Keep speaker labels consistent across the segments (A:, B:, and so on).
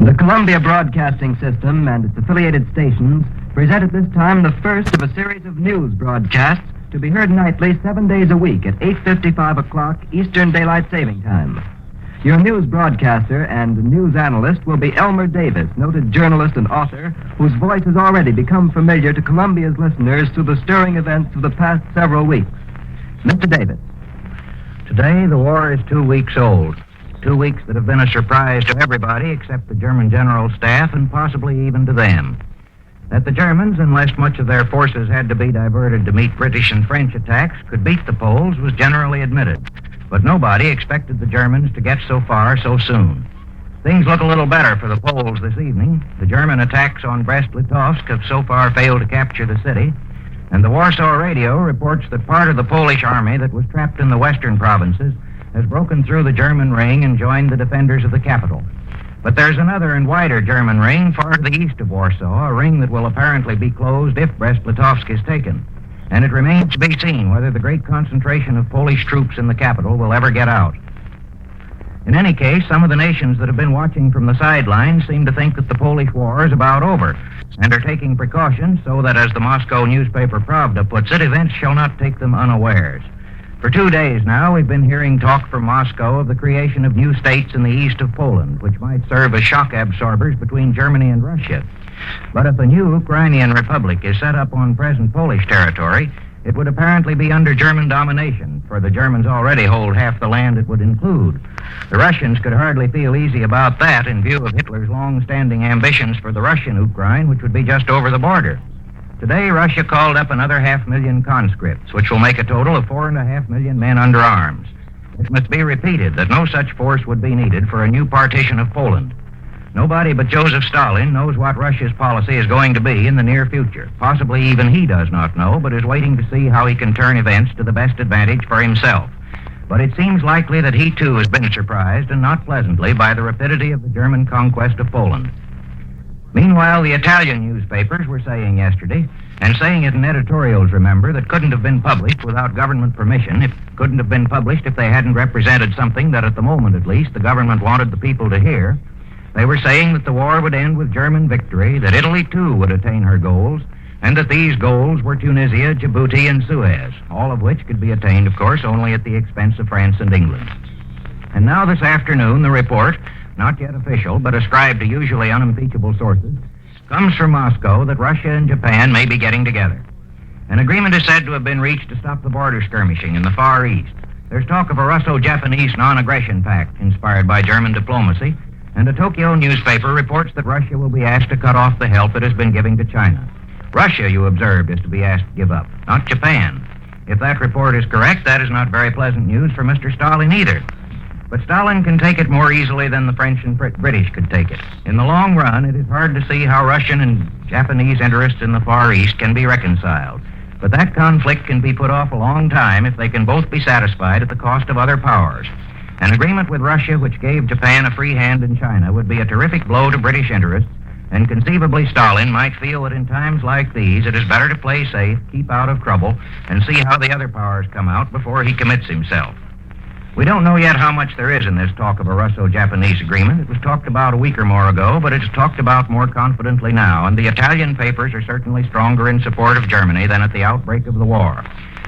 A: The Columbia Broadcasting System and its affiliated stations present at this time the first of a series of news broadcasts to be heard nightly 7 days a week at 8:55 o'clock Eastern Daylight Saving Time. Your news broadcaster and news analyst will be Elmer Davis, noted journalist and author, whose voice has already become familiar to Columbia's listeners through the stirring events of the past several weeks. Mr. Davis.
B: Today, the war is 2 weeks old. 2 weeks that have been a surprise to everybody except the German general staff and possibly even to them. That the Germans, unless much of their forces had to be diverted to meet British and French attacks, could beat the Poles was generally admitted. But nobody expected the Germans to get so far so soon. Things look a little better for the Poles this evening. The German attacks on Brest-Litovsk have so far failed to capture the city, and the Warsaw Radio reports that part of the Polish army that was trapped in the western provinces has broken through the German ring and joined the defenders of the capital. But there's another and wider German ring far to the east of Warsaw, a ring that will apparently be closed if Brest-Litovsk is taken. And it remains to be seen whether the great concentration of Polish troops in the capital will ever get out. In any case, some of the nations that have been watching from the sidelines seem to think that the Polish war is about over and are taking precautions so that, as the Moscow newspaper Pravda puts it, events shall not take them unawares. For 2 days now, we've been hearing talk from Moscow of the creation of new states in the east of Poland, which might serve as shock absorbers between Germany and Russia. But if a new Ukrainian republic is set up on present Polish territory, it would apparently be under German domination, for the Germans already hold half the land it would include. The Russians could hardly feel easy about that in view of Hitler's long-standing ambitions for the Russian Ukraine, which would be just over the border. Today, Russia called up another 500,000 conscripts, which will make a total of 4.5 million men under arms. It must be repeated that no such force would be needed for a new partition of Poland. Nobody but Joseph Stalin knows what Russia's policy is going to be in the near future. Possibly even he does not know, but is waiting to see how he can turn events to the best advantage for himself. But it seems likely that he too has been surprised, and not pleasantly, by the rapidity of the German conquest of Poland. Meanwhile, the Italian newspapers were saying yesterday, and saying it in editorials, remember, that couldn't have been published without government permission, couldn't have been published if they hadn't represented something that, at the moment at least, the government wanted the people to hear. They were saying that the war would end with German victory, that Italy too would attain her goals, and that these goals were Tunisia, Djibouti, and Suez, all of which could be attained, of course, only at the expense of France and England. And now this afternoon, the report, not yet official, but ascribed to usually unimpeachable sources, comes from Moscow that Russia and Japan may be getting together. An agreement is said to have been reached to stop the border skirmishing in the Far East. There's talk of a Russo-Japanese non-aggression pact inspired by German diplomacy, and a Tokyo newspaper reports that Russia will be asked to cut off the help it has been giving to China. Russia, you observed, is to be asked to give up, not Japan. If that report is correct, that is not very pleasant news for Mr. Stalin either. But Stalin can take it more easily than the French and British could take it. In the long run, it is hard to see how Russian and Japanese interests in the Far East can be reconciled. But that conflict can be put off a long time if they can both be satisfied at the cost of other powers. An agreement with Russia which gave Japan a free hand in China would be a terrific blow to British interests, and conceivably Stalin might feel that in times like these it is better to play safe, keep out of trouble, and see how the other powers come out before he commits himself. We don't know yet how much there is in this talk of a Russo-Japanese agreement. It was talked about a week or more ago, but it's talked about more confidently now, and the Italian papers are certainly stronger in support of Germany than at the outbreak of the war,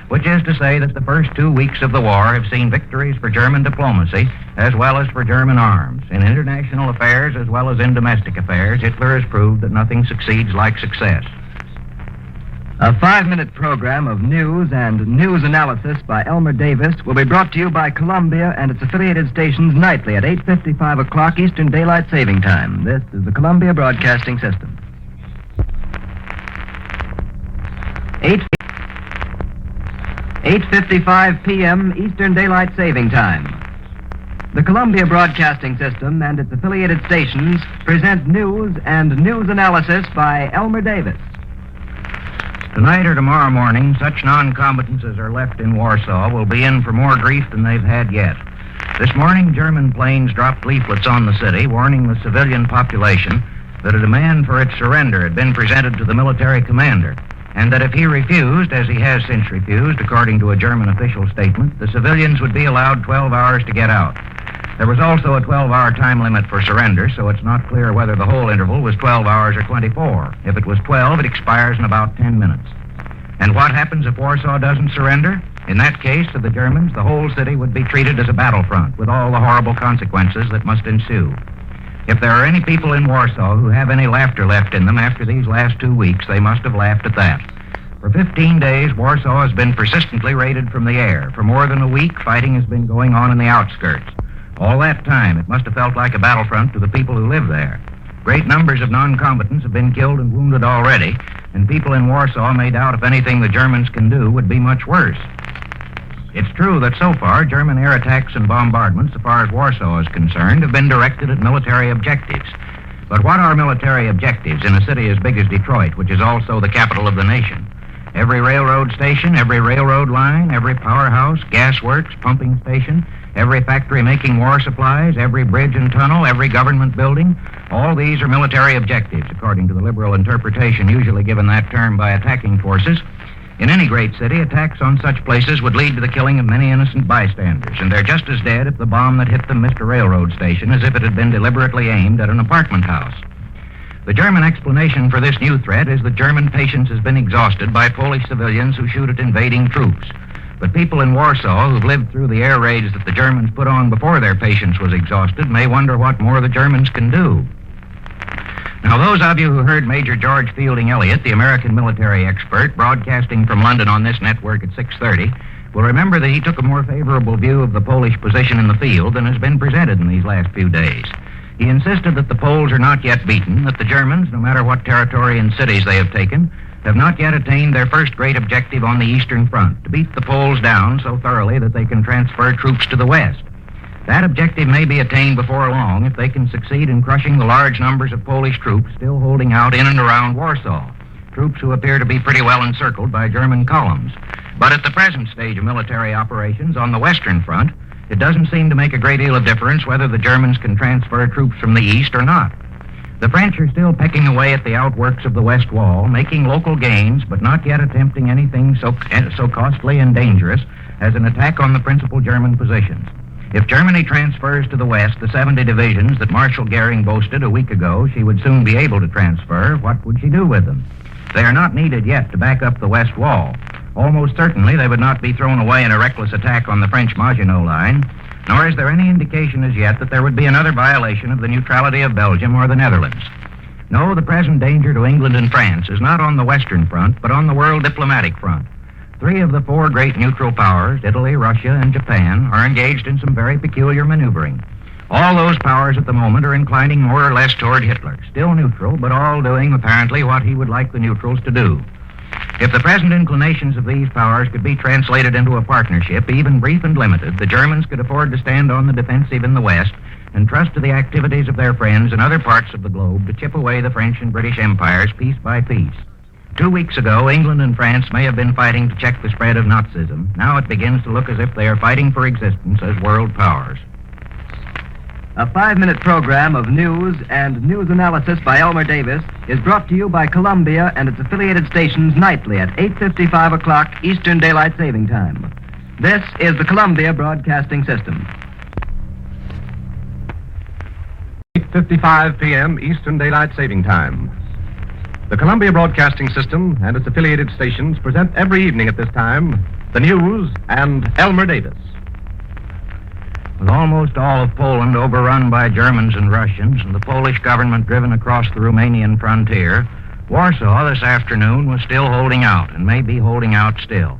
B: which is to say that the first 2 weeks of the war have seen victories for German diplomacy as well as for German arms. In international affairs as well as in domestic affairs, Hitler has proved that nothing succeeds like success.
A: A 5-minute program of news and news analysis by Elmer Davis will be brought to you by Columbia and its affiliated stations nightly at 8:55 o'clock Eastern Daylight Saving Time. This is the Columbia Broadcasting System. 8:55 p.m. Eastern Daylight Saving Time. The Columbia Broadcasting System and its affiliated stations present news and news analysis by Elmer Davis.
B: Tonight or tomorrow morning, such non-combatants as are left in Warsaw will be in for more grief than they've had yet. This morning, German planes dropped leaflets on the city warning the civilian population that a demand for its surrender had been presented to the military commander, and that if he refused, as he has since refused, according to a German official statement, the civilians would be allowed 12 hours to get out. There was also a 12-hour time limit for surrender, so it's not clear whether the whole interval was 12 hours or 24. If it was 12, it expires in about 10 minutes. And what happens if Warsaw doesn't surrender? In that case, to the Germans, the whole city would be treated as a battlefront, with all the horrible consequences that must ensue. If there are any people in Warsaw who have any laughter left in them after these last 2 weeks, they must have laughed at that. For 15 days, Warsaw has been persistently raided from the air. For more than a week, fighting has been going on in the outskirts. All that time, it must have felt like a battlefront to the people who live there. Great numbers of non-combatants have been killed and wounded already, and people in Warsaw may doubt if anything the Germans can do would be much worse. It's true that so far, German air attacks and bombardments, as far as Warsaw is concerned, have been directed at military objectives. But what are military objectives in a city as big as Detroit, which is also the capital of the nation? Every railroad station, every railroad line, every powerhouse, gasworks, pumping station, every factory making war supplies, every bridge and tunnel, every government building, all these are military objectives, according to the liberal interpretation usually given that term by attacking forces. In any great city, attacks on such places would lead to the killing of many innocent bystanders, and they're just as dead if the bomb that hit them missed a railroad station as if it had been deliberately aimed at an apartment house. The German explanation for this new threat is that German patience has been exhausted by Polish civilians who shoot at invading troops. But people in Warsaw who've lived through the air raids that the Germans put on before their patience was exhausted may wonder what more the Germans can do. Now, those of you who heard Major George Fielding Elliott, the American military expert, broadcasting from London on this network at 6:30, will remember that he took a more favorable view of the Polish position in the field than has been presented in these last few days. He insisted that the Poles are not yet beaten, that the Germans, no matter what territory and cities they have taken, have not yet attained their first great objective on the Eastern Front, to beat the Poles down so thoroughly that they can transfer troops to the West. That objective may be attained before long if they can succeed in crushing the large numbers of Polish troops still holding out in and around Warsaw, troops who appear to be pretty well encircled by German columns. But at the present stage of military operations on the Western Front, it doesn't seem to make a great deal of difference whether the Germans can transfer troops from the east or not. The French are still pecking away at the outworks of the West Wall, making local gains, but not yet attempting anything so costly and dangerous as an attack on the principal German positions. If Germany transfers to the west the 70 divisions that Marshal Goering boasted a week ago she would soon be able to transfer, what would she do with them? They are not needed yet to back up the West Wall. Almost certainly they would not be thrown away in a reckless attack on the French Maginot Line, nor is there any indication as yet that there would be another violation of the neutrality of Belgium or the Netherlands. No, the present danger to England and France is not on the Western Front, but on the world diplomatic front. 3 of the 4 great neutral powers, Italy, Russia, and Japan, are engaged in some very peculiar maneuvering. All those powers at the moment are inclining more or less toward Hitler, still neutral, but all doing apparently what he would like the neutrals to do. If the present inclinations of these powers could be translated into a partnership, even brief and limited, the Germans could afford to stand on the defensive in the West and trust to the activities of their friends in other parts of the globe to chip away the French and British empires piece by piece. 2 weeks ago, England and France may have been fighting to check the spread of Nazism. Now it begins to look as if they are fighting for existence as world powers.
A: A 5-minute program of news and news analysis by Elmer Davis is brought to you by Columbia and its affiliated stations nightly at 8:55 o'clock Eastern Daylight Saving Time. This is the Columbia Broadcasting System.
C: 8:55 p.m. Eastern Daylight Saving Time. The Columbia Broadcasting System and its affiliated stations present every evening at this time the news and Elmer Davis.
B: With almost all of Poland overrun by Germans and Russians and the Polish government driven across the Romanian frontier, Warsaw this afternoon was still holding out and may be holding out still.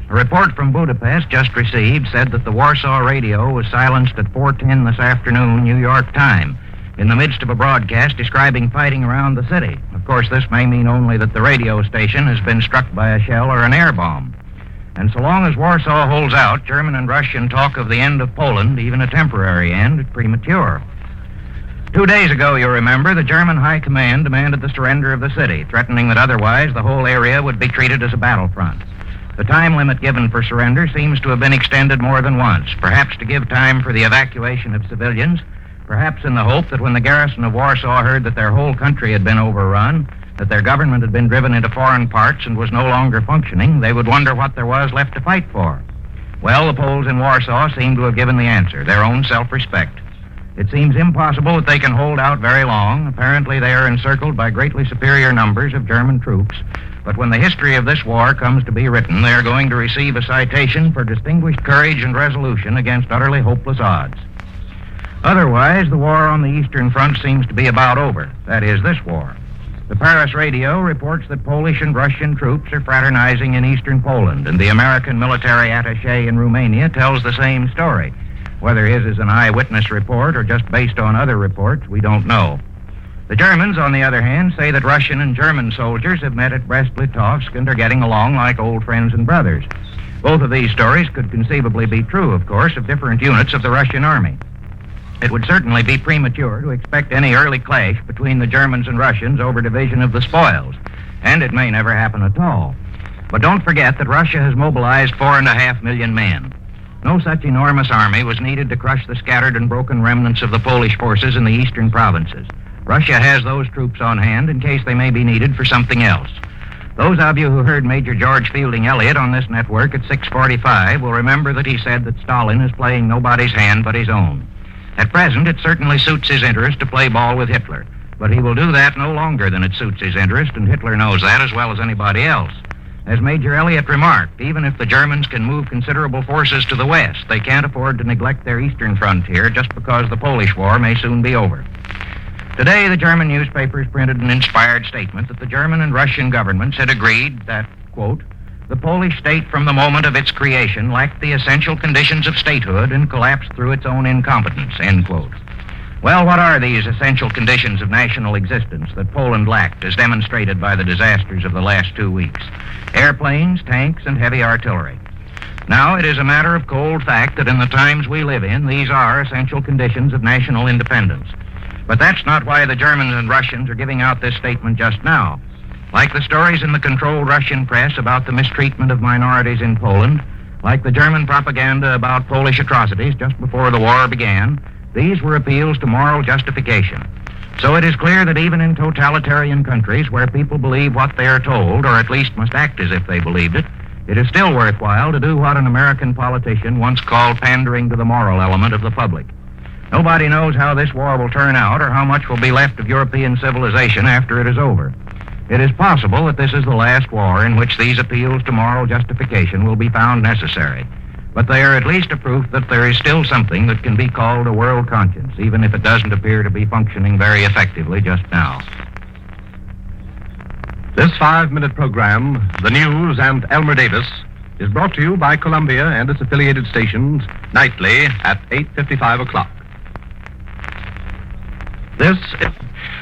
B: A report from Budapest just received said that the Warsaw radio was silenced at 4:10 this afternoon New York time in the midst of a broadcast describing fighting around the city. Of course, this may mean only that the radio station has been struck by a shell or an air bomb. And so long as Warsaw holds out, German and Russian talk of the end of Poland, even a temporary end, is premature. 2 days ago, you remember, the German High Command demanded the surrender of the city, threatening that otherwise the whole area would be treated as a battlefront. The time limit given for surrender seems to have been extended more than once, perhaps to give time for the evacuation of civilians, perhaps in the hope that when the garrison of Warsaw heard that their whole country had been overrun, that their government had been driven into foreign parts and was no longer functioning, they would wonder what there was left to fight for. Well, the Poles in Warsaw seem to have given the answer, their own self-respect. It seems impossible that they can hold out very long. Apparently, they are encircled by greatly superior numbers of German troops. But when the history of this war comes to be written, they are going to receive a citation for distinguished courage and resolution against utterly hopeless odds. Otherwise, the war on the Eastern Front seems to be about over. That is, this war. The Paris radio reports that Polish and Russian troops are fraternizing in eastern Poland, and the American military attaché in Romania tells the same story. Whether his is an eyewitness report or just based on other reports, we don't know. The Germans, on the other hand, say that Russian and German soldiers have met at Brest-Litovsk and are getting along like old friends and brothers. Both of these stories could conceivably be true, of course, of different units of the Russian army. It would certainly be premature to expect any early clash between the Germans and Russians over division of the spoils, and it may never happen at all. But don't forget that Russia has mobilized 4.5 million men. No such enormous army was needed to crush the scattered and broken remnants of the Polish forces in the eastern provinces. Russia has those troops on hand in case they may be needed for something else. Those of you who heard Major George Fielding Elliott on this network at 6:45 will remember that he said that Stalin is playing nobody's hand but his own. At present, it certainly suits his interest to play ball with Hitler, but he will do that no longer than it suits his interest, and Hitler knows that as well as anybody else. As Major Elliott remarked, even if the Germans can move considerable forces to the west, they can't afford to neglect their eastern frontier just because the Polish war may soon be over. Today, the German newspapers printed an inspired statement that the German and Russian governments had agreed that, quote, the Polish state from the moment of its creation lacked the essential conditions of statehood and collapsed through its own incompetence, end quote. Well, what are these essential conditions of national existence that Poland lacked, as demonstrated by the disasters of the last 2 weeks? Airplanes, tanks, and heavy artillery. Now, it is a matter of cold fact that in the times we live in, these are essential conditions of national independence. But that's not why the Germans and Russians are giving out this statement just now. Like the stories in the controlled Russian press about the mistreatment of minorities in Poland, like the German propaganda about Polish atrocities just before the war began, these were appeals to moral justification. So it is clear that even in totalitarian countries where people believe what they are told, or at least must act as if they believed it, it is still worthwhile to do what an American politician once called pandering to the moral element of the public. Nobody knows how this war will turn out or how much will be left of European civilization after it is over. It is possible that this is the last war in which these appeals to moral justification will be found necessary. But they are at least a proof that there is still something that can be called a world conscience, even if it doesn't appear to be functioning very effectively just now.
C: This 5-minute program, The News and Elmer Davis, is brought to you by Columbia and its affiliated stations nightly at 8:55 o'clock.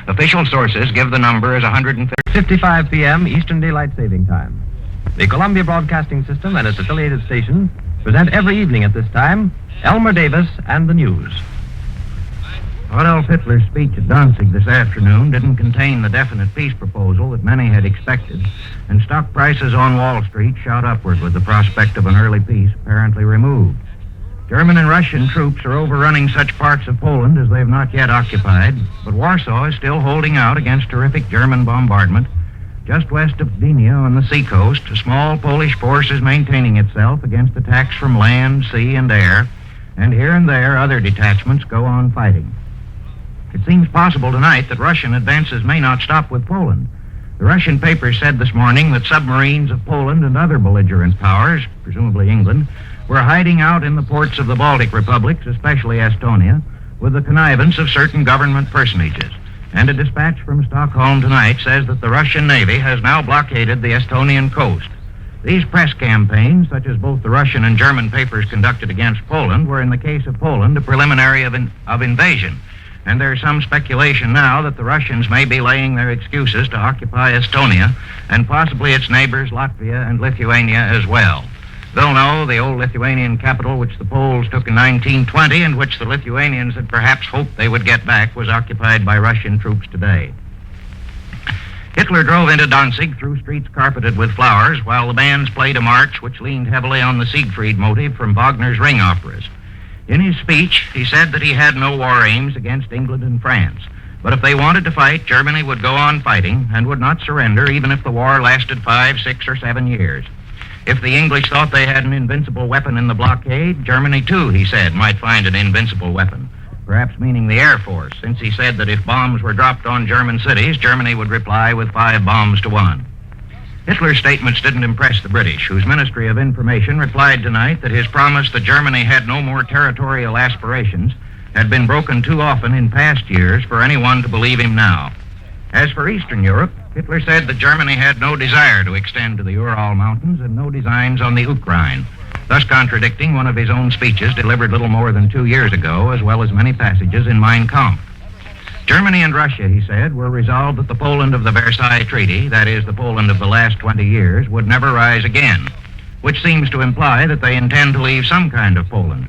B: Official sources give the number as
A: 1:55 p.m. Eastern Daylight Saving Time. The Columbia Broadcasting System and its affiliated stations present every evening at this time Elmer Davis and the News.
B: Adolph Hitler's speech at Danzig this afternoon didn't contain the definite peace proposal that many had expected, and stock prices on Wall Street shot upward with the prospect of an early peace apparently removed. German and Russian troops are overrunning such parts of Poland as they have not yet occupied, but Warsaw is still holding out against terrific German bombardment. Just west of Gdynia on the seacoast, a small Polish force is maintaining itself against attacks from land, sea, and air, and here and there other detachments go on fighting. It seems possible tonight that Russian advances may not stop with Poland. The Russian papers said this morning that submarines of Poland and other belligerent powers, presumably England, were hiding out in the ports of the Baltic republics, especially Estonia, with the connivance of certain government personages. And a dispatch from Stockholm tonight says that the Russian Navy has now blockaded the Estonian coast. These press campaigns, such as both the Russian and German papers conducted against Poland, were in the case of Poland a preliminary of invasion. And there's some speculation now that the Russians may be laying their excuses to occupy Estonia and possibly its neighbors Latvia and Lithuania as well. Vilno, the old Lithuanian capital which the Poles took in 1920 and which the Lithuanians had perhaps hoped they would get back, was occupied by Russian troops today. Hitler drove into Danzig through streets carpeted with flowers while the bands played a march which leaned heavily on the Siegfried motive from Wagner's ring operas. In his speech, he said that he had no war aims against England and France, but if they wanted to fight, Germany would go on fighting and would not surrender even if the war lasted 5, 6, or 7 years. If the English thought they had an invincible weapon in the blockade, Germany, too, he said, might find an invincible weapon. perhaps meaning the Air Force, since he said that if bombs were dropped on German cities, Germany would reply with 5 bombs to 1. Hitler's statements didn't impress the British, whose Ministry of Information replied tonight that his promise that Germany had no more territorial aspirations had been broken too often in past years for anyone to believe him now. As for Eastern Europe, Hitler said that Germany had no desire to extend to the Ural Mountains and no designs on the Ukraine, thus contradicting one of his own speeches delivered little more than 2 years ago, as well as many passages in Mein Kampf. Germany and Russia, he said, were resolved that the Poland of the Versailles Treaty, that is, the Poland of the last 20 years, would never rise again, which seems to imply that they intend to leave some kind of Poland.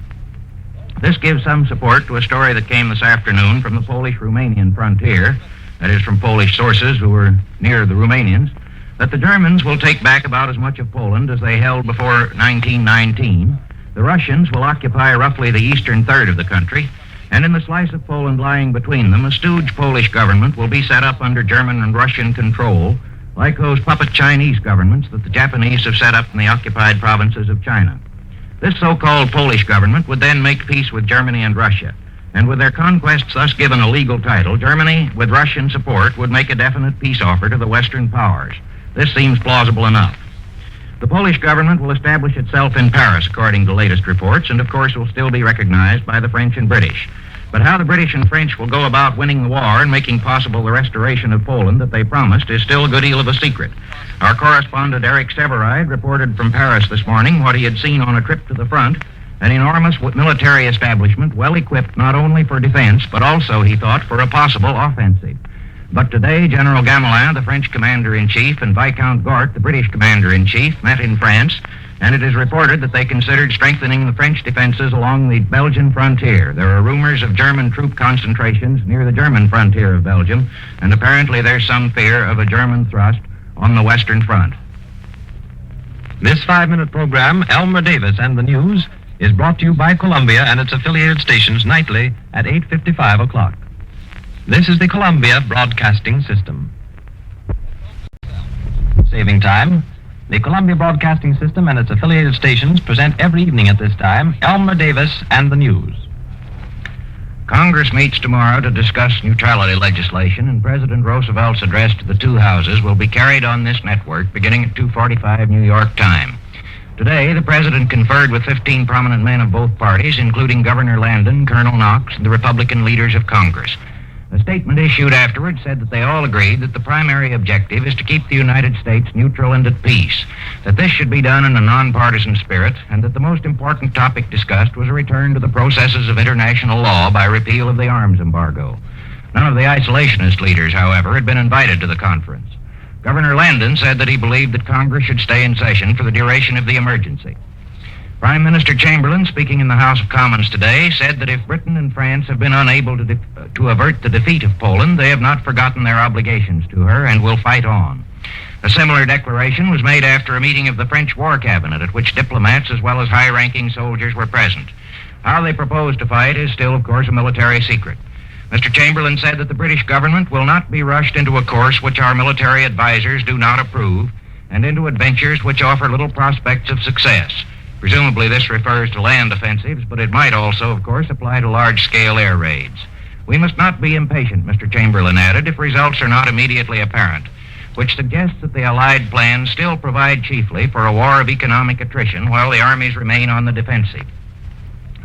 B: This gives some support to a story that came this afternoon from the Polish-Romanian frontier, that is, from Polish sources who were near the Romanians, that the Germans will take back about as much of Poland as they held before 1919. The Russians will occupy roughly the eastern third of the country, and in the slice of Poland lying between them, a stooge Polish government will be set up under German and Russian control, like those puppet Chinese governments that the Japanese have set up in the occupied provinces of China. This so-called Polish government would then make peace with Germany and Russia, and with their conquests thus given a legal title, Germany, with Russian support, would make a definite peace offer to the Western powers. This seems plausible enough. The Polish government will establish itself in Paris, according to latest reports, and of course will still be recognized by the French and British. But how the British and French will go about winning the war and making possible the restoration of Poland that they promised is still a good deal of a secret. Our correspondent Eric Severide reported from Paris this morning what he had seen on a trip to the front, an enormous military establishment well equipped not only for defense, but also, he thought, for a possible offensive. But today, General Gamelin, the French commander-in-chief, and Viscount Gort, the British commander-in-chief, met in France, and it is reported that they considered strengthening the French defenses along the Belgian frontier. There are rumors of German troop concentrations near the German frontier of Belgium, and apparently there's some fear of a German thrust on the Western Front.
C: This 5-minute program, Elmer Davis and the News, is brought to you by Columbia and its affiliated stations nightly at 8:55 o'clock. This is the Columbia Broadcasting System. Saving time, the Columbia Broadcasting System and its affiliated stations present every evening at this time Elmer Davis and the News.
B: Congress meets tomorrow to discuss neutrality legislation, and President Roosevelt's address to the two houses will be carried on this network beginning at 2:45 New York time. Today, the President conferred with 15 prominent men of both parties, including Governor Landon, Colonel Knox, and the Republican leaders of Congress. A statement issued afterwards said that they all agreed that the primary objective is to keep the United States neutral and at peace, that this should be done in a nonpartisan spirit, and that the most important topic discussed was a return to the processes of international law by repeal of the arms embargo. None of the isolationist leaders, however, had been invited to the conference. Governor Landon said that he believed that Congress should stay in session for the duration of the emergency. Prime Minister Chamberlain, speaking in the House of Commons today, said that if Britain and France have been unable to avert the defeat of Poland, they have not forgotten their obligations to her and will fight on. A similar declaration was made after a meeting of the French War Cabinet, at which diplomats as well as high-ranking soldiers were present. How they propose to fight is still, of course, a military secret. Mr. Chamberlain said that the British government will not be rushed into a course which our military advisors do not approve, and into adventures which offer little prospects of success. Presumably this refers to land offensives, but it might also, of course, apply to large-scale air raids. We must not be impatient, Mr. Chamberlain added, if results are not immediately apparent, which suggests that the Allied plans still provide chiefly for a war of economic attrition while the armies remain on the defensive.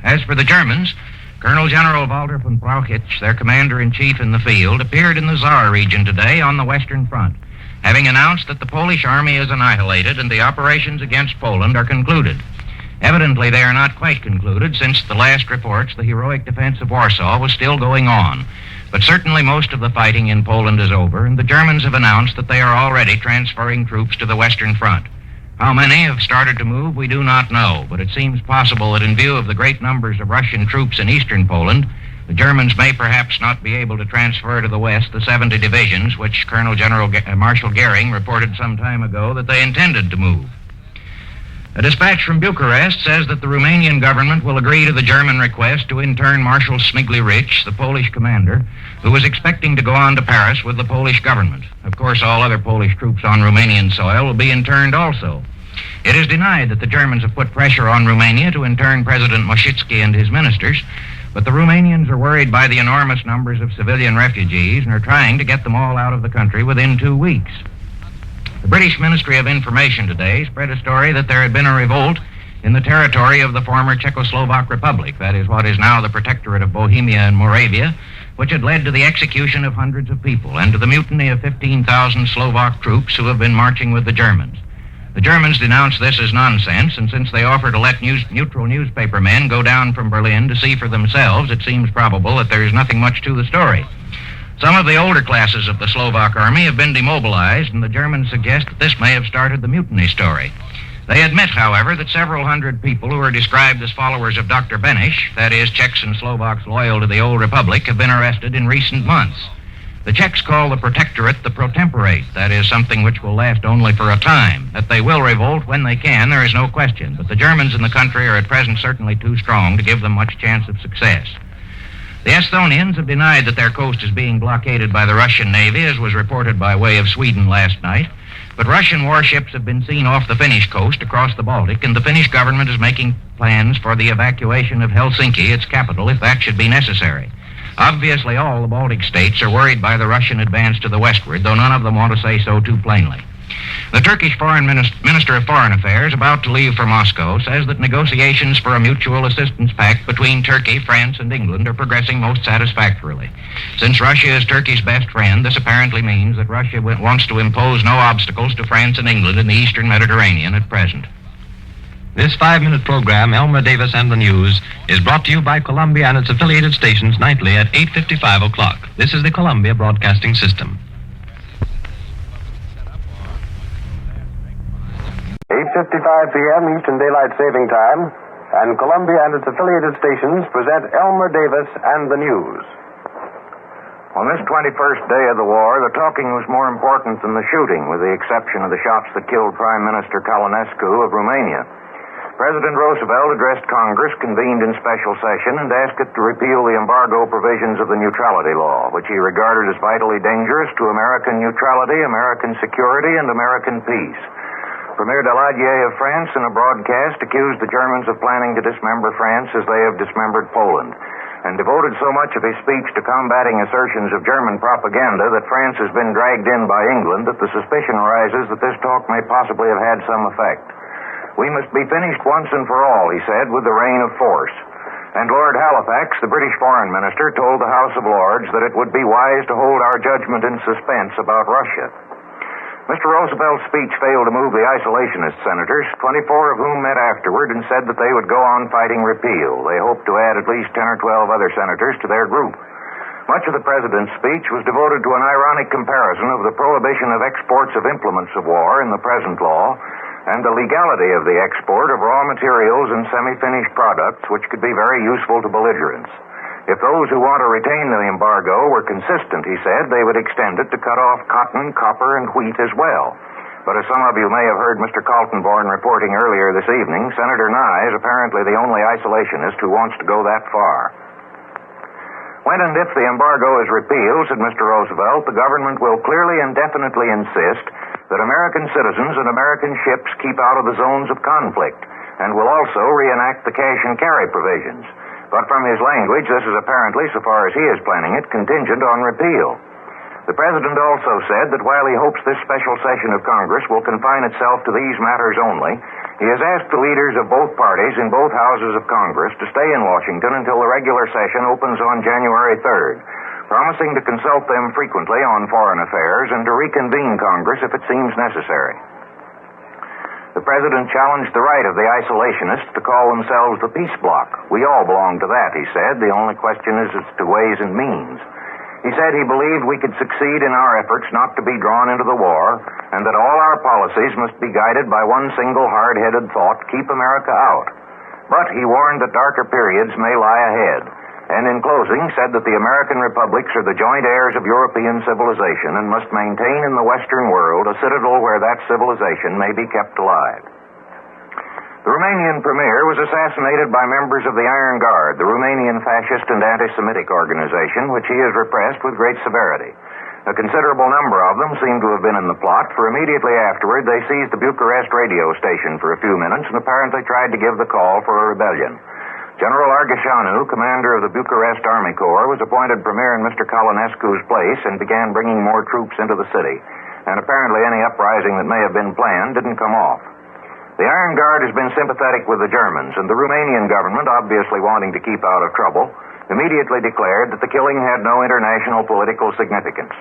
B: As for the Germans, Colonel General Walter von Brauchitsch, their commander-in-chief in the field, appeared in the Saar region today on the Western Front, having announced that the Polish army is annihilated and the operations against Poland are concluded. Evidently, they are not quite concluded, since the last reports, the heroic defense of Warsaw was still going on. But certainly most of the fighting in Poland is over, and the Germans have announced that they are already transferring troops to the Western Front. How many have started to move, we do not know, but it seems possible that in view of the great numbers of Russian troops in eastern Poland, the Germans may perhaps not be able to transfer to the west the 70 divisions, which Colonel General Marshal Goering reported some time ago that they intended to move. A dispatch from Bucharest says that the Romanian government will agree to the German request to intern Marshal Smigly-Rich, the Polish commander, who was expecting to go on to Paris with the Polish government. Of course, all other Polish troops on Romanian soil will be interned also. It is denied that the Germans have put pressure on Romania to intern President Moshitsky and his ministers, But the Romanians are worried by the enormous numbers of civilian refugees and are trying to get them all out of the country within 2 weeks. The British Ministry of Information today spread a story that there had been a revolt in the territory of the former Czechoslovak Republic, that is what is now the Protectorate of Bohemia and Moravia, which had led to the execution of hundreds of people and to the mutiny of 15,000 Slovak troops who have been marching with the Germans. The Germans denounced this as nonsense, and since they offer to let neutral newspaper men go down from Berlin to see for themselves, it seems probable that there is nothing much to the story. Some of the older classes of the Slovak army have been demobilized, and the Germans suggest that this may have started the mutiny story. They admit, however, that several hundred people who are described as followers of Dr. Beneš, that is, Czechs and Slovaks loyal to the old republic, have been arrested in recent months. The Czechs call the protectorate the protemporate, that is, something which will last only for a time. That they will revolt when they can, there is no question, but the Germans in the country are at present certainly too strong to give them much chance of success. The Esthonians have denied that their coast is being blockaded by the Russian Navy, as was reported by way of Sweden last night. But Russian warships have been seen off the Finnish coast across the Baltic, and the Finnish government is making plans for the evacuation of Helsinki, its capital, if that should be necessary. Obviously, all the Baltic states are worried by the Russian advance to the westward, though none of them want to say so too plainly. The Turkish Minister of Foreign Affairs, about to leave for Moscow, says that negotiations for a mutual assistance pact between Turkey, France, and England are progressing most satisfactorily. Since Russia is Turkey's best friend, this apparently means that Russia wants to impose no obstacles to France and England in the eastern Mediterranean at present.
C: This 5-minute program, Elmer Davis and the News, is brought to you by Columbia and its affiliated stations nightly at 8:55 o'clock. This is the Columbia Broadcasting System.
D: 8:55 p.m. Eastern Daylight Saving Time, and Columbia and its affiliated stations present Elmer Davis and the News.
B: On this 21st day of the war, the talking was more important than the shooting, with the exception of the shots that killed Prime Minister Călinescu of Romania. President Roosevelt addressed Congress, convened in special session, and asked it to repeal the embargo provisions of the Neutrality Law, which he regarded as vitally dangerous to American neutrality, American security, and American peace. Premier Daladier of France, in a broadcast, accused the Germans of planning to dismember France as they have dismembered Poland, and devoted so much of his speech to combating assertions of German propaganda that France has been dragged in by England that the suspicion arises that this talk may possibly have had some effect. We must be finished once and for all, he said, with the reign of force. And Lord Halifax, the British Foreign Minister, told the House of Lords that it would be wise to hold our judgment in suspense about Russia. Mr. Roosevelt's speech failed to move the isolationist senators, 24 of whom met afterward and said that they would go on fighting repeal. They hoped to add at least 10 or 12 other senators to their group. Much of the president's speech was devoted to an ironic comparison of the prohibition of exports of implements of war in the present law and the legality of the export of raw materials and semi-finished products, which could be very useful to belligerents. If those who want to retain the embargo were consistent, he said, they would extend it to cut off cotton, copper, and wheat as well. But as some of you may have heard Mr. Kaltenborn reporting earlier this evening, Senator Nye is apparently the only isolationist who wants to go that far. When and if the embargo is repealed, said Mr. Roosevelt, the government will clearly and definitely insist that American citizens and American ships keep out of the zones of conflict, and will also reenact the cash and carry provisions. But from his language, this is apparently, so far as he is planning it, contingent on repeal. The President also said that while he hopes this special session of Congress will confine itself to these matters only, he has asked the leaders of both parties in both houses of Congress to stay in Washington until the regular session opens on January 3rd, promising to consult them frequently on foreign affairs and to reconvene Congress if it seems necessary. The President challenged the right of the isolationists to call themselves the peace bloc. We all belong to that, he said. The only question is as to ways and means. He said he believed we could succeed in our efforts not to be drawn into the war, and that all our policies must be guided by one single hard-headed thought, keep America out. But he warned that darker periods may lie ahead, and in closing said that the American republics are the joint heirs of European civilization and must maintain in the Western world a citadel where that civilization may be kept alive. The Romanian premier was assassinated by members of the Iron Guard, the Romanian fascist and anti-Semitic organization, which he has repressed with great severity. A considerable number of them seem to have been in the plot, for immediately afterward they seized the Bucharest radio station for a few minutes and apparently tried to give the call for a rebellion. General Argishanu, commander of the Bucharest Army Corps, was appointed premier in Mr. Colonescu's place and began bringing more troops into the city. And apparently any uprising that may have been planned didn't come off. The Iron Guard has been sympathetic with the Germans, and the Romanian government, obviously wanting to keep out of trouble, immediately declared that the killing had no international political significance.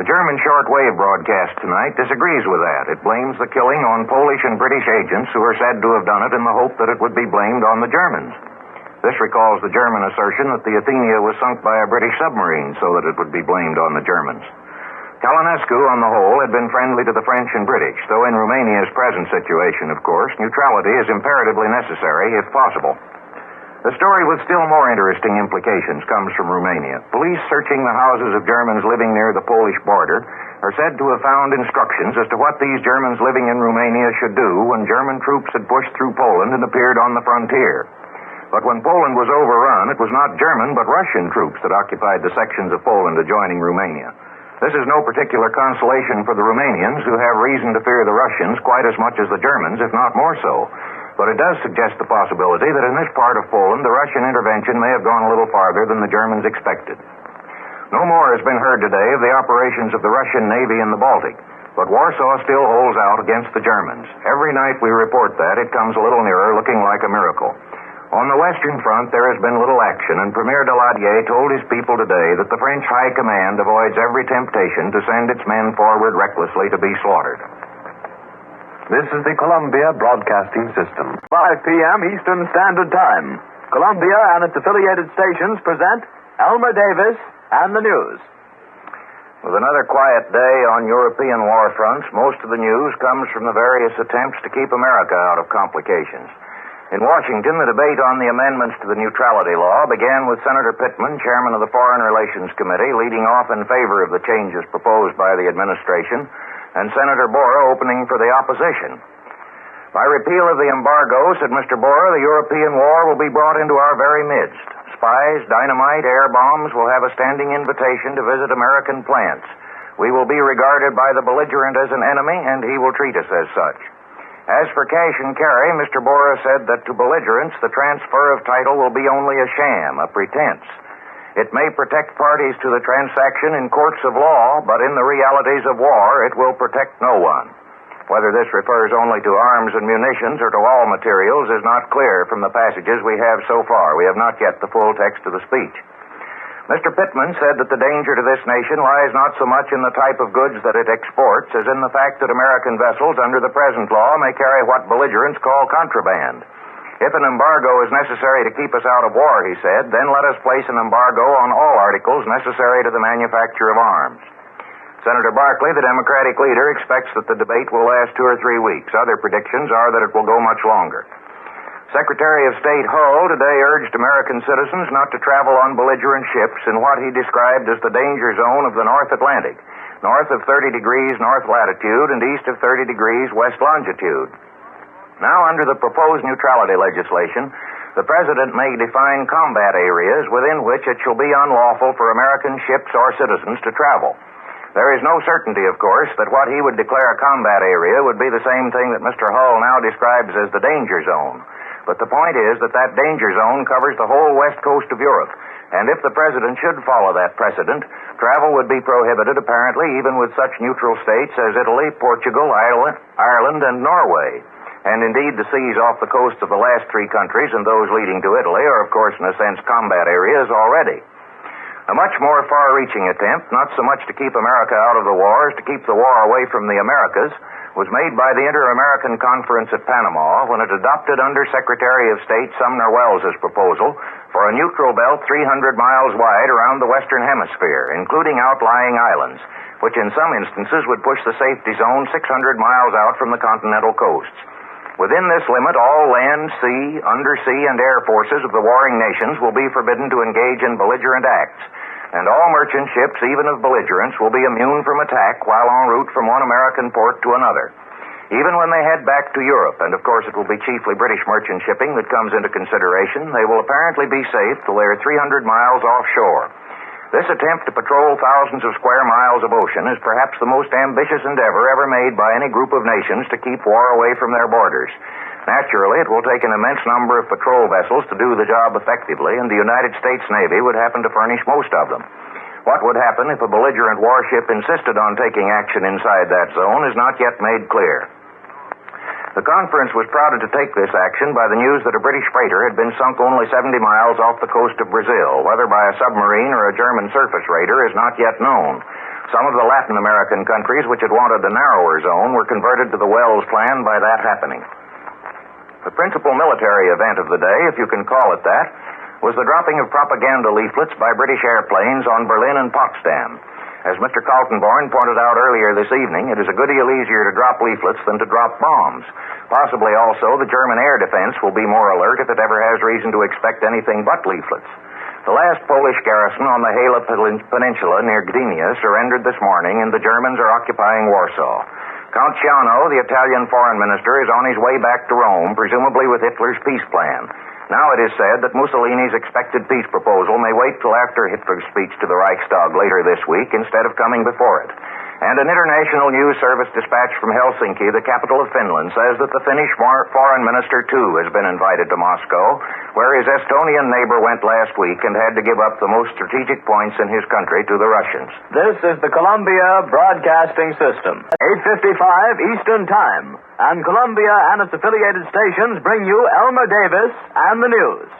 B: The German shortwave broadcast tonight disagrees with that. It blames the killing on Polish and British agents who are said to have done it in the hope that it would be blamed on the Germans. This recalls the German assertion that the Athenia was sunk by a British submarine so that it would be blamed on the Germans. Colonescu, on the whole, had been friendly to the French and British, though in Romania's present situation, of course, neutrality is imperatively necessary, if possible. The story with still more interesting implications comes from Romania. Police searching the houses of Germans living near the Polish border are said to have found instructions as to what these Germans living in Romania should do when German troops had pushed through Poland and appeared on the frontier. But when Poland was overrun, it was not German but Russian troops that occupied the sections of Poland adjoining Romania. This is no particular consolation for the Romanians, who have reason to fear the Russians quite as much as the Germans, if not more so. But it does suggest the possibility that in this part of Poland, the Russian intervention may have gone a little farther than the Germans expected. No more has been heard today of the operations of the Russian Navy in the Baltic, but Warsaw still holds out against the Germans. Every night we report that, it comes a little nearer, looking like a miracle. On the Western Front, there has been little action, and Premier Daladier told his people today that the French High Command avoids every temptation to send its men forward recklessly to be slaughtered.
D: This is the Columbia Broadcasting System. 5 p.m. Eastern Standard Time. Columbia and its affiliated stations present Elmer Davis and the news.
B: With another quiet day on European war fronts, most of the news comes from the various attempts to keep America out of complications. In Washington, the debate on the amendments to the neutrality law began with Senator Pittman, chairman of the Foreign Relations Committee, leading off in favor of the changes proposed by the administration, and Senator Borah opening for the opposition. By repeal of the embargo, said Mr. Borah, the European war will be brought into our very midst. Spies, dynamite, air bombs will have a standing invitation to visit American plants. We will be regarded by the belligerent as an enemy, and he will treat us as such. As for cash and carry, Mr. Borah said that to belligerents, the transfer of title will be only a sham, a pretense. It may protect parties to the transaction in courts of law, but in the realities of war, it will protect no one. Whether this refers only to arms and munitions or to all materials is not clear from the passages we have so far. We have not yet the full text of the speech. Mr. Pittman said that the danger to this nation lies not so much in the type of goods that it exports as in the fact that American vessels under the present law may carry what belligerents call contraband. If an embargo is necessary to keep us out of war, he said, then let us place an embargo on all articles necessary to the manufacture of arms. Senator Barkley, the Democratic leader, expects that the debate will last 2 or 3 weeks. Other predictions are that it will go much longer. Secretary of State Hull today urged American citizens not to travel on belligerent ships in what he described as the danger zone of the North Atlantic, north of 30 degrees north latitude and east of 30 degrees west longitude. Now, under the proposed neutrality legislation, the President may define combat areas within which it shall be unlawful for American ships or citizens to travel. There is no certainty, of course, that what he would declare a combat area would be the same thing that Mr. Hull now describes as the danger zone. But the point is that that danger zone covers the whole west coast of Europe, and if the President should follow that precedent, travel would be prohibited, apparently, even with such neutral states as Italy, Portugal, Ireland, and Norway. And indeed, the seas off the coast of the last 3 countries and those leading to Italy are, of course, in a sense, combat areas already. A much more far-reaching attempt, not so much to keep America out of the war as to keep the war away from the Americas, was made by the Inter-American Conference at Panama when it adopted Under Secretary of State Sumner Welles's proposal for a neutral belt 300 miles wide around the Western Hemisphere, including outlying islands, which in some instances would push the safety zone 600 miles out from the continental coasts. Within this limit, all land, sea, undersea, and air forces of the warring nations will be forbidden to engage in belligerent acts, and all merchant ships, even of belligerents, will be immune from attack while en route from one American port to another. Even when they head back to Europe, and of course it will be chiefly British merchant shipping that comes into consideration, they will apparently be safe till they are 300 miles offshore. This attempt to patrol thousands of square miles of ocean is perhaps the most ambitious endeavor ever made by any group of nations to keep war away from their borders. Naturally, it will take an immense number of patrol vessels to do the job effectively, and the United States Navy would happen to furnish most of them. What would happen if a belligerent warship insisted on taking action inside that zone is not yet made clear. The conference was prodded to take this action by the news that a British freighter had been sunk only 70 miles off the coast of Brazil. Whether by a submarine or a German surface raider is not yet known. Some of the Latin American countries which had wanted a narrower zone were converted to the Wells Plan by that happening. The principal military event of the day, if you can call it that, was the dropping of propaganda leaflets by British airplanes on Berlin and Potsdam. As Mr. Kaltenborn pointed out earlier this evening, it is a good deal easier to drop leaflets than to drop bombs. Possibly also the German air defense will be more alert if it ever has reason to expect anything but leaflets. The last Polish garrison on the Hala Peninsula near Gdynia surrendered this morning, and the Germans are occupying Warsaw. Count Ciano, the Italian foreign minister, is on his way back to Rome, presumably with Hitler's peace plan. Now it is said that Mussolini's expected peace proposal may wait till after Hitler's speech to the Reichstag later this week instead of coming before it. And an international news service dispatch from Helsinki, the capital of Finland, says that the Finnish foreign minister, too, has been invited to Moscow, where his Estonian neighbor went last week and had to give up the most strategic points in his country to the Russians.
D: This is the Columbia Broadcasting System. 8:55 Eastern Time. And Columbia and its affiliated stations bring you Elmer Davis and the news.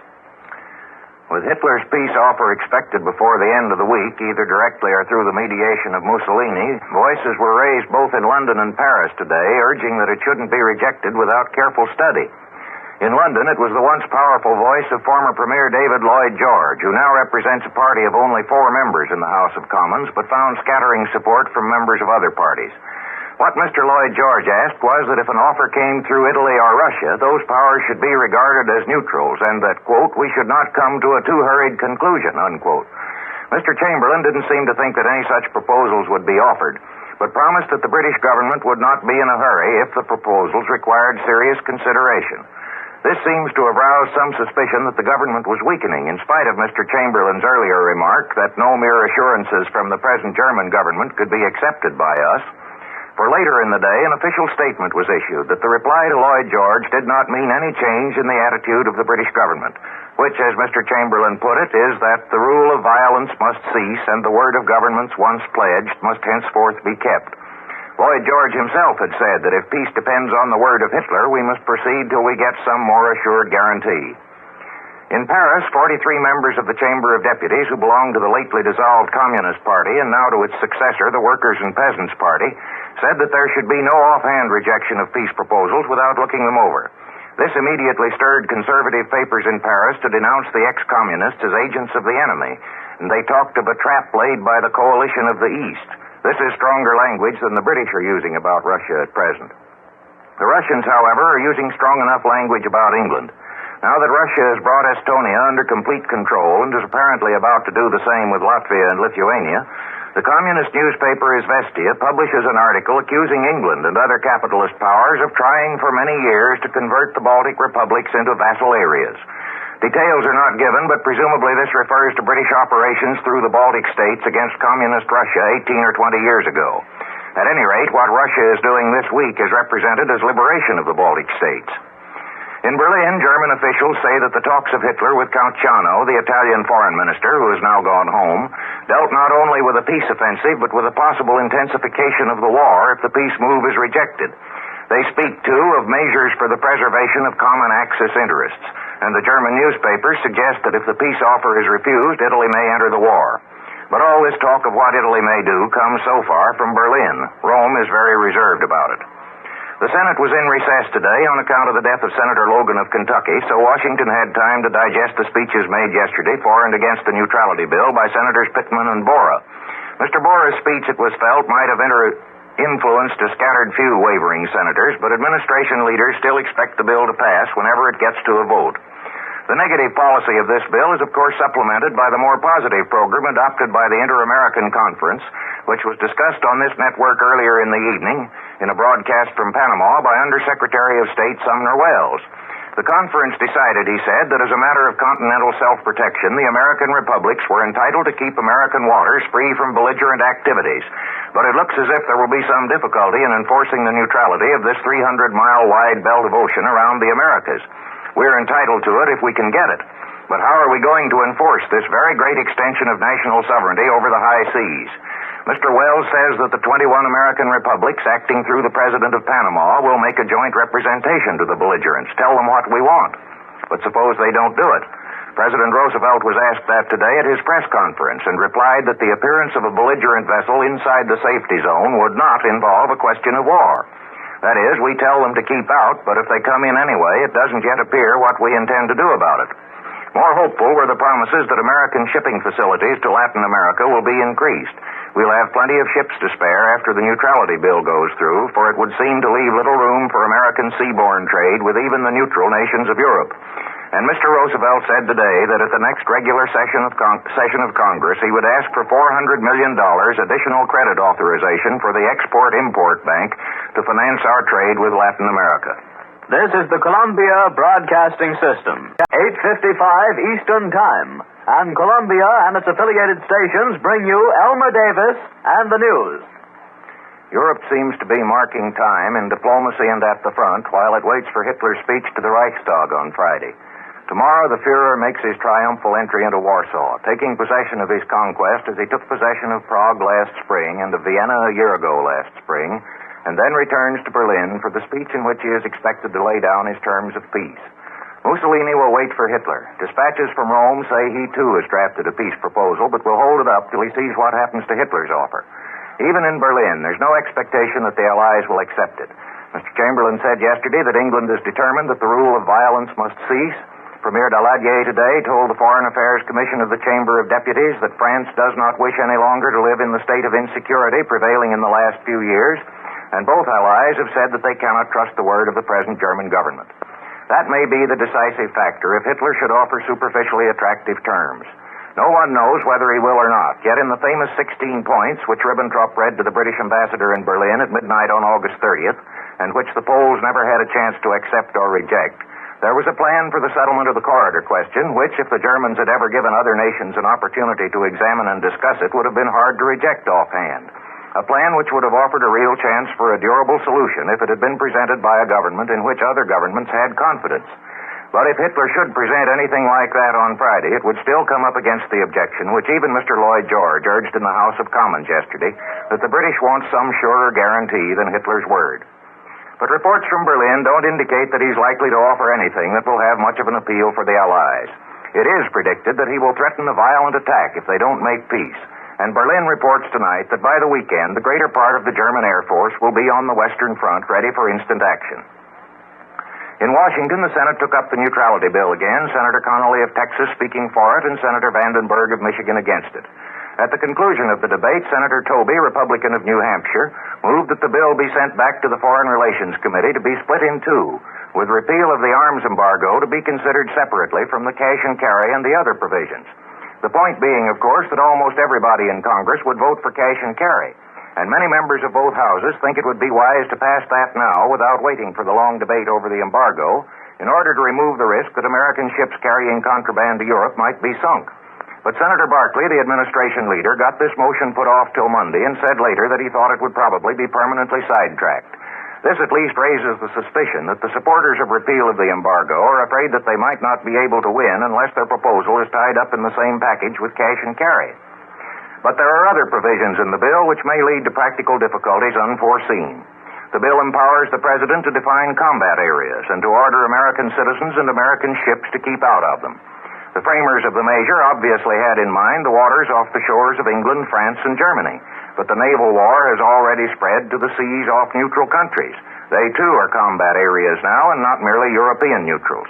B: With Hitler's peace offer expected before the end of the week, either directly or through the mediation of Mussolini, voices were raised both in London and Paris today, urging that it shouldn't be rejected without careful study. In London, it was the once powerful voice of former Premier David Lloyd-George, who now represents a party of only 4 members in the House of Commons, but found scattering support from members of other parties. What Mr. Lloyd-George asked was that if an offer came through Italy or Russia, those powers should be regarded as neutrals and that, quote, we should not come to a too hurried conclusion, unquote. Mr. Chamberlain didn't seem to think that any such proposals would be offered, but promised that the British government would not be in a hurry if the proposals required serious consideration. This seems to have roused some suspicion that the government was weakening, in spite of Mr. Chamberlain's earlier remark that no mere assurances from the present German government could be accepted by us. For later in the day, an official statement was issued that the reply to Lloyd-George did not mean any change in the attitude of the British government, which, as Mr. Chamberlain put it, is that the rule of violence must cease and the word of governments once pledged must henceforth be kept. Lloyd-George himself had said that if peace depends on the word of Hitler, we must proceed till we get some more assured guarantee. In Paris, 43 members of the Chamber of Deputies who belonged to the lately dissolved Communist Party and now to its successor, the Workers' and Peasants' Party, said that there should be no offhand rejection of peace proposals without looking them over. This immediately stirred conservative papers in Paris to denounce the ex-communists as agents of the enemy, and they talked of a trap laid by the coalition of the East. This is stronger language than the British are using about Russia at present. The Russians, however, are using strong enough language about England. Now that Russia has brought Estonia under complete control and is apparently about to do the same with Latvia and Lithuania, the communist newspaper Izvestia publishes an article accusing England and other capitalist powers of trying for many years to convert the Baltic republics into vassal areas. Details are not given, but presumably this refers to British operations through the Baltic states against communist Russia 18 or 20 years ago. At any rate, what Russia is doing this week is represented as liberation of the Baltic states. In Berlin, German officials say that the talks of Hitler with Count Ciano, the Italian foreign minister, who has now gone home, dealt not only with a peace offensive, but with a possible intensification of the war if the peace move is rejected. They speak, too, of measures for the preservation of common Axis interests, and the German newspapers suggest that if the peace offer is refused, Italy may enter the war. But all this talk of what Italy may do comes so far from Berlin. Rome is very reserved about it. The Senate was in recess today on account of the death of Senator Logan of Kentucky, so Washington had time to digest the speeches made yesterday for and against the Neutrality Bill by Senators Pittman and Borah. Mr. Borah's speech, it was felt, might have influenced a scattered few wavering senators, but administration leaders still expect the bill to pass whenever it gets to a vote. The negative policy of this bill is, of course, supplemented by the more positive program adopted by the Inter-American Conference, which was discussed on this network earlier in the evening in a broadcast from Panama by Undersecretary of State Sumner Welles. The conference decided, he said, that as a matter of continental self-protection, the American republics were entitled to keep American waters free from belligerent activities. But it looks as if there will be some difficulty in enforcing the neutrality of this 300-mile-wide belt of ocean around the Americas. We're entitled to it if we can get it. But how are we going to enforce this very great extension of national sovereignty over the high seas? Mr. Wells says that the 21 American republics, acting through the President of Panama, will make a joint representation to the belligerents, tell them what we want. But suppose they don't do it? President Roosevelt was asked that today at his press conference and replied that the appearance of a belligerent vessel inside the safety zone would not involve a question of war. That is, we tell them to keep out, but if they come in anyway, it doesn't yet appear what we intend to do about it. More hopeful were the promises that American shipping facilities to Latin America will be increased. We'll have plenty of ships to spare after the neutrality bill goes through, for it would seem to leave little room for American seaborne trade with even the neutral nations of Europe. And Mr. Roosevelt said today that at the next regular session of Congress, he would ask for $400 million additional credit authorization for the Export-Import Bank to finance our trade with Latin America.
D: This is the Columbia Broadcasting System. 8:55 Eastern Time. And Columbia and its affiliated stations bring you Elmer Davis and the news.
B: Europe seems to be marking time in diplomacy and at the front while it waits for Hitler's speech to the Reichstag on Friday. Tomorrow, the Führer makes his triumphal entry into Warsaw, taking possession of his conquest as he took possession of Prague last spring and of Vienna a year ago last spring, and then returns to Berlin for the speech in which he is expected to lay down his terms of peace. Mussolini will wait for Hitler. Dispatches from Rome say he, too, has drafted a peace proposal, but will hold it up till he sees what happens to Hitler's offer. Even in Berlin, there's no expectation that the Allies will accept it. Mr. Chamberlain said yesterday that England is determined that the rule of violence must cease. Premier Daladier today told the Foreign Affairs Commission of the Chamber of Deputies that France does not wish any longer to live in the state of insecurity prevailing in the last few years, and both allies have said that they cannot trust the word of the present German government. That may be the decisive factor if Hitler should offer superficially attractive terms. No one knows whether he will or not, yet in the famous 16 points which Ribbentrop read to the British ambassador in Berlin at midnight on August 30th, and which the Poles never had a chance to accept or reject, there was a plan for the settlement of the corridor question, which, if the Germans had ever given other nations an opportunity to examine and discuss it, would have been hard to reject offhand. A plan which would have offered a real chance for a durable solution if it had been presented by a government in which other governments had confidence. But if Hitler should present anything like that on Friday, it would still come up against the objection, which even Mr. Lloyd-George urged in the House of Commons yesterday, that the British want some surer guarantee than Hitler's word. But reports from Berlin don't indicate that he's likely to offer anything that will have much of an appeal for the Allies. It is predicted that he will threaten a violent attack if they don't make peace. And Berlin reports tonight that by the weekend, the greater part of the German Air Force will be on the Western Front, ready for instant action. In Washington, the Senate took up the neutrality bill again, Senator Connolly of Texas speaking for it, and Senator Vandenberg of Michigan against it. At the conclusion of the debate, Senator Tobey, Republican of New Hampshire, moved that the bill be sent back to the Foreign Relations Committee to be split in two, with repeal of the arms embargo to be considered separately from the cash and carry and the other provisions. The point being, of course, that almost everybody in Congress would vote for cash and carry, and many members of both houses think it would be wise to pass that now without waiting for the long debate over the embargo in order to remove the risk that American ships carrying contraband to Europe might be sunk. But Senator Barkley, the administration leader, got this motion put off till Monday and said later that he thought it would probably be permanently sidetracked. This at least raises the suspicion that the supporters of repeal of the embargo are afraid that they might not be able to win unless their proposal is tied up in the same package with cash and carry. But there are other provisions in the bill which may lead to practical difficulties unforeseen. The bill empowers the president to define combat areas and to order American citizens and American ships to keep out of them. The framers of the measure obviously had in mind the waters off the shores of England, France, and Germany. But the naval war has already spread to the seas off neutral countries. They, too, are combat areas now and not merely European neutrals.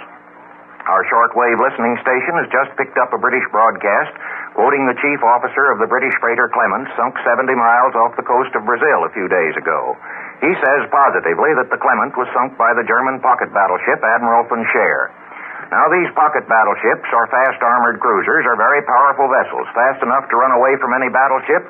B: Our shortwave listening station has just picked up a British broadcast quoting the chief officer of the British freighter Clement, sunk 70 miles off the coast of Brazil a few days ago. He says positively that the Clement was sunk by the German pocket battleship Admiral Raeder. Now, these pocket battleships, or fast armored cruisers, are very powerful vessels, fast enough to run away from any battleship,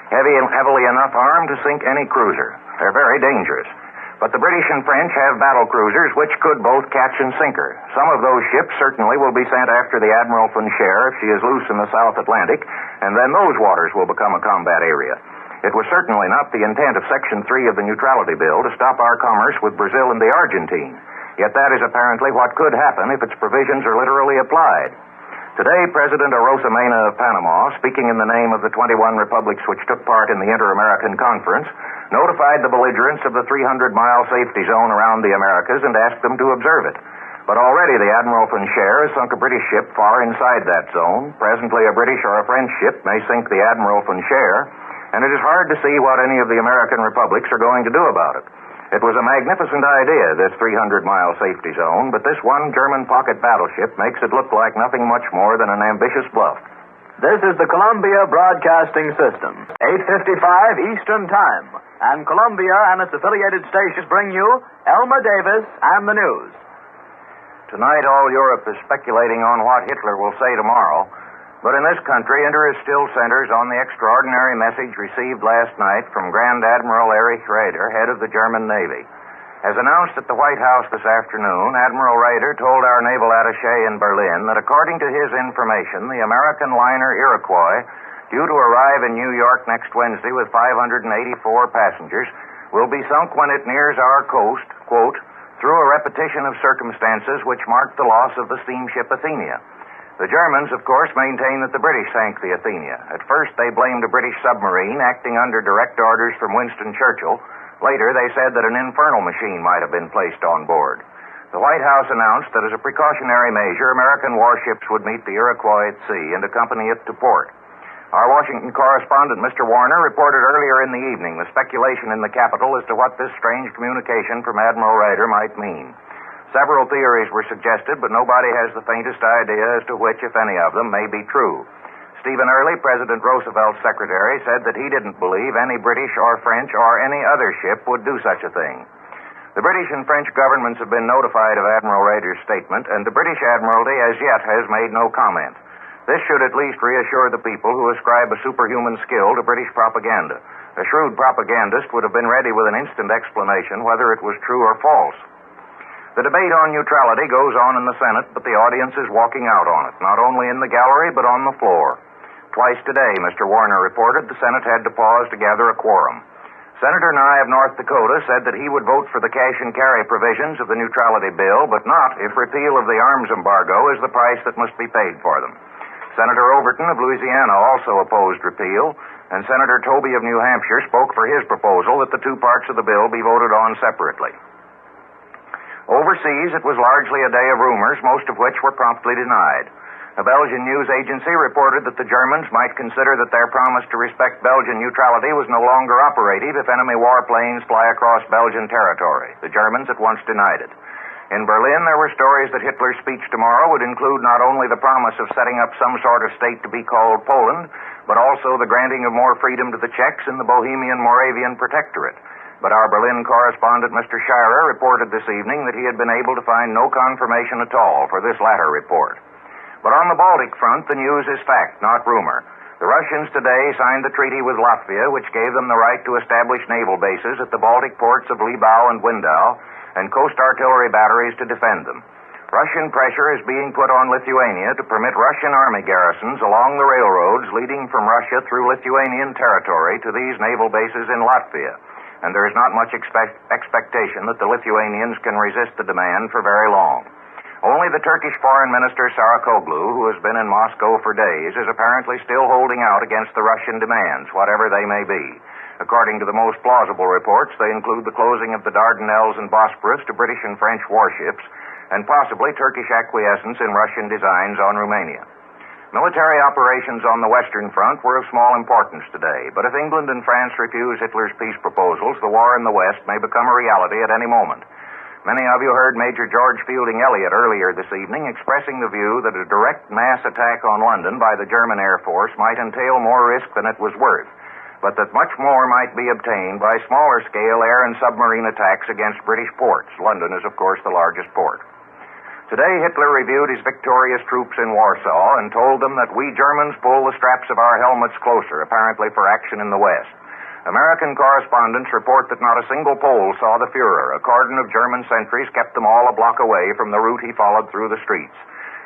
B: heavily enough armed to sink any cruiser. They're very dangerous. But the British and French have battle cruisers which could both catch and sink her. Some of those ships certainly will be sent after the Admiral Raeder if she is loose in the South Atlantic, and then those waters will become a combat area. It was certainly not the intent of Section 3 of the Neutrality Bill to stop our commerce with Brazil and the Argentine. Yet that is apparently what could happen if its provisions are literally applied. Today, President Arosemena of Panama, speaking in the name of the 21 republics which took part in the Inter-American Conference, notified the belligerents of the 300-mile safety zone around the Americas and asked them to observe it. But already the Admiral Raeder has sunk a British ship far inside that zone. Presently, a British or a French ship may sink the Admiral Raeder, and it is hard to see what any of the American republics are going to do about it. It was a magnificent idea, this 300-mile safety zone, but this one German pocket battleship makes it look like nothing much more than an ambitious bluff.
D: This is the Columbia Broadcasting System, 8:55 Eastern Time, and Columbia and its affiliated stations bring you Elmer Davis and the news.
B: Tonight, all Europe is speculating on what Hitler will say tomorrow. But in this country, interest still centers on the extraordinary message received last night from Grand Admiral Erich Raeder, head of the German Navy. As announced at the White House this afternoon, Admiral Raeder told our naval attaché in Berlin that according to his information, the American liner Iroquois, due to arrive in New York next Wednesday with 584 passengers, will be sunk when it nears our coast, quote, through a repetition of circumstances which marked the loss of the steamship Athenia. The Germans, of course, maintain that the British sank the Athenia. At first, they blamed a British submarine acting under direct orders from Winston Churchill. Later, they said that an infernal machine might have been placed on board. The White House announced that as a precautionary measure, American warships would meet the Iroquois at sea and accompany it to port. Our Washington correspondent, Mr. Warner, reported earlier in the evening the speculation in the capital as to what this strange communication from Admiral Raeder might mean. Several theories were suggested, but nobody has the faintest idea as to which, if any of them, may be true. Stephen Early, President Roosevelt's secretary, said that he didn't believe any British or French or any other ship would do such a thing. The British and French governments have been notified of Admiral Raeder's statement, and the British Admiralty as yet has made no comment. This should at least reassure the people who ascribe a superhuman skill to British propaganda. A shrewd propagandist would have been ready with an instant explanation whether it was true or false. The debate on neutrality goes on in the Senate, but the audience is walking out on it, not only in the gallery, but on the floor. Twice today, Mr. Warner reported, the Senate had to pause to gather a quorum. Senator Nye of North Dakota said that he would vote for the cash and carry provisions of the neutrality bill, but not if repeal of the arms embargo is the price that must be paid for them. Senator Overton of Louisiana also opposed repeal, and Senator Toby of New Hampshire spoke for his proposal that the two parts of the bill be voted on separately. Overseas, it was largely a day of rumors, most of which were promptly denied. A Belgian news agency reported that the Germans might consider that their promise to respect Belgian neutrality was no longer operative if enemy warplanes fly across Belgian territory. The Germans at once denied it. In Berlin, there were stories that Hitler's speech tomorrow would include not only the promise of setting up some sort of state to be called Poland, but also the granting of more freedom to the Czechs in the Bohemian-Moravian Protectorate. But our Berlin correspondent, Mr. Scheirer, reported this evening that he had been able to find no confirmation at all for this latter report. But on the Baltic front, the news is fact, not rumor. The Russians today signed the treaty with Latvia, which gave them the right to establish naval bases at the Baltic ports of Libau and Windau, and coast artillery batteries to defend them. Russian pressure is being put on Lithuania to permit Russian army garrisons along the railroads leading from Russia through Lithuanian territory to these naval bases in Latvia. And there is not much expectation that the Lithuanians can resist the demand for very long. Only the Turkish Foreign Minister Sarıkoglu, who has been in Moscow for days, is apparently still holding out against the Russian demands, whatever they may be. According to the most plausible reports, they include the closing of the Dardanelles and Bosporus to British and French warships, and possibly Turkish acquiescence in Russian designs on Romania. Military operations on the Western Front were of small importance today, but if England and France refuse Hitler's peace proposals, the war in the West may become a reality at any moment. Many of you heard Major George Fielding Elliott earlier this evening expressing the view that a direct mass attack on London by the German Air Force might entail more risk than it was worth, but that much more might be obtained by smaller-scale air and submarine attacks against British ports. London is, of course, the largest port. Today, Hitler reviewed his victorious troops in Warsaw and told them that we Germans pull the straps of our helmets closer, apparently for action in the West. American correspondents report that not a single Pole saw the Fuhrer. A cordon of German sentries kept them all a block away from the route he followed through the streets.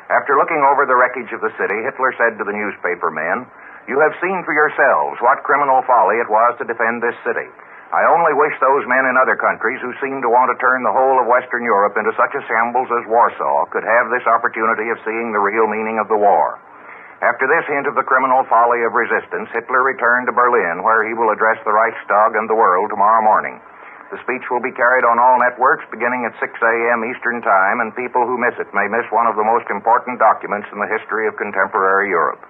B: After looking over the wreckage of the city, Hitler said to the newspaper men, You have seen for yourselves what criminal folly it was to defend this city. I only wish those men in other countries who seem to want to turn the whole of Western Europe into such a shambles as Warsaw could have this opportunity of seeing the real meaning of the war. After this hint of the criminal folly of resistance, Hitler returned to Berlin, where he will address the Reichstag and the world tomorrow morning. The speech will be carried on all networks beginning at 6 a.m. Eastern Time, and people who miss it may miss one of the most important documents in the history of contemporary Europe.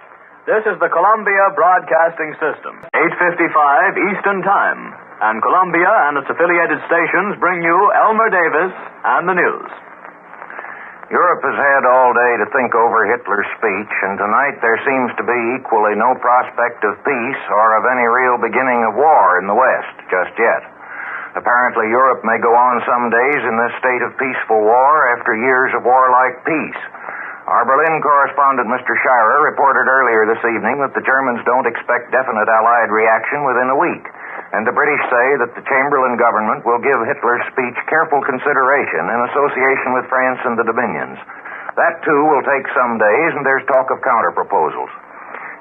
D: This is the Columbia Broadcasting System. 8:55 Eastern Time. And Columbia and its affiliated stations bring you Elmer Davis and the news.
B: Europe has had all day to think over Hitler's speech, and tonight there seems to be equally no prospect of peace or of any real beginning of war in the West just yet. Apparently, Europe may go on some days in this state of peaceful war after years of warlike peace. Our Berlin correspondent, Mr. Scheirer, reported earlier this evening that the Germans don't expect definite Allied reaction within a week. And the British say that the Chamberlain government will give Hitler's speech careful consideration in association with France and the Dominions. That, too, will take some days, and there's talk of counter-proposals.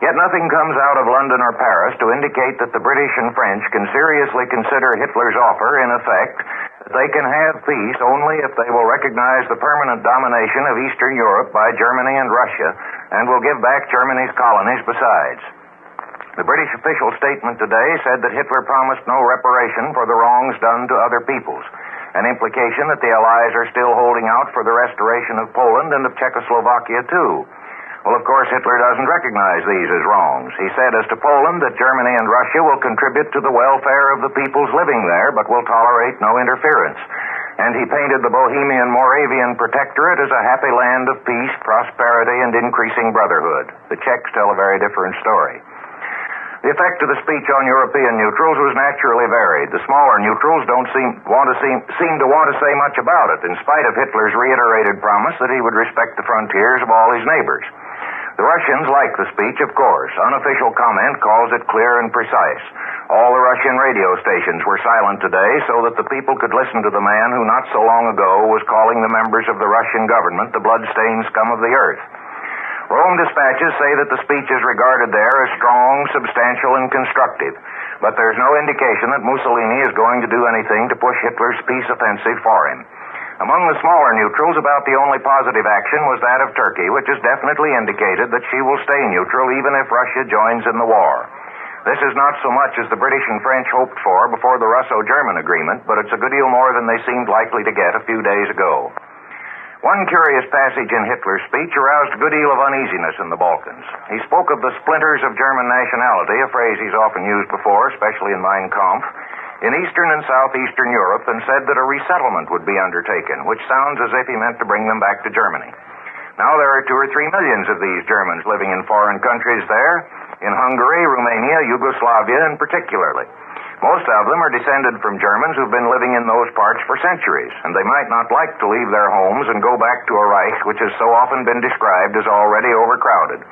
B: Yet nothing comes out of London or Paris to indicate that the British and French can seriously consider Hitler's offer, in effect, that they can have peace only if they will recognize the permanent domination of Eastern Europe by Germany and Russia, and will give back Germany's colonies besides. The British official statement today said that Hitler promised no reparation for the wrongs done to other peoples, an implication that the Allies are still holding out for the restoration of Poland and of Czechoslovakia, too. Well, of course, Hitler doesn't recognize these as wrongs. He said as to Poland that Germany and Russia will contribute to the welfare of the peoples living there, but will tolerate no interference. And he painted the Bohemian Moravian Protectorate as a happy land of peace, prosperity, and increasing brotherhood. The Czechs tell a very different story. The effect of the speech on European neutrals was naturally varied. The smaller neutrals don't seem to want to say much about it, in spite of Hitler's reiterated promise that he would respect the frontiers of all his neighbors. The Russians like the speech, of course. Unofficial comment calls it clear and precise. All the Russian radio stations were silent today so that the people could listen to the man who not so long ago was calling the members of the Russian government the blood-stained scum of the earth. Rome dispatches say that the speech is regarded there as strong, substantial, and constructive. But there's no indication that Mussolini is going to do anything to push Hitler's peace offensive for him. Among the smaller neutrals, about the only positive action was that of Turkey, which has definitely indicated that she will stay neutral even if Russia joins in the war. This is not so much as the British and French hoped for before the Russo-German agreement, but it's a good deal more than they seemed likely to get a few days ago. One curious passage in Hitler's speech aroused a good deal of uneasiness in the Balkans. He spoke of the splinters of German nationality, a phrase he's often used before, especially in Mein Kampf, in Eastern and Southeastern Europe, and said that a resettlement would be undertaken, which sounds as if he meant to bring them back to Germany. Now there are 2 or 3 millions of these Germans living in foreign countries there, in Hungary, Romania, Yugoslavia, and particularly. Most of them are descended from Germans who've been living in those parts for centuries, and they might not like to leave their homes and go back to a Reich which has so often been described as already overcrowded.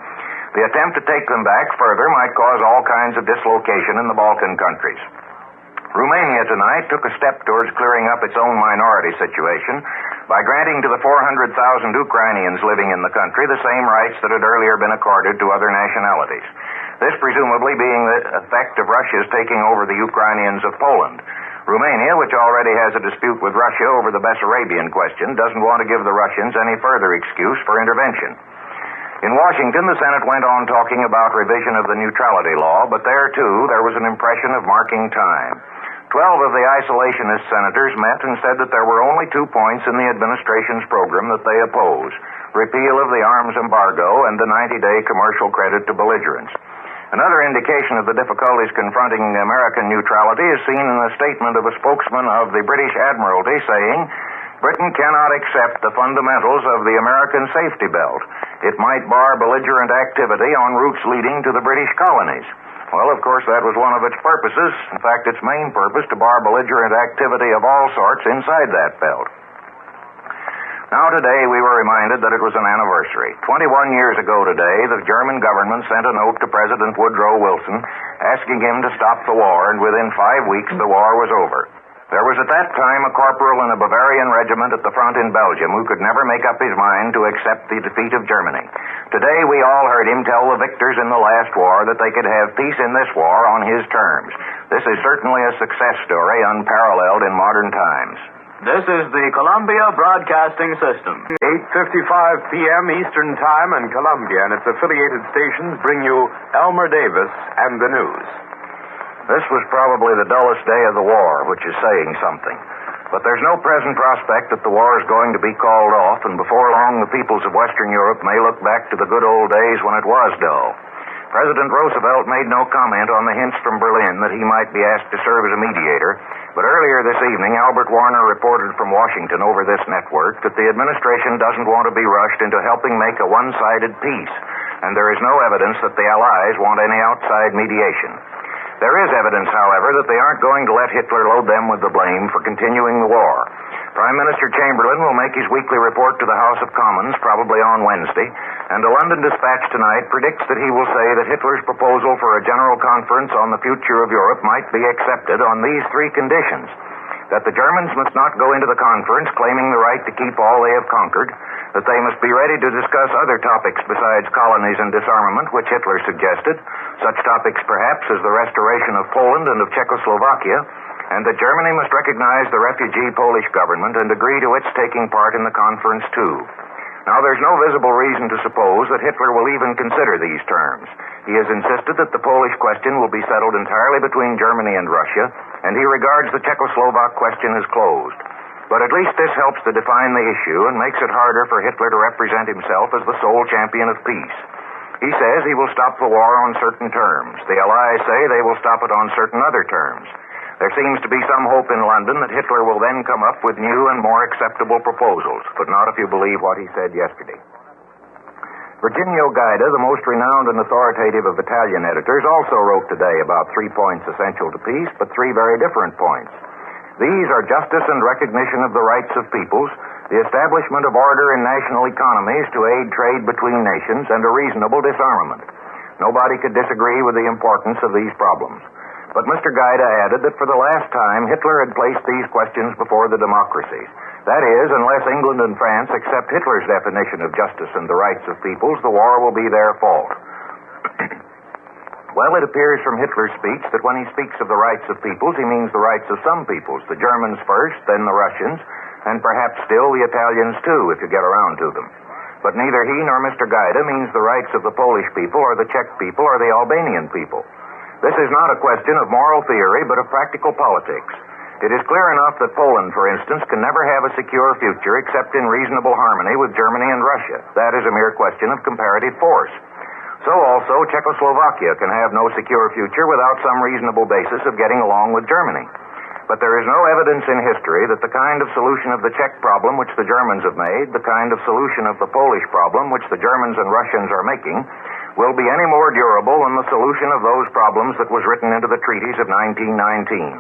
B: The attempt to take them back further might cause all kinds of dislocation in the Balkan countries. Romania tonight took a step towards clearing up its own minority situation by granting to the 400,000 Ukrainians living in the country the same rights that had earlier been accorded to other nationalities. This presumably being the effect of Russia's taking over the Ukrainians of Poland. Romania, which already has a dispute with Russia over the Bessarabian question, doesn't want to give the Russians any further excuse for intervention. In Washington, the Senate went on talking about revision of the neutrality law, but there, too, there was an impression of marking time. 12 of the isolationist senators met and said that there were only 2 points in the administration's program that they oppose: repeal of the arms embargo and the 90-day commercial credit to belligerents. Another indication of the difficulties confronting American neutrality is seen in the statement of a spokesman of the British Admiralty saying, Britain cannot accept the fundamentals of the American safety belt. It might bar belligerent activity on routes leading to the British colonies. Well, of course, that was one of its purposes. In fact, its main purpose, to bar belligerent activity of all sorts inside that belt. Now today we were reminded that it was an anniversary. 21 years ago today, the German government sent a note to President Woodrow Wilson asking him to stop the war, and within 5 weeks the war was over. There was at that time a corporal in a Bavarian regiment at the front in Belgium who could never make up his mind to accept the defeat of Germany. Today we all heard him tell the victors in the last war that they could have peace in this war on his terms. This is certainly a success story unparalleled in modern times.
D: This is the Columbia Broadcasting System. 8:55 p.m. Eastern Time, and Columbia and its affiliated stations bring you Elmer Davis and the news.
B: This was probably the dullest day of the war, which is saying something. But there's no present prospect that the war is going to be called off, and before long the peoples of Western Europe may look back to the good old days when it was dull. President Roosevelt made no comment on the hints from Berlin that he might be asked to serve as a mediator, but earlier this evening Albert Warner reported from Washington over this network that the administration doesn't want to be rushed into helping make a one-sided peace, and there is no evidence that the Allies want any outside mediation. There is evidence, however, that they aren't going to let Hitler load them with the blame for continuing the war. Prime Minister Chamberlain will make his weekly report to the House of Commons, probably on Wednesday, and a London dispatch tonight predicts that he will say that Hitler's proposal for a general conference on the future of Europe might be accepted on these three conditions: that the Germans must not go into the conference claiming the right to keep all they have conquered, that they must be ready to discuss other topics besides colonies and disarmament, which Hitler suggested, such topics perhaps as the restoration of Poland and of Czechoslovakia, and that Germany must recognize the refugee Polish government and agree to its taking part in the conference too. Now, there's no visible reason to suppose that Hitler will even consider these terms. He has insisted that the Polish question will be settled entirely between Germany and Russia, and he regards the Czechoslovak question as closed. But at least this helps to define the issue and makes it harder for Hitler to represent himself as the sole champion of peace. He says he will stop the war on certain terms. The Allies say they will stop it on certain other terms. There seems to be some hope in London that Hitler will then come up with new and more acceptable proposals, but not if you believe what he said yesterday. Virginio Gaida, the most renowned and authoritative of Italian editors, also wrote today about 3 points essential to peace, but 3 very different points. These are justice and recognition of the rights of peoples, the establishment of order in national economies to aid trade between nations, and a reasonable disarmament. Nobody could disagree with the importance of these problems. But Mr. Gaida added that for the last time, Hitler had placed these questions before the democracies. That is, unless England and France accept Hitler's definition of justice and the rights of peoples, the war will be their fault. Well, it appears from Hitler's speech that when he speaks of the rights of peoples, he means the rights of some peoples, the Germans first, then the Russians, and perhaps still the Italians too, if you get around to them. But neither he nor Mr. Gaida means the rights of the Polish people or the Czech people or the Albanian people. This is not a question of moral theory, but of practical politics. It is clear enough that Poland, for instance, can never have a secure future except in reasonable harmony with Germany and Russia. That is a mere question of comparative force. So also, Czechoslovakia can have no secure future without some reasonable basis of getting along with Germany. But there is no evidence in history that the kind of solution of the Czech problem which the Germans have made, the kind of solution of the Polish problem which the Germans and Russians are making, will be any more durable than the solution of those problems that was written into the treaties of 1919.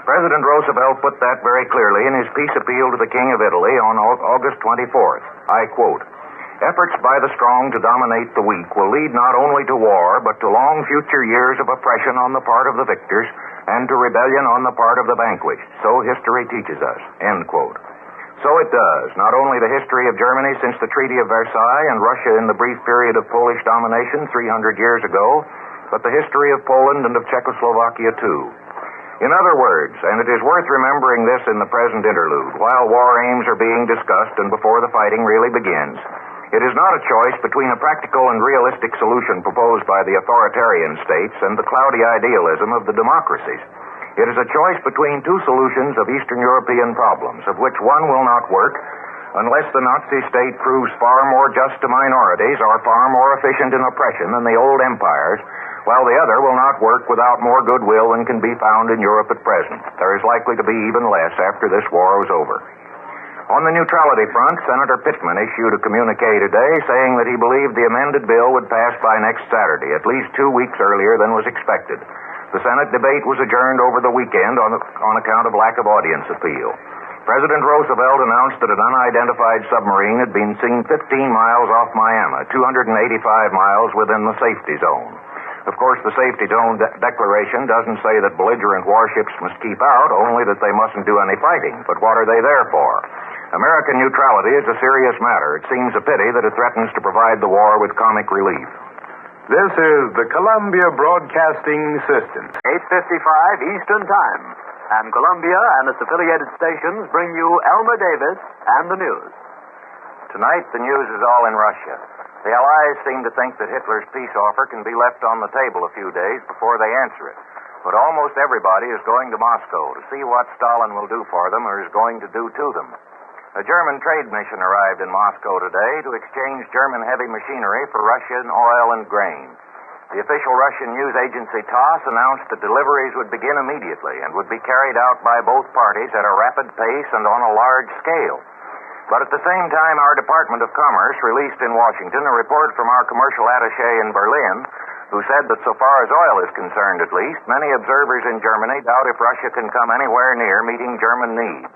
B: President Roosevelt put that very clearly in his peace appeal to the King of Italy on August 24th. I quote, "Efforts by the strong to dominate the weak will lead not only to war, but to long future years of oppression on the part of the victors and to rebellion on the part of the vanquished. So history teaches us." End quote. So it does. Not only the history of Germany since the Treaty of Versailles and Russia in the brief period of Polish domination 300 years ago, but the history of Poland and of Czechoslovakia too. In other words, and it is worth remembering this in the present interlude, while war aims are being discussed and before the fighting really begins, it is not a choice between a practical and realistic solution proposed by the authoritarian states and the cloudy idealism of the democracies. It is a choice between two solutions of Eastern European problems, of which one will not work unless the Nazi state proves far more just to minorities or far more efficient in oppression than the old empires, while the other will not work without more goodwill than can be found in Europe at present. There is likely to be even less after this war is over. On the neutrality front, Senator Pittman issued a communique today saying that he believed the amended bill would pass by next Saturday, at least 2 weeks earlier than was expected. The Senate debate was adjourned over the weekend on account of lack of audience appeal. President Roosevelt announced that an unidentified submarine had been seen 15 miles off Miami, 285 miles within the safety zone. Of course, the Safety Dome Declaration doesn't say that belligerent warships must keep out, only that they mustn't do any fighting. But what are they there for? American neutrality is a serious matter. It seems a pity that it threatens to provide the war with comic relief.
E: This is the Columbia Broadcasting System.
D: 8:55 Eastern Time. And Columbia and its affiliated stations bring you Elmer Davis and the news.
B: Tonight, the news is all in Russia. The Allies seem to think that Hitler's peace offer can be left on the table a few days before they answer it. But almost everybody is going to Moscow to see what Stalin will do for them or is going to do to them. A German trade mission arrived in Moscow today to exchange German heavy machinery for Russian oil and grain. The official Russian news agency TASS announced that deliveries would begin immediately and would be carried out by both parties at a rapid pace and on a large scale. But at the same time, our Department of Commerce released in Washington a report from our commercial attaché in Berlin, who said that so far as oil is concerned at least, many observers in Germany doubt if Russia can come anywhere near meeting German needs.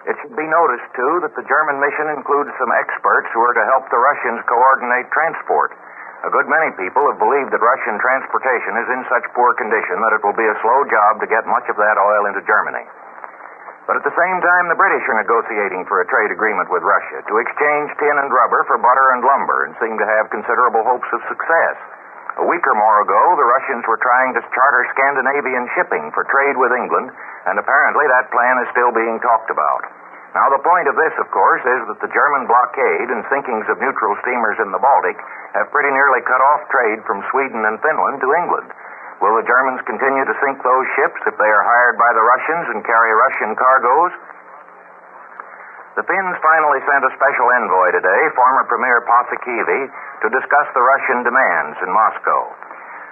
B: It should be noticed, too, that the German mission includes some experts who are to help the Russians coordinate transport. A good many people have believed that Russian transportation is in such poor condition that it will be a slow job to get much of that oil into Germany. But at the same time, the British are negotiating for a trade agreement with Russia to exchange tin and rubber for butter and lumber and seem to have considerable hopes of success. A week or more ago, the Russians were trying to charter Scandinavian shipping for trade with England, and apparently that plan is still being talked about. Now, the point of this, of course, is that the German blockade and sinkings of neutral steamers in the Baltic have pretty nearly cut off trade from Sweden and Finland to England. Will the Germans continue to sink those ships if they are hired by the Russians and carry Russian cargoes? The Finns finally sent a special envoy today, former Premier Paasikivi, to discuss the Russian demands in Moscow.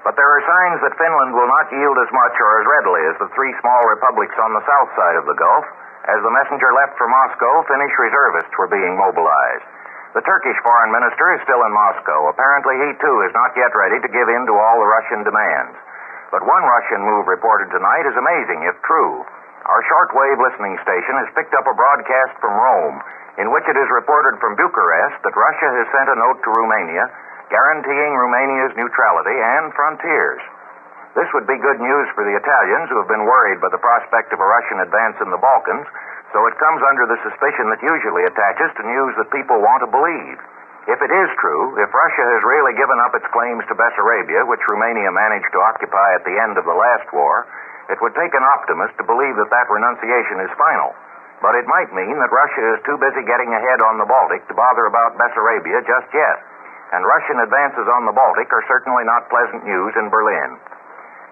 B: But there are signs that Finland will not yield as much or as readily as the three small republics on the south side of the Gulf. As the messenger left for Moscow, Finnish reservists were being mobilized. The Turkish foreign minister is still in Moscow. Apparently, he too is not yet ready to give in to all the Russian demands. But one Russian move reported tonight is amazing, if true. Our shortwave listening station has picked up a broadcast from Rome in which it is reported from Bucharest that Russia has sent a note to Romania guaranteeing Romania's neutrality and frontiers. This would be good news for the Italians who have been worried by the prospect of a Russian advance in the Balkans, so it comes under the suspicion that usually attaches to news that people want to believe. If it is true, if Russia has really given up its claims to Bessarabia, which Romania managed to occupy at the end of the last war, it would take an optimist to believe that that renunciation is final. But it might mean that Russia is too busy getting ahead on the Baltic to bother about Bessarabia just yet. And Russian advances on the Baltic are certainly not pleasant news in Berlin.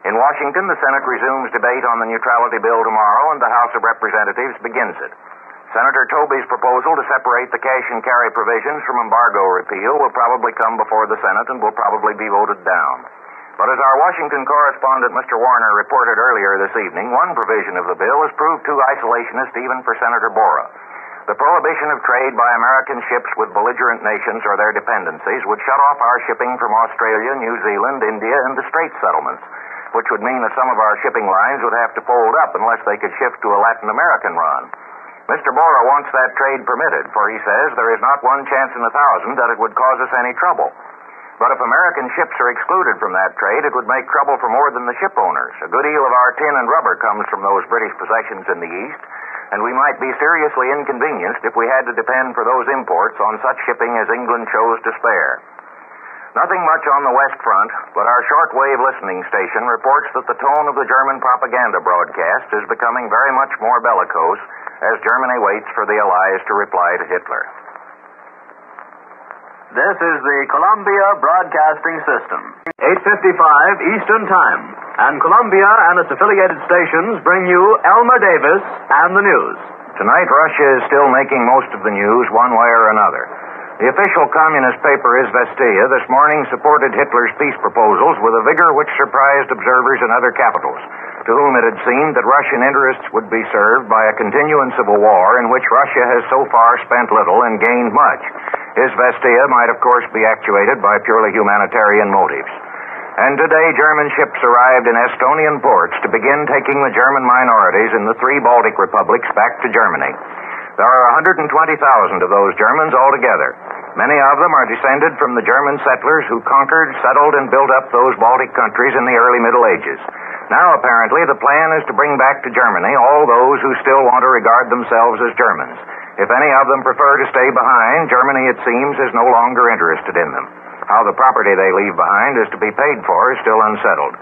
B: In Washington, the Senate resumes debate on the neutrality bill tomorrow, and the House of Representatives begins it. Senator Tobey's proposal to separate the cash and carry provisions from embargo repeal will probably come before the Senate and will probably be voted down. But as our Washington correspondent, Mr. Warner, reported earlier this evening, one provision of the bill has proved too isolationist even for Senator Borah. The prohibition of trade by American ships with belligerent nations or their dependencies would shut off our shipping from Australia, New Zealand, India, and the Straits settlements, which would mean that some of our shipping lines would have to fold up unless they could shift to a Latin American run. Mr. Borah wants that trade permitted, for he says there is not one chance in 1,000 that it would cause us any trouble. But if American ships are excluded from that trade, it would make trouble for more than the ship owners. A good deal of our tin and rubber comes from those British possessions in the East, and we might be seriously inconvenienced if we had to depend for those imports on such shipping as England chose to spare. Nothing much on the West Front, but our shortwave listening station reports that the tone of the German propaganda broadcast is becoming very much more bellicose as Germany waits for the Allies to reply to Hitler.
D: This is the Columbia Broadcasting System. 8:55 Eastern Time. And Columbia and its affiliated stations bring you Elmer Davis and the news.
B: Tonight, Russia is still making most of the news one way or another. The official communist paper Izvestia this morning supported Hitler's peace proposals with a vigor which surprised observers in other capitals, to whom it had seemed that Russian interests would be served by a continuance of a war in which Russia has so far spent little and gained much. Izvestia might, of course, be actuated by purely humanitarian motives. And today, German ships arrived in Estonian ports to begin taking the German minorities in the three Baltic republics back to Germany. There are 120,000 of those Germans altogether. Many of them are descended from the German settlers who conquered, settled, and built up those Baltic countries in the early Middle Ages. Now, apparently, the plan is to bring back to Germany all those who still want to regard themselves as Germans. If any of them prefer to stay behind, Germany, it seems, is no longer interested in them. How the property they leave behind is to be paid for is still unsettled.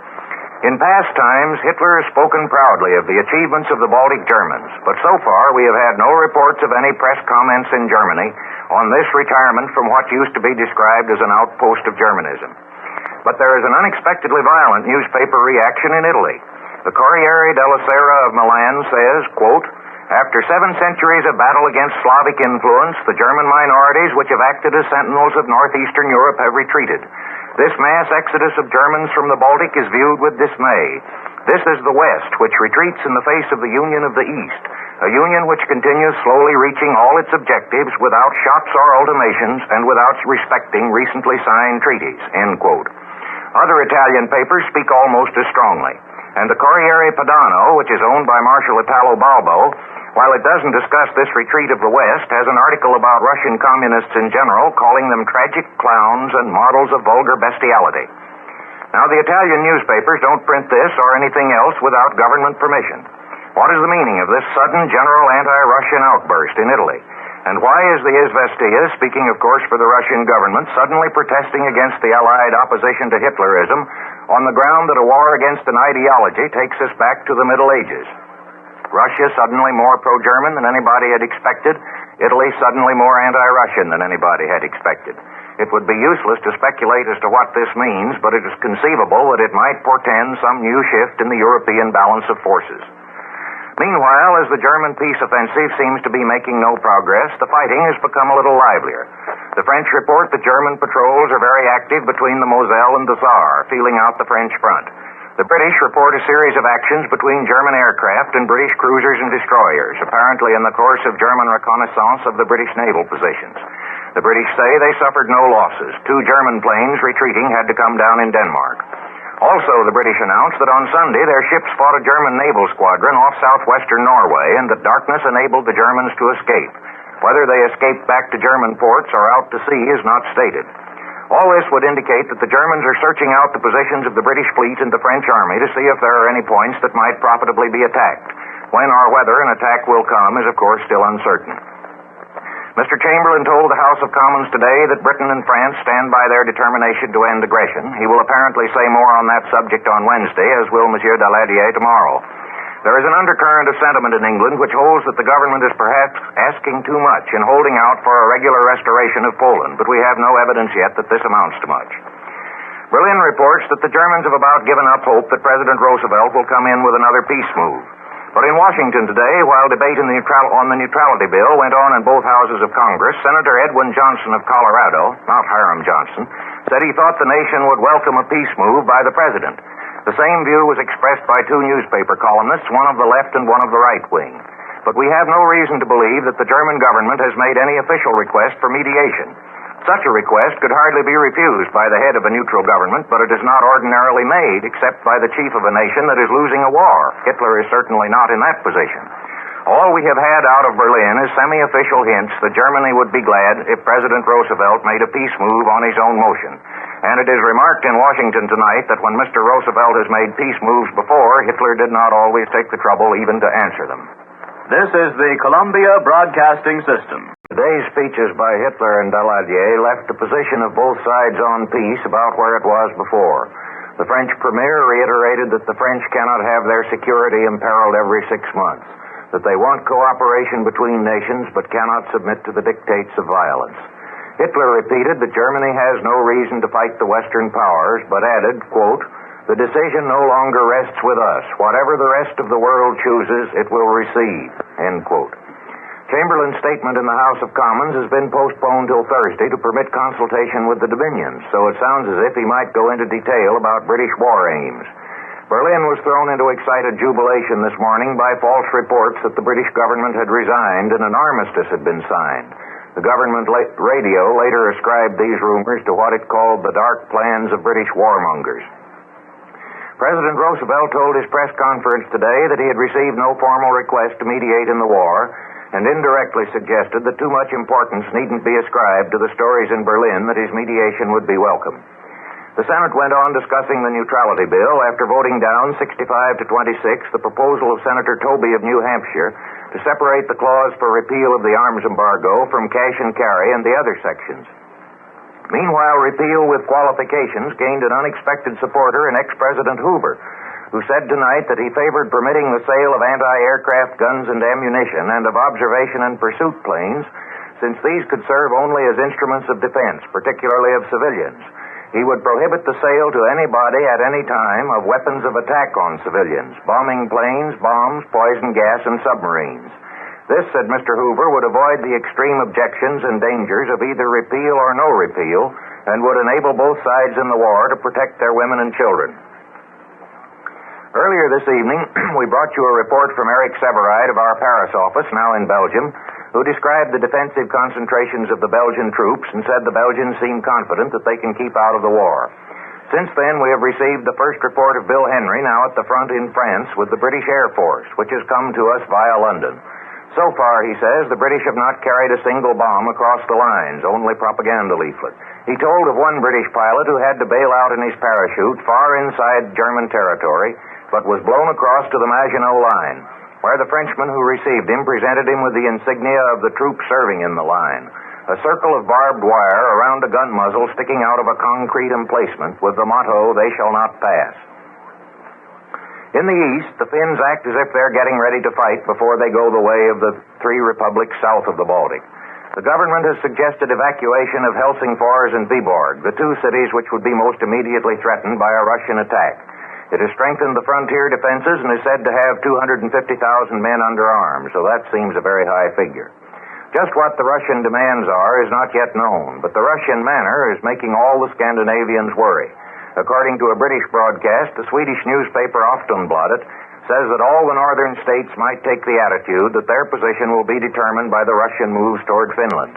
B: In past times, Hitler has spoken proudly of the achievements of the Baltic Germans, but so far we have had no reports of any press comments in Germany on this retirement from what used to be described as an outpost of Germanism. But there is an unexpectedly violent newspaper reaction in Italy. The Corriere della Sera of Milan says, quote, "After 7 centuries of battle against Slavic influence, the German minorities which have acted as sentinels of northeastern Europe have retreated. This mass exodus of Germans from the Baltic is viewed with dismay. This is the West, which retreats in the face of the Union of the East, a union which continues slowly reaching all its objectives without shots or ultimatums and without respecting recently signed treaties," end quote. Other Italian papers speak almost as strongly. And the Corriere Padano, which is owned by Marshal Italo Balbo, while it doesn't discuss this retreat of the West, has an article about Russian communists in general, calling them tragic clowns and models of vulgar bestiality. Now, the Italian newspapers don't print this or anything else without government permission. What is the meaning of this sudden general anti-Russian outburst in Italy? And why is the Izvestia, speaking of course for the Russian government, suddenly protesting against the Allied opposition to Hitlerism on the ground that a war against an ideology takes us back to the Middle Ages? Russia suddenly more pro-German than anybody had expected. Italy suddenly more anti-Russian than anybody had expected. It would be useless to speculate as to what this means, but it is conceivable that it might portend some new shift in the European balance of forces. Meanwhile, as the German peace offensive seems to be making no progress, the fighting has become a little livelier. The French report that German patrols are very active between the Moselle and the Saar, feeling out the French front. The British report a series of actions between German aircraft and British cruisers and destroyers, apparently in the course of German reconnaissance of the British naval positions. The British say they suffered no losses. 2 German planes retreating had to come down in Denmark. Also, the British announced that on Sunday their ships fought a German naval squadron off southwestern Norway and that darkness enabled the Germans to escape. Whether they escaped back to German ports or out to sea is not stated. All this would indicate that the Germans are searching out the positions of the British fleet and the French army to see if there are any points that might profitably be attacked. When or whether an attack will come is, of course, still uncertain. Mr. Chamberlain told the House of Commons today that Britain and France stand by their determination to end aggression. He will apparently say more on that subject on Wednesday, as will Monsieur Daladier tomorrow. There is an undercurrent of sentiment in England which holds that the government is perhaps asking too much in holding out for a regular restoration of Poland, but we have no evidence yet that this amounts to much. Berlin reports that the Germans have about given up hope that President Roosevelt will come in with another peace move. But in Washington today, while debate on the Neutrality Bill went on in both houses of Congress, Senator Edwin Johnson of Colorado, not Hiram Johnson, said he thought the nation would welcome a peace move by the president. The same view was expressed by 2 newspaper columnists, one of the left and one of the right wing. But we have no reason to believe that the German government has made any official request for mediation. Such a request could hardly be refused by the head of a neutral government, but it is not ordinarily made except by the chief of a nation that is losing a war. Hitler is certainly not in that position. All we have had out of Berlin is semi-official hints that Germany would be glad if President Roosevelt made a peace move on his own motion. And it is remarked in Washington tonight that when Mr. Roosevelt has made peace moves before, Hitler did not always take the trouble even to answer them.
D: This is the Columbia Broadcasting System.
B: Today's speeches by Hitler and Daladier left the position of both sides on peace about where it was before. The French premier reiterated that the French cannot have their security imperiled every 6 months, that they want cooperation between nations but cannot submit to the dictates of violence. Hitler repeated that Germany has no reason to fight the Western powers, but added, quote, "The decision no longer rests with us. Whatever the rest of the world chooses, it will receive," end quote. Chamberlain's statement in the House of Commons has been postponed till Thursday to permit consultation with the Dominions, so it sounds as if he might go into detail about British war aims. Berlin was thrown into excited jubilation this morning by false reports that the British government had resigned and an armistice had been signed. The government radio later ascribed these rumors to what it called the dark plans of British warmongers. President Roosevelt told his press conference today that he had received no formal request to mediate in the war, and indirectly suggested that too much importance needn't be ascribed to the stories in Berlin that his mediation would be welcome. The Senate went on discussing the neutrality bill after voting down 65 to 26 the proposal of Senator Tobey of New Hampshire to separate the clause for repeal of the arms embargo from cash and carry and the other sections. Meanwhile, repeal with qualifications gained an unexpected supporter in ex-President Hoover, who said tonight that he favored permitting the sale of anti-aircraft guns and ammunition and of observation and pursuit planes, since these could serve only as instruments of defense, particularly of civilians. He would prohibit the sale to anybody at any time of weapons of attack on civilians, bombing planes, bombs, poison gas, and submarines. This, said Mr. Hoover, would avoid the extreme objections and dangers of either repeal or no repeal, and would enable both sides in the war to protect their women and children. Earlier this evening, we brought you a report from Eric Severide of our Paris office, now in Belgium, who described the defensive concentrations of the Belgian troops and said the Belgians seem confident that they can keep out of the war. Since then, we have received the first report of Bill Henry, now at the front in France, with the British Air Force, which has come to us via London. So far, he says, the British have not carried a single bomb across the lines, only propaganda leaflet. He told of one British pilot who had to bail out in his parachute far inside German territory, but was blown across to the Maginot Line, where the Frenchman who received him presented him with the insignia of the troops serving in the line, a circle of barbed wire around a gun muzzle sticking out of a concrete emplacement with the motto, "They shall not pass." In the east, the Finns act as if they're getting ready to fight before they go the way of the three republics south of the Baltic. The government has suggested evacuation of Helsingfors and Viborg, the two cities which would be most immediately threatened by a Russian attack. It has strengthened the frontier defenses and is said to have 250,000 men under arms, so that seems a very high figure. Just what the Russian demands are is not yet known, but the Russian manner is making all the Scandinavians worry. According to a British broadcast, the Swedish newspaper Aftonbladet says that all the northern states might take the attitude that their position will be determined by the Russian moves toward Finland.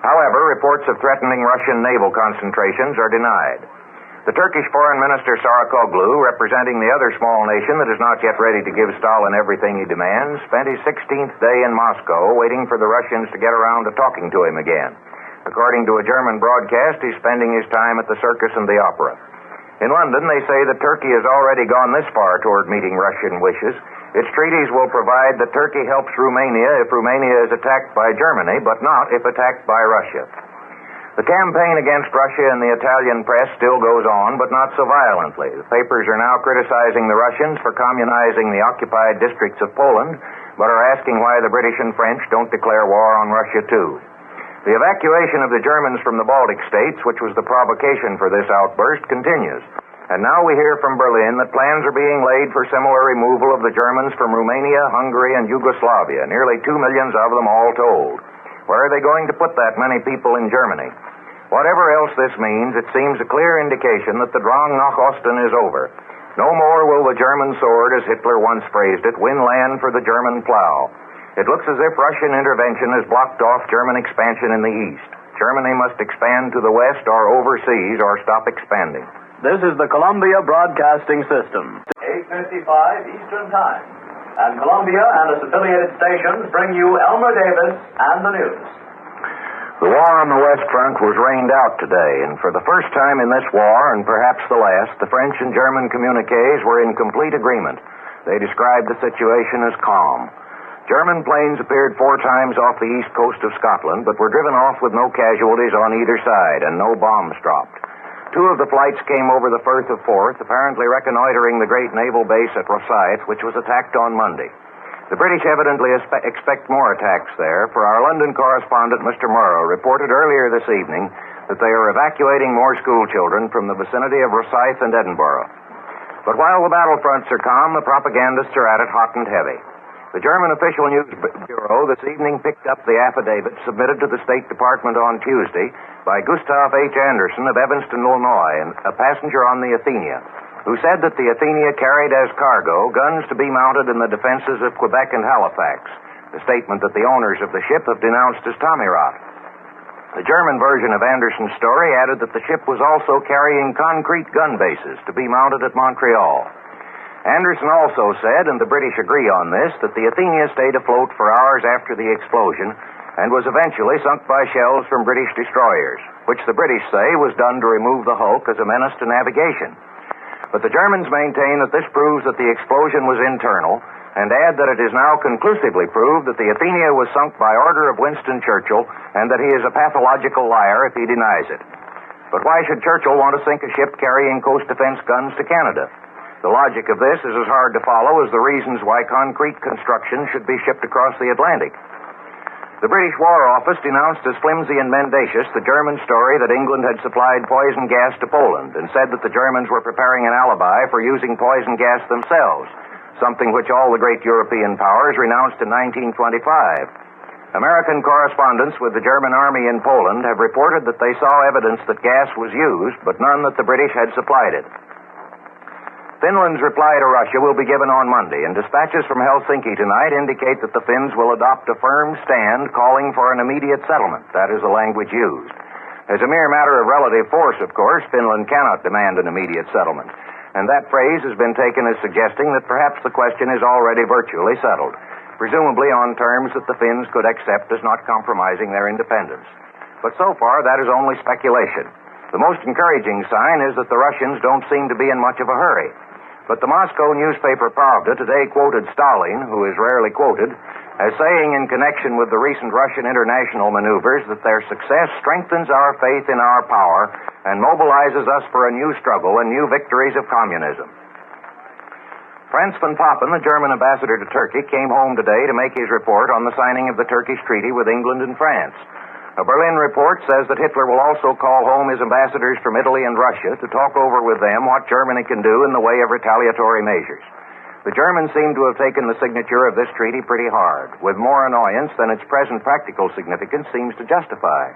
B: However, reports of threatening Russian naval concentrations are denied. The Turkish Foreign Minister Sarıkoglu, representing the other small nation that is not yet ready to give Stalin everything he demands, spent his 16th day in Moscow waiting for the Russians to get around to talking to him again. According to a German broadcast, he's spending his time at the circus and the opera. In London, they say that Turkey has already gone this far toward meeting Russian wishes. Its treaties will provide that Turkey helps Romania if Romania is attacked by Germany, but not if attacked by Russia. The campaign against Russia in the Italian press still goes on, but not so violently. The papers are now criticizing the Russians for communizing the occupied districts of Poland, but are asking why the British and French don't declare war on Russia, too. The evacuation of the Germans from the Baltic states, which was the provocation for this outburst, continues. And now we hear from Berlin that plans are being laid for similar removal of the Germans from Romania, Hungary, and Yugoslavia, nearly 2 million of them all told. Where are they going to put that many people in Germany? Whatever else this means, it seems a clear indication that the Drang nach Osten is over. No more will the German sword, as Hitler once phrased it, win land for the German plow. It looks as if Russian intervention has blocked off German expansion in the east. Germany must expand to the west or overseas or stop expanding.
D: This is the Columbia Broadcasting System. 8:55 Eastern Time. And Columbia and its affiliated stations bring you Elmer Davis and the news.
B: The war on the West Front was rained out today, and for the first time in this war, and perhaps the last, the French and German communiques were in complete agreement. They described the situation as calm. German planes appeared 4 times off the east coast of Scotland, but were driven off with no casualties on either side, and no bombs dropped. 2 of the flights came over the Firth of Forth, apparently reconnoitering the great naval base at Rosyth, which was attacked on Monday. The British evidently expect more attacks there, for our London correspondent, Mr. Morrow, reported earlier this evening that they are evacuating more school children from the vicinity of Rosyth and Edinburgh. But while the battlefronts are calm, the propagandists are at it hot and heavy. The German official news bureau this evening picked up the affidavit submitted to the State Department on Tuesday by Gustav H. Anderson of Evanston, Illinois, a passenger on the Athenia, who said that the Athenia carried as cargo guns to be mounted in the defenses of Quebec and Halifax, a statement that the owners of the ship have denounced as tommy-rot. The German version of Anderson's story added that the ship was also carrying concrete gun bases to be mounted at Montreal. Anderson also said, and the British agree on this, that the Athenia stayed afloat for hours after the explosion and was eventually sunk by shells from British destroyers, which the British say was done to remove the hulk as a menace to navigation. But the Germans maintain that this proves that the explosion was internal, and add that it is now conclusively proved that the Athenia was sunk by order of Winston Churchill, and that he is a pathological liar if he denies it. But why should Churchill want to sink a ship carrying coast defense guns to Canada? The logic of this is as hard to follow as the reasons why concrete construction should be shipped across the Atlantic. The British War Office denounced as flimsy and mendacious the German story that England had supplied poison gas to Poland and said that the Germans were preparing an alibi for using poison gas themselves, something which all the great European powers renounced in 1925. American correspondents with the German army in Poland have reported that they saw evidence that gas was used, but none that the British had supplied it. Finland's reply to Russia will be given on Monday, and dispatches from Helsinki tonight indicate that the Finns will adopt a firm stand calling for an immediate settlement. That is the language used. As a mere matter of relative force, of course, Finland cannot demand an immediate settlement, and that phrase has been taken as suggesting that perhaps the question is already virtually settled, presumably on terms that the Finns could accept as not compromising their independence. But so far, that is only speculation. The most encouraging sign is that the Russians don't seem to be in much of a hurry. But the Moscow newspaper Pravda today quoted Stalin, who is rarely quoted, as saying in connection with the recent Russian international maneuvers that their success strengthens our faith in our power and mobilizes us for a new struggle and new victories of communism. Franz von Papen, the German ambassador to Turkey, came home today to make his report on the signing of the Turkish treaty with England and France. A Berlin report says that Hitler will also call home his ambassadors from Italy and Russia to talk over with them what Germany can do in the way of retaliatory measures. The Germans seem to have taken the signature of this treaty pretty hard, with more annoyance than its present practical significance seems to justify.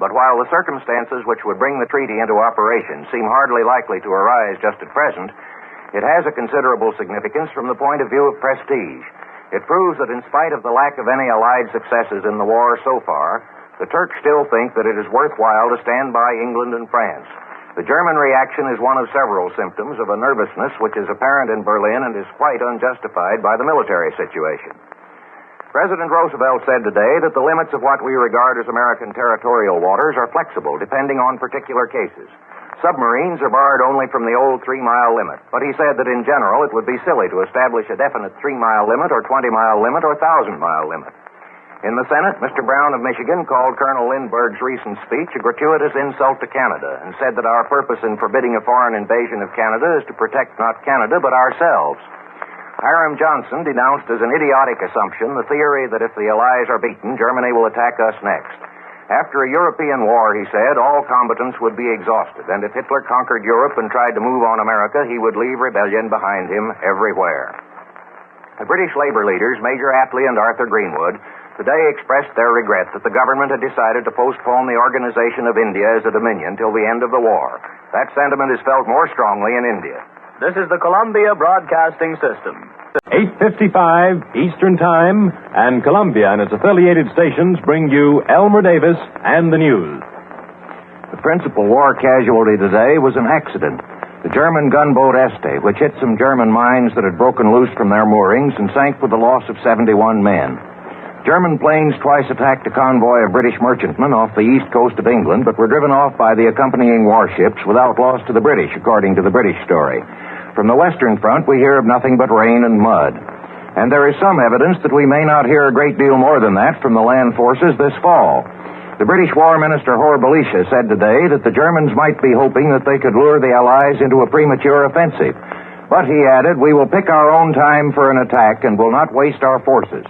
B: But while the circumstances which would bring the treaty into operation seem hardly likely to arise just at present, it has a considerable significance from the point of view of prestige. It proves that in spite of the lack of any Allied successes in the war so far, the Turks still think that it is worthwhile to stand by England and France. The German reaction is one of several symptoms of a nervousness which is apparent in Berlin and is quite unjustified by the military situation. President Roosevelt said today that the limits of what we regard as American territorial waters are flexible depending on particular cases. Submarines are barred only from the old 3-mile limit, but he said that in general it would be silly to establish a definite 3-mile limit or 20-mile limit or 1,000-mile limit. In the Senate, Mr. Brown of Michigan called Colonel Lindbergh's recent speech a gratuitous insult to Canada and said that our purpose in forbidding a foreign invasion of Canada is to protect not Canada but ourselves. Hiram Johnson denounced as an idiotic assumption the theory that if the Allies are beaten, Germany will attack us next. After a European war, he said, all combatants would be exhausted, and if Hitler conquered Europe and tried to move on America, he would leave rebellion behind him everywhere. The British labor leaders, Major Attlee and Arthur Greenwood, today expressed their regret that the government had decided to postpone the organization of India as a dominion till the end of the war. That sentiment is felt more strongly in India.
D: This is the Columbia Broadcasting System.
F: 8:55 Eastern Time, and Columbia and its affiliated stations bring you Elmer Davis and the news.
B: The principal war casualty today was an accident. The German gunboat Este, which hit some German mines that had broken loose from their moorings and sank with the loss of 71 men. German planes twice attacked a convoy of British merchantmen off the east coast of England, but were driven off by the accompanying warships without loss to the British, according to the British story. From the Western Front, we hear of nothing but rain and mud. And there is some evidence that we may not hear a great deal more than that from the land forces this fall. The British War Minister Horbelisha said today that the Germans might be hoping that they could lure the Allies into a premature offensive. But he added, we will pick our own time for an attack and will not waste our forces.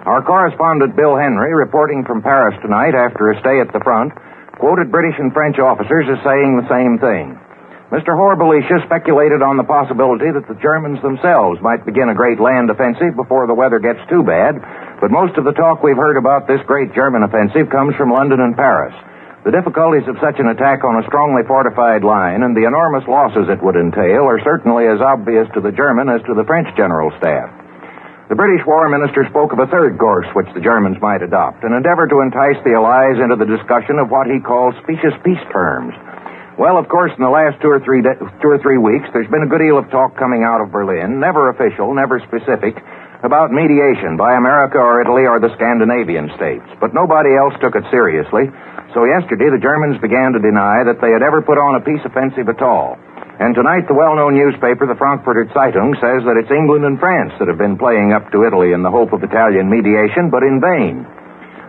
B: Our correspondent Bill Henry, reporting from Paris tonight after a stay at the front, quoted British and French officers as saying the same thing. Mr. Horbelisha speculated on the possibility that the Germans themselves might begin a great land offensive before the weather gets too bad, but most of the talk we've heard about this great German offensive comes from London and Paris. The difficulties of such an attack on a strongly fortified line and the enormous losses it would entail are certainly as obvious to the German as to the French General Staff. The British War Minister spoke of a third course which the Germans might adopt, an endeavor to entice the Allies into the discussion of what he calls specious peace terms. Well, of course, in the last 2 or 3 weeks, there's been a good deal of talk coming out of Berlin, never official, never specific, about mediation by America or Italy or the Scandinavian states. But nobody else took it seriously. So yesterday, the Germans began to deny that they had ever put on a peace offensive at all. And tonight, the well-known newspaper, the Frankfurter Zeitung, says that it's England and France that have been playing up to Italy in the hope of Italian mediation, but in vain.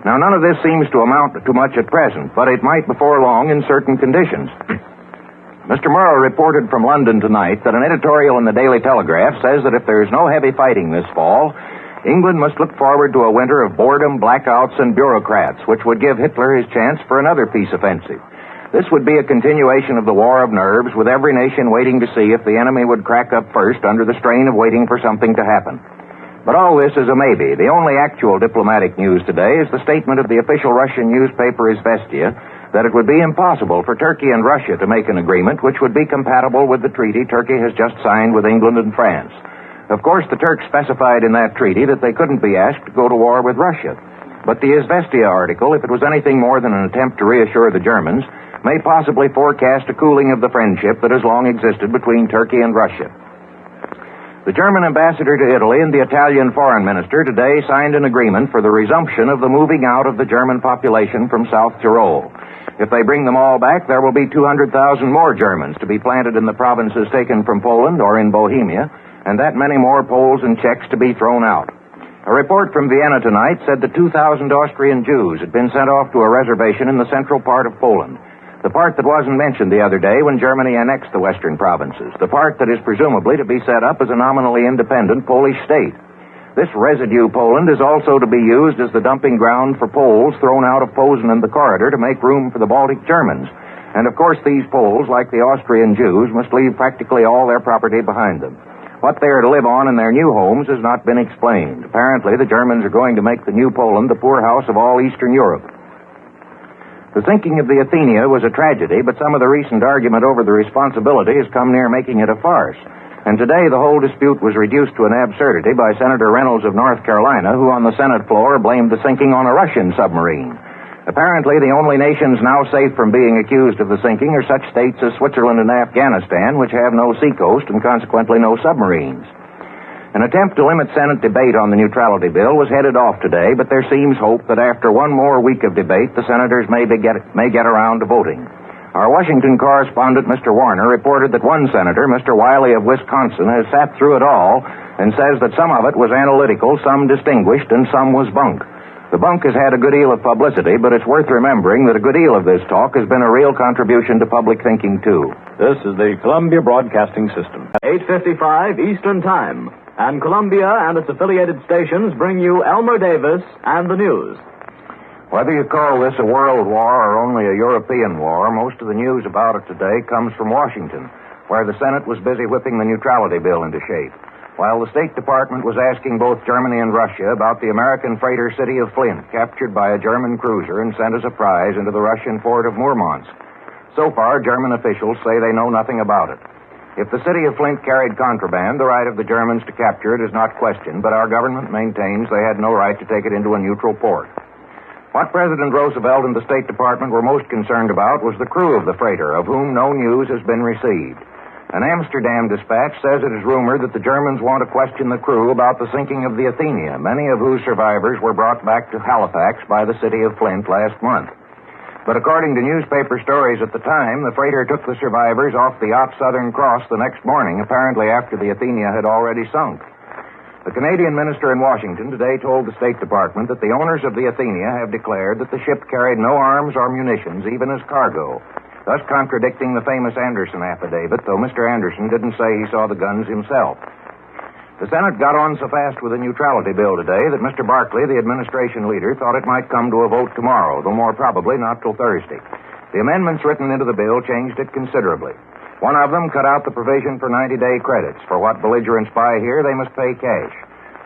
B: Now, none of this seems to amount to much at present, but it might before long in certain conditions. Mr. Murrow reported from London tonight that an editorial in the Daily Telegraph says that if there is no heavy fighting this fall, England must look forward to a winter of boredom, blackouts, and bureaucrats, which would give Hitler his chance for another peace offensive. This would be a continuation of the war of nerves, with every nation waiting to see if the enemy would crack up first under the strain of waiting for something to happen. But all this is a maybe. The only actual diplomatic news today is the statement of the official Russian newspaper Izvestia that it would be impossible for Turkey and Russia to make an agreement which would be compatible with the treaty Turkey has just signed with England and France. Of course, the Turks specified in that treaty that they couldn't be asked to go to war with Russia. But the Izvestia article, if it was anything more than an attempt to reassure the Germans, may possibly forecast a cooling of the friendship that has long existed between Turkey and Russia. The German ambassador to Italy and the Italian foreign minister today signed an agreement for the resumption of the moving out of the German population from South Tyrol. If they bring them all back, there will be 200,000 more Germans to be planted in the provinces taken from Poland or in Bohemia, and that many more Poles and Czechs to be thrown out. A report from Vienna tonight said that 2,000 Austrian Jews had been sent off to a reservation in the central part of Poland. The part that wasn't mentioned the other day when Germany annexed the western provinces. The part that is presumably to be set up as a nominally independent Polish state. This residue Poland is also to be used as the dumping ground for Poles thrown out of Posen and the corridor to make room for the Baltic Germans. And of course these Poles, like the Austrian Jews, must leave practically all their property behind them. What they are to live on in their new homes has not been explained. Apparently the Germans are going to make the new Poland the poorhouse of all Eastern Europe. The sinking of the Athenia was a tragedy, but some of the recent argument over the responsibility has come near making it a farce. And today the whole dispute was reduced to an absurdity by Senator Reynolds of North Carolina, who on the Senate floor blamed the sinking on a Russian submarine. Apparently the only nations now safe from being accused of the sinking are such states as Switzerland and Afghanistan, which have no seacoast and consequently no submarines. An attempt to limit Senate debate on the neutrality bill was headed off today, but there seems hope that after one more week of debate, the senators may get around to voting. Our Washington correspondent, Mr. Warner, reported that one senator, Mr. Wiley of Wisconsin, has sat through it all and says that some of it was analytical, some distinguished, and some was bunk. The bunk has had a good deal of publicity, but it's worth remembering that a good deal of this talk has been a real contribution to public thinking, too.
F: This is the Columbia Broadcasting System.
D: 8:55 Eastern Time. And Columbia and its affiliated stations bring you Elmer Davis and the news.
B: Whether you call this a world war or only a European war, most of the news about it today comes from Washington, where the Senate was busy whipping the neutrality bill into shape, while the State Department was asking both Germany and Russia about the American freighter city of Flint, captured by a German cruiser and sent as a prize into the Russian port of Murmansk. So far, German officials say they know nothing about it. If the city of Flint carried contraband, the right of the Germans to capture it is not questioned, but our government maintains they had no right to take it into a neutral port. What President Roosevelt and the State Department were most concerned about was the crew of the freighter, of whom no news has been received. An Amsterdam dispatch says it is rumored that the Germans want to question the crew about the sinking of the Athenia, many of whose survivors were brought back to Halifax by the city of Flint last month. But according to newspaper stories at the time, the freighter took the survivors off the yacht Southern Cross the next morning, apparently after the Athenia had already sunk. The Canadian minister in Washington today told the State Department that the owners of the Athenia have declared that the ship carried no arms or munitions, even as cargo, thus contradicting the famous Anderson affidavit, though Mr. Anderson didn't say he saw the guns himself. The Senate got on so fast with the neutrality bill today that Mr. Barkley, the administration leader, thought it might come to a vote tomorrow, though more probably not till Thursday. The amendments written into the bill changed it considerably. One of them cut out the provision for 90-day credits. For what belligerents buy here, they must pay cash.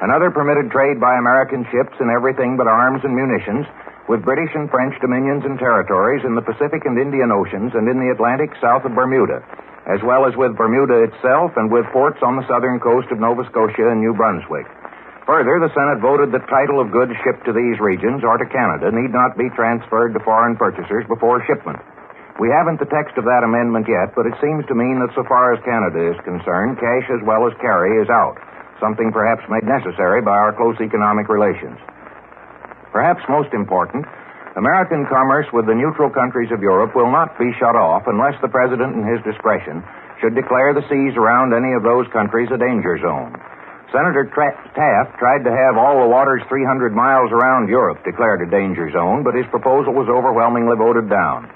B: Another permitted trade by American ships in everything but arms and munitions with British and French dominions and territories in the Pacific and Indian Oceans and in the Atlantic south of Bermuda, as well as with Bermuda itself and with ports on the southern coast of Nova Scotia and New Brunswick. Further, the Senate voted that title of goods shipped to these regions or to Canada need not be transferred to foreign purchasers before shipment. We haven't the text of that amendment yet, but it seems to mean that so far as Canada is concerned, cash as well as carry is out, something perhaps made necessary by our close economic relations. Perhaps most important, American commerce with the neutral countries of Europe will not be shut off unless the President, in his discretion, should declare the seas around any of those countries a danger zone. Senator Taft tried to have all the waters 300 miles around Europe declared a danger zone, but his proposal was overwhelmingly voted down.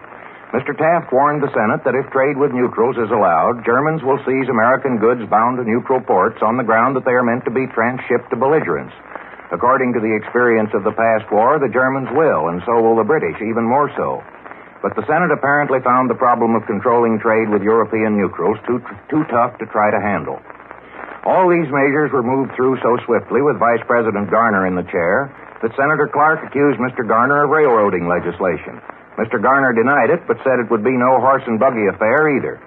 B: Mr. Taft warned the Senate that if trade with neutrals is allowed, Germans will seize American goods bound to neutral ports on the ground that they are meant to be transshipped to belligerents. According to the experience of the past war, the Germans will, and so will the British, even more so. But the Senate apparently found the problem of controlling trade with European neutrals too tough to try to handle. All these measures were moved through so swiftly with Vice President Garner in the chair that Senator Clark accused Mr. Garner of railroading legislation. Mr. Garner denied it, but said it would be no horse and buggy affair either.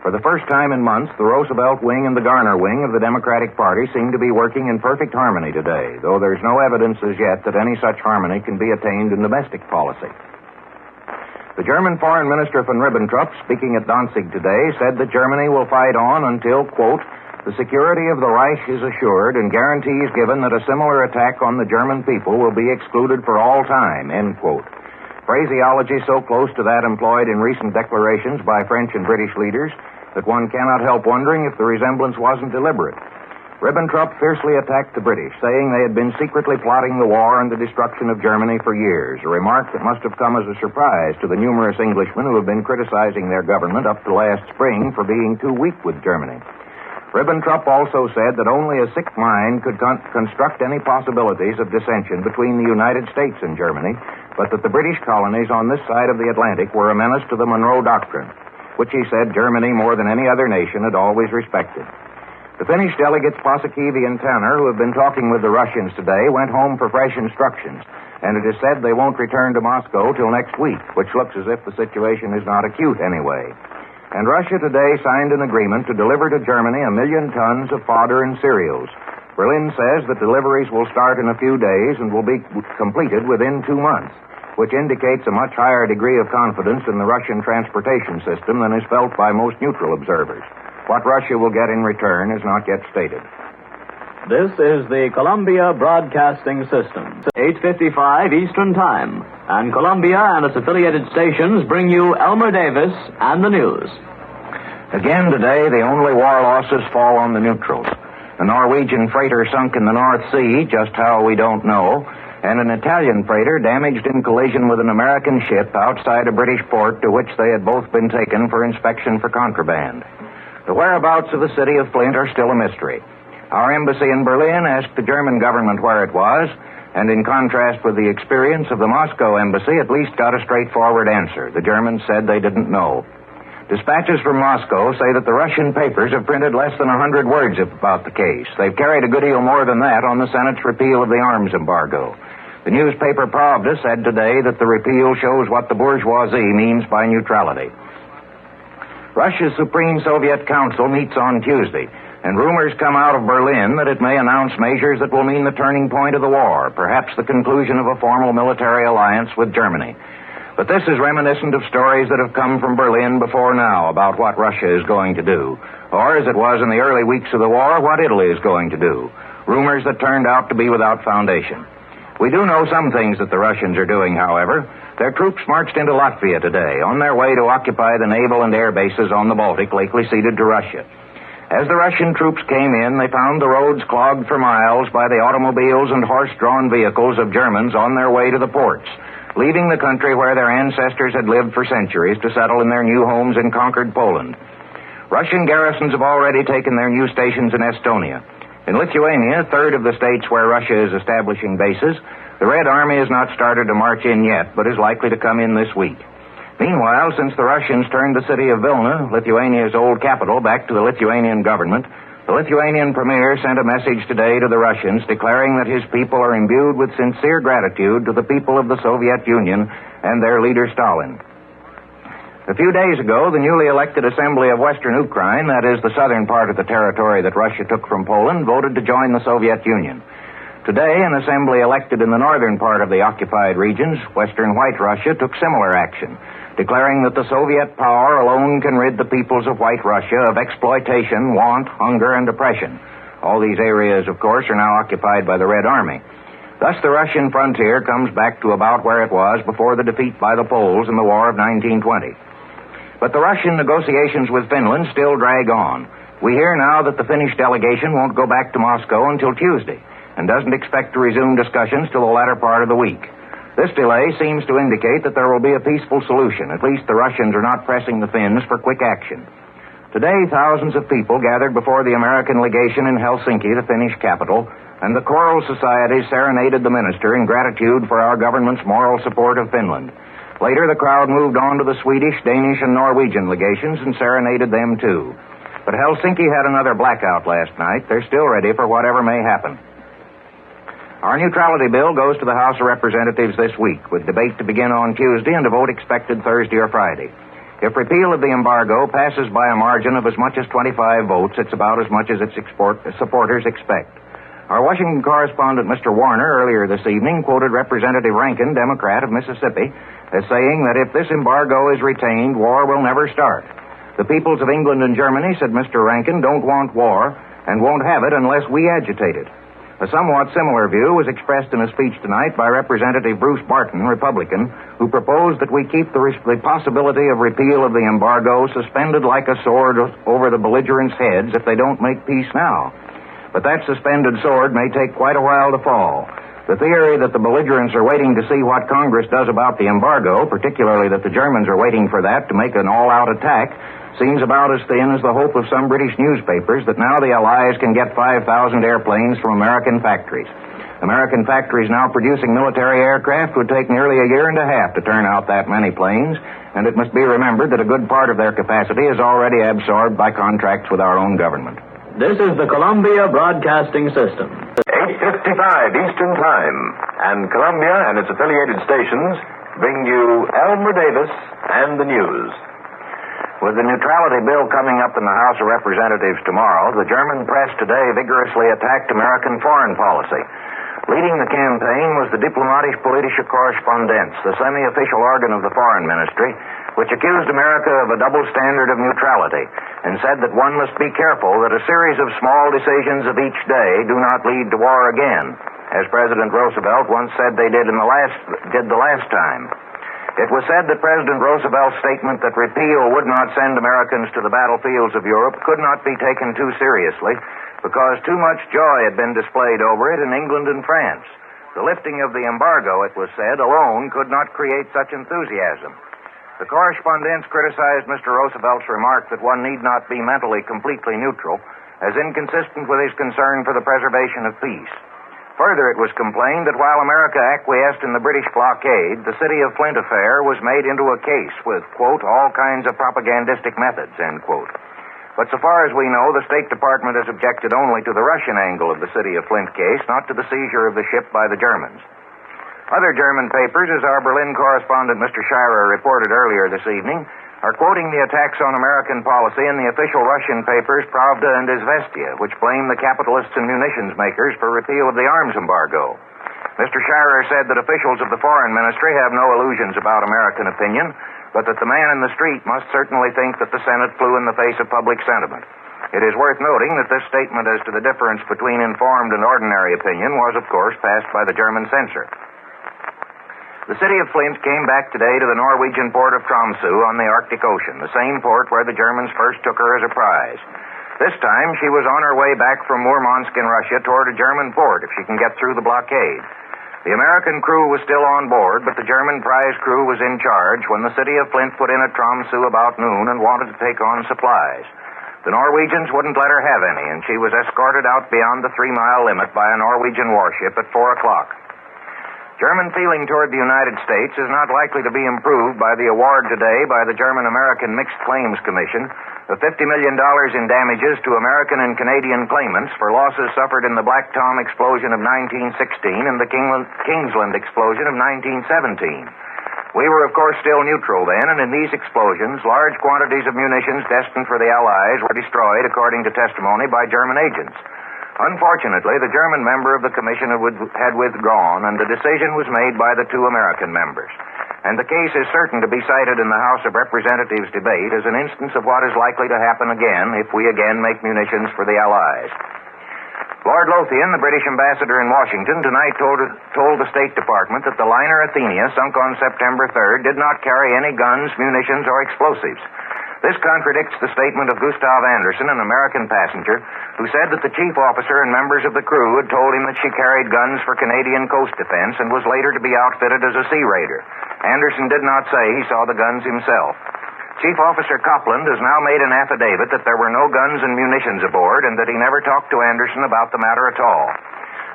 B: For the first time in months, the Roosevelt wing and the Garner wing of the Democratic Party seem to be working in perfect harmony today, though there's no evidence as yet that any such harmony can be attained in domestic policy. The German Foreign Minister von Ribbentrop, speaking at Danzig today, said that Germany will fight on until, quote, the security of the Reich is assured and guarantees given that a similar attack on the German people will be excluded for all time, end quote. Phraseology so close to that employed in recent declarations by French and British leaders that one cannot help wondering if the resemblance wasn't deliberate. Ribbentrop fiercely attacked the British, saying they had been secretly plotting the war and the destruction of Germany for years, a remark that must have come as a surprise to the numerous Englishmen who have been criticizing their government up to last spring for being too weak with Germany. Ribbentrop also said that only a sick mind could construct any possibilities of dissension between the United States and Germany, but that the British colonies on this side of the Atlantic were a menace to the Monroe Doctrine, which he said Germany, more than any other nation, had always respected. The Finnish delegates Paasikivi and Tanner, who have been talking with the Russians today, went home for fresh instructions, and it is said they won't return to Moscow till next week, which looks as if the situation is not acute anyway. And Russia today signed an agreement to deliver to Germany 1 million tons of fodder and cereals. Berlin says that deliveries will start in a few days and will be completed within 2 months, which indicates a much higher degree of confidence in the Russian transportation system than is felt by most neutral observers. What Russia will get in return is not yet stated.
D: This is the Columbia Broadcasting System, 8:55 Eastern Time, and Columbia and its affiliated stations bring you Elmer Davis and the news.
B: Again today, the only war losses fall on the neutrals. A Norwegian freighter sunk in the North Sea, just how we don't know, and an Italian freighter damaged in collision with an American ship outside a British port to which they had both been taken for inspection for contraband. The whereabouts of the city of Flint are still a mystery. Our embassy in Berlin asked the German government where it was, and in contrast with the experience of the Moscow embassy, at least got a straightforward answer. The Germans said they didn't know. Dispatches from Moscow say that the Russian papers have printed less than 100 words about the case. They've carried a good deal more than that on the Senate's repeal of the arms embargo. The newspaper Pravda said today that the repeal shows what the bourgeoisie means by neutrality. Russia's Supreme Soviet Council meets on Tuesday, and rumors come out of Berlin that it may announce measures that will mean the turning point of the war, perhaps the conclusion of a formal military alliance with Germany. But this is reminiscent of stories that have come from Berlin before now about what Russia is going to do, or, as it was in the early weeks of the war, what Italy is going to do. Rumors that turned out to be without foundation. We do know some things that the Russians are doing, however. Their troops marched into Latvia today, on their way to occupy the naval and air bases on the Baltic, lately ceded to Russia. As the Russian troops came in, they found the roads clogged for miles by the automobiles and horse-drawn vehicles of Germans on their way to the ports, leaving the country where their ancestors had lived for centuries to settle in their new homes in conquered Poland. Russian garrisons have already taken their new stations in Estonia. In Lithuania, third of the states where Russia is establishing bases, the Red Army has not started to march in yet, but is likely to come in this week. Meanwhile, since the Russians turned the city of Vilna, Lithuania's old capital, back to the Lithuanian government, the Lithuanian premier sent a message today to the Russians declaring that his people are imbued with sincere gratitude to the people of the Soviet Union and their leader Stalin. A few days ago, the newly elected Assembly of Western Ukraine, that is, the southern part of the territory that Russia took from Poland, voted to join the Soviet Union. Today, an assembly elected in the northern part of the occupied regions, Western White Russia, took similar action. declaring that the Soviet power alone can rid the peoples of White Russia of exploitation, want, hunger, and oppression. All these areas, of course, are now occupied by the Red Army. Thus, the Russian frontier comes back to about where it was before the defeat by the Poles in the War of 1920. But the Russian negotiations with Finland still drag on. We hear now that the Finnish delegation won't go back to Moscow until Tuesday and doesn't expect to resume discussions till the latter part of the week. This delay seems to indicate that there will be a peaceful solution. At least the Russians are not pressing the Finns for quick action. Today, thousands of people gathered before the American legation in Helsinki, the Finnish capital, and the choral society serenaded the minister in gratitude for our government's moral support of Finland. Later, the crowd moved on to the Swedish, Danish, and Norwegian legations and serenaded them, too. But Helsinki had another blackout last night. They're still ready for whatever may happen. Our neutrality bill goes to the House of Representatives this week, with debate to begin on Tuesday and a vote expected Thursday or Friday. If repeal of the embargo passes by a margin of as much as 25 votes, it's about as much as its supporters expect. Our Washington correspondent, Mr. Warner, earlier this evening quoted Representative Rankin, Democrat of Mississippi, as saying that if this embargo is retained, war will never start. The peoples of England and Germany, said Mr. Rankin, don't want war and won't have it unless we agitate it. A somewhat similar view was expressed in a speech tonight by Representative Bruce Barton, Republican, who proposed that we keep the possibility of repeal of the embargo suspended like a sword over the belligerents' heads if they don't make peace now. But that suspended sword may take quite a while to fall. The theory that the belligerents are waiting to see what Congress does about the embargo, particularly that the Germans are waiting for that to make an all-out attack, seems about as thin as the hope of some British newspapers that now the Allies can get 5,000 airplanes from American factories. American factories now producing military aircraft would take nearly a year and a half to turn out that many planes, and it must be remembered that a good part of their capacity is already absorbed by contracts with our own government.
D: This is the Columbia Broadcasting System.
E: 8:55 Eastern Time, and Columbia and its affiliated stations bring you Elmer Davis and the news.
B: With the neutrality bill coming up in the House of Representatives tomorrow, the German press today vigorously attacked American foreign policy. Leading the campaign was the Diplomatisch-Politische Korrespondenz, the semi-official organ of the Foreign Ministry, which accused America of a double standard of neutrality and said that one must be careful that a series of small decisions of each day do not lead to war again, as President Roosevelt once said they did the last time. It was said that President Roosevelt's statement that repeal would not send Americans to the battlefields of Europe could not be taken too seriously because too much joy had been displayed over it in England and France. The lifting of the embargo, it was said, alone could not create such enthusiasm. The correspondents criticized Mr. Roosevelt's remark that one need not be mentally completely neutral as inconsistent with his concern for the preservation of peace. Further, it was complained that while America acquiesced in the British blockade, the City of Flint affair was made into a case with, quote, all kinds of propagandistic methods, end quote. But so far as we know, the State Department has objected only to the Russian angle of the City of Flint case, not to the seizure of the ship by the Germans. Other German papers, as our Berlin correspondent Mr. Schreier reported earlier this evening, are quoting the attacks on American policy in the official Russian papers Pravda and Izvestia, which blame the capitalists and munitions makers for repeal of the arms embargo. Mr. Schreier said that officials of the Foreign Ministry have no illusions about American opinion, but that the man in the street must certainly think that the Senate flew in the face of public sentiment. It is worth noting that this statement as to the difference between informed and ordinary opinion was, of course, passed by the German censor. The City of Flint came back today to the Norwegian port of Tromsø on the Arctic Ocean, the same port where the Germans first took her as a prize. This time, she was on her way back from Murmansk in Russia toward a German port if she can get through the blockade. The American crew was still on board, but the German prize crew was in charge when the City of Flint put in at Tromsø about noon and wanted to take on supplies. The Norwegians wouldn't let her have any, and she was escorted out beyond the 3-mile limit by a Norwegian warship at 4 o'clock. German feeling toward the United States is not likely to be improved by the award today by the German-American Mixed Claims Commission of $50 million in damages to American and Canadian claimants for losses suffered in the Black Tom explosion of 1916 and the Kingsland explosion of 1917. We were, of course, still neutral then, and in these explosions, large quantities of munitions destined for the Allies were destroyed, according to testimony by German agents. Unfortunately, the German member of the commission had withdrawn, and the decision was made by the two American members. and the case is certain to be cited in the House of Representatives debate as an instance of what is likely to happen again if we again make munitions for the Allies. Lord Lothian, the British ambassador in Washington, tonight told the State Department that the liner Athenia, sunk on September 3rd, did not carry any guns, munitions, or explosives. This contradicts the statement of Gustav Anderson, an American passenger, who said that the chief officer and members of the crew had told him that she carried guns for Canadian coast defense and was later to be outfitted as a sea raider. Anderson did not say he saw the guns himself. Chief Officer Copland has now made an affidavit that there were no guns and munitions aboard and that he never talked to Anderson about the matter at all.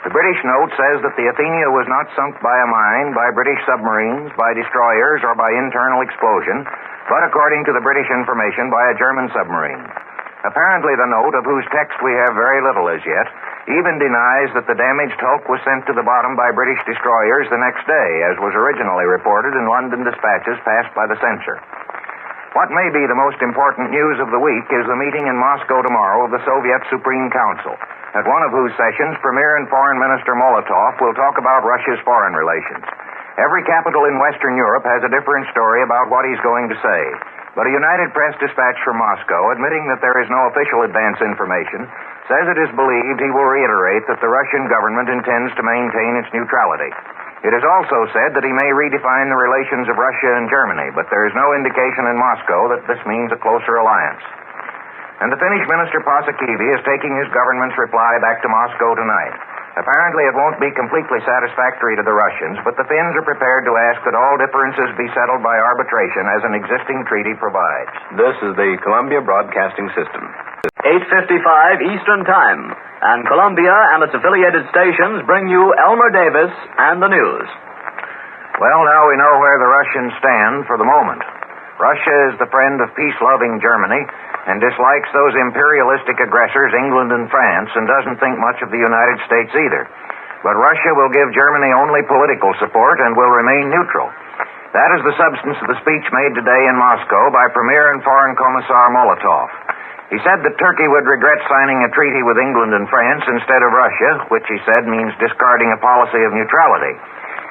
B: The British note says that the Athenia was not sunk by a mine, by British submarines, by destroyers, or by internal explosion, but according to the British information, by a German submarine. Apparently the note, of whose text we have very little as yet, even denies that the damaged hulk was sent to the bottom by British destroyers the next day, as was originally reported in London dispatches passed by the censor. What may be the most important news of the week is the meeting in Moscow tomorrow of the Soviet Supreme Council, at one of whose sessions Premier and Foreign Minister Molotov will talk about Russia's foreign relations. Every capital in Western Europe has a different story about what he's going to say, but a United Press dispatch from Moscow, admitting that there is no official advance information, says it is believed he will reiterate that the Russian government intends to maintain its neutrality. It is also said that he may redefine the relations of Russia and Germany, but there is no indication in Moscow that this means a closer alliance. And the Finnish Minister Paasikivi is taking his government's reply back to Moscow tonight. Apparently it won't be completely satisfactory to the Russians, but the Finns are prepared to ask that all differences be settled by arbitration as an existing treaty provides.
E: This is the Columbia Broadcasting System.
D: 8:55 Eastern Time, and Columbia and its affiliated stations bring you Elmer Davis and the news.
B: Well, now we know where the Russians stand for the moment. Russia is the friend of peace-loving Germany and dislikes those imperialistic aggressors, England and France, and doesn't think much of the United States either. But Russia will give Germany only political support and will remain neutral. That is the substance of the speech made today in Moscow by Premier and Foreign Commissar Molotov. He said that Turkey would regret signing a treaty with England and France instead of Russia, which he said means discarding a policy of neutrality.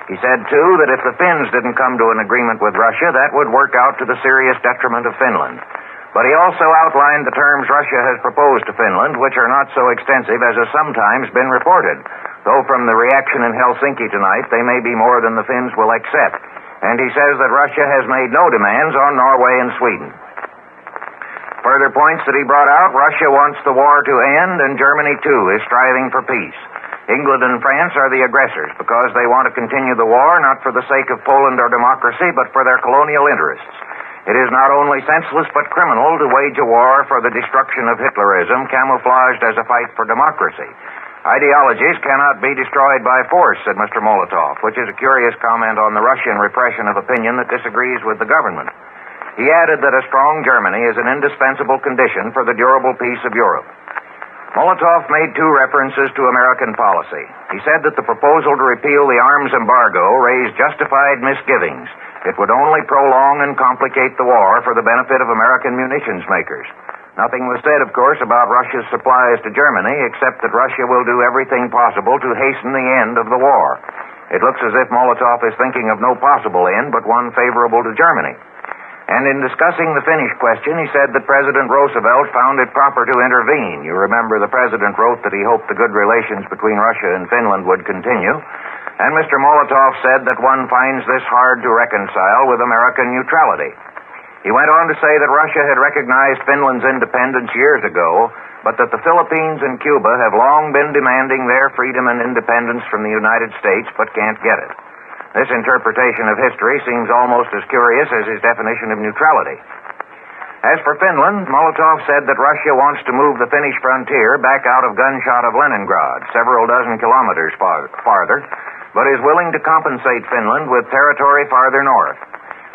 B: He said, too, that if the Finns didn't come to an agreement with Russia, that would work out to the serious detriment of Finland. But he also outlined the terms Russia has proposed to Finland, which are not so extensive as has sometimes been reported, though from the reaction in Helsinki tonight, they may be more than the Finns will accept. And he says that Russia has made no demands on Norway and Sweden. Further points that he brought out, Russia wants the war to end, and Germany, too, is striving for peace. England and France are the aggressors because they want to continue the war, not for the sake of Poland or democracy, but for their colonial interests. It is not only senseless but criminal to wage a war for the destruction of Hitlerism, camouflaged as a fight for democracy. Ideologies cannot be destroyed by force, said Mr. Molotov, which is a curious comment on the Russian repression of opinion that disagrees with the government. He added that a strong Germany is an indispensable condition for the durable peace of Europe. Molotov made two references to American policy. He said that the proposal to repeal the arms embargo raised justified misgivings. It would only prolong and complicate the war for the benefit of American munitions makers. Nothing was said, of course, about Russia's supplies to Germany, except that Russia will do everything possible to hasten the end of the war. It looks as if Molotov is thinking of no possible end, but one favorable to Germany. And in discussing the Finnish question, he said that President Roosevelt found it proper to intervene. You remember the president wrote that he hoped the good relations between Russia and Finland would continue. And Mr. Molotov said that one finds this hard to reconcile with American neutrality. He went on to say that Russia had recognized Finland's independence years ago, but that the Philippines and Cuba have long been demanding their freedom and independence from the United States, but can't get it. This interpretation of history seems almost as curious as his definition of neutrality. As for Finland, Molotov said that Russia wants to move the Finnish frontier back out of gunshot of Leningrad, several dozen kilometers farther, but is willing to compensate Finland with territory farther north.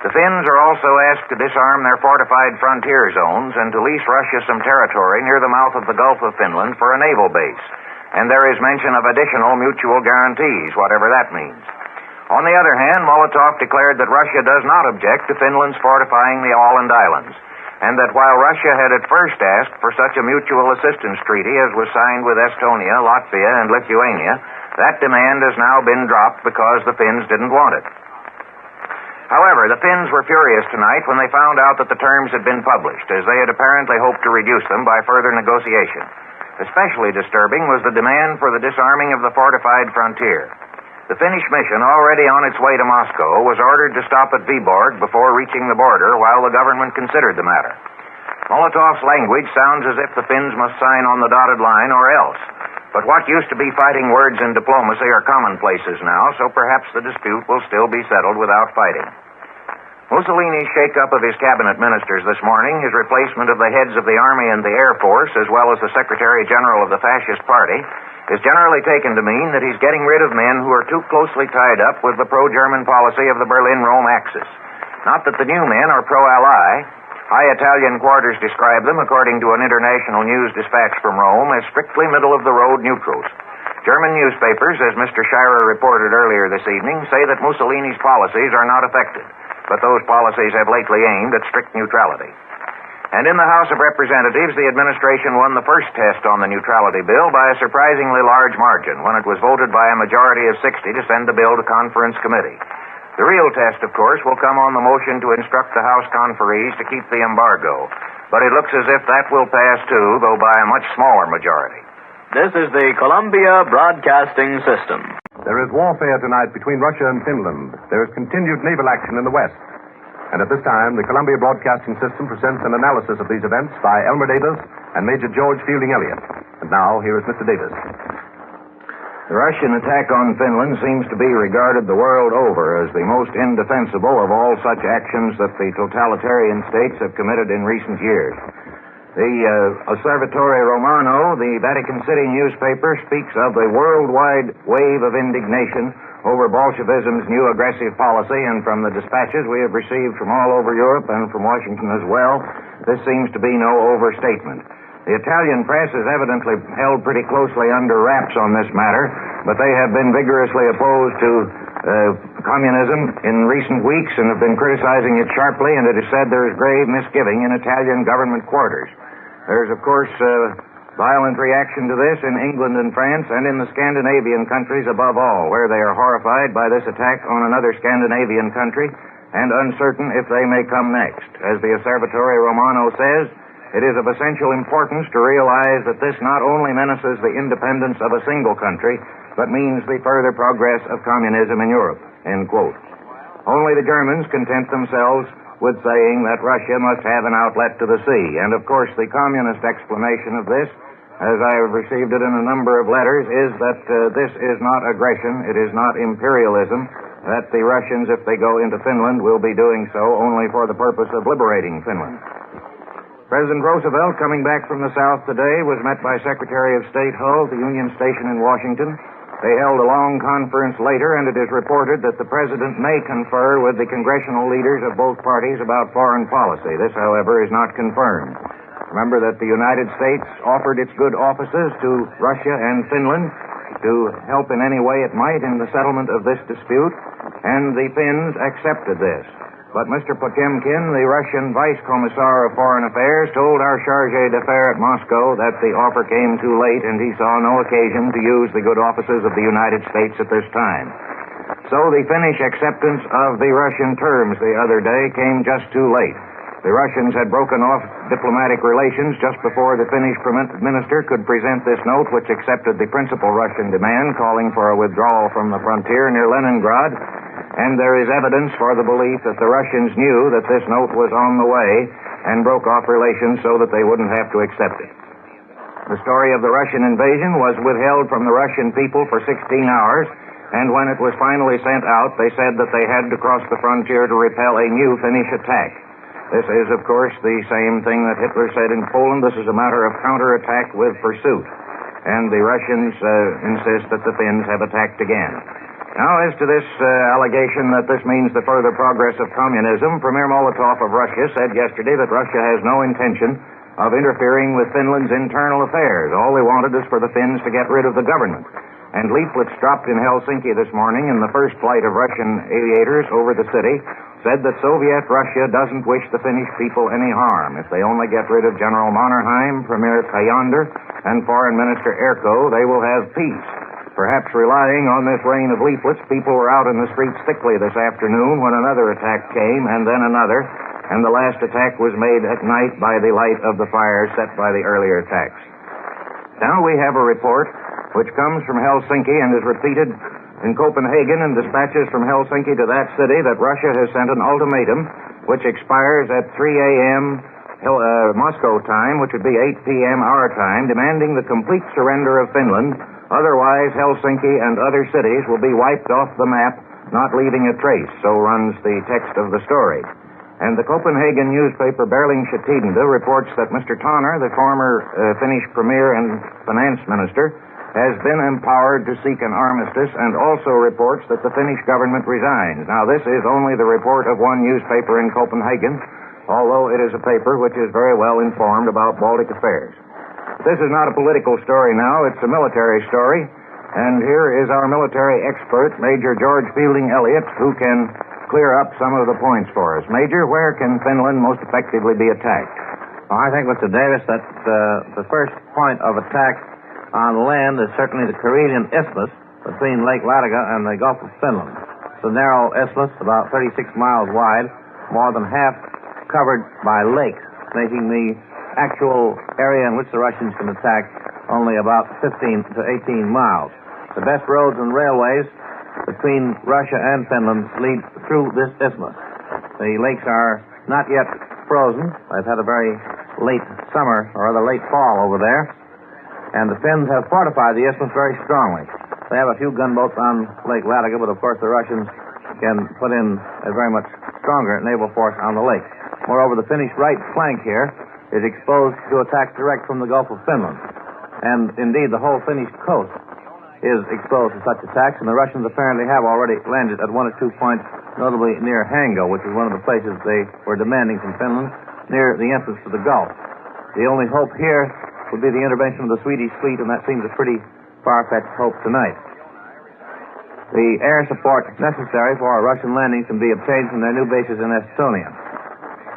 B: The Finns are also asked to disarm their fortified frontier zones and to lease Russia some territory near the mouth of the Gulf of Finland for a naval base. And there is mention of additional mutual guarantees, whatever that means. On the other hand, Molotov declared that Russia does not object to Finland's fortifying the Åland Islands, and that while Russia had at first asked for such a mutual assistance treaty as was signed with Estonia, Latvia, and Lithuania, that demand has now been dropped because the Finns didn't want it. However, the Finns were furious tonight when they found out that the terms had been published, as they had apparently hoped to reduce them by further negotiation. Especially disturbing was the demand for the disarming of the fortified frontier. The Finnish mission, already on its way to Moscow, was ordered to stop at Viborg before reaching the border while the government considered the matter. Molotov's language sounds as if the Finns must sign on the dotted line or else. But what used to be fighting words in diplomacy are commonplaces now, so perhaps the dispute will still be settled without fighting. Mussolini's shake-up of his cabinet ministers this morning, his replacement of the heads of the Army and the Air Force, as well as the Secretary General of the Fascist Party, is generally taken to mean that he's getting rid of men who are too closely tied up with the pro-German policy of the Berlin-Rome axis. Not that the new men are pro-Ally. High Italian quarters describe them, according to an international news dispatch from Rome, as strictly middle-of-the-road neutrals. German newspapers, as Mr. Scheirer reported earlier this evening, say that Mussolini's policies are not affected, but those policies have lately aimed at strict neutrality. And in the House of Representatives, the administration won the first test on the neutrality bill by a surprisingly large margin when it was voted by a majority of 60 to send the bill to conference committee. The real test, of course, will come on the motion to instruct the House conferees to keep the embargo. But it looks as if that will pass, too, though by a much smaller majority.
D: This is the Columbia Broadcasting System.
E: There is warfare tonight between Russia and Finland. There is continued naval action in the West. And at this time, the Columbia Broadcasting System presents an analysis of these events by Elmer Davis and Major George Fielding Elliott. And now, here is Mr. Davis.
B: The Russian attack on Finland seems to be regarded the world over as the most indefensible of all such actions that the totalitarian states have committed in recent years. The Osservatore Romano, the Vatican City newspaper, speaks of the worldwide wave of indignation over Bolshevism's new aggressive policy, and from the dispatches we have received from all over Europe and from Washington as well, this seems to be no overstatement. The Italian press is evidently held pretty closely under wraps on this matter, but they have been vigorously opposed to communism in recent weeks and have been criticizing it sharply, and it is said there is grave misgiving in Italian government quarters. There is, of course, violent reaction to this in England and France and in the Scandinavian countries above all, where they are horrified by this attack on another Scandinavian country and uncertain if they may come next. As the Osservatore Romano says, it is of essential importance to realize that this not only menaces the independence of a single country, but means the further progress of communism in Europe, end quote. Only the Germans content themselves with saying that Russia must have an outlet to the sea. And, of course, the communist explanation of this, as I have received it in a number of letters, is that this is not aggression, it is not imperialism, that the Russians, if they go into Finland, will be doing so only for the purpose of liberating Finland. President Roosevelt, coming back from the South today, was met by Secretary of State Hull at the Union Station in Washington. They held a long conference later, and it is reported that the President may confer with the congressional leaders of both parties about foreign policy. This, however, is not confirmed. Remember that the United States offered its good offices to Russia and Finland to help in any way it might in the settlement of this dispute, and the Finns accepted this. But Mr. Potemkin, the Russian Vice Commissar of Foreign Affairs, told our chargé d'affaires at Moscow that the offer came too late and he saw no occasion to use the good offices of the United States at this time. So the Finnish acceptance of the Russian terms the other day came just too late. The Russians had broken off diplomatic relations just before the Finnish minister could present this note, which accepted the principal Russian demand, calling for a withdrawal from the frontier near Leningrad. And there is evidence for the belief that the Russians knew that this note was on the way and broke off relations so that they wouldn't have to accept it. The story of the Russian invasion was withheld from the Russian people for 16 hours, and when it was finally sent out, they said that they had to cross the frontier to repel a new Finnish attack. This is, of course, the same thing that Hitler said in Poland. This is a matter of counterattack with pursuit. And the Russians insist that the Finns have attacked again. Now, as to this allegation that this means the further progress of communism, Premier Molotov of Russia said yesterday that Russia has no intention of interfering with Finland's internal affairs. All they wanted is for the Finns to get rid of the government. And leaflets dropped in Helsinki this morning in the first flight of Russian aviators over the city said that Soviet Russia doesn't wish the Finnish people any harm. If they only get rid of General Mannerheim, Premier Kajander, and Foreign Minister Erko, they will have peace. Perhaps relying on this rain of leaflets, people were out in the streets thickly this afternoon when another attack came, and then another, and the last attack was made at night by the light of the fires set by the earlier attacks. Now we have a report which comes from Helsinki and is repeated in Copenhagen and dispatches from Helsinki to that city that Russia has sent an ultimatum which expires at 3 a.m. Moscow time, which would be 8 p.m. our time, demanding the complete surrender of Finland. Otherwise, Helsinki and other cities will be wiped off the map, not leaving a trace, so runs the text of the story. And the Copenhagen newspaper Berlingske Tidende reports that Mr. Tonner, the former Finnish premier and finance minister, has been empowered to seek an armistice and also reports that the Finnish government resigns. Now, this is only the report of one newspaper in Copenhagen, although it is a paper which is very well informed about Baltic affairs. This is not a political story now, it's a military story, and here is our military expert, Major George Fielding Elliott, who can clear up some of the points for us. Major, where can Finland most effectively be attacked?
G: Well, I think, Mr. Davis, that the first point of attack on land is certainly the Karelian Isthmus between Lake Ladoga and the Gulf of Finland. It's a narrow isthmus, about 36 miles wide, more than half covered by lakes, making the actual area in which the Russians can attack only about 15 to 18 miles. The best roads and railways between Russia and Finland lead through this isthmus. The lakes are not yet frozen. They've had a very late summer, or rather late fall over there, and the Finns have fortified the isthmus very strongly. They have a few gunboats on Lake Ladoga, but of course the Russians can put in a very much stronger naval force on the lake. Moreover, the Finnish right flank here is exposed to attacks direct from the Gulf of Finland. And indeed, the whole Finnish coast is exposed to such attacks, and the Russians apparently have already landed at one or two points, notably near Hango, which is one of the places they were demanding from Finland, near the entrance to the Gulf. The only hope here would be the intervention of the Swedish fleet, and that seems a pretty far-fetched hope tonight. The air support necessary for a Russian landing can be obtained from their new bases in Estonia.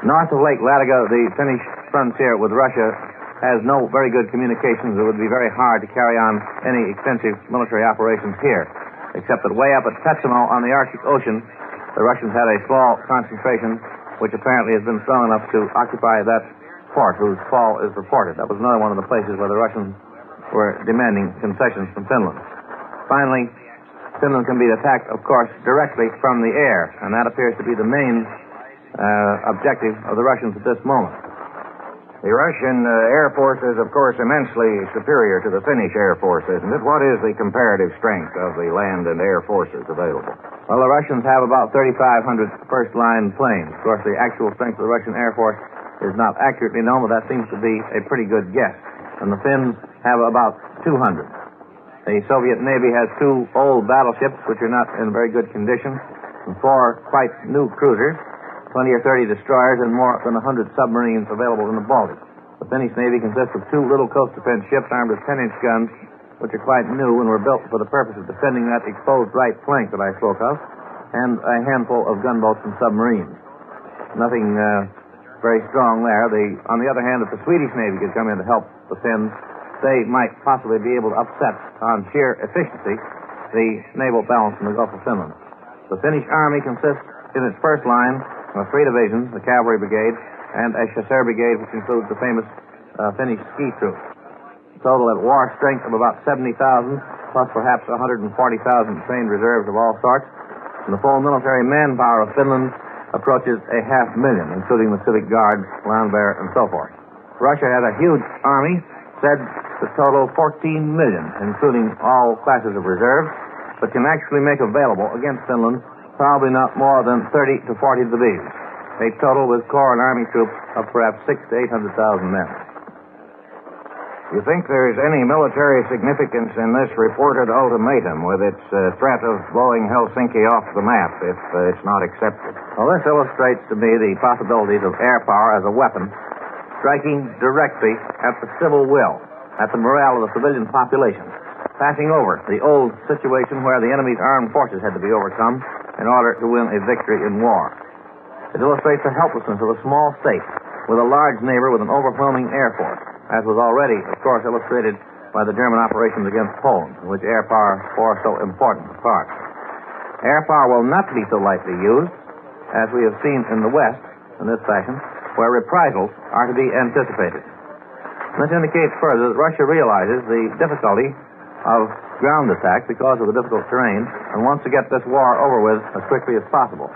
G: North of Lake Ladoga, the Finnish frontier with Russia has no very good communications. It would be very hard to carry on any extensive military operations here, except that way up at Petsamo on the Arctic Ocean, the Russians had a small concentration which apparently has been strong enough to occupy that port whose fall is reported. That was another one of the places where the Russians were demanding concessions from Finland. Finally, Finland can be attacked, of course, directly from the air, and that appears to be the main objective of the Russians at this moment.
B: The Russian Air Force is, of course, immensely superior to the Finnish Air Force, isn't it? What is the comparative strength of the land and air forces available?
G: Well, the Russians have about 3,500 first-line planes. Of course, the actual strength of the Russian Air Force is not accurately known, but that seems to be a pretty good guess. And the Finns have about 200. The Soviet Navy has two old battleships, which are not in very good condition, and four quite new cruisers, 20 or 30 destroyers, and more than 100 submarines available in the Baltic. The Finnish Navy consists of two little coast defense ships armed with 10-inch guns, which are quite new and were built for the purpose of defending that exposed right flank that I spoke of, and a handful of gunboats and submarines. Nothing very strong there. On the other hand, if the Swedish Navy could come in to help the Finns, they might possibly be able to upset, on sheer efficiency, the naval balance in the Gulf of Finland. The Finnish Army consists, in its first line, of 3 divisions, the Cavalry Brigade, and a Chasseur Brigade, which includes the famous Finnish ski troops. Total at war strength of about 70,000, plus perhaps 140,000 trained reserves of all sorts. And the full military manpower of Finland approaches 500,000, including the Civic Guards, Landwehr, and so forth. Russia has a huge army, said to total 14 million, including all classes of reserves, but can actually make available against Finland probably not more than 30 to 40 divisions, a total with corps and army troops of perhaps 600,000 to 800,000 men.
B: You think there's any military significance in this reported ultimatum with its threat of blowing Helsinki off the map if it's not accepted?
G: Well, this illustrates to me the possibilities of air power as a weapon striking directly at the civil will, at the morale of the civilian population, passing over the old situation where the enemy's armed forces had to be overcome in order to win a victory in war. It illustrates the helplessness of a small state with a large neighbor with an overwhelming air force, as was already, of course, illustrated by the German operations against Poland, in which air power bore so important a part. Air power will not be so lightly used, as we have seen in the West, in this fashion, where reprisals are to be anticipated. This indicates further that Russia realizes the difficulty of ground attack because of the difficult terrain and wants to get this war over with as quickly as possible.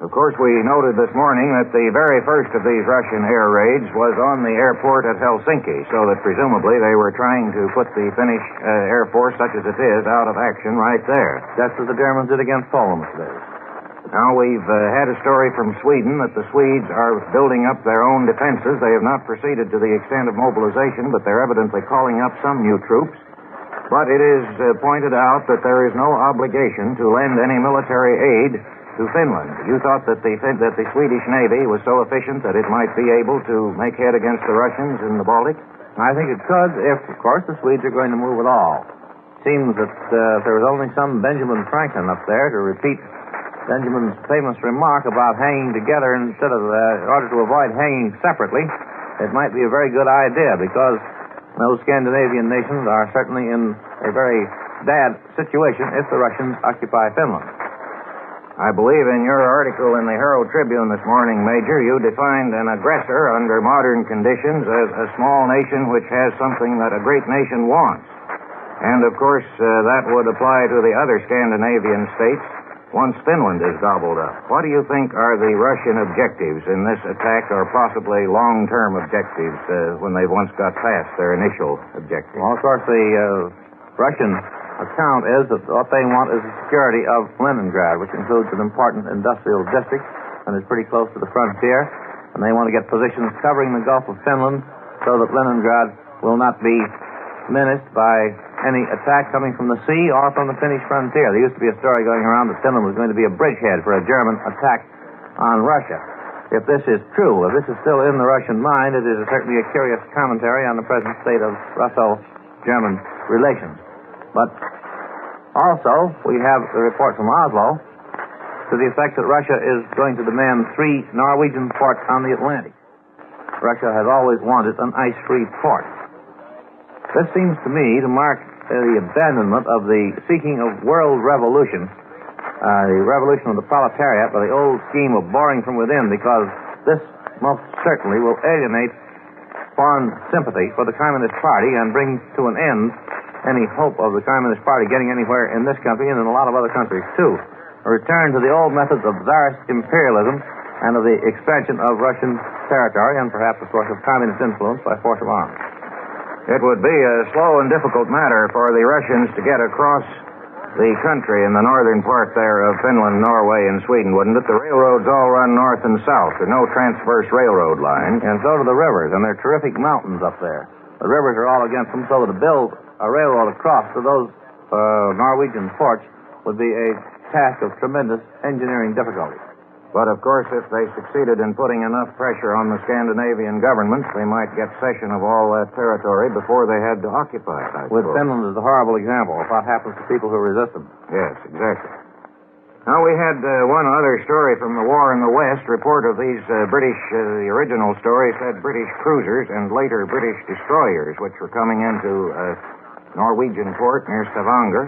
B: Of course, we noted this morning that the very first of these Russian air raids was on the airport at Helsinki, so that presumably they were trying to put the Finnish Air Force, such as it is, out of action right there.
G: Just as the Germans did against Poland, Mr. Davis.
B: Now, we've had a story from Sweden that the Swedes are building up their own defenses. They have not proceeded to the extent of mobilization, but they're evidently calling up some new troops. But it is pointed out that there is no obligation to lend any military aid to Finland. You thought that the Swedish Navy was so efficient that it might be able to make head against the Russians in the Baltic?
G: I think it could if, of course, the Swedes are going to move at all. It seems that if there was only some Benjamin Franklin up there to repeat Benjamin's famous remark about hanging together instead of, in order to avoid hanging separately, it might be a very good idea because those Scandinavian nations are certainly in a very bad situation if the Russians occupy Finland.
B: I believe in your article in the Herald Tribune this morning, Major, you defined an aggressor under modern conditions as a small nation which has something that a great nation wants. And, of course, that would apply to the other Scandinavian states once Finland is gobbled up. What do you think are the Russian objectives in this attack, or possibly long-term objectives when they've once got past their initial objectives?
G: Well, of course, the Russian account is that what they want is the security of Leningrad, which includes an important industrial district and is pretty close to the frontier. And they want to get positions covering the Gulf of Finland so that Leningrad will not be menaced by any attack coming from the sea or from the Finnish frontier. There used to be a story going around that Finland was going to be a bridgehead for a German attack on Russia. If this is true, if this is still in the Russian mind, it is certainly a curious commentary on the present state of Russo-German relations. But also, we have the report from Oslo to the effect that Russia is going to demand 3 Norwegian ports on the Atlantic. Russia has always wanted an ice-free port. This seems to me to mark the abandonment of the seeking of world revolution, the revolution of the proletariat by the old scheme of boring from within, because this most certainly will alienate foreign sympathy for the Communist Party and bring to an end any hope of the Communist Party getting anywhere in this country and in a lot of other countries, too. A return to the old methods of czarist imperialism and of the expansion of Russian territory and perhaps, of course, of communist influence by force of arms.
B: It would be a slow and difficult matter for the Russians to get across the country in the northern part there of Finland, Norway, and Sweden, wouldn't it? The railroads all run north and south. There are no transverse railroad lines.
G: And so do the rivers, and there are terrific mountains up there. The rivers are all against them, so to build a railroad across to those Norwegian ports would be a task of tremendous engineering difficulty.
B: But, of course, if they succeeded in putting enough pressure on the Scandinavian governments, they might get possession of all that territory before they had to occupy it, I
G: With
B: suppose.
G: Finland as a horrible example of what happens to people who resist them.
B: Yes, exactly. Now, we had one other story from the war in the West, report of these British, the original story said British cruisers and later British destroyers, which were coming into Norwegian port near Stavanger,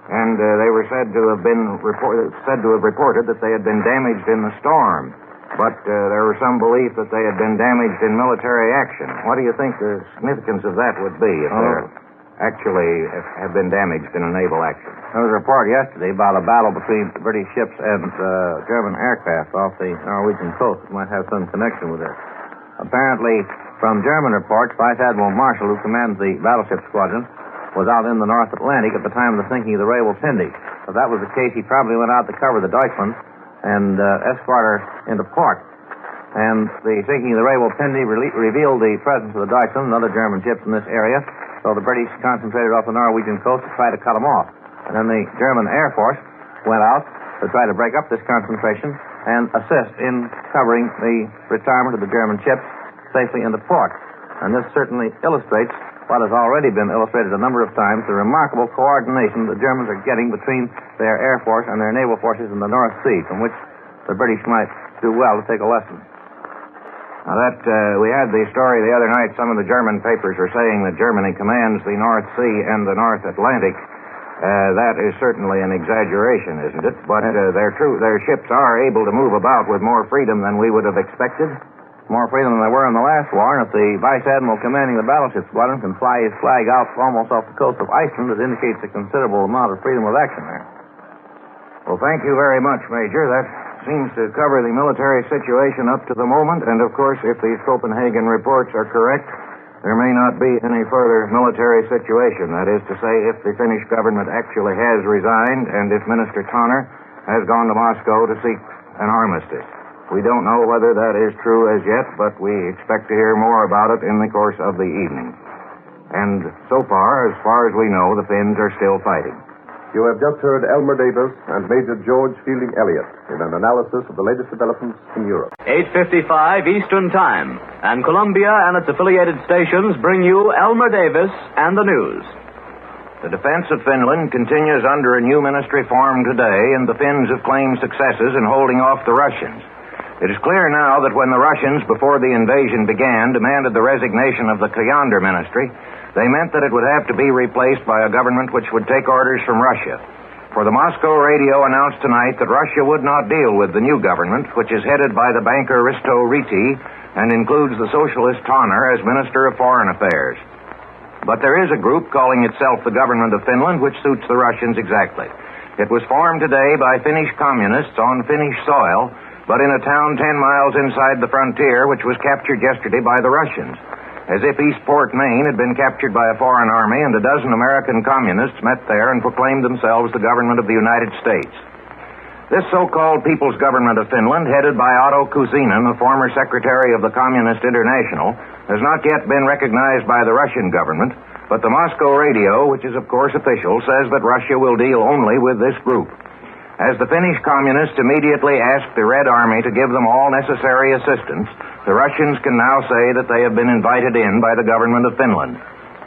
B: and they were said to have reported that they had been damaged in the storm. But there was some belief that they had been damaged in military action. What do you think the significance of that would be if they actually have been damaged in a naval action?
G: There was a report yesterday about a battle between British ships and German aircraft off the Norwegian coast that might have some connection with this. Apparently, from German reports, Vice Admiral Marshall, who commands the battleship squadron, was out in the North Atlantic at the time of the sinking of the Raewolpindi. If that was the case, he probably went out to cover the Deutschland and escort her into port. And the sinking of the Raewolpindi revealed the presence of the Deutschland and other German ships in this area, so the British concentrated off the Norwegian coast to try to cut them off. And then the German Air Force went out to try to break up this concentration and assist in covering the retirement of the German ships safely into port. And this certainly illustrates what has already been illustrated a number of times, the remarkable coordination the Germans are getting between their Air Force and their naval forces in the North Sea, from which the British might do well to take a lesson.
B: We had the story the other night. Some of the German papers are saying that Germany commands the North Sea and the North Atlantic. That is certainly an exaggeration, isn't it? But they're true. Their ships are able to move about with more freedom than we would have expected.
G: More freedom than they were in the last war, and if the Vice Admiral commanding the battleship squadron can fly his flag out almost off the coast of Iceland, it indicates a considerable amount of freedom of action there.
B: Well, thank you very much, Major. That seems to cover the military situation up to the moment, and of course, if these Copenhagen reports are correct, there may not be any further military situation. That is to say, if the Finnish government actually has resigned, and if Minister Tonner has gone to Moscow to seek an armistice. We don't know whether that is true as yet, but we expect to hear more about it in the course of the evening. And so far as we know, the Finns are still fighting.
E: You have just heard Elmer Davis and Major George Fielding Elliott in an analysis of the latest developments in Europe.
D: 8:55 Eastern Time, and Columbia and its affiliated stations bring you Elmer Davis and the news.
B: The defense of Finland continues under a new ministry formed today, and the Finns have claimed successes in holding off the Russians. It is clear now that when the Russians, before the invasion began, demanded the resignation of the Kyander ministry, they meant that it would have to be replaced by a government which would take orders from Russia. For the Moscow radio announced tonight that Russia would not deal with the new government, which is headed by the banker Risto Ryti and includes the socialist Tonner as Minister of Foreign Affairs. But there is a group calling itself the Government of Finland, which suits the Russians exactly. It was formed today by Finnish communists on Finnish soil, but in a town 10 miles inside the frontier, which was captured yesterday by the Russians. As if Eastport, Maine had been captured by a foreign army, and a dozen American communists met there and proclaimed themselves the government of the United States. This so-called People's Government of Finland, headed by Otto Kuusinen, a former secretary of the Communist International, has not yet been recognized by the Russian government, but the Moscow radio, which is of course official, says that Russia will deal only with this group. As the Finnish communists immediately asked the Red Army to give them all necessary assistance, the Russians can now say that they have been invited in by the government of Finland.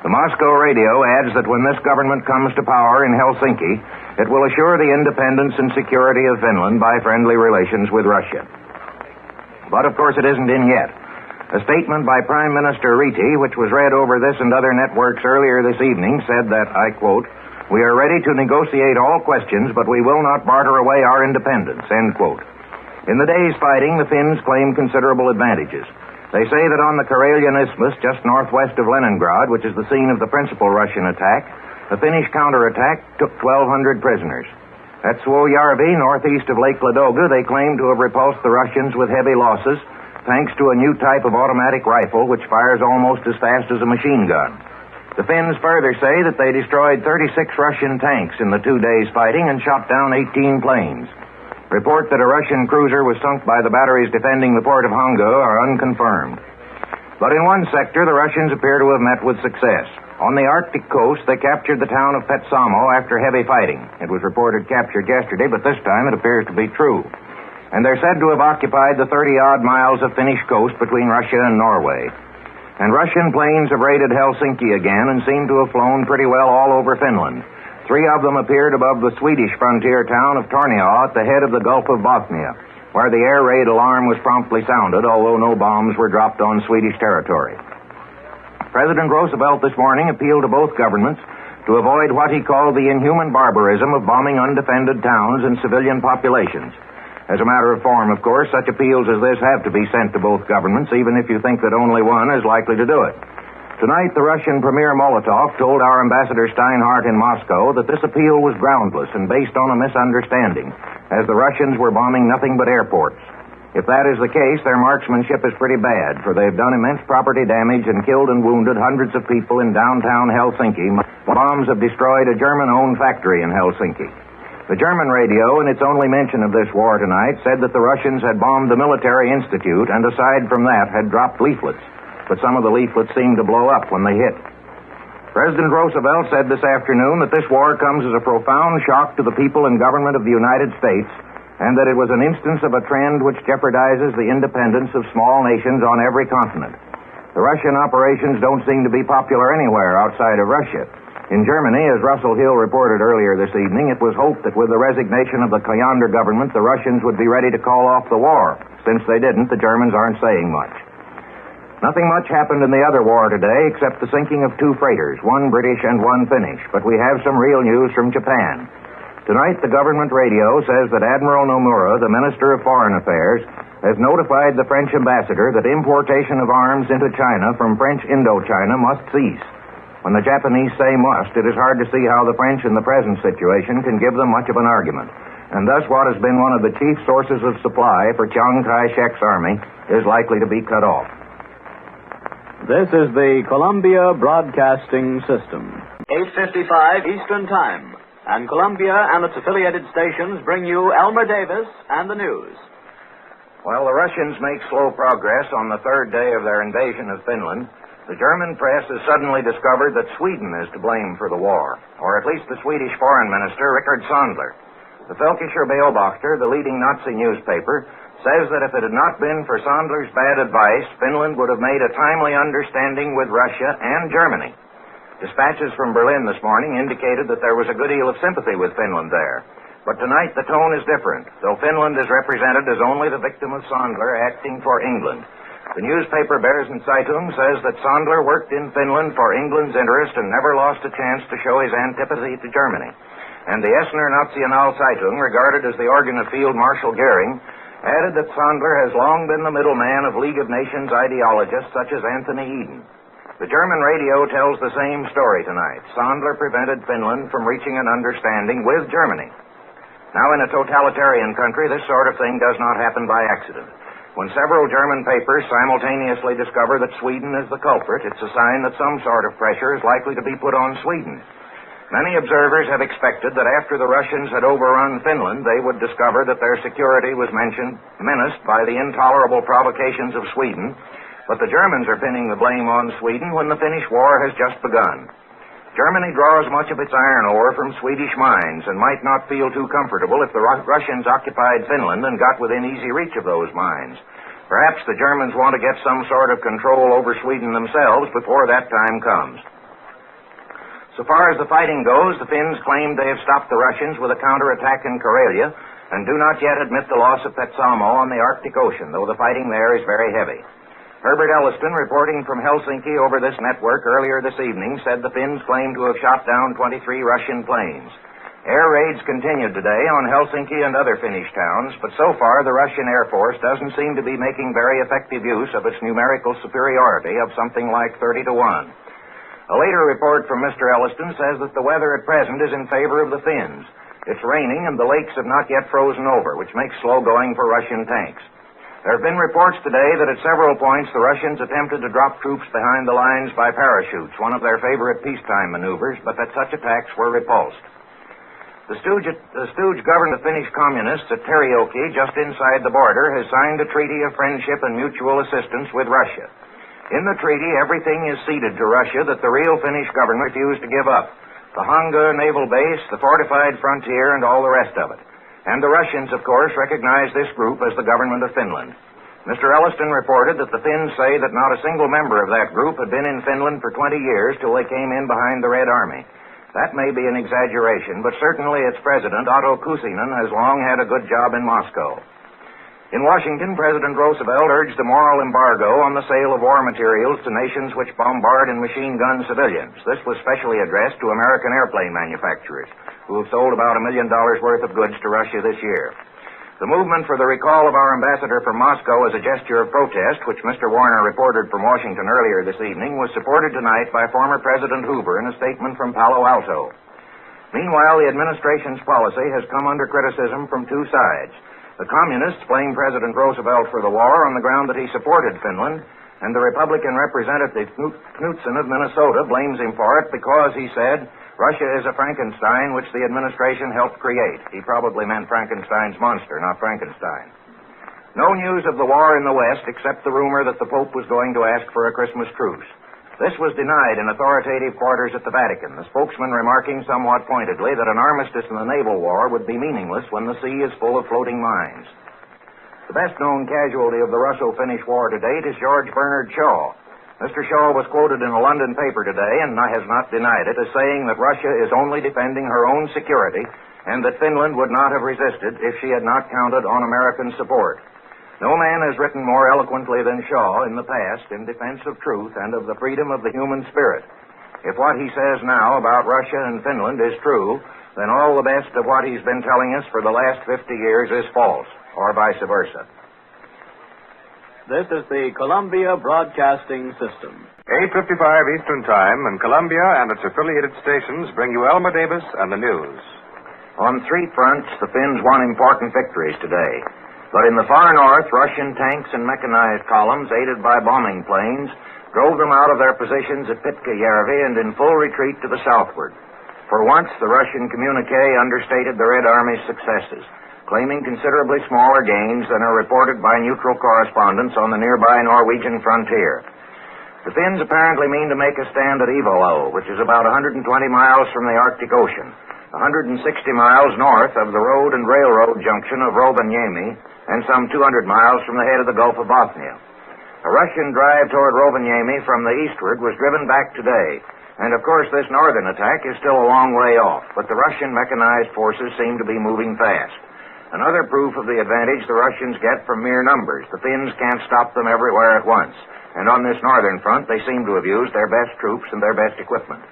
B: The Moscow radio adds that when this government comes to power in Helsinki, it will assure the independence and security of Finland by friendly relations with Russia. But of course it isn't in yet. A statement by Prime Minister Ryti, which was read over this and other networks earlier this evening, said that, I quote, "We are ready to negotiate all questions, but we will not barter away our independence," end quote. In the day's fighting, the Finns claim considerable advantages. They say that on the Karelian Isthmus, just northwest of Leningrad, which is the scene of the principal Russian attack, the Finnish counterattack took 1,200 prisoners. At Suojärvi, northeast of Lake Ladoga, they claim to have repulsed the Russians with heavy losses, thanks to a new type of automatic rifle which fires almost as fast as a machine gun. The Finns further say that they destroyed 36 Russian tanks in the 2 days' fighting and shot down 18 planes. Report that a Russian cruiser was sunk by the batteries defending the port of Hangö are unconfirmed. But in one sector, the Russians appear to have met with success. On the Arctic coast, they captured the town of Petsamo after heavy fighting. It was reported captured yesterday, but this time it appears to be true. And they're said to have occupied the 30-odd miles of Finnish coast between Russia and Norway. And Russian planes have raided Helsinki again and seem to have flown pretty well all over Finland. 3 of them appeared above the Swedish frontier town of Torneå at the head of the Gulf of Bothnia, where the air raid alarm was promptly sounded, although no bombs were dropped on Swedish territory. President Roosevelt this morning appealed to both governments to avoid what he called the inhuman barbarism of bombing undefended towns and civilian populations. As a matter of form, of course, such appeals as this have to be sent to both governments, even if you think that only one is likely to do it. Tonight, the Russian Premier Molotov told our Ambassador Steinhardt in Moscow that this appeal was groundless and based on a misunderstanding, as the Russians were bombing nothing but airports. If that is the case, their marksmanship is pretty bad, for they've done immense property damage and killed and wounded hundreds of people in downtown Helsinki. Bombs have destroyed a German-owned factory in Helsinki. The German radio, in its only mention of this war tonight, said that the Russians had bombed the military institute and, aside from that, had dropped leaflets. But some of the leaflets seemed to blow up when they hit. President Roosevelt said this afternoon that this war comes as a profound shock to the people and government of the United States, and that it was an instance of a trend which jeopardizes the independence of small nations on every continent. The Russian operations don't seem to be popular anywhere outside of Russia. In Germany, as Russell Hill reported earlier this evening, it was hoped that with the resignation of the Kyander government, the Russians would be ready to call off the war. Since they didn't, the Germans aren't saying much. Nothing much happened in the other war today except the sinking of 2 freighters, 1 British and 1 Finnish. But we have some real news from Japan. Tonight, the government radio says that Admiral Nomura, the Minister of Foreign Affairs, has notified the French ambassador that importation of arms into China from French Indochina must cease. When the Japanese say must, it is hard to see how the French in the present situation can give them much of an argument. And thus what has been one of the chief sources of supply for Chiang Kai-shek's army is likely to be cut off.
F: This is the Columbia Broadcasting System.
D: 8:55 Eastern Time, and Columbia and its affiliated stations bring you Elmer Davis and the news.
B: While the Russians make slow progress on the 3rd day of their invasion of Finland, the German press has suddenly discovered that Sweden is to blame for the war, or at least the Swedish Foreign Minister, Rickard Sandler. The Völkischer Beobachter, the leading Nazi newspaper, says that if it had not been for Sandler's bad advice, Finland would have made a timely understanding with Russia and Germany. Dispatches from Berlin this morning indicated that there was a good deal of sympathy with Finland there. But tonight the tone is different, though Finland is represented as only the victim of Sandler acting for England. The newspaper Bersen Zeitung says that Sandler worked in Finland for England's interest and never lost a chance to show his antipathy to Germany. And the Essener National Zeitung, regarded as the organ of Field Marshal Goering, added that Sandler has long been the middleman of League of Nations ideologists such as Anthony Eden. The German radio tells the same story tonight. Sandler prevented Finland from reaching an understanding with Germany. Now, in a totalitarian country, this sort of thing does not happen by accident. When several German papers simultaneously discover that Sweden is the culprit, it's a sign that some sort of pressure is likely to be put on Sweden. Many observers have expected that after the Russians had overrun Finland, they would discover that their security was menaced by the intolerable provocations of Sweden, but the Germans are pinning the blame on Sweden when the Finnish war has just begun. Germany draws much of its iron ore from Swedish mines and might not feel too comfortable if the Russians occupied Finland and got within easy reach of those mines. Perhaps the Germans want to get some sort of control over Sweden themselves before that time comes. So far as the fighting goes, the Finns claim they have stopped the Russians with a counterattack in Karelia and do not yet admit the loss of Petsamo on the Arctic Ocean, though the fighting there is very heavy. Herbert Elliston, reporting from Helsinki over this network earlier this evening, said the Finns claim to have shot down 23 Russian planes. Air raids continued today on Helsinki and other Finnish towns, but so far the Russian Air Force doesn't seem to be making very effective use of its numerical superiority of something like 30 to 1. A later report from Mr. Elliston says that the weather at present is in favor of the Finns. It's raining and the lakes have not yet frozen over, which makes slow going for Russian tanks. There have been reports today that at several points the Russians attempted to drop troops behind the lines by parachutes, one of their favorite peacetime maneuvers, but that such attacks were repulsed. The stooge governed the Finnish communists at Terioki, just inside the border, has signed a treaty of friendship and mutual assistance with Russia. In the treaty, everything is ceded to Russia that the real Finnish government refused to give up. The Hanga naval base, the fortified frontier, and all the rest of it. And the Russians, of course, recognize this group as the government of Finland. Mr. Elliston reported that the Finns say that not a single member of that group had been in Finland for 20 years till they came in behind the Red Army. That may be an exaggeration, but certainly its president, Otto Kuusinen, has long had a good job in Moscow. In Washington, President Roosevelt urged a moral embargo on the sale of war materials to nations which bombard and machine gun civilians. This was specially addressed to American airplane manufacturers, who have sold about $1 million worth of goods to Russia this year. The movement for the recall of our ambassador from Moscow as a gesture of protest, which Mr. Warner reported from Washington earlier this evening, was supported tonight by former President Hoover in a statement from Palo Alto. Meanwhile, the administration's policy has come under criticism from two sides. The communists blame President Roosevelt for the war on the ground that he supported Finland, and the Republican Representative Knudsen of Minnesota blames him for it because, he said, Russia is a Frankenstein which the administration helped create. He probably meant Frankenstein's monster, not Frankenstein. No news of the war in the West except the rumor that the Pope was going to ask for a Christmas truce. This was denied in authoritative quarters at the Vatican, the spokesman remarking somewhat pointedly that an armistice in the naval war would be meaningless when the sea is full of floating mines. The best-known casualty of the Russo-Finnish War to date is George Bernard Shaw. Mr. Shaw was quoted in a London paper today, and has not denied it, as saying that Russia is only defending her own security and that Finland would not have resisted if she had not counted on American support. No man has written more eloquently than Shaw in the past in defense of truth and of the freedom of the human spirit. If what he says now about Russia and Finland is true, then all the best of what he's been telling us for the last 50 years is false, or vice versa.
H: This is the Columbia Broadcasting System.
E: 8:55 Eastern Time, and Columbia and its affiliated stations bring you Elmer Davis and the news.
B: On three fronts, the Finns won important victories today. But in the far north, Russian tanks and mechanized columns, aided by bombing planes, drove them out of their positions at Pitkajärvi and in full retreat to the southward. For once, the Russian communique understated the Red Army's successes, claiming considerably smaller gains than are reported by neutral correspondents on the nearby Norwegian frontier. The Finns apparently mean to make a stand at Ivalo, which is about 120 miles from the Arctic Ocean, 160 miles north of the road and railroad junction of Rovaniemi, and some 200 miles from the head of the Gulf of Bothnia. A Russian drive toward Rovaniemi from the eastward was driven back today, and of course this northern attack is still a long way off, but the Russian mechanized forces seem to be moving fast. Another proof of the advantage the Russians get from mere numbers. The Finns can't stop them everywhere at once, and on this northern front they seem to have used their best troops and their best equipment.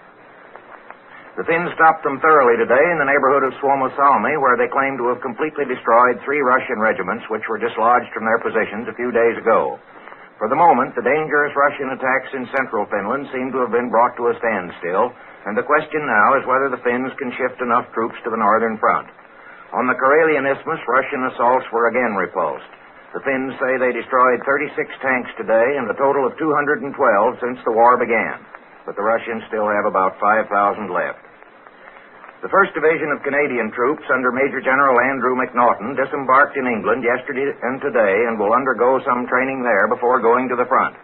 B: The Finns stopped them thoroughly today in the neighborhood of Suomussalmi, where they claim to have completely destroyed 3 Russian regiments which were dislodged from their positions a few days ago. For the moment, the dangerous Russian attacks in central Finland seem to have been brought to a standstill, and the question now is whether the Finns can shift enough troops to the northern front. On the Karelian Isthmus, Russian assaults were again repulsed. The Finns say they destroyed 36 tanks today and a total of 212 since the war began. But the Russians still have about 5,000 left. The 1st Division of Canadian troops under Major General Andrew McNaughton disembarked in England yesterday and today and will undergo some training there before going to the front.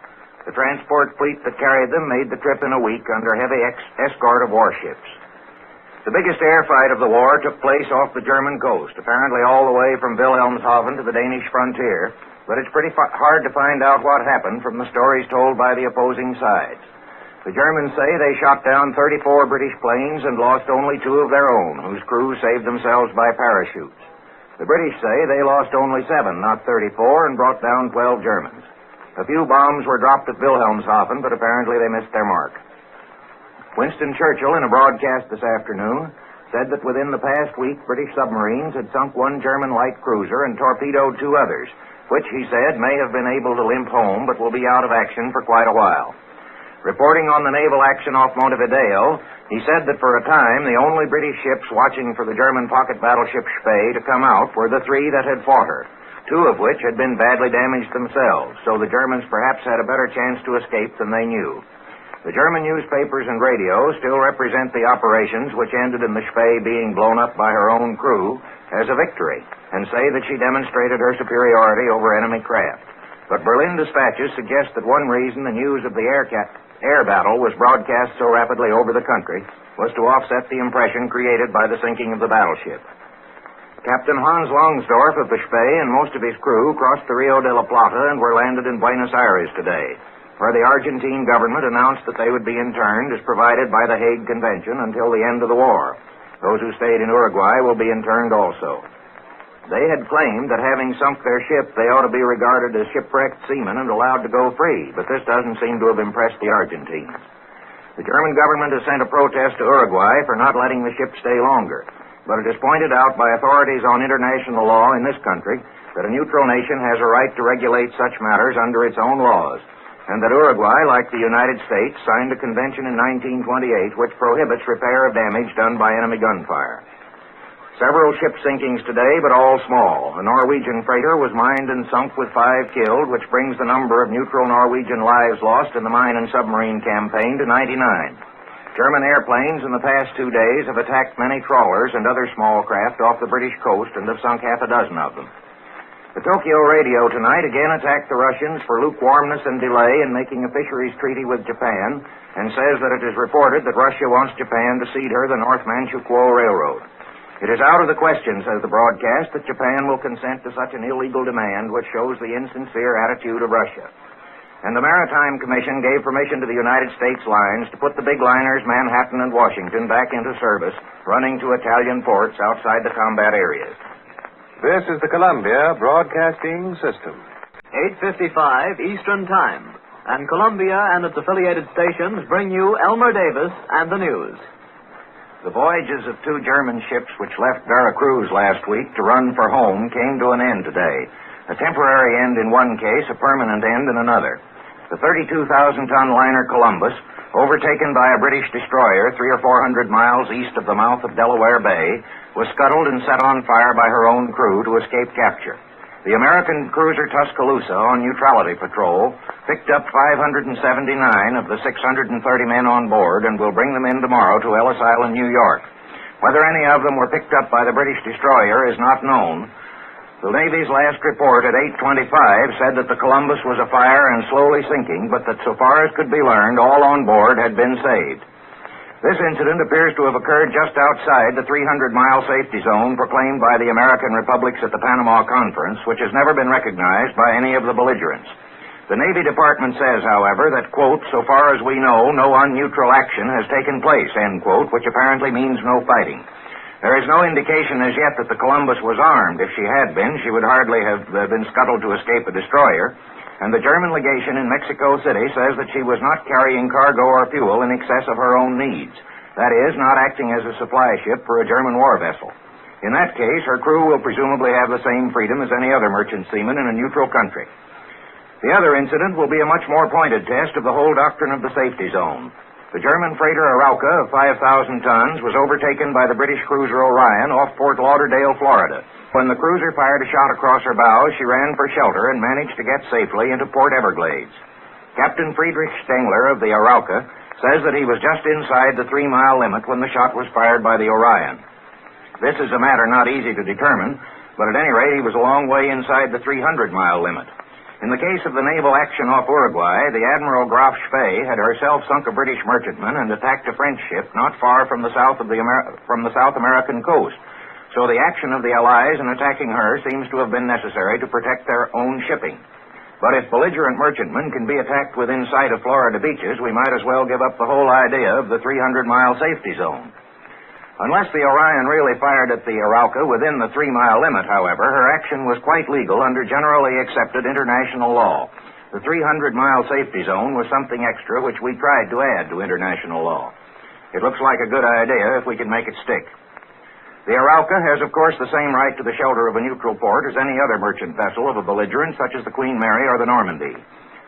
B: The transport fleet that carried them made the trip in a week under heavy escort of warships. The biggest air fight of the war took place off the German coast, apparently all the way from Wilhelmshaven to the Danish frontier, but it's pretty hard to find out what happened from the stories told by the opposing sides. The Germans say they shot down 34 British planes and lost only 2 of their own, whose crews saved themselves by parachutes. The British say they lost only 7, not 34, and brought down 12 Germans. A few bombs were dropped at Wilhelmshaven, but apparently they missed their mark. Winston Churchill, in a broadcast this afternoon, said that within the past week, British submarines had sunk 1 German light cruiser and torpedoed 2 others, which, he said, may have been able to limp home but will be out of action for quite a while. Reporting on the naval action off Montevideo, he said that for a time, the only British ships watching for the German pocket battleship Spee to come out were the 3 that had fought her, 2 of which had been badly damaged themselves, so the Germans perhaps had a better chance to escape than they knew. The German newspapers and radio still represent the operations which ended in the Spee being blown up by her own crew as a victory, and say that she demonstrated her superiority over enemy craft. But Berlin dispatches suggest that one reason the news of the air battle was broadcast so rapidly over the country was to offset the impression created by the sinking of the battleship. Captain Hans Langsdorff of the Spee and most of his crew crossed the Rio de la Plata and were landed in Buenos Aires today, where the Argentine government announced that they would be interned as provided by the Hague Convention until the end of the war. Those who stayed in Uruguay will be interned also. They had claimed that having sunk their ship, they ought to be regarded as shipwrecked seamen and allowed to go free, but this doesn't seem to have impressed the Argentines. The German government has sent a protest to Uruguay for not letting the ship stay longer, but it is pointed out by authorities on international law in this country that a neutral nation has a right to regulate such matters under its own laws, and that Uruguay, like the United States, signed a convention in 1928 which prohibits repair of damage done by enemy gunfire. Several ship sinkings today, but all small. A Norwegian freighter was mined and sunk with 5 killed, which brings the number of neutral Norwegian lives lost in the mine and submarine campaign to 99. German airplanes in the past 2 days have attacked many trawlers and other small craft off the British coast and have sunk half a dozen of them. The Tokyo radio tonight again attacked the Russians for lukewarmness and delay in making a fisheries treaty with Japan, and says that it is reported that Russia wants Japan to cede her the North Manchukuo Railroad. It is out of the question, says the broadcast, that Japan will consent to such an illegal demand, which shows the insincere attitude of Russia. And the Maritime Commission gave permission to the United States lines to put the big liners Manhattan and Washington back into service, running to Italian ports outside the combat areas.
E: This is the Columbia Broadcasting System.
H: 8:55 Eastern Time. And Columbia and its affiliated stations bring you Elmer Davis and the news.
B: The voyages of two German ships which left Veracruz last week to run for home came to an end today. A temporary end in one case, a permanent end in another. The 32,000-ton liner Columbus, overtaken by a British destroyer 300 or 400 miles east of the mouth of Delaware Bay, was scuttled and set on fire by her own crew to escape capture. The American cruiser Tuscaloosa, on neutrality patrol, picked up 579 of the 630 men on board and will bring them in tomorrow to Ellis Island, New York. Whether any of them were picked up by the British destroyer is not known. The Navy's last report at 8:25 said that the Columbus was afire and slowly sinking, but that so far as could be learned, all on board had been saved. This incident appears to have occurred just outside the 300-mile safety zone proclaimed by the American republics at the Panama Conference, which has never been recognized by any of the belligerents. The Navy Department says, however, that, quote, so far as we know, no unneutral action has taken place, end quote, which apparently means no fighting. There is no indication as yet that the Columbus was armed. If she had been, she would hardly have been scuttled to escape a destroyer. And the German legation in Mexico City says that she was not carrying cargo or fuel in excess of her own needs. That is, not acting as a supply ship for a German war vessel. In that case, her crew will presumably have the same freedom as any other merchant seaman in a neutral country. The other incident will be a much more pointed test of the whole doctrine of the safety zone. The German freighter Arauca of 5,000 tons was overtaken by the British cruiser Orion off Fort Lauderdale, Florida. When the cruiser fired a shot across her bow, she ran for shelter and managed to get safely into Port Everglades. Captain Friedrich Stengler of the Arauca says that he was just inside the 3-mile limit when the shot was fired by the Orion. This is a matter not easy to determine, but at any rate, he was a long way inside the 300-mile limit. In the case of the naval action off Uruguay, the Admiral Graf Spee had herself sunk a British merchantman and attacked a French ship not far from the South American coast. So the action of the Allies in attacking her seems to have been necessary to protect their own shipping. But if belligerent merchantmen can be attacked within sight of Florida beaches, we might as well give up the whole idea of the 300-mile safety zone. Unless the Orion really fired at the Arauca within the 3-mile limit, however, her action was quite legal under generally accepted international law. The 300-mile safety zone was something extra which we tried to add to international law. It looks like a good idea if we can make it stick. The Arauca has, of course, the same right to the shelter of a neutral port as any other merchant vessel of a belligerent, such as the Queen Mary or the Normandy.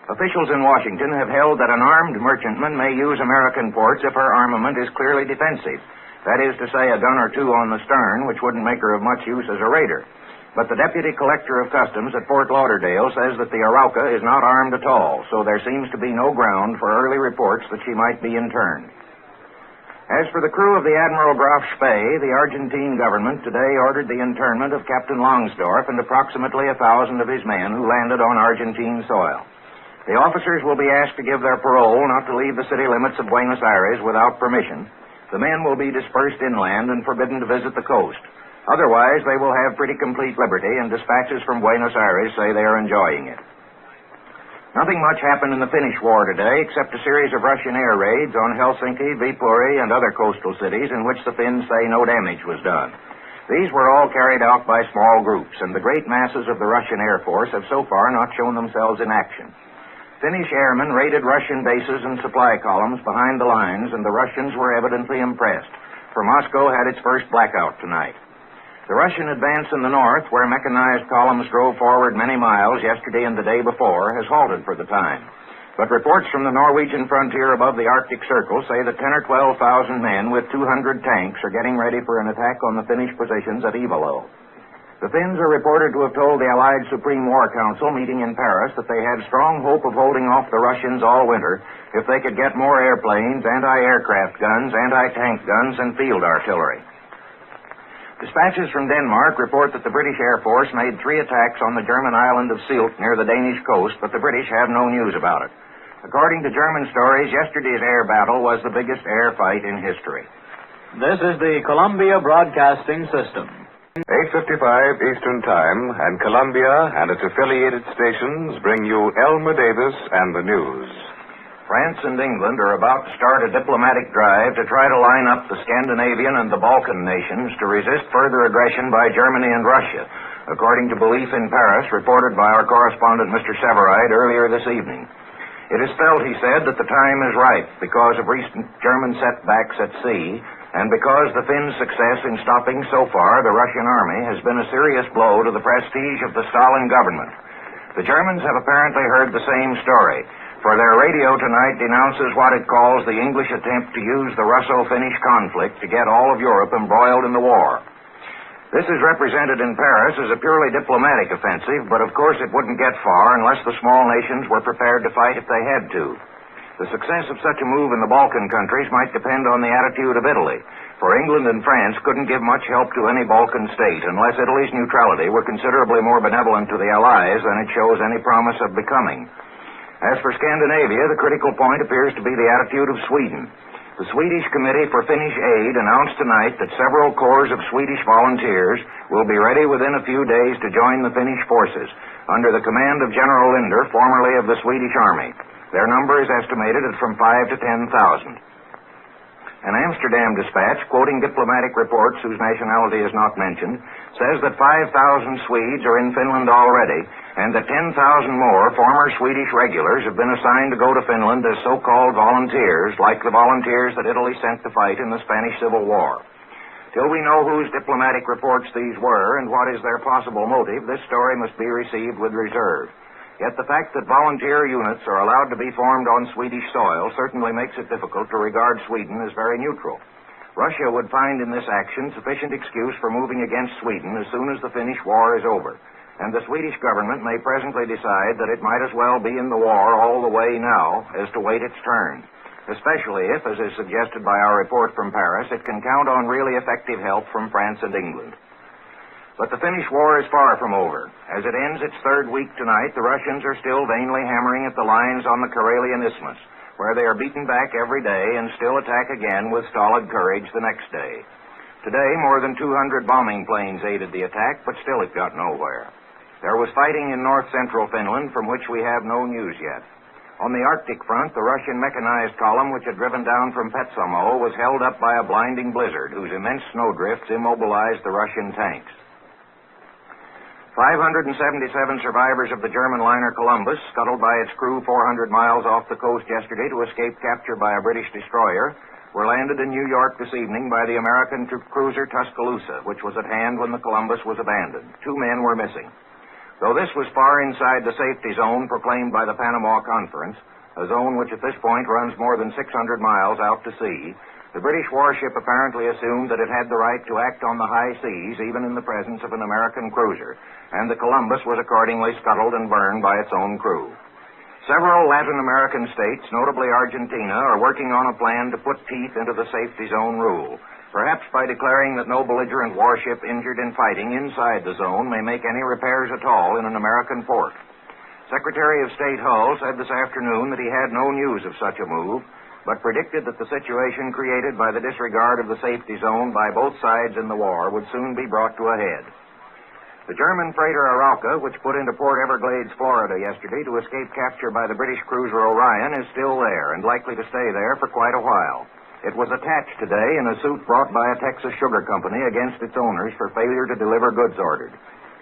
B: Officials in Washington have held that an armed merchantman may use American ports if her armament is clearly defensive. That is to say, a gun or two on the stern, which wouldn't make her of much use as a raider. But the Deputy Collector of Customs at Fort Lauderdale says that the Arauca is not armed at all, so there seems to be no ground for early reports that she might be interned. As for the crew of the Admiral Graf Spee, the Argentine government today ordered the internment of Captain Longsdorff and approximately 1,000 of his men who landed on Argentine soil. The officers will be asked to give their parole not to leave the city limits of Buenos Aires without permission. The men will be dispersed inland and forbidden to visit the coast. Otherwise, they will have pretty complete liberty, and dispatches from Buenos Aires say they are enjoying it. Nothing much happened in the Finnish war today, except a series of Russian air raids on Helsinki, Viipuri, and other coastal cities in which the Finns say no damage was done. These were all carried out by small groups, and the great masses of the Russian Air Force have so far not shown themselves in action. Finnish airmen raided Russian bases and supply columns behind the lines, and the Russians were evidently impressed, for Moscow had its first blackout tonight. The Russian advance in the north, where mechanized columns drove forward many miles yesterday and the day before, has halted for the time. But reports from the Norwegian frontier above the Arctic Circle say that 10,000 or 12,000 men with 200 tanks are getting ready for an attack on the Finnish positions at Ivalo. The Finns are reported to have told the Allied Supreme War Council meeting in Paris that they had strong hope of holding off the Russians all winter if they could get more airplanes, anti-aircraft guns, anti-tank guns, and field artillery. Dispatches from Denmark report that the British Air Force made 3 attacks on the German island of Sylt near the Danish coast, but the British have no news about it. According to German stories, yesterday's air battle was the biggest air fight in history.
H: This is the Columbia Broadcasting System.
E: 8:55 Eastern Time, and Columbia and its affiliated stations bring you Elmer Davis and the news.
B: France and England are about to start a diplomatic drive to try to line up the Scandinavian and the Balkan nations to resist further aggression by Germany and Russia, according to belief in Paris reported by our correspondent, Mr. Severide, earlier this evening. It is felt, he said, that the time is ripe because of recent German setbacks at sea and because the Finns' success in stopping so far the Russian army has been a serious blow to the prestige of the Stalin government. The Germans have apparently heard the same story, for their radio tonight denounces what it calls the English attempt to use the Russo-Finnish conflict to get all of Europe embroiled in the war. This is represented in Paris as a purely diplomatic offensive, but of course it wouldn't get far unless the small nations were prepared to fight if they had to. The success of such a move in the Balkan countries might depend on the attitude of Italy, for England and France couldn't give much help to any Balkan state unless Italy's neutrality were considerably more benevolent to the Allies than it shows any promise of becoming. As for Scandinavia, the critical point appears to be the attitude of Sweden. The Swedish Committee for Finnish Aid announced tonight that several corps of Swedish volunteers will be ready within a few days to join the Finnish forces under the command of General Linder, formerly of the Swedish Army. Their number is estimated at from 5,000 to 10,000. An Amsterdam dispatch, quoting diplomatic reports whose nationality is not mentioned, says that 5,000 Swedes are in Finland already, and that 10,000 more former Swedish regulars have been assigned to go to Finland as so-called volunteers, like the volunteers that Italy sent to fight in the Spanish Civil War. Till we know whose diplomatic reports these were and what is their possible motive, this story must be received with reserve. Yet the fact that volunteer units are allowed to be formed on Swedish soil certainly makes it difficult to regard Sweden as very neutral. Russia would find in this action sufficient excuse for moving against Sweden as soon as the Finnish war is over, and the Swedish government may presently decide that it might as well be in the war all the way now as to wait its turn, especially if, as is suggested by our report from Paris, it can count on really effective help from France and England. But the Finnish war is far from over. As it ends its third week tonight, the Russians are still vainly hammering at the lines on the Karelian Isthmus, where they are beaten back every day and still attack again with stolid courage the next day. Today, more than 200 bombing planes aided the attack, but still it got nowhere. There was fighting in north-central Finland, from which we have no news yet. On the Arctic front, the Russian mechanized column, which had driven down from Petsamo, was held up by a blinding blizzard, whose immense snowdrifts immobilized the Russian tanks. 577 survivors of the German liner Columbus, scuttled by its crew 400 miles off the coast yesterday to escape capture by a British destroyer, were landed in New York this evening by the American cruiser Tuscaloosa, which was at hand when the Columbus was abandoned. 2 men were missing. Though this was far inside the safety zone proclaimed by the Panama Conference, a zone which at this point runs more than 600 miles out to sea, the British warship apparently assumed that it had the right to act on the high seas even in the presence of an American cruiser, and the Columbus was accordingly scuttled and burned by its own crew. Several Latin American states, notably Argentina, are working on a plan to put teeth into the safety zone rule, perhaps by declaring that no belligerent warship injured in fighting inside the zone may make any repairs at all in an American port. Secretary of State Hull said this afternoon that he had no news of such a move, but predicted that the situation created by the disregard of the safety zone by both sides in the war would soon be brought to a head. The German freighter Arauca, which put into Port Everglades, Florida yesterday to escape capture by the British cruiser Orion, is still there and likely to stay there for quite a while. It was attached today in a suit brought by a Texas sugar company against its owners for failure to deliver goods ordered.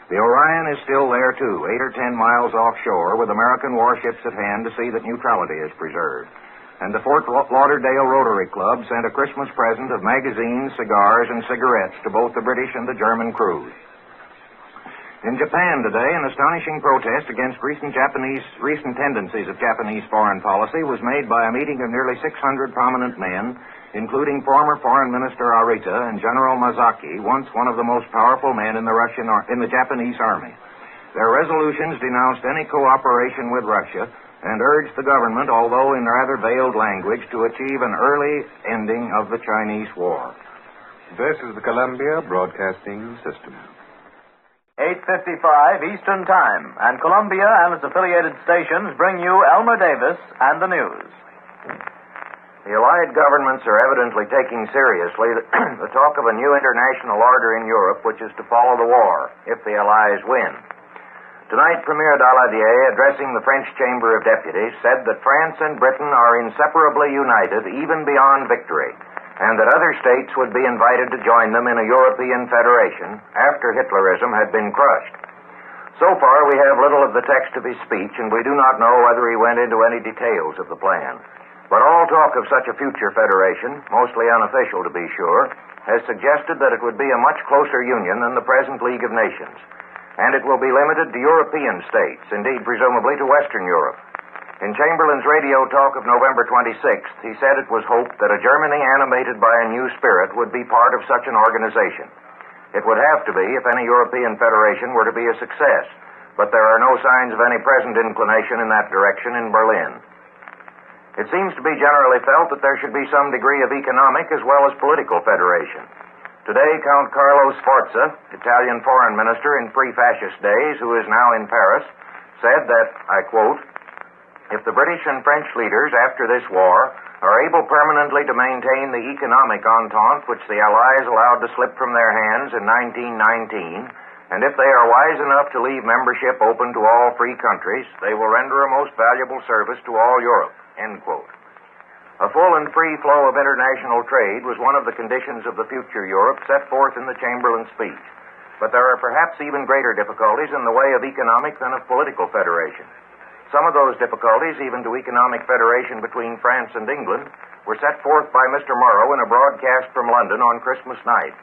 B: The Orion is still there, too, 8 or 10 miles offshore, with American warships at hand to see that neutrality is preserved. And the Fort Lauderdale Rotary Club sent a Christmas present of magazines, cigars, and cigarettes to both the British and the German crews. In Japan today, an astonishing protest against recent tendencies of Japanese foreign policy was made by a meeting of nearly 600 prominent men, including former Foreign Minister Arita and General Masaki, once one of the most powerful men in the Japanese army. Their resolutions denounced any cooperation with Russia and urged the government, although in rather veiled language, to achieve an early ending of the Chinese war.
E: This is the Columbia Broadcasting System.
H: 8:55 Eastern Time, and Columbia and its affiliated stations bring you Elmer Davis and the news.
B: The Allied governments are evidently taking seriously the talk of a new international order in Europe which is to follow the war, if the Allies win. Tonight, Premier Daladier, addressing the French Chamber of Deputies, said that France and Britain are inseparably united even beyond victory, and that other states would be invited to join them in a European Federation after Hitlerism had been crushed. So far, we have little of the text of his speech, and we do not know whether he went into any details of the plan. But all talk of such a future federation, mostly unofficial to be sure, has suggested that it would be a much closer union than the present League of Nations, and it will be limited to European states, indeed presumably to Western Europe. In Chamberlain's radio talk of November 26th, he said it was hoped that a Germany animated by a new spirit would be part of such an organization. It would have to be if any European federation were to be a success, but there are no signs of any present inclination in that direction in Berlin. It seems to be generally felt that there should be some degree of economic as well as political federation. Today, Count Carlo Sforza, Italian foreign minister in pre-fascist days, who is now in Paris, said that, I quote, "If the British and French leaders, after this war, are able permanently to maintain the economic entente which the Allies allowed to slip from their hands in 1919, and if they are wise enough to leave membership open to all free countries, they will render a most valuable service to all Europe," end quote. A full and free flow of international trade was one of the conditions of the future Europe set forth in the Chamberlain speech. But there are perhaps even greater difficulties in the way of economic than of political federation. Some of those difficulties, even to economic federation between France and England, were set forth by Mr. Morrow in a broadcast from London on Christmas night.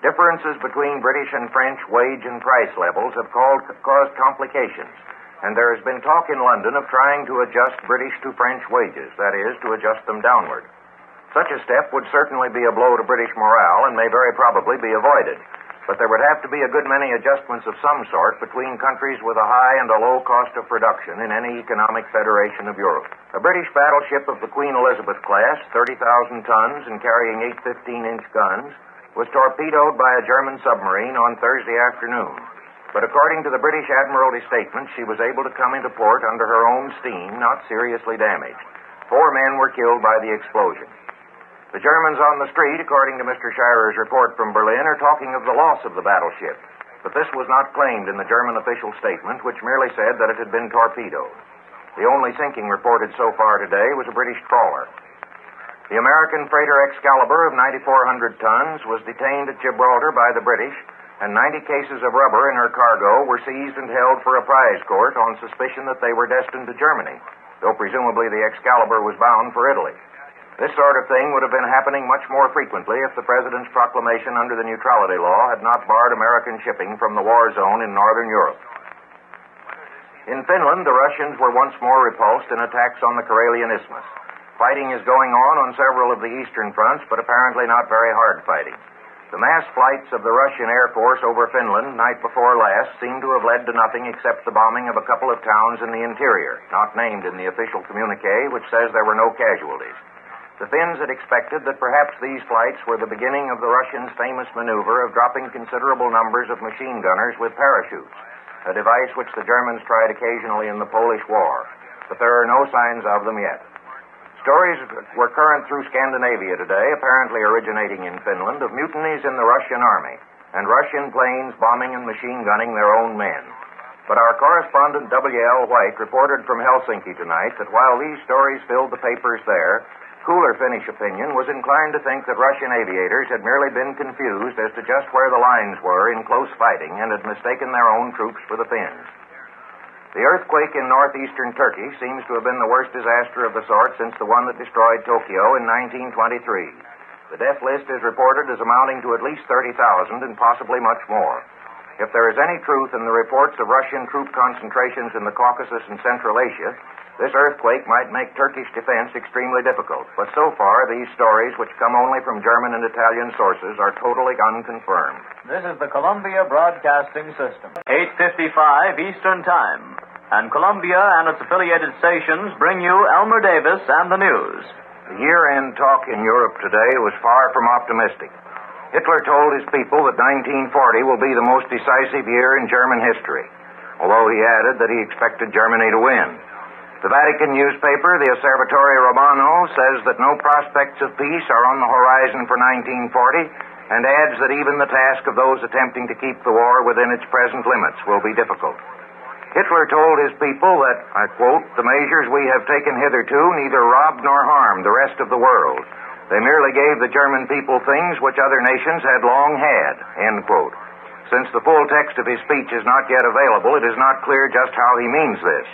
B: Differences between British and French wage and price levels have caused complications, and there has been talk in London of trying to adjust British to French wages, that is, to adjust them downward. Such a step would certainly be a blow to British morale and may very probably be avoided. But there would have to be a good many adjustments of some sort between countries with a high and a low cost of production in any economic federation of Europe. A British battleship of the Queen Elizabeth class, 30,000 tons and carrying 8 15-inch guns, was torpedoed by a German submarine on Thursday afternoon. But according to the British Admiralty statement, she was able to come into port under her own steam, not seriously damaged. 4 men were killed by the explosion. The Germans on the street, according to Mr. Schirer's report from Berlin, are talking of the loss of the battleship. But this was not claimed in the German official statement, which merely said that it had been torpedoed. The only sinking reported so far today was a British trawler. The American freighter Excalibur of 9,400 tons was detained at Gibraltar by the British, and 90 cases of rubber in her cargo were seized and held for a prize court on suspicion that they were destined to Germany, though presumably the Excalibur was bound for Italy. This sort of thing would have been happening much more frequently if the President's proclamation under the Neutrality law had not barred American shipping from the war zone in northern Europe. In Finland, the Russians were once more repulsed in attacks on the Karelian Isthmus. Fighting is going on several of the eastern fronts, but apparently not very hard fighting. The mass flights of the Russian Air Force over Finland night before last seem to have led to nothing except the bombing of a couple of towns in the interior, not named in the official communique, which says there were no casualties. The Finns had expected that perhaps these flights were the beginning of the Russians' famous maneuver of dropping considerable numbers of machine gunners with parachutes, a device which the Germans tried occasionally in the Polish War, but there are no signs of them yet. Stories were current through Scandinavia today, apparently originating in Finland, of mutinies in the Russian army, and Russian planes bombing and machine gunning their own men. But our correspondent W.L. White reported from Helsinki tonight that while these stories filled the papers there, cooler Finnish opinion was inclined to think that Russian aviators had merely been confused as to just where the lines were in close fighting and had mistaken their own troops for the Finns. The earthquake in northeastern Turkey seems to have been the worst disaster of the sort since the one that destroyed Tokyo in 1923. The death list is reported as amounting to at least 30,000 and possibly much more. If there is any truth in the reports of Russian troop concentrations in the Caucasus and Central Asia, this earthquake might make Turkish defense extremely difficult, but so far these stories, which come only from German and Italian sources, are totally unconfirmed.
H: This is the Columbia Broadcasting System. 8:55 Eastern Time, and Columbia and its affiliated stations bring you Elmer Davis and the news.
B: The year-end talk in Europe today was far from optimistic. Hitler told his people that 1940 will be the most decisive year in German history, although he added that he expected Germany to win. The Vatican newspaper, the Osservatore Romano, says that no prospects of peace are on the horizon for 1940 and adds that even the task of those attempting to keep the war within its present limits will be difficult. Hitler told his people that, I quote, "the measures we have taken hitherto neither robbed nor harmed the rest of the world, They merely gave the German people things which other nations had long had, end quote. Since the full text of his speech is not yet available, it is not clear just how he means this.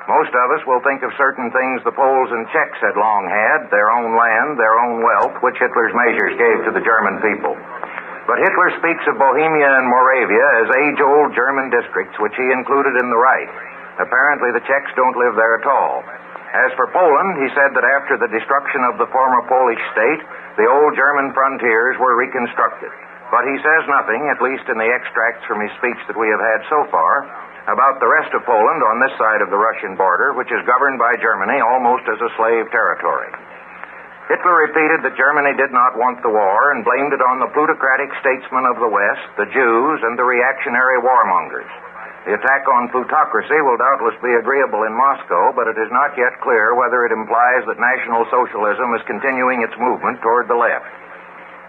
B: Most of us will think of certain things the Poles and Czechs had long had, their own land, their own wealth, which Hitler's measures gave to the German people. But Hitler speaks of Bohemia and Moravia as age-old German districts, which he included in the Reich. Apparently the Czechs don't live there at all. As for Poland, he said that after the destruction of the former Polish state, the old German frontiers were reconstructed. But he says nothing, at least in the extracts from his speech that we have had so far, about the rest of Poland on this side of the Russian border, which is governed by Germany almost as a slave territory. Hitler repeated that Germany did not want the war and blamed it on the plutocratic statesmen of the West, the Jews, and the reactionary warmongers. The attack on plutocracy will doubtless be agreeable in Moscow, but it is not yet clear whether it implies that National Socialism is continuing its movement toward the left.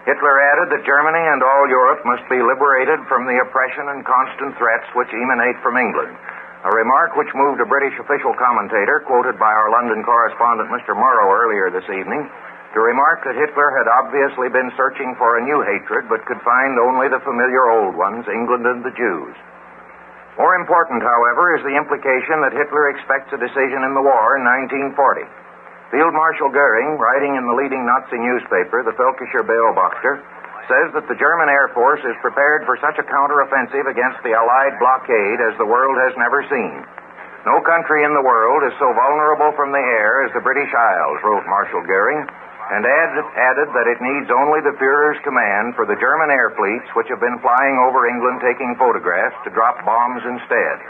B: Hitler added that Germany and all Europe must be liberated from the oppression and constant threats which emanate from England, a remark which moved a British official commentator, quoted by our London correspondent Mr. Morrow earlier this evening, to remark that Hitler had obviously been searching for a new hatred but could find only the familiar old ones, England and the Jews. More important, however, is the implication that Hitler expects a decision in the war in 1940. Field Marshal Goering, writing in the leading Nazi newspaper, the Völkischer Beobachter, says that the German Air Force is prepared for such a counteroffensive against the Allied blockade as the world has never seen. No country in the world is so vulnerable from the air as the British Isles, wrote Marshal Goering, and added that it needs only the Führer's command for the German air fleets, which have been flying over England taking photographs, to drop bombs instead.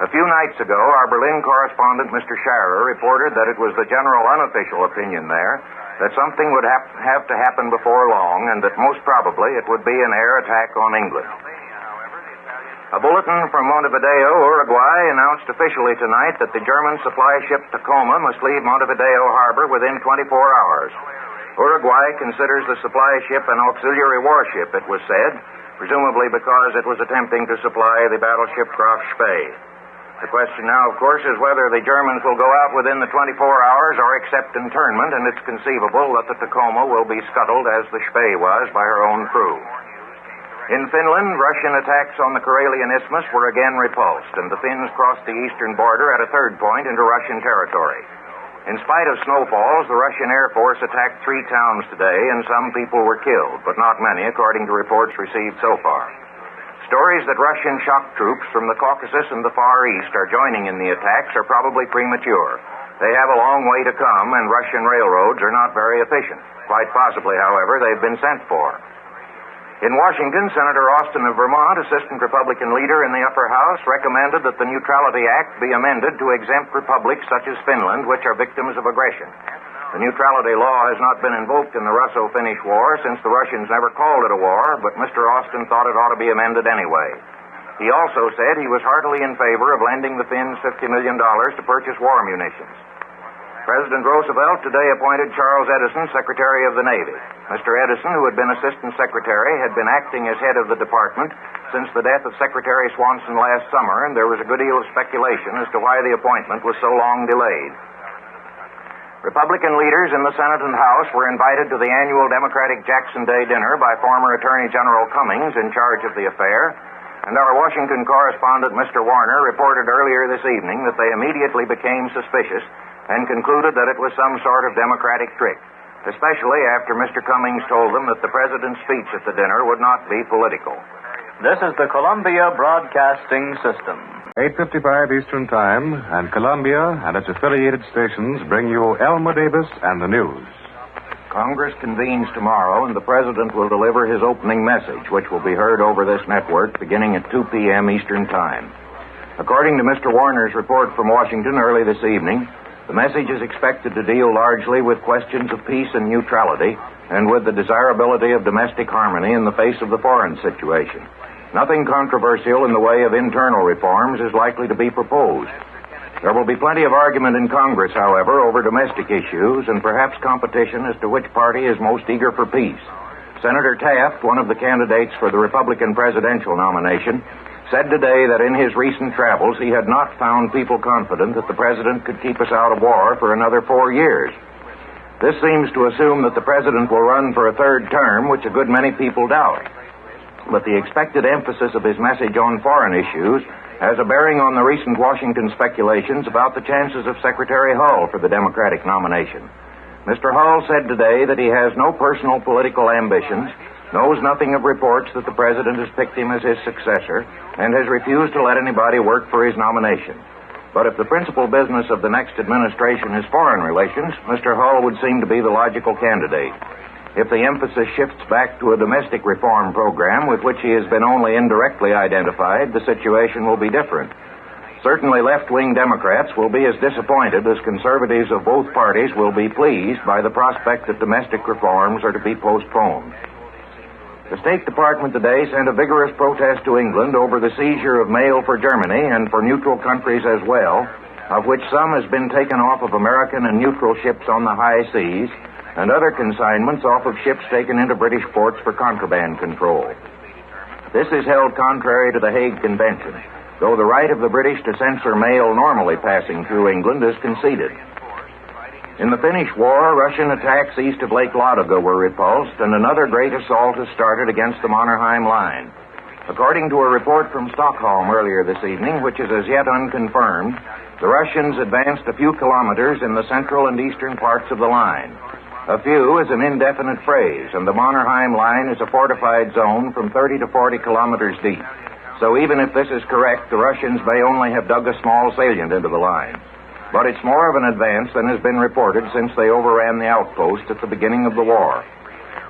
B: A few nights ago, our Berlin correspondent, Mr. Scherer, reported that it was the general unofficial opinion there that something would have to happen before long, and that most probably it would be an air attack on England. A bulletin from Montevideo, Uruguay, announced officially tonight that the German supply ship Tacoma must leave Montevideo harbor within 24 hours. Uruguay considers the supply ship an auxiliary warship, it was said, presumably because it was attempting to supply the battleship Graf Spee. The question now, of course, is whether the Germans will go out within the 24 hours or accept internment, and it's conceivable that the Tacoma will be scuttled as the Spee was by her own crew. In Finland, Russian attacks on the Karelian Isthmus were again repulsed, and the Finns crossed the eastern border at a third point into Russian territory. In spite of snowfalls, the Russian Air Force attacked 3 towns today, and some people were killed, but not many, according to reports received so far. Stories that Russian shock troops from the Caucasus and the Far East are joining in the attacks are probably premature. They have a long way to come, and Russian railroads are not very efficient. Quite possibly, however, they've been sent for. In Washington, Senator Austin of Vermont, assistant Republican leader in the upper house, recommended that the Neutrality Act be amended to exempt republics such as Finland, which are victims of aggression. The neutrality law has not been invoked in the Russo-Finnish War since the Russians never called it a war, but Mr. Austin thought it ought to be amended anyway. He also said he was heartily in favor of lending the Finns $50 million to purchase war munitions. President Roosevelt today appointed Charles Edison Secretary of the Navy. Mr. Edison, who had been Assistant Secretary, had been acting as head of the department since the death of Secretary Swanson last summer, and there was a good deal of speculation as to why the appointment was so long delayed. Republican leaders in the Senate and House were invited to the annual Democratic Jackson Day dinner by former Attorney General Cummings, in charge of the affair, and our Washington correspondent, Mr. Warner, reported earlier this evening that they immediately became suspicious and concluded that it was some sort of Democratic trick, especially after Mr. Cummings told them that the president's speech at the dinner would not be political.
H: This is the Columbia Broadcasting System.
E: 8:55 Eastern Time, and Columbia and its affiliated stations bring you Elmer Davis and the news.
B: Congress convenes tomorrow, and the president will deliver his opening message, which will be heard over this network beginning at 2 p.m. Eastern Time. According to Mr. Warner's report from Washington early this evening, the message is expected to deal largely with questions of peace and neutrality and with the desirability of domestic harmony in the face of the foreign situation. Nothing controversial in the way of internal reforms is likely to be proposed. There will be plenty of argument in Congress, however, over domestic issues and perhaps competition as to which party is most eager for peace. Senator Taft, one of the candidates for the Republican presidential nomination, said today that in his recent travels he had not found people confident that the president could keep us out of war for another 4 years. This seems to assume that the president will run for a third term, which a good many people doubt. But the expected emphasis of his message on foreign issues has a bearing on the recent Washington speculations about the chances of Secretary Hull for the Democratic nomination. Mr. Hull said today that he has no personal political ambitions, knows nothing of reports that the president has picked him as his successor, and has refused to let anybody work for his nomination. But if the principal business of the next administration is foreign relations, Mr. Hull would seem to be the logical candidate. If the emphasis shifts back to a domestic reform program with which he has been only indirectly identified, the situation will be different. Certainly left-wing Democrats will be as disappointed as conservatives of both parties will be pleased by the prospect that domestic reforms are to be postponed. The State Department today sent a vigorous protest to England over the seizure of mail for Germany and for neutral countries as well, of which some has been taken off of American and neutral ships on the high seas, and other consignments off of ships taken into British ports for contraband control. This is held contrary to the Hague Convention, though the right of the British to censor mail normally passing through England is conceded. In the Finnish War, Russian attacks east of Lake Ladoga were repulsed, and another great assault has started against the Mannerheim line. According to a report from Stockholm earlier this evening, which is as yet unconfirmed, the Russians advanced a few kilometers in the central and eastern parts of the line. A few is an indefinite phrase, and the Mannerheim line is a fortified zone from 30 to 40 kilometers deep. So even if this is correct, the Russians may only have dug a small salient into the line. But it's more of an advance than has been reported since they overran the outpost at the beginning of the war.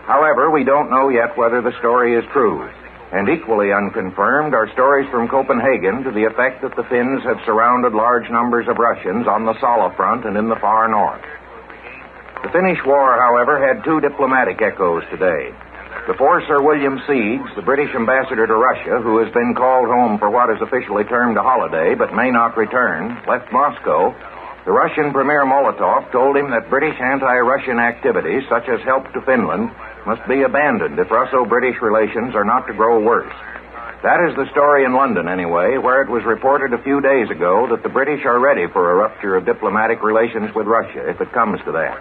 B: However, we don't know yet whether the story is true. And equally unconfirmed are stories from Copenhagen to the effect that the Finns have surrounded large numbers of Russians on the Sala front and in the far north. The Finnish War, however, had two diplomatic echoes today. Before Sir William Seeds, the British ambassador to Russia, who has been called home for what is officially termed a holiday but may not return, left Moscow, the Russian Premier Molotov told him that British anti-Russian activities, such as help to Finland, must be abandoned if Russo-British relations are not to grow worse. That is the story in London, anyway, where it was reported a few days ago that the British are ready for a rupture of diplomatic relations with Russia, if it comes to that.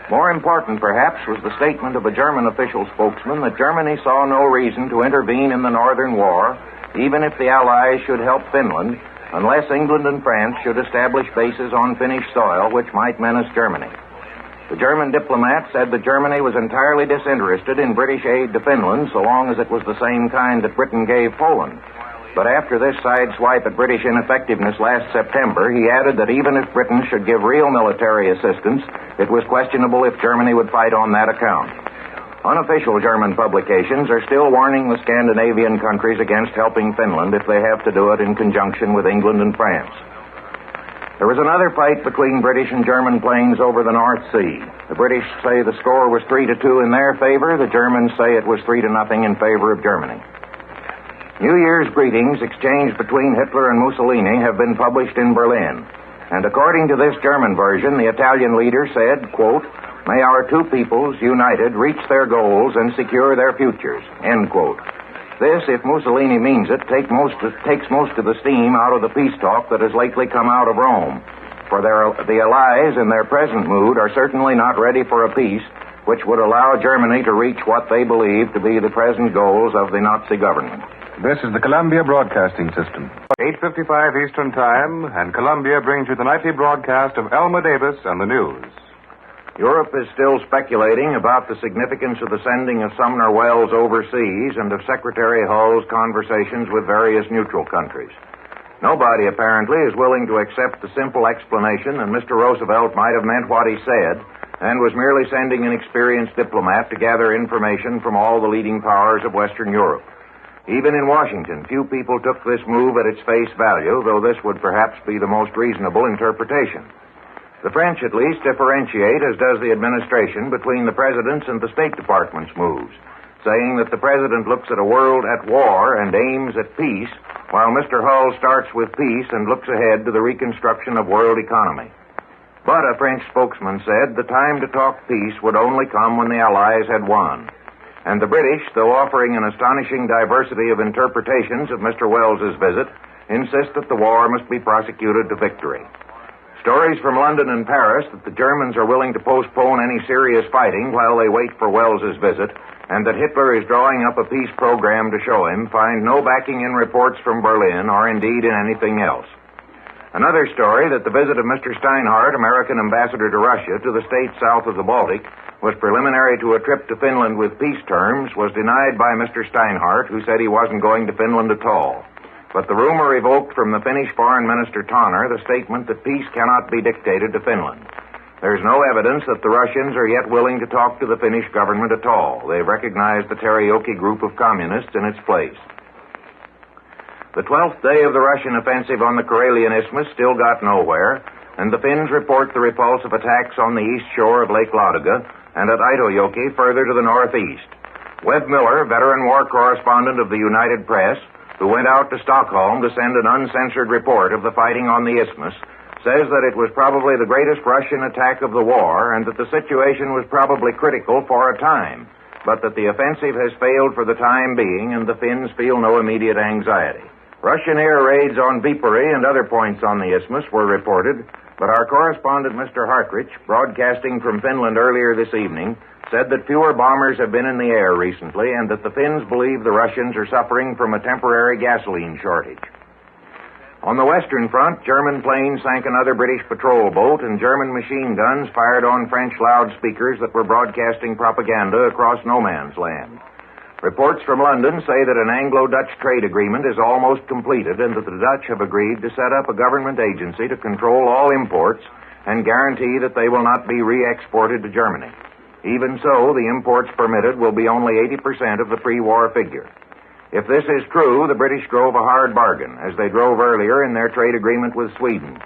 B: More important, perhaps, was the statement of a German official spokesman that Germany saw no reason to intervene in the Northern War, even if the Allies should help Finland, unless England and France should establish bases on Finnish soil which might menace Germany. The German diplomat said that Germany was entirely disinterested in British aid to Finland so long as it was the same kind that Britain gave Poland. But after this sideswipe at British ineffectiveness last September, he added that even if Britain should give real military assistance, it was questionable if Germany would fight on that account. Unofficial German publications are still warning the Scandinavian countries against helping Finland if they have to do it in conjunction with England and France. There was another fight between British and German planes over the North Sea. The British say the score was 3-2 in their favor. The Germans say it was 3-0 in favor of Germany. New Year's greetings exchanged between Hitler and Mussolini have been published in Berlin. And according to this German version, the Italian leader said, quote, "May our two peoples, united, reach their goals and secure their futures," end quote. This, if Mussolini means it, takes most of the steam out of the peace talk that has lately come out of Rome. For the Allies, in their present mood, are certainly not ready for a peace which would allow Germany to reach what they believe to be the present goals of the Nazi government.
E: This is the Columbia Broadcasting System. 8:55 Eastern Time, and Columbia brings you the nightly broadcast of Elmer Davis and the news.
B: Europe is still speculating about the significance of the sending of Sumner Wells overseas and of Secretary Hull's conversations with various neutral countries. Nobody, apparently, is willing to accept the simple explanation that Mr. Roosevelt might have meant what he said and was merely sending an experienced diplomat to gather information from all the leading powers of Western Europe. Even in Washington, few people took this move at its face value, though this would perhaps be the most reasonable interpretation. The French, at least, differentiate, as does the administration, between the President's and the State Department's moves, saying that the President looks at a world at war and aims at peace, while Mr. Hull starts with peace and looks ahead to the reconstruction of world economy. But a French spokesman said the time to talk peace would only come when the Allies had won. And the British, though offering an astonishing diversity of interpretations of Mr. Wells's visit, insist that the war must be prosecuted to victory. Stories from London and Paris that the Germans are willing to postpone any serious fighting while they wait for Wells's visit, and that Hitler is drawing up a peace program to show him, find no backing in reports from Berlin or indeed in anything else. Another story that the visit of Mr. Steinhardt, American ambassador to Russia, to the states south of the Baltic was preliminary to a trip to Finland with peace terms was denied by Mr. Steinhardt, who said he wasn't going to Finland at all. But the rumor evoked from the Finnish Foreign Minister Tanner the statement that peace cannot be dictated to Finland. There's no evidence that the Russians are yet willing to talk to the Finnish government at all. They've recognized the Teriyaki group of communists in its place. The 12th day of the Russian offensive on the Karelian Isthmus still got nowhere, and the Finns report the repulse of attacks on the east shore of Lake Ladoga and at Aitojoki further to the northeast. Webb Miller, veteran war correspondent of the United Press, who went out to Stockholm to send an uncensored report of the fighting on the Isthmus, says that it was probably the greatest Russian attack of the war and that the situation was probably critical for a time, but that the offensive has failed for the time being and the Finns feel no immediate anxiety. Russian air raids on Viipuri and other points on the Isthmus were reported, but our correspondent, Mr. Hartrich, broadcasting from Finland earlier this evening, said that fewer bombers have been in the air recently and that the Finns believe the Russians are suffering from a temporary gasoline shortage. On the Western Front, German planes sank another British patrol boat and German machine guns fired on French loudspeakers that were broadcasting propaganda across no man's land. Reports from London say that an Anglo-Dutch trade agreement is almost completed and that the Dutch have agreed to set up a government agency to control all imports and guarantee that they will not be re-exported to Germany. Even so, the imports permitted will be only 80% of the pre-war figure. If this is true, the British drove a hard bargain, as they drove earlier in their trade agreement with Sweden.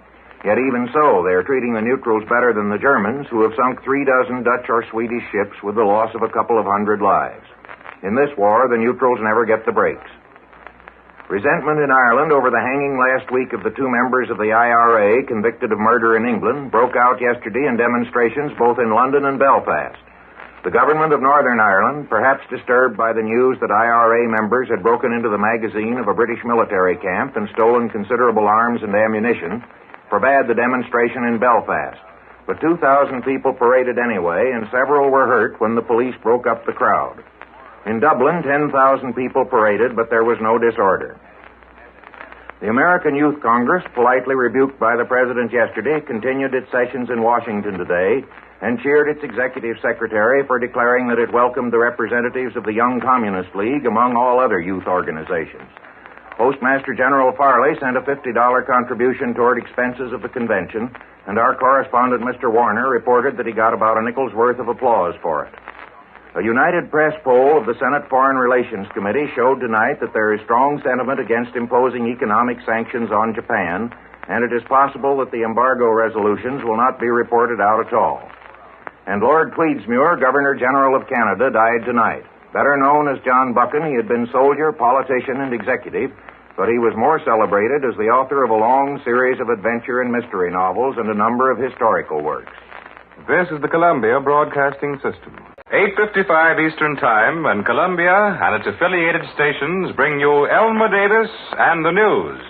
B: Yet even so, they are treating the neutrals better than the Germans, who have sunk 36 Dutch or Swedish ships with the loss of a couple of hundred lives. In this war, the neutrals never get the breaks. Resentment in Ireland over the hanging last week of the two members of the IRA convicted of murder in England broke out yesterday in demonstrations both in London and Belfast. The government of Northern Ireland, perhaps disturbed by the news that IRA members had broken into the magazine of a British military camp and stolen considerable arms and ammunition, forbade the demonstration in Belfast. But 2,000 people paraded anyway, and several were hurt when the police broke up the crowd. In Dublin, 10,000 people paraded, but there was no disorder. The American Youth Congress, politely rebuked by the President yesterday, continued its sessions in Washington today and cheered its executive secretary for declaring that it welcomed the representatives of the Young Communist League among all other youth organizations. Postmaster General Farley sent a $50 contribution toward expenses of the convention, and our correspondent, Mr. Warner, reported that he got about a nickel's worth of applause for it. A United Press poll of the Senate Foreign Relations Committee showed tonight that there is strong sentiment against imposing economic sanctions on Japan, and it is possible that the embargo resolutions will not be reported out at all. And Lord Tweedsmuir, Governor General of Canada, died tonight. Better known as John Buchan, he had been soldier, politician, and executive, but he was more celebrated as the author of a long series of adventure and mystery novels and a number of historical works.
E: This is the Columbia Broadcasting System. 8:55 Eastern Time, and Columbia and its affiliated stations bring you Elmer Davis and the news.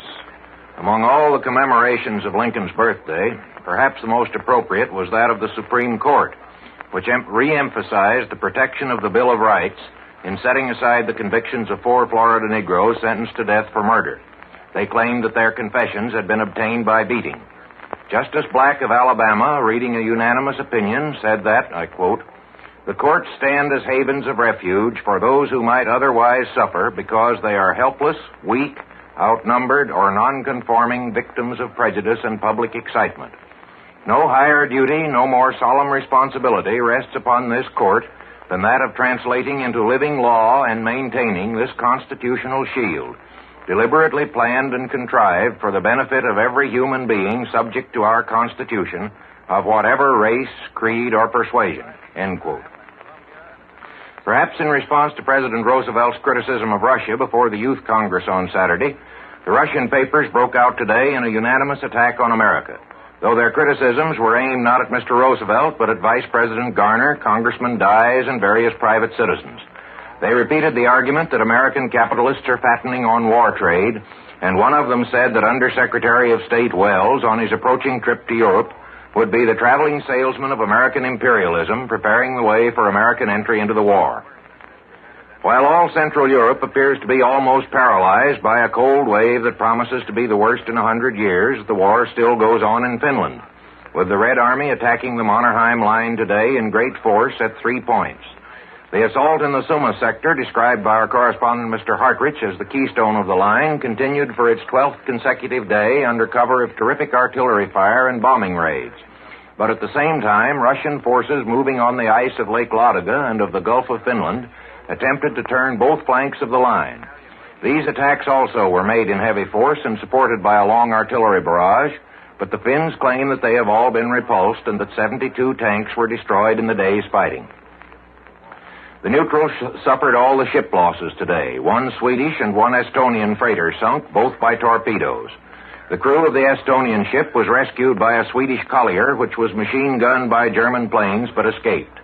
B: Among all the commemorations of Lincoln's birthday, perhaps the most appropriate was that of the Supreme Court, which re-emphasized the protection of the Bill of Rights in setting aside the convictions of 4 Florida Negroes sentenced to death for murder. They claimed that their confessions had been obtained by beating. Justice Black of Alabama, reading a unanimous opinion, said that, I quote, "The courts stand as havens of refuge for those who might otherwise suffer because they are helpless, weak, outnumbered, or nonconforming victims of prejudice and public excitement. No higher duty, no more solemn responsibility rests upon this court than that of translating into living law and maintaining this constitutional shield, deliberately planned and contrived for the benefit of every human being subject to our Constitution of whatever race, creed, or persuasion," end quote. Perhaps in response to President Roosevelt's criticism of Russia before the Youth Congress on Saturday, the Russian papers broke out today in a unanimous attack on America, though their criticisms were aimed not at Mr. Roosevelt, but at Vice President Garner, Congressman Dyes, and various private citizens. They repeated the argument that American capitalists are fattening on war trade and one of them said that Undersecretary of State Wells, on his approaching trip to Europe, would be the traveling salesman of American imperialism, preparing the way for American entry into the war. While all Central Europe appears to be almost paralyzed by a cold wave that promises to be the worst in 100 years, the war still goes on in Finland, with the Red Army attacking the Mannerheim line today in great force at 3 points. The assault in the Summa sector, described by our correspondent Mr. Hartrich as the keystone of the line, continued for its 12th consecutive day under cover of terrific artillery fire and bombing raids. But at the same time, Russian forces moving on the ice of Lake Ladoga and of the Gulf of Finland attempted to turn both flanks of the line. These attacks also were made in heavy force and supported by a long artillery barrage, but the Finns claim that they have all been repulsed and that 72 tanks were destroyed in the day's fighting. The neutrals suffered all the ship losses today. 1 Swedish and 1 Estonian freighter sunk, both by torpedoes. The crew of the Estonian ship was rescued by a Swedish collier, which was machine-gunned by German planes but escaped.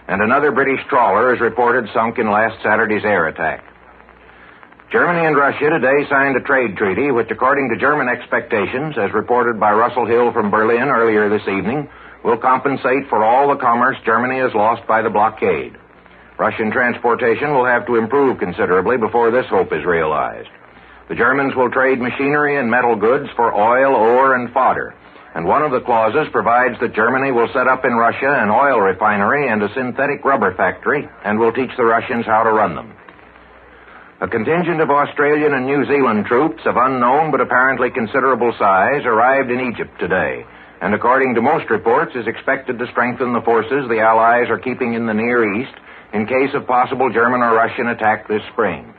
B: And another British trawler is reported sunk in last Saturday's air attack. Germany and Russia today signed a trade treaty which, according to German expectations, as reported by Russell Hill from Berlin earlier this evening, will compensate for all the commerce Germany has lost by the blockade. Russian transportation will have to improve considerably before this hope is realized. The Germans will trade machinery and metal goods for oil, ore, and fodder. And one of the clauses provides that Germany will set up in Russia an oil refinery and a synthetic rubber factory and will teach the Russians how to run them. A contingent of Australian and New Zealand troops of unknown but apparently considerable size arrived in Egypt today, and according to most reports is expected to strengthen the forces the Allies are keeping in the Near East in case of possible German or Russian attack this spring.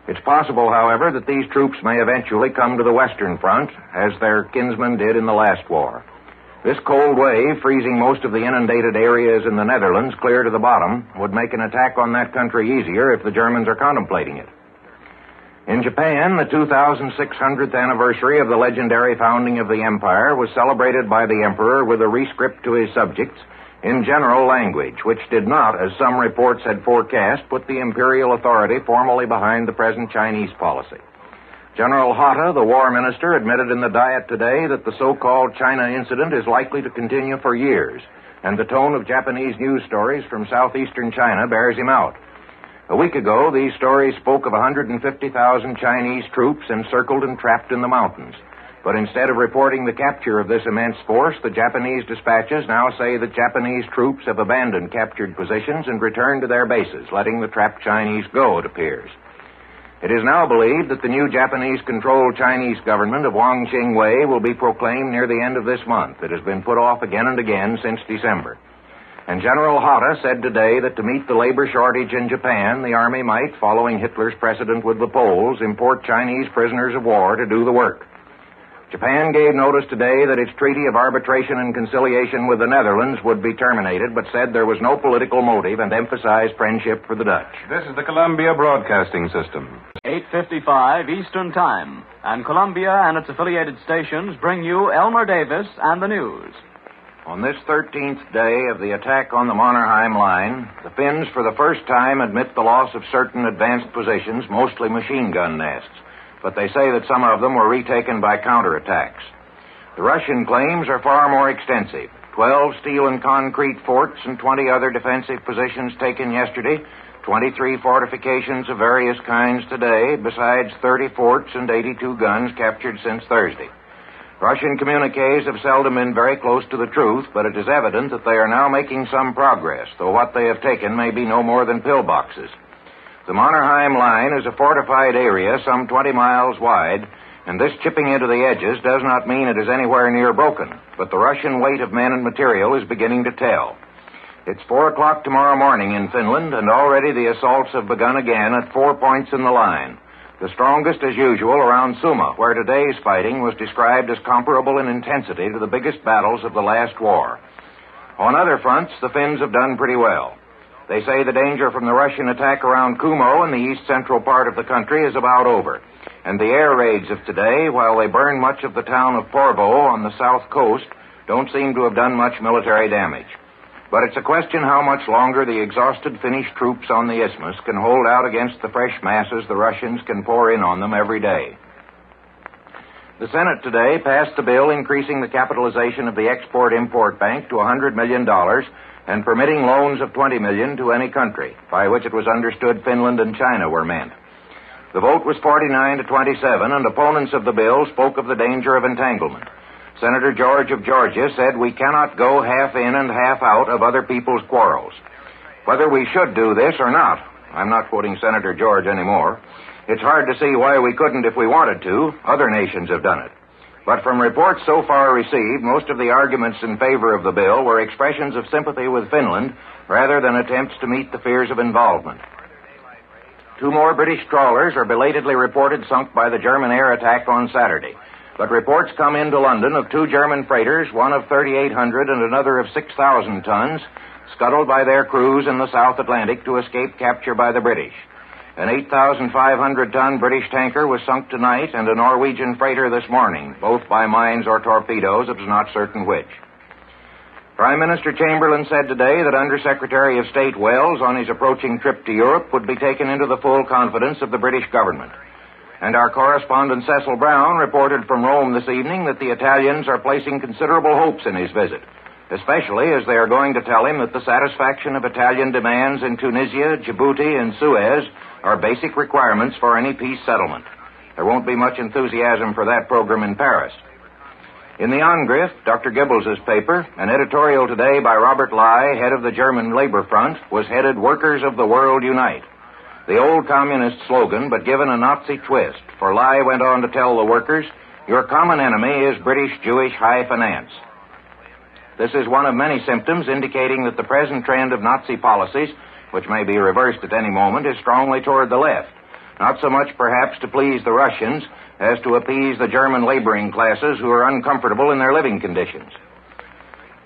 B: It's possible, however, that these troops may eventually come to the Western Front, as their kinsmen did in the last war. This cold wave, freezing most of the inundated areas in the Netherlands clear to the bottom, would make an attack on that country easier if the Germans are contemplating it. In Japan, the 2600th anniversary of the legendary founding of the empire was celebrated by the emperor with a rescript to his subjects in general language, which did not, as some reports had forecast, put the imperial authority formally behind the present Chinese policy. General Hatta, the war minister, admitted in the Diet today that the so-called China incident is likely to continue for years, and the tone of Japanese news stories from southeastern China bears him out. A week ago, these stories spoke of 150,000 Chinese troops encircled and trapped in the mountains. But instead of reporting the capture of this immense force, the Japanese dispatches now say that Japanese troops have abandoned captured positions and returned to their bases, letting the trapped Chinese go, it appears. It is now believed that the new Japanese-controlled Chinese government of Wang Qingwei will be proclaimed near the end of this month. It has been put off again and again since December. And General Hatta said today that to meet the labor shortage in Japan, the Army might, following Hitler's precedent with the Poles, import Chinese prisoners of war to do the work. Japan gave notice today that its treaty of arbitration and conciliation with the Netherlands would be terminated, but said there was no political motive and emphasized friendship for the Dutch.
E: This is the Columbia Broadcasting System.
H: 8:55 Eastern Time, and Columbia and its affiliated stations bring you Elmer Davis and the news.
B: On this 13th day of the attack on the Mannerheim line, the Finns for the first time admit the loss of certain advanced positions, mostly machine gun nests. But they say that some of them were retaken by counterattacks. The Russian claims are far more extensive. 12 steel and concrete forts and 20 other defensive positions taken yesterday, 23 fortifications of various kinds today, besides 30 forts and 82 guns captured since Thursday. Russian communiques have seldom been very close to the truth, but it is evident that they are now making some progress, though what they have taken may be no more than pillboxes. The Mannerheim line is a fortified area some 20 miles wide, and this chipping into the edges does not mean it is anywhere near broken, but the Russian weight of men and material is beginning to tell. It's 4 o'clock tomorrow morning in Finland, and already the assaults have begun again at 4 points in the line. The strongest, as usual, around Summa, where today's fighting was described as comparable in intensity to the biggest battles of the last war. On other fronts, the Finns have done pretty well. They say the danger from the Russian attack around Kumo in the east-central part of the country is about over. And the air raids of today, while they burn much of the town of Porvoo on the south coast, don't seem to have done much military damage. But it's a question how much longer the exhausted Finnish troops on the isthmus can hold out against the fresh masses the Russians can pour in on them every day. The Senate today passed the bill increasing the capitalization of the Export-Import Bank to $100 million and permitting loans of $20 million to any country, by which it was understood Finland and China were meant. The vote was 49 to 27, and opponents of the bill spoke of the danger of entanglement. Senator George of Georgia said we cannot go half in and half out of other people's quarrels. Whether we should do this or not, I'm not quoting Senator George anymore, it's hard to see why we couldn't if we wanted to. Other nations have done it. But from reports so far received, most of the arguments in favor of the bill were expressions of sympathy with Finland rather than attempts to meet the fears of involvement. 2 more British trawlers are belatedly reported sunk by the German air attack on Saturday. But reports come into London of 2 German freighters, one of 3,800 and another of 6,000 tons, scuttled by their crews in the South Atlantic to escape capture by the British. An 8,500-ton British tanker was sunk tonight and a Norwegian freighter this morning, both by mines or torpedoes. It is not certain which. Prime Minister Chamberlain said today that Under-Secretary of State Wells, on his approaching trip to Europe, would be taken into the full confidence of the British government. And our correspondent Cecil Brown reported from Rome this evening that the Italians are placing considerable hopes in his visit, especially as they are going to tell him that the satisfaction of Italian demands in Tunisia, Djibouti, and Suez are basic requirements for any peace settlement. There won't be much enthusiasm for that program in Paris. In the Angriff, Dr. Goebbels' paper, an editorial today by Robert Ley, head of the German Labor Front, was headed Workers of the World Unite. The old communist slogan, but given a Nazi twist, for Ley went on to tell the workers, your common enemy is British Jewish high finance. This is one of many symptoms indicating that the present trend of Nazi policies, which may be reversed at any moment, is strongly toward the left. Not so much perhaps to please the Russians as to appease the German laboring classes who are uncomfortable in their living conditions.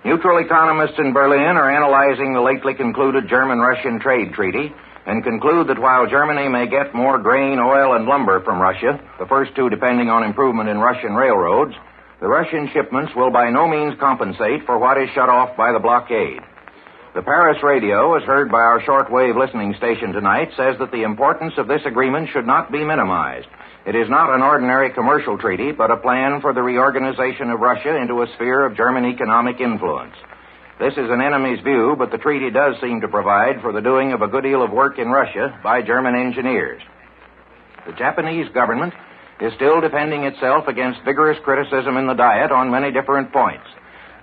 B: Neutral economists in Berlin are analyzing the lately concluded German-Russian trade treaty and conclude that while Germany may get more grain, oil, and lumber from Russia, the first 2 depending on improvement in Russian railroads, the Russian shipments will by no means compensate for what is shut off by the blockade. The Paris radio, as heard by our shortwave listening station tonight, says that the importance of this agreement should not be minimized. It is not an ordinary commercial treaty, but a plan for the reorganization of Russia into a sphere of German economic influence. This is an enemy's view, but the treaty does seem to provide for the doing of a good deal of work in Russia by German engineers. The Japanese government is still defending itself against vigorous criticism in the Diet on many different points.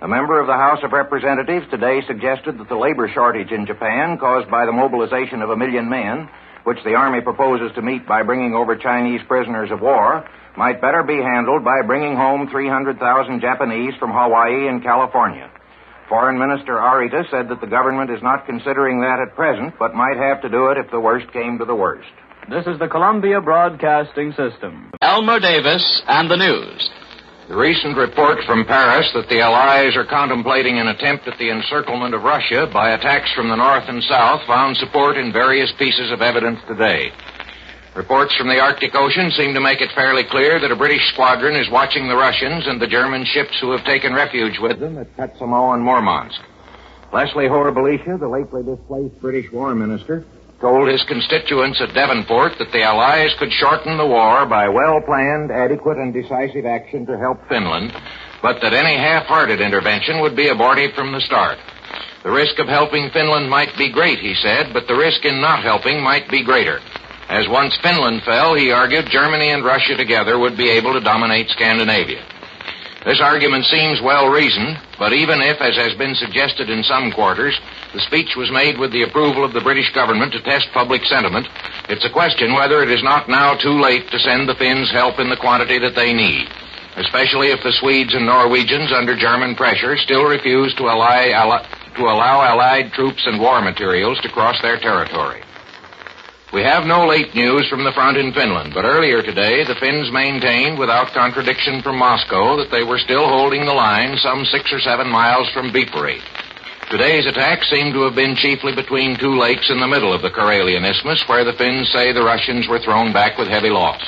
B: A member of the House of Representatives today suggested that the labor shortage in Japan, caused by the mobilization of 1 million men, which the Army proposes to meet by bringing over Chinese prisoners of war, might better be handled by bringing home 300,000 Japanese from Hawaii and California. Foreign Minister Raeder said that the government is not considering that at present, but might have to do it if the worst came to the worst.
H: This is the Columbia Broadcasting System. Elmer Davis and the news.
B: The recent report from Paris that the Allies are contemplating an attempt at the encirclement of Russia by attacks from the north and south found support in various pieces of evidence today. Reports from the Arctic Ocean seem to make it fairly clear that a British squadron is watching the Russians and the German ships who have taken refuge with them at Petsamo and Murmansk. Leslie Hoare-Belisha, the lately displaced British War Minister, told his constituents at Devonport that the Allies could shorten the war by well-planned, adequate, and decisive action to help Finland, but that any half-hearted intervention would be abortive from the start. The risk of helping Finland might be great, he said, but the risk in not helping might be greater. As once Finland fell, he argued, Germany and Russia together would be able to dominate Scandinavia. This argument seems well-reasoned, but even if, as has been suggested in some quarters, the speech was made with the approval of the British government to test public sentiment, it's a question whether it is not now too late to send the Finns help in the quantity that they need, especially if the Swedes and Norwegians, under German pressure, still refuse to allow Allied troops and war materials to cross their territory. We have no late news from the front in Finland, but earlier today the Finns maintained, without contradiction from Moscow, that they were still holding the line some 6 or 7 miles from Viipuri. Today's attack seemed to have been chiefly between 2 lakes in the middle of the Karelian Isthmus, where the Finns say the Russians were thrown back with heavy loss.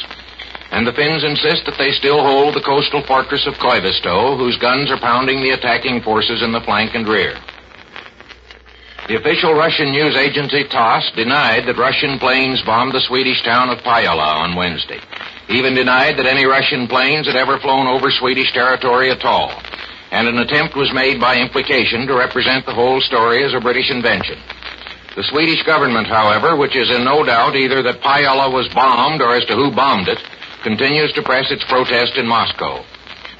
B: And the Finns insist that they still hold the coastal fortress of Koivisto, whose guns are pounding the attacking forces in the flank and rear. The official Russian news agency TASS denied that Russian planes bombed the Swedish town of Pajala on Wednesday. He even denied that any Russian planes had ever flown over Swedish territory at all. And an attempt was made by implication to represent the whole story as a British invention. The Swedish government, however, which is in no doubt either that Pajala was bombed or as to who bombed it, continues to press its protest in Moscow.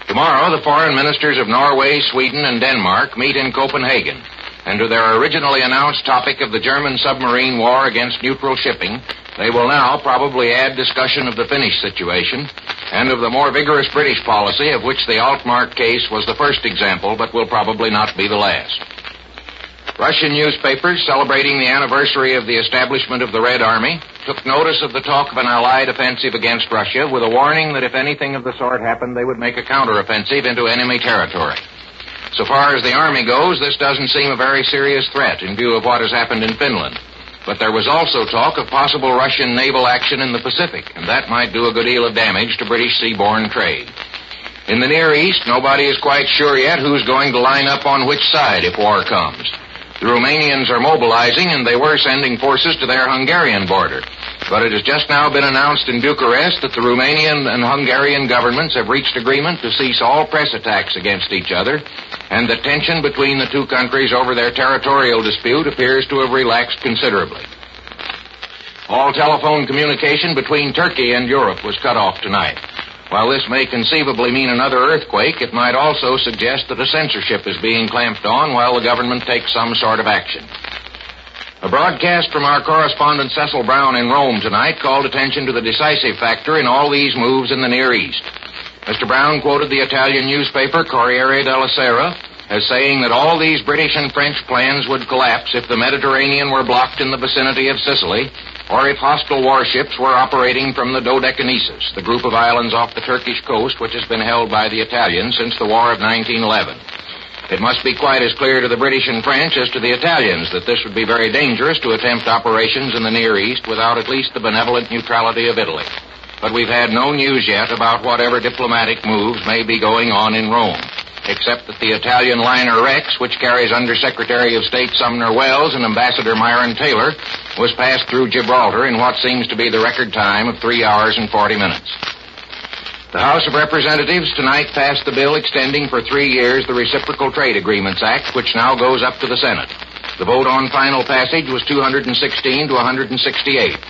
B: Tomorrow, the foreign ministers of Norway, Sweden, and Denmark meet in Copenhagen, and to their originally announced topic of the German submarine war against neutral shipping, they will now probably add discussion of the Finnish situation and of the more vigorous British policy of which the Altmark case was the first example, but will probably not be the last. Russian newspapers celebrating the anniversary of the establishment of the Red Army took notice of the talk of an Allied offensive against Russia with a warning that if anything of the sort happened, they would make a counteroffensive into enemy territory. So far as the Army goes, this doesn't seem a very serious threat in view of what has happened in Finland. But there was also talk of possible Russian naval action in the Pacific, and that might do a good deal of damage to British seaborne trade. In the Near East, nobody is quite sure yet who's going to line up on which side if war comes. The Romanians are mobilizing, and they were sending forces to their Hungarian border. But it has just now been announced in Bucharest that the Romanian and Hungarian governments have reached agreement to cease all press attacks against each other, and the tension between the two countries over their territorial dispute appears to have relaxed considerably. All telephone communication between Turkey and Europe was cut off tonight. While this may conceivably mean another earthquake, it might also suggest that a censorship is being clamped on while the government takes some sort of action. A broadcast from our correspondent Cecil Brown in Rome tonight called attention to the decisive factor in all these moves in the Near East. Mr. Brown quoted the Italian newspaper Corriere della Sera as saying that all these British and French plans would collapse if the Mediterranean were blocked in the vicinity of Sicily, or if hostile warships were operating from the Dodecanesus, the group of islands off the Turkish coast which has been held by the Italians since the War of 1911. It must be quite as clear to the British and French as to the Italians that this would be very dangerous to attempt operations in the Near East without at least the benevolent neutrality of Italy. But we've had no news yet about whatever diplomatic moves may be going on in Rome, except that the Italian liner Rex, which carries Under-Secretary of State Sumner Welles and Ambassador Myron Taylor, was passed through Gibraltar in what seems to be the record time of 3 hours and 40 minutes. The House of Representatives tonight passed the bill extending for 3 years the Reciprocal Trade Agreements Act, which now goes up to the Senate. The vote on final passage was 216 to 168,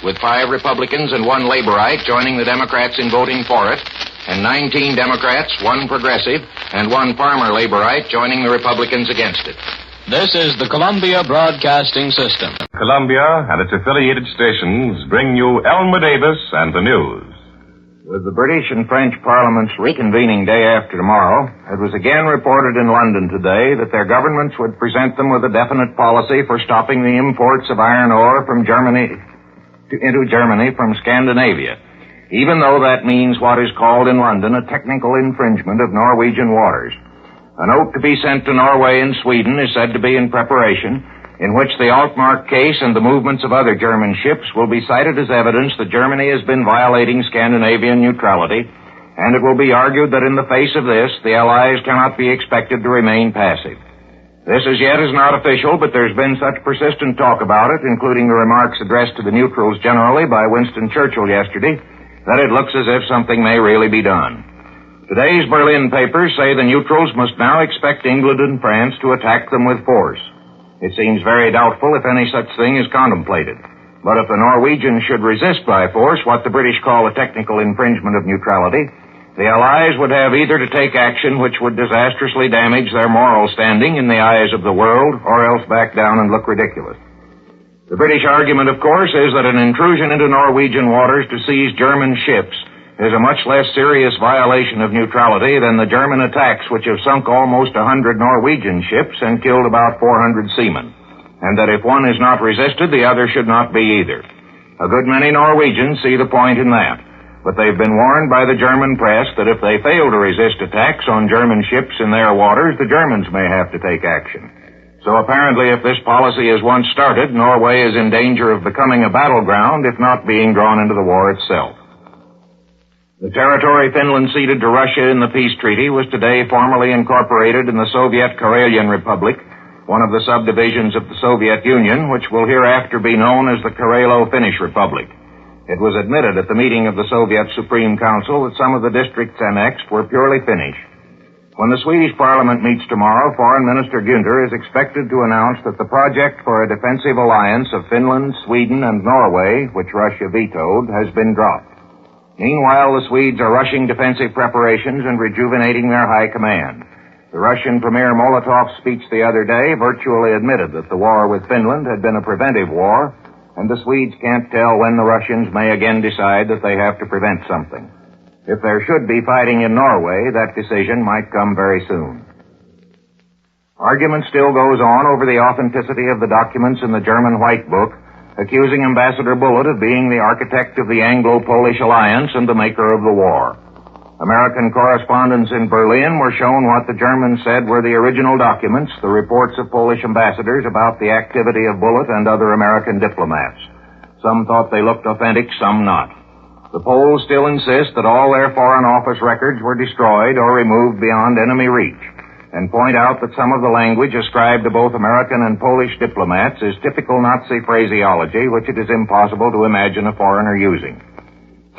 B: with 5 Republicans and 1 Laborite joining the Democrats in voting for it, and 19 Democrats, 1 Progressive, and 1 Farmer Laborite joining the Republicans against it.
H: This is the Columbia Broadcasting System.
F: Columbia and its affiliated stations bring you Elmer Davis and the news.
B: With the British and French parliaments reconvening day after tomorrow, it was again reported in London today that their governments would present them with a definite policy for stopping the imports of iron ore from into Germany from Scandinavia, even though that means what is called in London a technical infringement of Norwegian waters. A note to be sent to Norway and Sweden is said to be in preparation, in which the Altmark case and the movements of other German ships will be cited as evidence that Germany has been violating Scandinavian neutrality, and it will be argued that in the face of this, the Allies cannot be expected to remain passive. This as yet is not official, but there's been such persistent talk about it, including the remarks addressed to the neutrals generally by Winston Churchill yesterday, that it looks as if something may really be done. Today's Berlin papers say the neutrals must now expect England and France to attack them with force. It seems very doubtful if any such thing is contemplated. But if the Norwegians should resist by force what the British call a technical infringement of neutrality, the Allies would have either to take action which would disastrously damage their moral standing in the eyes of the world, or else back down and look ridiculous. The British argument, of course, is that an intrusion into Norwegian waters to seize German ships is a much less serious violation of neutrality than the German attacks which have sunk almost 100 Norwegian ships and killed about 400 seamen, and that if one is not resisted, the other should not be either. A good many Norwegians see the point in that, but they've been warned by the German press that if they fail to resist attacks on German ships in their waters, the Germans may have to take action. So apparently, if this policy is once started, Norway is in danger of becoming a battleground, if not being drawn into the war itself. The territory Finland ceded to Russia in the peace treaty was today formally incorporated in the Soviet Karelian Republic, one of the subdivisions of the Soviet Union, which will hereafter be known as the Karelo-Finnish Republic. It was admitted at the meeting of the Soviet Supreme Council that some of the districts annexed were purely Finnish. When the Swedish Parliament meets tomorrow, Foreign Minister Günther is expected to announce that the project for a defensive alliance of Finland, Sweden, and Norway, which Russia vetoed, has been dropped. Meanwhile, the Swedes are rushing defensive preparations and rejuvenating their high command. The Russian Premier Molotov's speech the other day virtually admitted that the war with Finland had been a preventive war, and the Swedes can't tell when the Russians may again decide that they have to prevent something. If there should be fighting in Norway, that decision might come very soon. Argument still goes on over the authenticity of the documents in the German White Book, accusing Ambassador Bullitt of being the architect of the Anglo-Polish alliance and the maker of the war. American correspondents in Berlin were shown what the Germans said were the original documents, the reports of Polish ambassadors about the activity of Bullitt and other American diplomats. Some thought they looked authentic, some not. The Poles still insist that all their Foreign Office records were destroyed or removed beyond enemy reach, and point out that some of the language ascribed to both American and Polish diplomats is typical Nazi phraseology which it is impossible to imagine a foreigner using.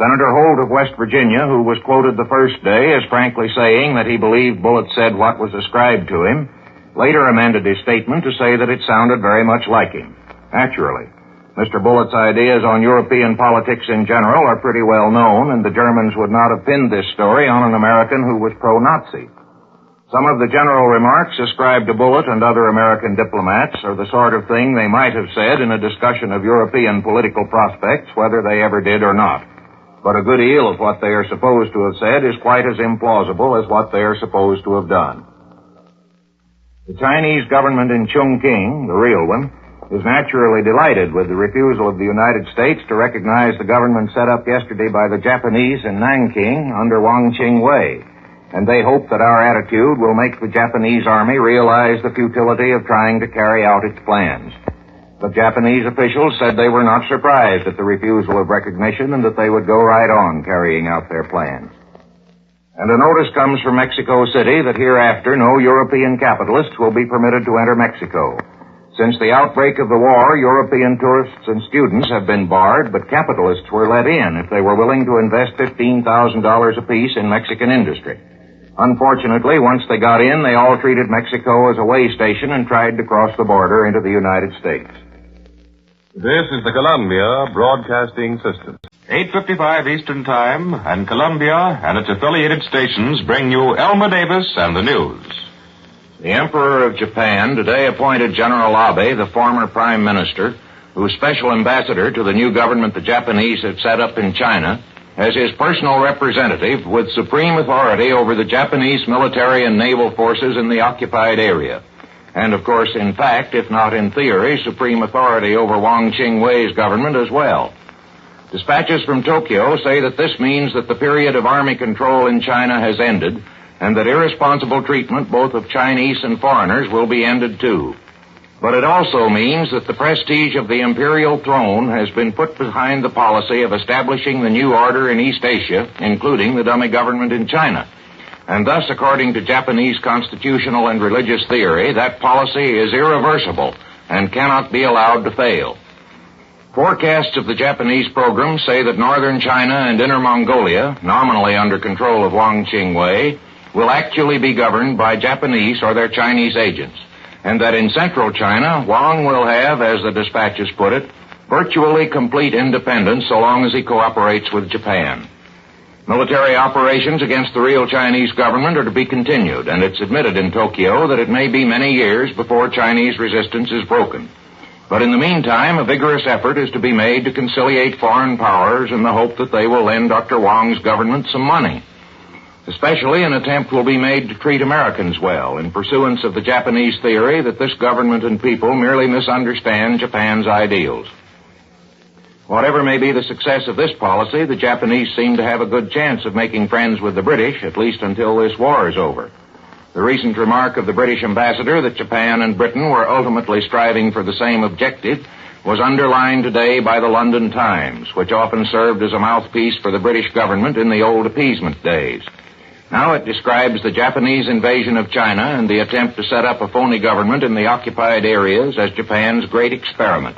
B: Senator Holt of West Virginia, who was quoted the first day as frankly saying that he believed Bullitt said what was ascribed to him, later amended his statement to say that it sounded very much like him. Naturally, Mr. Bullitt's ideas on European politics in general are pretty well known, and the Germans would not have pinned this story on an American who was pro-Nazi. Some of the general remarks ascribed to Bullitt and other American diplomats are the sort of thing they might have said in a discussion of European political prospects, whether they ever did or not. But a good deal of what they are supposed to have said is quite as implausible as what they are supposed to have done. The Chinese government in Chongqing, the real one, is naturally delighted with the refusal of the United States to recognize the government set up yesterday by the Japanese in Nanking under Wang Qingwei, and they hope that our attitude will make the Japanese army realize the futility of trying to carry out its plans. But Japanese officials said they were not surprised at the refusal of recognition and that they would go right on carrying out their plans. And a notice comes from Mexico City that hereafter no European capitalists will be permitted to enter Mexico. Since the outbreak of the war, European tourists and students have been barred, but capitalists were let in if they were willing to invest $15,000 apiece in Mexican industry. Unfortunately, once they got in, they all treated Mexico as a way station and tried to cross the border into the United States.
E: This is the Columbia Broadcasting System.
I: 8:55 Eastern Time, and Columbia and its affiliated stations bring you Elmer Davis and the news.
B: The Emperor of Japan today appointed General Abe, the former Prime Minister, whose special ambassador to the new government the Japanese had set up in China, as his personal representative with supreme authority over the Japanese military and naval forces in the occupied area. And, of course, in fact, if not in theory, supreme authority over Wang Qingwei's government as well. Dispatches from Tokyo say that this means that the period of army control in China has ended, and that irresponsible treatment both of Chinese and foreigners will be ended too. But it also means that the prestige of the imperial throne has been put behind the policy of establishing the new order in East Asia, including the dummy government in China. And thus, according to Japanese constitutional and religious theory, that policy is irreversible and cannot be allowed to fail. Forecasts of the Japanese program say that northern China and Inner Mongolia, nominally under control of Wang Qingwei, will actually be governed by Japanese or their Chinese agents, and that in central China, Wang will have, as the dispatches put it, virtually complete independence so long as he cooperates with Japan. Military operations against the real Chinese government are to be continued, and it's admitted in Tokyo that it may be many years before Chinese resistance is broken. But in the meantime, a vigorous effort is to be made to conciliate foreign powers in the hope that they will lend Dr. Wang's government some money. Especially an attempt will be made to treat Americans well, in pursuance of the Japanese theory that this government and people merely misunderstand Japan's ideals. Whatever may be the success of this policy, the Japanese seem to have a good chance of making friends with the British, at least until this war is over. The recent remark of the British ambassador that Japan and Britain were ultimately striving for the same objective was underlined today by the London Times, which often served as a mouthpiece for the British government in the old appeasement days. Now it describes the Japanese invasion of China and the attempt to set up a phony government in the occupied areas as Japan's great experiment.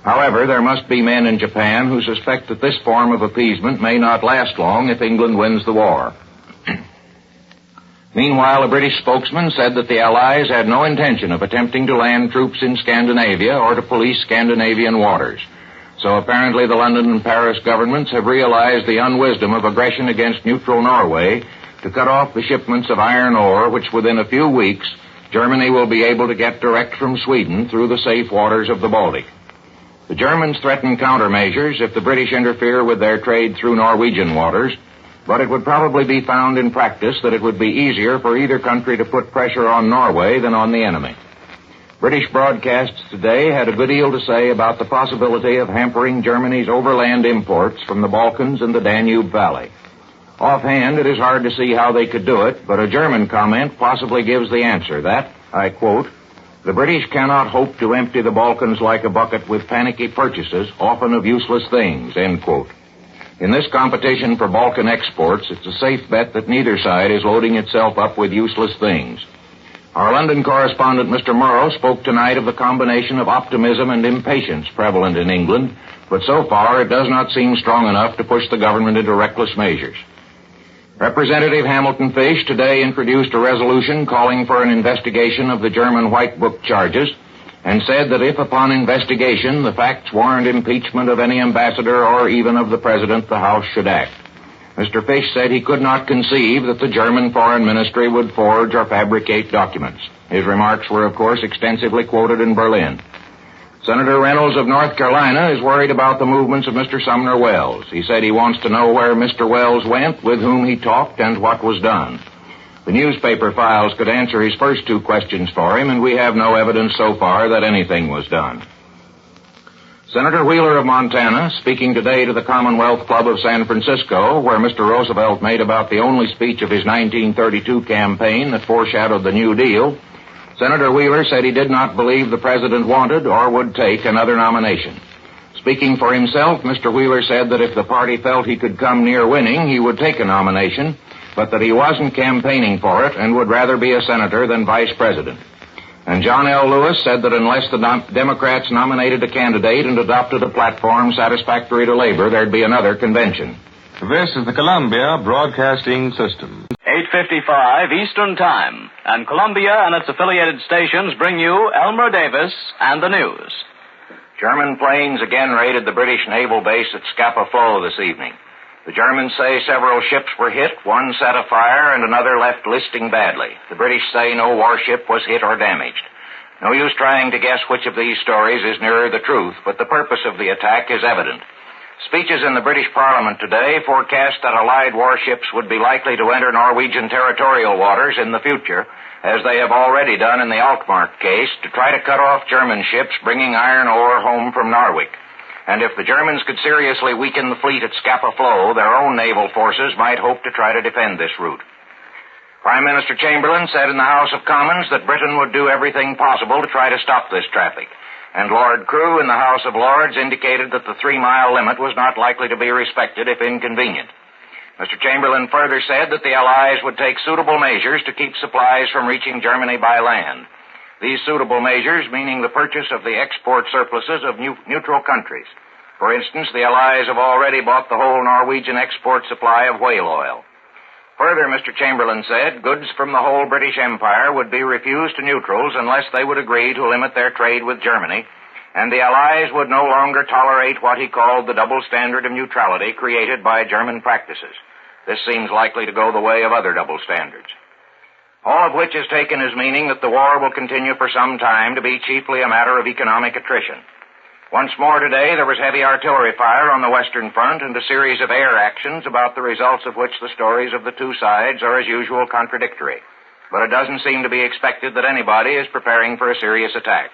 B: However, there must be men in Japan who suspect that this form of appeasement may not last long if England wins the war. Meanwhile, a British spokesman said that the Allies had no intention of attempting to land troops in Scandinavia or to police Scandinavian waters. So apparently the London and Paris governments have realized the unwisdom of aggression against neutral Norway to cut off the shipments of iron ore, which within a few weeks Germany will be able to get direct from Sweden through the safe waters of the Baltic. The Germans threaten countermeasures if the British interfere with their trade through Norwegian waters, but it would probably be found in practice that it would be easier for either country to put pressure on Norway than on the enemy. British broadcasts today had a good deal to say about the possibility of hampering Germany's overland imports from the Balkans and the Danube Valley. Offhand, it is hard to see how they could do it, but a German comment possibly gives the answer that, I quote, "The British cannot hope to empty the Balkans like a bucket with panicky purchases, often of useless things," end quote. In this competition for Balkan exports, it's a safe bet that neither side is loading itself up with useless things. Our London correspondent, Mr. Murrow, spoke tonight of the combination of optimism and impatience prevalent in England, but so far it does not seem strong enough to push the government into reckless measures. Representative Hamilton Fish today introduced a resolution calling for an investigation of the German White Book charges and said that if upon investigation the facts warrant impeachment of any ambassador or even of the president, the House should act. Mr. Fish said he could not conceive that the German Foreign Ministry would forge or fabricate documents. His remarks were, of course, extensively quoted in Berlin. Senator Reynolds of North Carolina is worried about the movements of Mr. Sumner Welles. He said he wants to know where Mr. Welles went, with whom he talked, and what was done. The newspaper files could answer his first two questions for him, and we have no evidence so far that anything was done. Senator Wheeler of Montana, speaking today to the Commonwealth Club of San Francisco, where Mr. Roosevelt made about the only speech of his 1932 campaign that foreshadowed the New Deal, Senator Wheeler said he did not believe the president wanted or would take another nomination. Speaking for himself, Mr. Wheeler said that if the party felt he could come near winning, he would take a nomination, but that he wasn't campaigning for it and would rather be a senator than vice president. And John L. Lewis said that unless the Democrats nominated a candidate and adopted a platform satisfactory to labor, there'd be another convention.
I: This is the Columbia Broadcasting System.
H: 8:55 Eastern Time, and Columbia and its affiliated stations bring you Elmer Davis and the news.
B: German planes again raided the British naval base at Scapa Flow this evening. The Germans say several ships were hit, one set afire, and another left listing badly. The British say no warship was hit or damaged. No use trying to guess which of these stories is nearer the truth, but the purpose of the attack is evident. Speeches in the British Parliament today forecast that Allied warships would be likely to enter Norwegian territorial waters in the future, as they have already done in the Altmark case, to try to cut off German ships bringing iron ore home from Narvik. And if the Germans could seriously weaken the fleet at Scapa Flow, their own naval forces might hope to try to defend this route. Prime Minister Chamberlain said in the House of Commons that Britain would do everything possible to try to stop this traffic. And Lord Crewe in the House of Lords indicated that the 3-mile limit was not likely to be respected if inconvenient. Mr. Chamberlain further said that the Allies would take suitable measures to keep supplies from reaching Germany by land. These suitable measures meaning the purchase of the export surpluses of neutral countries. For instance, the Allies have already bought the whole Norwegian export supply of whale oil. Further, Mr. Chamberlain said goods from the whole British Empire would be refused to neutrals unless they would agree to limit their trade with Germany, and the Allies would no longer tolerate what he called the double standard of neutrality created by German practices. This seems likely to go the way of other double standards. All of which is taken as meaning that the war will continue for some time to be chiefly a matter of economic attrition. Once more today, there was heavy artillery fire on the Western Front and a series of air actions about the results of which the stories of the two sides are as usual contradictory. But it doesn't seem to be expected that anybody is preparing for a serious attack.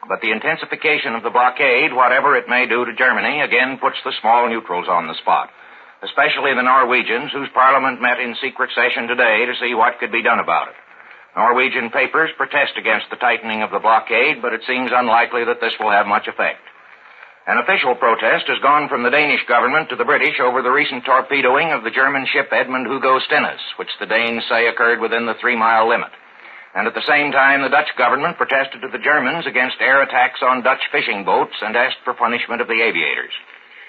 B: But the intensification of the blockade, whatever it may do to Germany, again puts the small neutrals on the spot, especially the Norwegians, whose parliament met in secret session today to see what could be done about it. Norwegian papers protest against the tightening of the blockade, but it seems unlikely that this will have much effect. An official protest has gone from the Danish government to the British over the recent torpedoing of the German ship Edmund Hugo Stennis, which the Danes say occurred within the 3-mile limit. And at the same time, the Dutch government protested to the Germans against air attacks on Dutch fishing boats and asked for punishment of the aviators.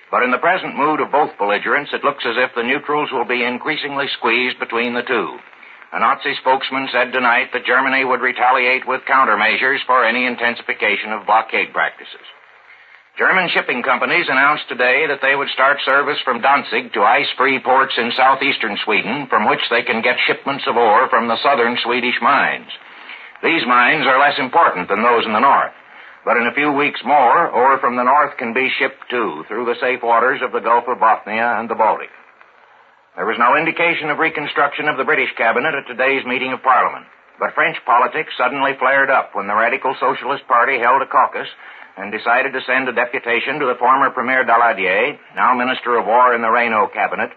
B: But in the present mood of both belligerents, it looks as if the neutrals will be increasingly squeezed between the two. A Nazi spokesman said tonight that Germany would retaliate with countermeasures for any intensification of blockade practices. German shipping companies announced today that they would start service from Danzig to ice-free ports in southeastern Sweden, from which they can get shipments of ore from the southern Swedish mines. These mines are less important than those in the north, but in a few weeks more, ore from the north can be shipped too, through the safe waters of the Gulf of Bothnia and the Baltic. There was no indication of reconstruction of the British cabinet at today's meeting of Parliament, but French politics suddenly flared up when the Radical Socialist Party held a caucus and decided to send a deputation to the former Premier Daladier, now Minister of War in the Reynaud cabinet,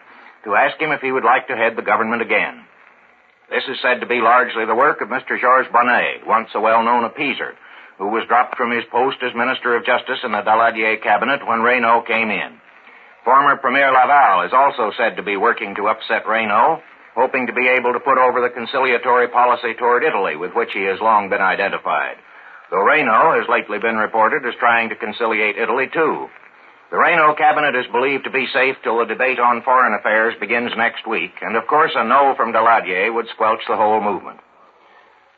B: to ask him if he would like to head the government again. This is said to be largely the work of Mr. Georges Bonnet, once a well-known appeaser, who was dropped from his post as Minister of Justice in the Daladier cabinet when Reynaud came in. Former Premier Laval is also said to be working to upset Reynaud, hoping to be able to put over the conciliatory policy toward Italy with which he has long been identified. Though Reynaud has lately been reported as trying to conciliate Italy, too. The Reynaud cabinet is believed to be safe till the debate on foreign affairs begins next week, and of course a no from Daladier would squelch the whole movement.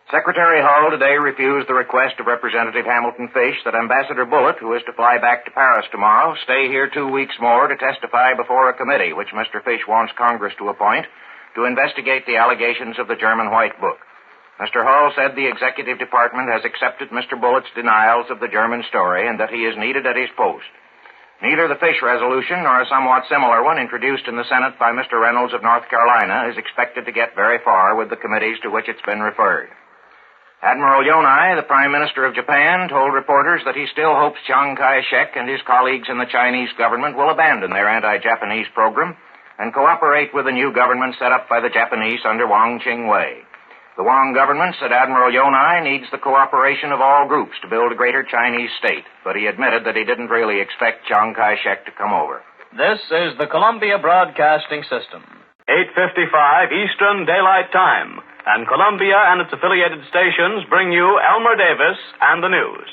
B: Secretary Hull today refused the request of Representative Hamilton Fish that Ambassador Bullitt, who is to fly back to Paris tomorrow, stay here 2 weeks more to testify before a committee which Mr. Fish wants Congress to appoint to investigate the allegations of the German White Book. Mr. Hull said the executive department has accepted Mr. Bullitt's denials of the German story and that he is needed at his post. Neither the Fish resolution nor a somewhat similar one introduced in the Senate by Mr. Reynolds of North Carolina is expected to get very far with the committees to which it's been referred. Admiral Yonai, the Prime Minister of Japan, told reporters that he still hopes Chiang Kai-shek and his colleagues in the Chinese government will abandon their anti-Japanese program and cooperate with the new government set up by the Japanese under Wang Ching-wei. The Wang government, said Admiral Yonai, needs the cooperation of all groups to build a greater Chinese state, but he admitted that he didn't really expect Chiang Kai-shek to come over.
H: This is the Columbia Broadcasting System. 8:55 Eastern Daylight Time, and Columbia and its affiliated stations bring you Elmer Davis and the news.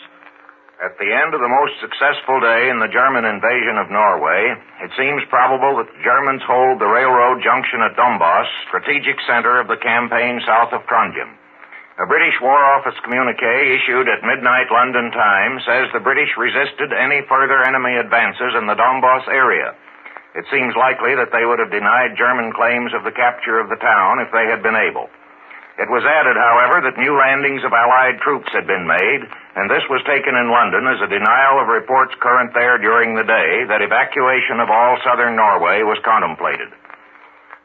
B: At the end of the most successful day in the German invasion of Norway, it seems probable that the Germans hold the railroad junction at Dombas, strategic center of the campaign south of Trondheim. A British War Office communique issued at midnight London time says the British resisted any further enemy advances in the Dombas area. It seems likely that they would have denied German claims of the capture of the town if they had been able. It was added, however, that new landings of Allied troops had been made, and this was taken in London as a denial of reports current there during the day that evacuation of all southern Norway was contemplated.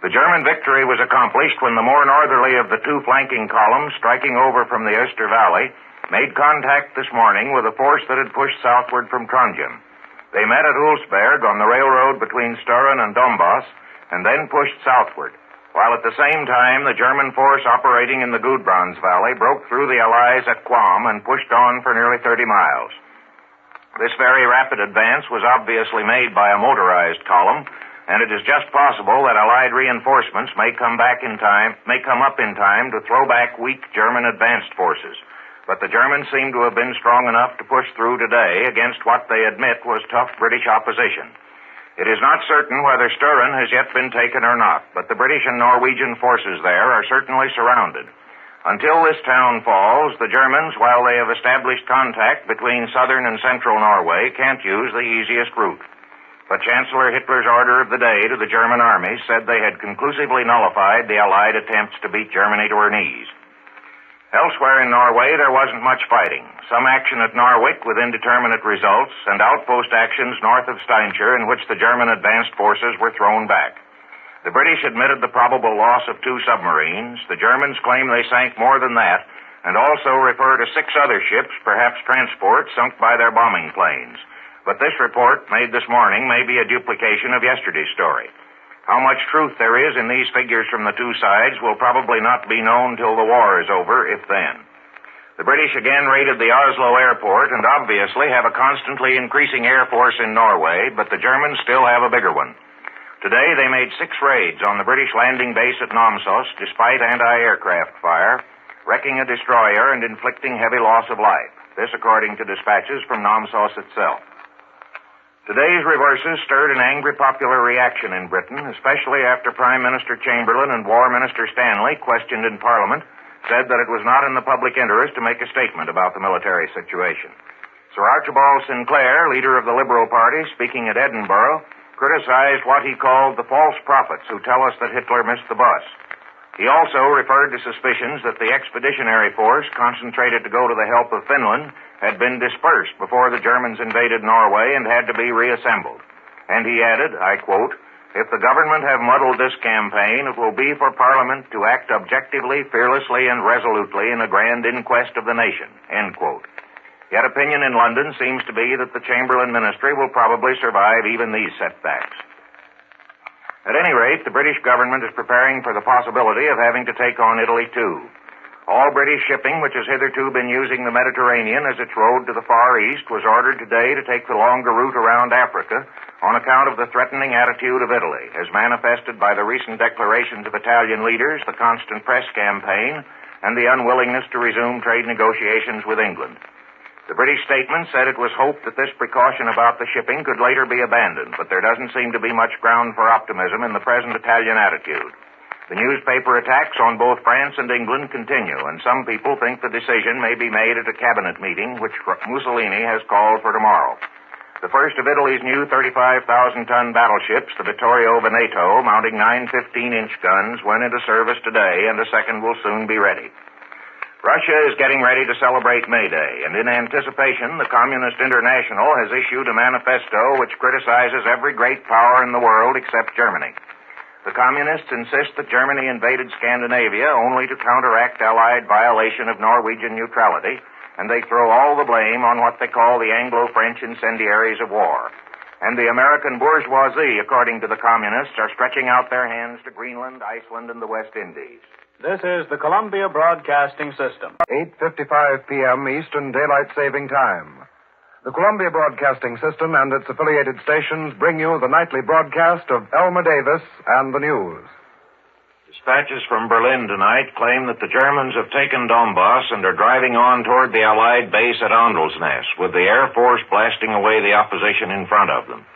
B: The German victory was accomplished when the more northerly of the two flanking columns, striking over from the Öster Valley, made contact this morning with a force that had pushed southward from Trondheim. They met at Ulsberg on the railroad between Sturren and Dombas, and then pushed southward, while at the same time the German force operating in the Gudbrands Valley broke through the Allies at Quam and pushed on for nearly 30 miles. This very rapid advance was obviously made by a motorized column, and it is just possible that Allied reinforcements may come up in time to throw back weak German advanced forces. But the Germans seem to have been strong enough to push through today against what they admit was tough British opposition. It is not certain whether Sturren has yet been taken or not, but the British and Norwegian forces there are certainly surrounded. Until this town falls, the Germans, while they have established contact between southern and central Norway, can't use the easiest route. But Chancellor Hitler's order of the day to the German army said they had conclusively nullified the Allied attempts to beat Germany to her knees. Elsewhere in Norway, there wasn't much fighting. Some action at Narvik with indeterminate results, and outpost actions north of Steinkjer in which the German advanced forces were thrown back. The British admitted the probable loss of 2 submarines. The Germans claim they sank more than that, and also refer to 6 other ships, perhaps transports, sunk by their bombing planes. But this report, made this morning, may be a duplication of yesterday's story. How much truth there is in these figures from the 2 sides will probably not be known till the war is over, if then. The British again raided the Oslo airport and obviously have a constantly increasing air force in Norway, but the Germans still have a bigger one. Today they made 6 raids on the British landing base at Namsos despite anti-aircraft fire, wrecking a destroyer and inflicting heavy loss of life. This according to dispatches from Namsos itself. Today's reverses stirred an angry popular reaction in Britain, especially after Prime Minister Chamberlain and War Minister Stanley, questioned in Parliament, said that it was not in the public interest to make a statement about the military situation. Sir Archibald Sinclair, leader of the Liberal Party, speaking at Edinburgh, criticized what he called the false prophets who tell us that Hitler missed the bus. He also referred to suspicions that the expeditionary force concentrated to go to the help of Finland had been dispersed before the Germans invaded Norway and had to be reassembled. And he added, I quote, "If the government have muddled this campaign, it will be for Parliament to act objectively, fearlessly, and resolutely in a grand inquest of the nation," end quote. Yet opinion in London seems to be that the Chamberlain ministry will probably survive even these setbacks. At any rate, the British government is preparing for the possibility of having to take on Italy, too. All British shipping, which has hitherto been using the Mediterranean as its road to the Far East, was ordered today to take the longer route around Africa on account of the threatening attitude of Italy, as manifested by the recent declarations of Italian leaders, the constant press campaign, and the unwillingness to resume trade negotiations with England. The British statement said it was hoped that this precaution about the shipping could later be abandoned, but there doesn't seem to be much ground for optimism in the present Italian attitude. The newspaper attacks on both France and England continue, and some people think the decision may be made at a cabinet meeting, which Mussolini has called for tomorrow. The first of Italy's new 35,000-ton battleships, the Vittorio Veneto, mounting 9 15-inch guns, went into service today, and a second will soon be ready. Russia is getting ready to celebrate May Day, and in anticipation, the Communist International has issued a manifesto which criticizes every great power in the world except Germany. The Communists insist that Germany invaded Scandinavia only to counteract Allied violation of Norwegian neutrality, and they throw all the blame on what they call the Anglo-French incendiaries of war. And the American bourgeoisie, according to the Communists, are stretching out their hands to Greenland, Iceland, and the West Indies.
H: This is the Columbia Broadcasting System.
E: 8:55 p.m. Eastern Daylight Saving Time. The Columbia Broadcasting System and its affiliated stations bring you the nightly broadcast of Elmer Davis and the news.
B: Dispatches from Berlin tonight claim that the Germans have taken Dombas and are driving on toward the Allied base at Andelsnes, with the Air Force blasting away the opposition in front of them.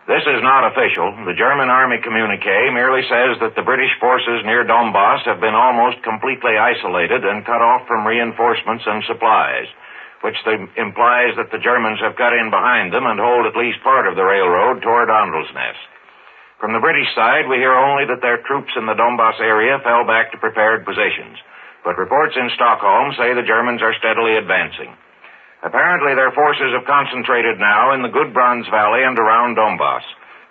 B: This is not official. The German Army communique merely says that the British forces near Dombas have been almost completely isolated and cut off from reinforcements and supplies, which implies that the Germans have cut in behind them and hold at least part of the railroad toward Andelsnes. From the British side, we hear only that their troops in the Dombas area fell back to prepared positions, but reports in Stockholm say the Germans are steadily advancing. Apparently, their forces have concentrated now in the Gudbrands Valley and around Dombas.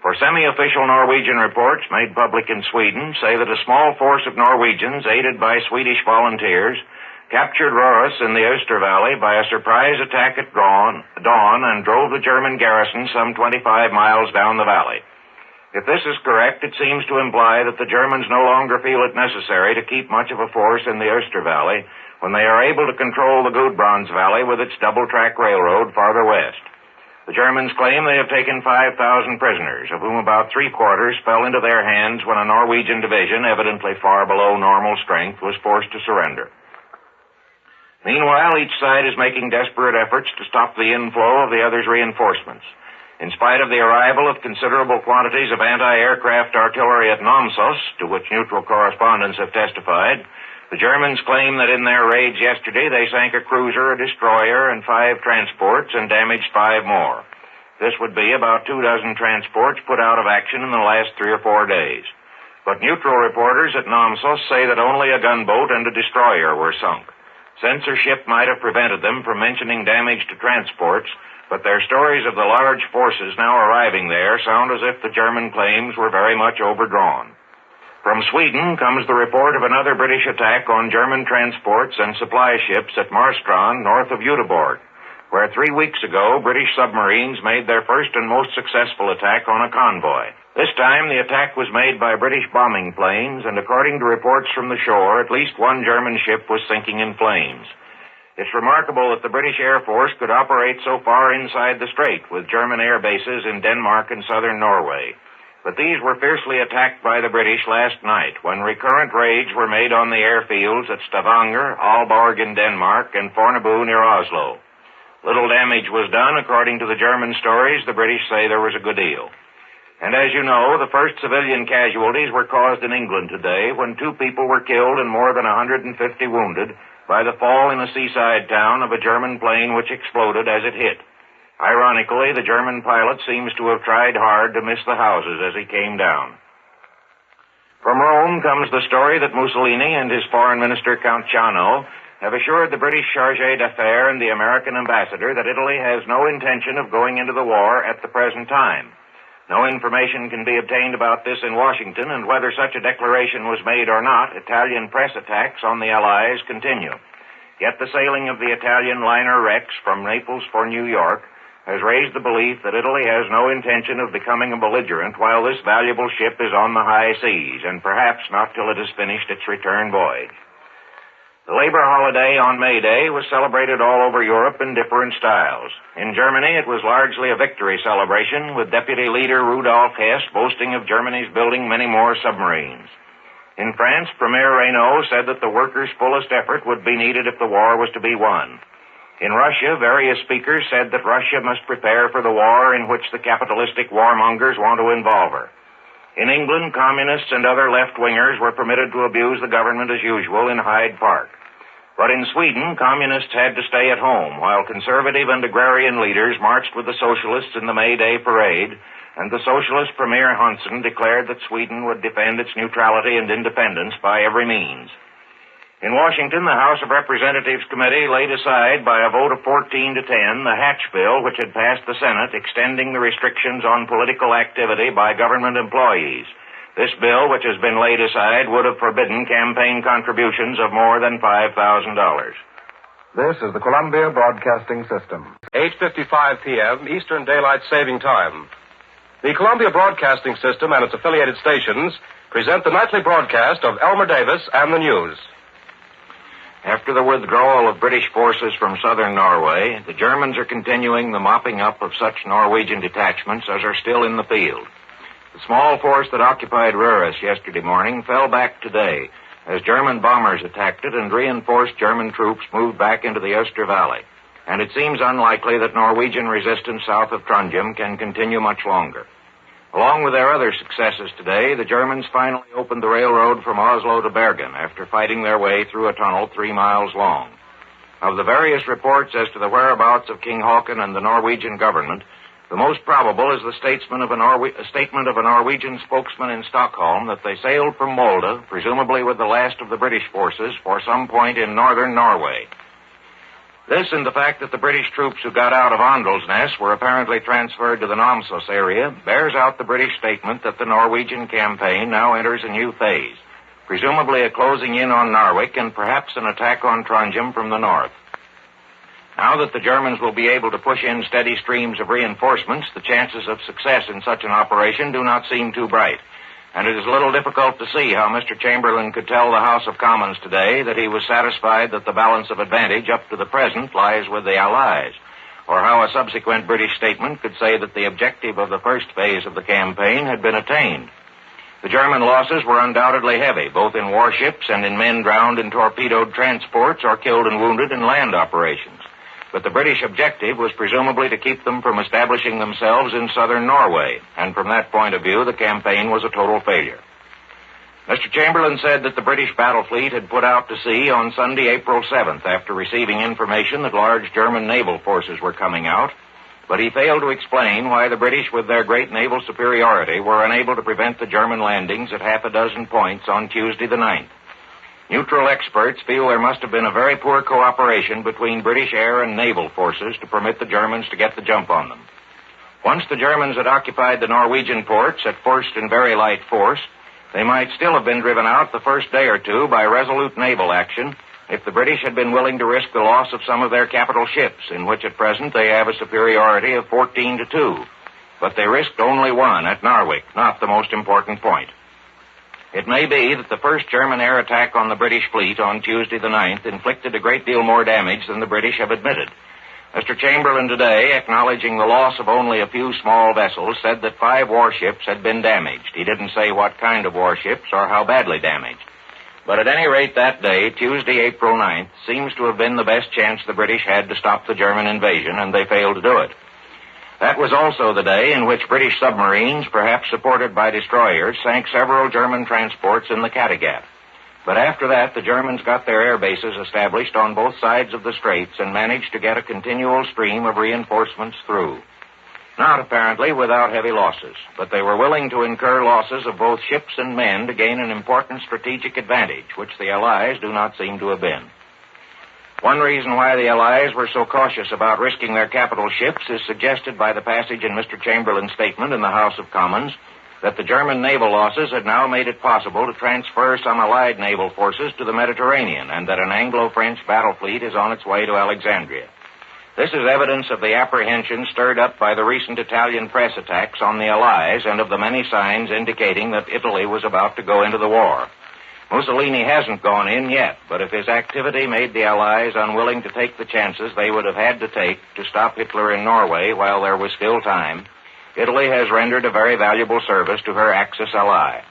B: For semi-official Norwegian reports made public in Sweden say that a small force of Norwegians, aided by Swedish volunteers, captured Rörus in the Öster Valley by a surprise attack at dawn and drove the German garrison some 25 miles down the valley. If this is correct, it seems to imply that the Germans no longer feel it necessary to keep much of a force in the Öster Valley when they are able to control the Gudbrands Valley with its double-track railroad farther west. The Germans claim they have taken 5,000 prisoners, of whom about three-quarters fell into their hands when a Norwegian division, evidently far below normal strength, was forced to surrender. Meanwhile, each side is making desperate efforts to stop the inflow of the other's reinforcements. In spite of the arrival of considerable quantities of anti-aircraft artillery at Namsos, to which neutral correspondents have testified, the Germans claim that in their raids yesterday they sank a cruiser, a destroyer, and 5 transports and damaged 5 more. This would be about 24 transports put out of action in the last 3 or 4 days. But neutral reporters at Namsos say that only a gunboat and a destroyer were sunk. Censorship might have prevented them from mentioning damage to transports, but their stories of the large forces now arriving there sound as if the German claims were very much overdrawn. From Sweden comes the report of another British attack on German transports and supply ships at Marstrand, north of Göteborg, where 3 weeks ago British submarines made their first and most successful attack on a convoy. This time the attack was made by British bombing planes, and according to reports from the shore, at least one German ship was sinking in flames. It's remarkable that the British Air Force could operate so far inside the strait, with German air bases in Denmark and southern Norway. But these were fiercely attacked by the British last night when recurrent raids were made on the airfields at Stavanger, Aalborg in Denmark, and Fornebu near Oslo. Little damage was done. According to the German stories, the British say there was a good deal. And as you know, the first civilian casualties were caused in England today when 2 people were killed and more than 150 wounded by the fall in a seaside town of a German plane which exploded as it hit. Ironically, the German pilot seems to have tried hard to miss the houses as he came down. From Rome comes the story that Mussolini and his foreign minister, Count Ciano, have assured the British chargé d'affaires and the American ambassador that Italy has no intention of going into the war at the present time. No information can be obtained about this in Washington, and whether such a declaration was made or not, Italian press attacks on the Allies continue. Yet the sailing of the Italian liner Rex from Naples for New York has raised the belief that Italy has no intention of becoming a belligerent while this valuable ship is on the high seas, and perhaps not till it has finished its return voyage. The labor holiday on May Day was celebrated all over Europe in different styles. In Germany, it was largely a victory celebration, with Deputy Leader Rudolf Hess boasting of Germany's building many more submarines. In France, Premier Reynaud said that the workers' fullest effort would be needed if the war was to be won. In Russia, various speakers said that Russia must prepare for the war in which the capitalistic warmongers want to involve her. In England, communists and other left-wingers were permitted to abuse the government as usual in Hyde Park. But in Sweden, communists had to stay at home, while conservative and agrarian leaders marched with the socialists in the May Day parade, and the socialist Premier Hansson declared that Sweden would defend its neutrality and independence by every means. In Washington, the House of Representatives Committee laid aside by a vote of 14 to 10 the Hatch Bill, which had passed the Senate, extending the restrictions on political activity by government employees. This bill, which has been laid aside, would have forbidden campaign contributions of more than $5,000.
E: This is the Columbia Broadcasting System.
J: 8:55 p.m. Eastern Daylight Saving Time. The Columbia Broadcasting System and its affiliated stations present the nightly broadcast of Elmer Davis and the news.
B: After the withdrawal of British forces from southern Norway, the Germans are continuing the mopping up of such Norwegian detachments as are still in the field. The small force that occupied Røros yesterday morning fell back today as German bombers attacked it and reinforced German troops moved back into the Öster Valley. And it seems unlikely that Norwegian resistance south of Trondheim can continue much longer. Along with their other successes today, the Germans finally opened the railroad from Oslo to Bergen after fighting their way through a tunnel 3 miles long. Of the various reports as to the whereabouts of King Haakon and the Norwegian government, the most probable is the statement of a Norwegian spokesman in Stockholm that they sailed from Molde, presumably with the last of the British forces, for some point in northern Norway. This and the fact that the British troops who got out of Åndalsnes were apparently transferred to the Namsos area bears out the British statement that the Norwegian campaign now enters a new phase, presumably a closing in on Narvik and perhaps an attack on Trondheim from the north. Now that the Germans will be able to push in steady streams of reinforcements, the chances of success in such an operation do not seem too bright. And it is a little difficult to see how Mr. Chamberlain could tell the House of Commons today that he was satisfied that the balance of advantage up to the present lies with the Allies, or how a subsequent British statement could say that the objective of the first phase of the campaign had been attained. The German losses were undoubtedly heavy, both in warships and in men drowned in torpedoed transports or killed and wounded in land operations. But the British objective was presumably to keep them from establishing themselves in southern Norway, and from that point of view, the campaign was a total failure. Mr. Chamberlain said that the British battle fleet had put out to sea on Sunday, April 7th, after receiving information that large German naval forces were coming out, but he failed to explain why the British, with their great naval superiority, were unable to prevent the German landings at half a dozen points on Tuesday the 9th. Neutral experts feel there must have been a very poor cooperation between British air and naval forces to permit the Germans to get the jump on them. Once the Germans had occupied the Norwegian ports at first in very light force, they might still have been driven out the first day or two by resolute naval action if the British had been willing to risk the loss of some of their capital ships, in which at present they have a superiority of 14-2. But they risked only one at Narvik, not the most important point. It may be that the first German air attack on the British fleet on Tuesday the 9th inflicted a great deal more damage than the British have admitted. Mr. Chamberlain today, acknowledging the loss of only a few small vessels, said that 5 warships had been damaged. He didn't say what kind of warships or how badly damaged. But at any rate that day, Tuesday, April 9th, seems to have been the best chance the British had to stop the German invasion, and they failed to do it. That was also the day in which British submarines, perhaps supported by destroyers, sank several German transports in the Kattegat. But after that, the Germans got their air bases established on both sides of the straits and managed to get a continual stream of reinforcements through. Not apparently without heavy losses, but they were willing to incur losses of both ships and men to gain an important strategic advantage, which the Allies do not seem to have been. One reason why the Allies were so cautious about risking their capital ships is suggested by the passage in Mr. Chamberlain's statement in the House of Commons that the German naval losses had now made it possible to transfer some Allied naval forces to the Mediterranean and that an Anglo-French battle fleet is on its way to Alexandria. This is evidence of the apprehension stirred up by the recent Italian press attacks on the Allies and of the many signs indicating that Italy was about to go into the war. Mussolini hasn't gone in yet, but if his activity made the Allies unwilling to take the chances they would have had to take to stop Hitler in Norway while there was still time, Italy has rendered a very valuable service to her Axis ally.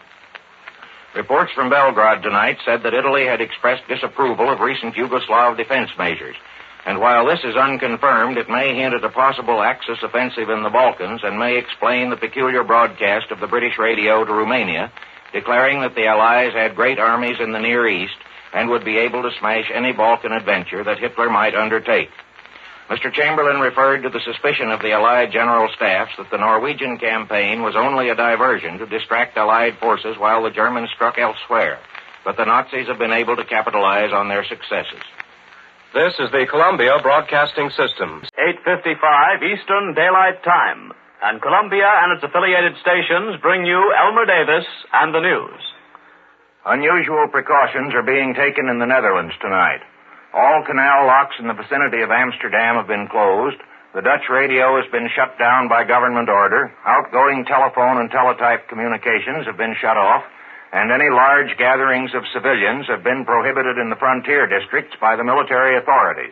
B: Reports from Belgrade tonight said that Italy had expressed disapproval of recent Yugoslav defense measures, and while this is unconfirmed, it may hint at a possible Axis offensive in the Balkans and may explain the peculiar broadcast of the British radio to Romania, declaring that the Allies had great armies in the Near East and would be able to smash any Balkan adventure that Hitler might undertake. Mr. Chamberlain referred to the suspicion of the Allied general staffs that the Norwegian campaign was only a diversion to distract Allied forces while the Germans struck elsewhere, but the Nazis have been able to capitalize on their successes.
J: This is the Columbia Broadcasting System.
H: 8:55 Eastern Daylight Time. And Columbia and its affiliated stations bring you Elmer Davis and the news.
B: Unusual precautions are being taken in the Netherlands tonight. All canal locks in the vicinity of Amsterdam have been closed. The Dutch radio has been shut down by government order. Outgoing telephone and teletype communications have been shut off. And any large gatherings of civilians have been prohibited in the frontier districts by the military authorities.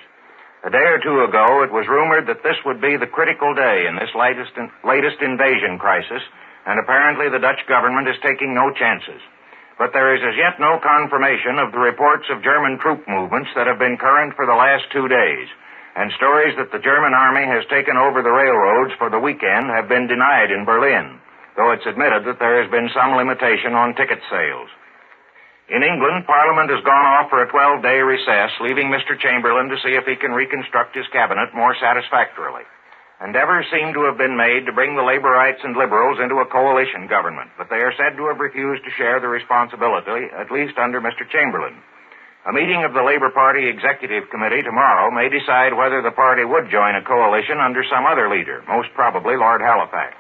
B: A day or two ago, it was rumored that this would be the critical day in this latest invasion crisis, and apparently the Dutch government is taking no chances. But there is as yet no confirmation of the reports of German troop movements that have been current for the last 2 days, and stories that the German army has taken over the railroads for the weekend have been denied in Berlin, though it's admitted that there has been some limitation on ticket sales. In England, Parliament has gone off for a 12-day recess, leaving Mr. Chamberlain to see if he can reconstruct his cabinet more satisfactorily. Endeavors seem to have been made to bring the Laborites and Liberals into a coalition government, but they are said to have refused to share the responsibility, at least under Mr. Chamberlain. A meeting of the Labour Party Executive Committee tomorrow may decide whether the party would join a coalition under some other leader, most probably Lord Halifax.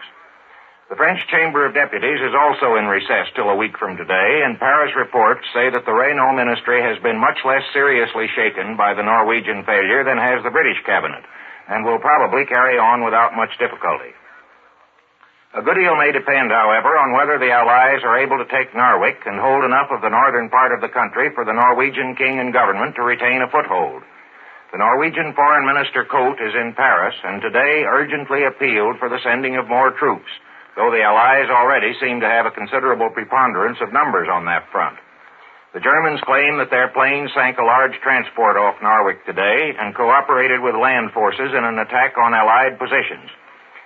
B: The French Chamber of Deputies is also in recess till a week from today, and Paris reports say that the Reynaud ministry has been much less seriously shaken by the Norwegian failure than has the British cabinet, and will probably carry on without much difficulty. A good deal may depend, however, on whether the Allies are able to take Narvik and hold enough of the northern part of the country for the Norwegian king and government to retain a foothold. The Norwegian Foreign Minister Koht is in Paris, and today urgently appealed for the sending of more troops, though the Allies already seem to have a considerable preponderance of numbers on that front. The Germans claim that their planes sank a large transport off Narvik today and cooperated with land forces in an attack on Allied positions.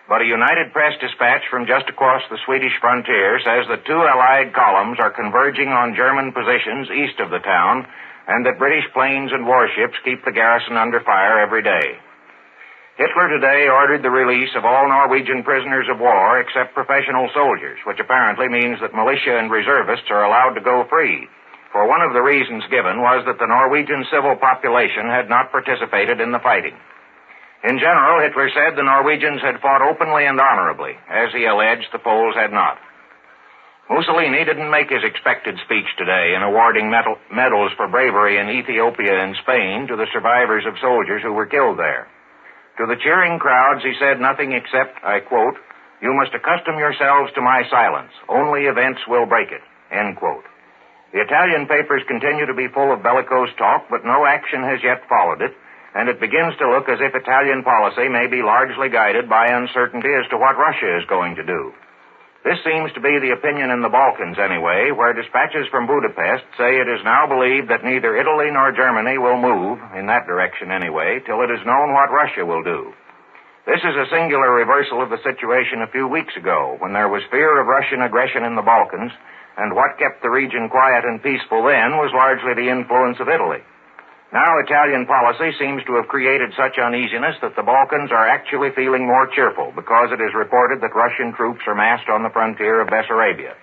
B: But a United Press dispatch from just across the Swedish frontier says that 2 Allied columns are converging on German positions east of the town, and that British planes and warships keep the garrison under fire every day. Hitler today ordered the release of all Norwegian prisoners of war except professional soldiers, which apparently means that militia and reservists are allowed to go free. For one of the reasons given was that the Norwegian civil population had not participated in the fighting. In general, Hitler said the Norwegians had fought openly and honorably. As he alleged, the Poles had not. Mussolini didn't make his expected speech today in awarding medals for bravery in Ethiopia and Spain to the survivors of soldiers who were killed there. To the cheering crowds, he said nothing except, I quote, "You must accustom yourselves to my silence. Only events will break it," end quote. The Italian papers continue to be full of bellicose talk, but no action has yet followed it, and it begins to look as if Italian policy may be largely guided by uncertainty as to what Russia is going to do. This seems to be the opinion in the Balkans anyway, where dispatches from Budapest say it is now believed that neither Italy nor Germany will move, in that direction anyway, till it is known what Russia will do. This is a singular reversal of the situation a few weeks ago, when there was fear of Russian aggression in the Balkans, and what kept the region quiet and peaceful then was largely the influence of Italy. Now Italian policy seems to have created such uneasiness that the Balkans are actually feeling more cheerful because it is reported that Russian troops are massed on the frontier of Bessarabia.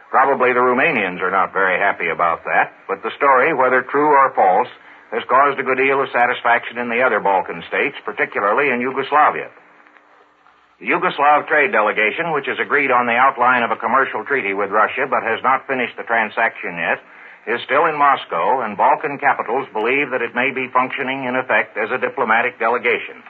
B: Probably the Romanians are not very happy about that, but the story, whether true or false, has caused a good deal of satisfaction in the other Balkan states, particularly in Yugoslavia. The Yugoslav trade delegation, which has agreed on the outline of a commercial treaty with Russia but has not finished the transaction yet, is still in Moscow, and Balkan capitals believe that it may be functioning in effect as a diplomatic delegation.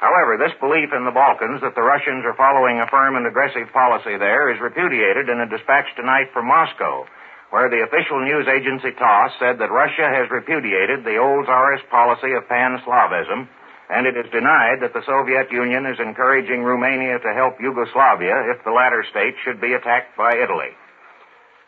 B: However, this belief in the Balkans that the Russians are following a firm and aggressive policy there is repudiated in a dispatch tonight from Moscow, where the official news agency TASS said that Russia has repudiated the old Tsarist policy of pan-Slavism, and it is denied that the Soviet Union is encouraging Romania to help Yugoslavia if the latter state should be attacked by Italy.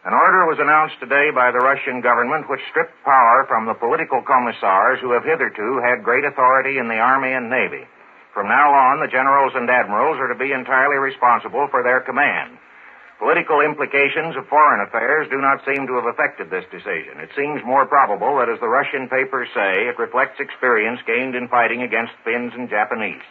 B: An order was announced today by the Russian government which stripped power from the political commissars who have hitherto had great authority in the Army and Navy. From now on, the generals and admirals are to be entirely responsible for their command. Political implications of foreign affairs do not seem to have affected this decision. It seems more probable that, as the Russian papers say, it reflects experience gained in fighting against Finns and Japanese.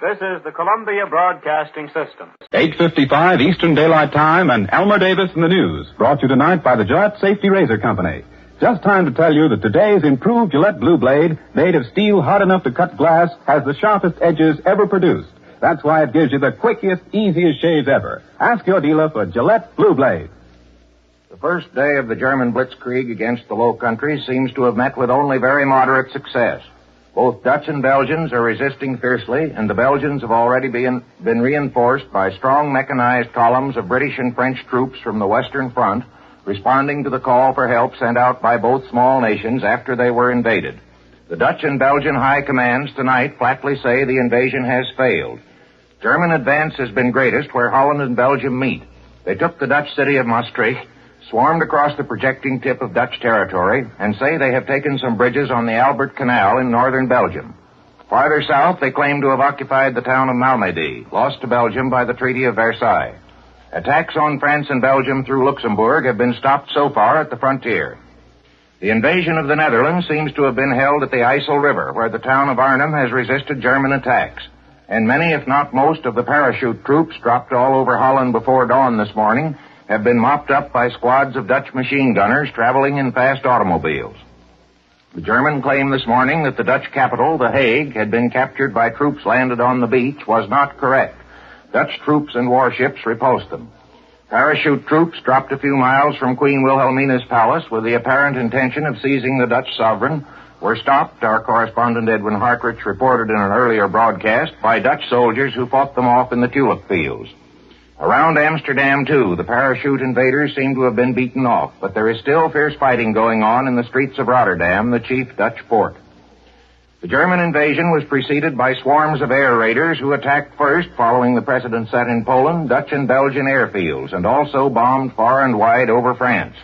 H: This is the Columbia Broadcasting System.
K: 8:55 Eastern Daylight Time and Elmer Davis in the news, brought to you tonight by the Gillette Safety Razor Company. Just time to tell you that today's improved Gillette Blue Blade, made of steel hard enough to cut glass, has the sharpest edges ever produced. That's why it gives you the quickest, easiest shaves ever. Ask your dealer for Gillette Blue Blade.
B: The first day of the German blitzkrieg against the Low Countries seems to have met with only very moderate success. Both Dutch and Belgians are resisting fiercely, and the Belgians have already been reinforced by strong mechanized columns of British and French troops from the Western Front, responding to the call for help sent out by both small nations after they were invaded. The Dutch and Belgian high commands tonight flatly say the invasion has failed. German advance has been greatest where Holland and Belgium meet. They took the Dutch city of Maastricht, swarmed across the projecting tip of Dutch territory, and say they have taken some bridges on the Albert Canal in northern Belgium. Farther south, they claim to have occupied the town of Malmedy, lost to Belgium by the Treaty of Versailles. Attacks on France and Belgium through Luxembourg have been stopped so far at the frontier. The invasion of the Netherlands seems to have been held at the IJssel River, where the town of Arnhem has resisted German attacks. And many, if not most, of the parachute troops dropped all over Holland before dawn this morning have been mopped up by squads of Dutch machine gunners traveling in fast automobiles. The German claim this morning that the Dutch capital, The Hague, had been captured by troops landed on the beach was not correct. Dutch troops and warships repulsed them. Parachute troops dropped a few miles from Queen Wilhelmina's palace with the apparent intention of seizing the Dutch sovereign were stopped, our correspondent Edwin Hartrich reported in an earlier broadcast, by Dutch soldiers who fought them off in the tulip fields. Around Amsterdam, too, the parachute invaders seem to have been beaten off, but there is still fierce fighting going on in the streets of Rotterdam, the chief Dutch port. The German invasion was preceded by swarms of air raiders who attacked first, following the precedent set in Poland, Dutch and Belgian airfields, and also bombed far and wide over France.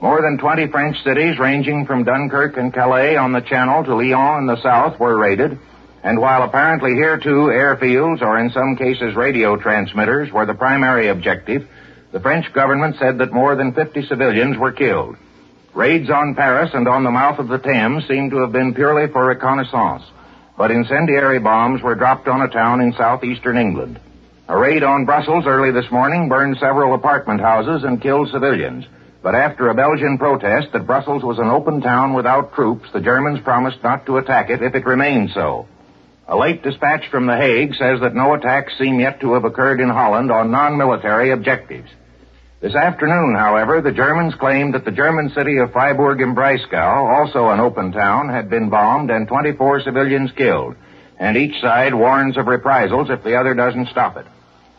B: More than 20 French cities, ranging from Dunkirk and Calais on the Channel to Lyon in the south, were raided. And while apparently here, too, airfields, or in some cases radio transmitters, were the primary objective, the French government said that more than 50 civilians were killed. Raids on Paris and on the mouth of the Thames seem to have been purely for reconnaissance, but incendiary bombs were dropped on a town in southeastern England. A raid on Brussels early this morning burned several apartment houses and killed civilians. But after a Belgian protest that Brussels was an open town without troops, the Germans promised not to attack it if it remained so. A late dispatch from The Hague says that no attacks seem yet to have occurred in Holland on non-military objectives. This afternoon, however, the Germans claimed that the German city of Freiburg im Breisgau, also an open town, had been bombed and 24 civilians killed, and each side warns of reprisals if the other doesn't stop it.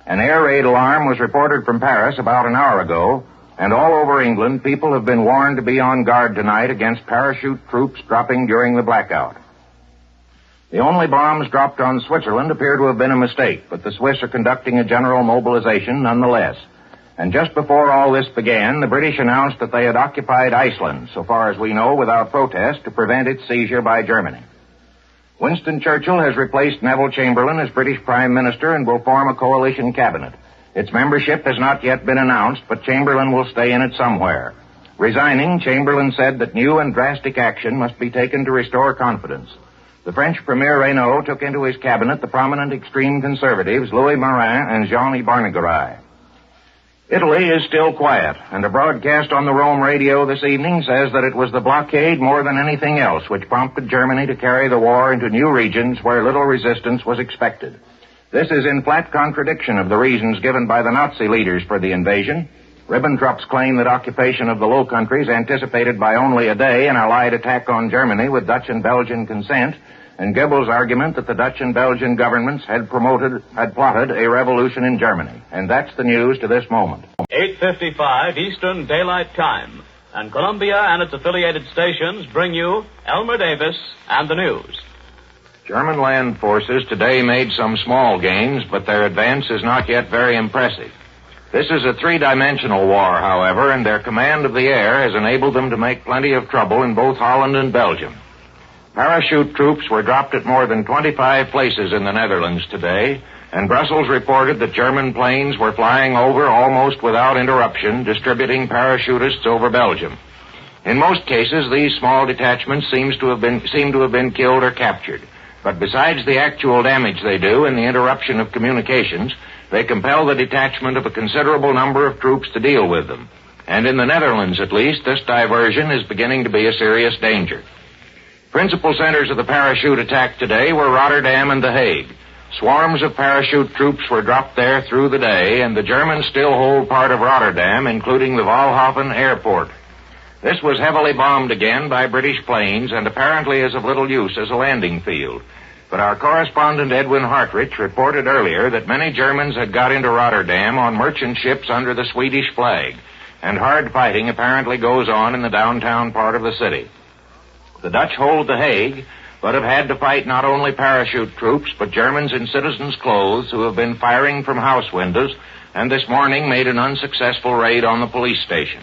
B: An air raid alarm was reported from Paris about an hour ago, and all over England, people have been warned to be on guard tonight against parachute troops dropping during the blackout. The only bombs dropped on Switzerland appear to have been a mistake, but the Swiss are conducting a general mobilization nonetheless. And just before all this began, the British announced that they had occupied Iceland, so far as we know, without protest, to prevent its seizure by Germany. Winston Churchill has replaced Neville Chamberlain as British Prime Minister and will form a coalition cabinet. Its membership has not yet been announced, but Chamberlain will stay in it somewhere. Resigning, Chamberlain said that new and drastic action must be taken to restore confidence. The French Premier Reynaud took into his cabinet the prominent extreme conservatives Louis Marin and Jean Barnegaray. Italy is still quiet, and a broadcast on the Rome radio this evening says that it was the blockade more than anything else which prompted Germany to carry the war into new regions where little resistance was expected. This is in flat contradiction of the reasons given by the Nazi leaders for the invasion. Ribbentrop's claim that occupation of the Low Countries anticipated by only a day an Allied attack on Germany with Dutch and Belgian consent, and Goebbels' argument that the Dutch and Belgian governments had plotted a revolution in Germany. And that's the news to this moment.
H: 8:55 Eastern Daylight Time, and Columbia and its affiliated stations bring you Elmer Davis and the news.
B: German land forces today made some small gains, but their advance is not yet very impressive. This is a three-dimensional war, however, and their command of the air has enabled them to make plenty of trouble in both Holland and Belgium. Parachute troops were dropped at more than 25 places in the Netherlands today, and Brussels reported that German planes were flying over almost without interruption, distributing parachutists over Belgium. In most cases, these small detachments seem to have been killed or captured. But besides the actual damage they do in the interruption of communications, they compel the detachment of a considerable number of troops to deal with them. And in the Netherlands, at least, this diversion is beginning to be a serious danger. Principal centers of the parachute attack today were Rotterdam and The Hague. Swarms of parachute troops were dropped there through the day, and the Germans still hold part of Rotterdam, including the Walhaven airport. This was heavily bombed again by British planes and apparently is of little use as a landing field. But our correspondent Edwin Hartrich reported earlier that many Germans had got into Rotterdam on merchant ships under the Swedish flag, and hard fighting apparently goes on in the downtown part of the city. The Dutch hold The Hague, but have had to fight not only parachute troops, but Germans in citizens' clothes who have been firing from house windows, and this morning made an unsuccessful raid on the police station.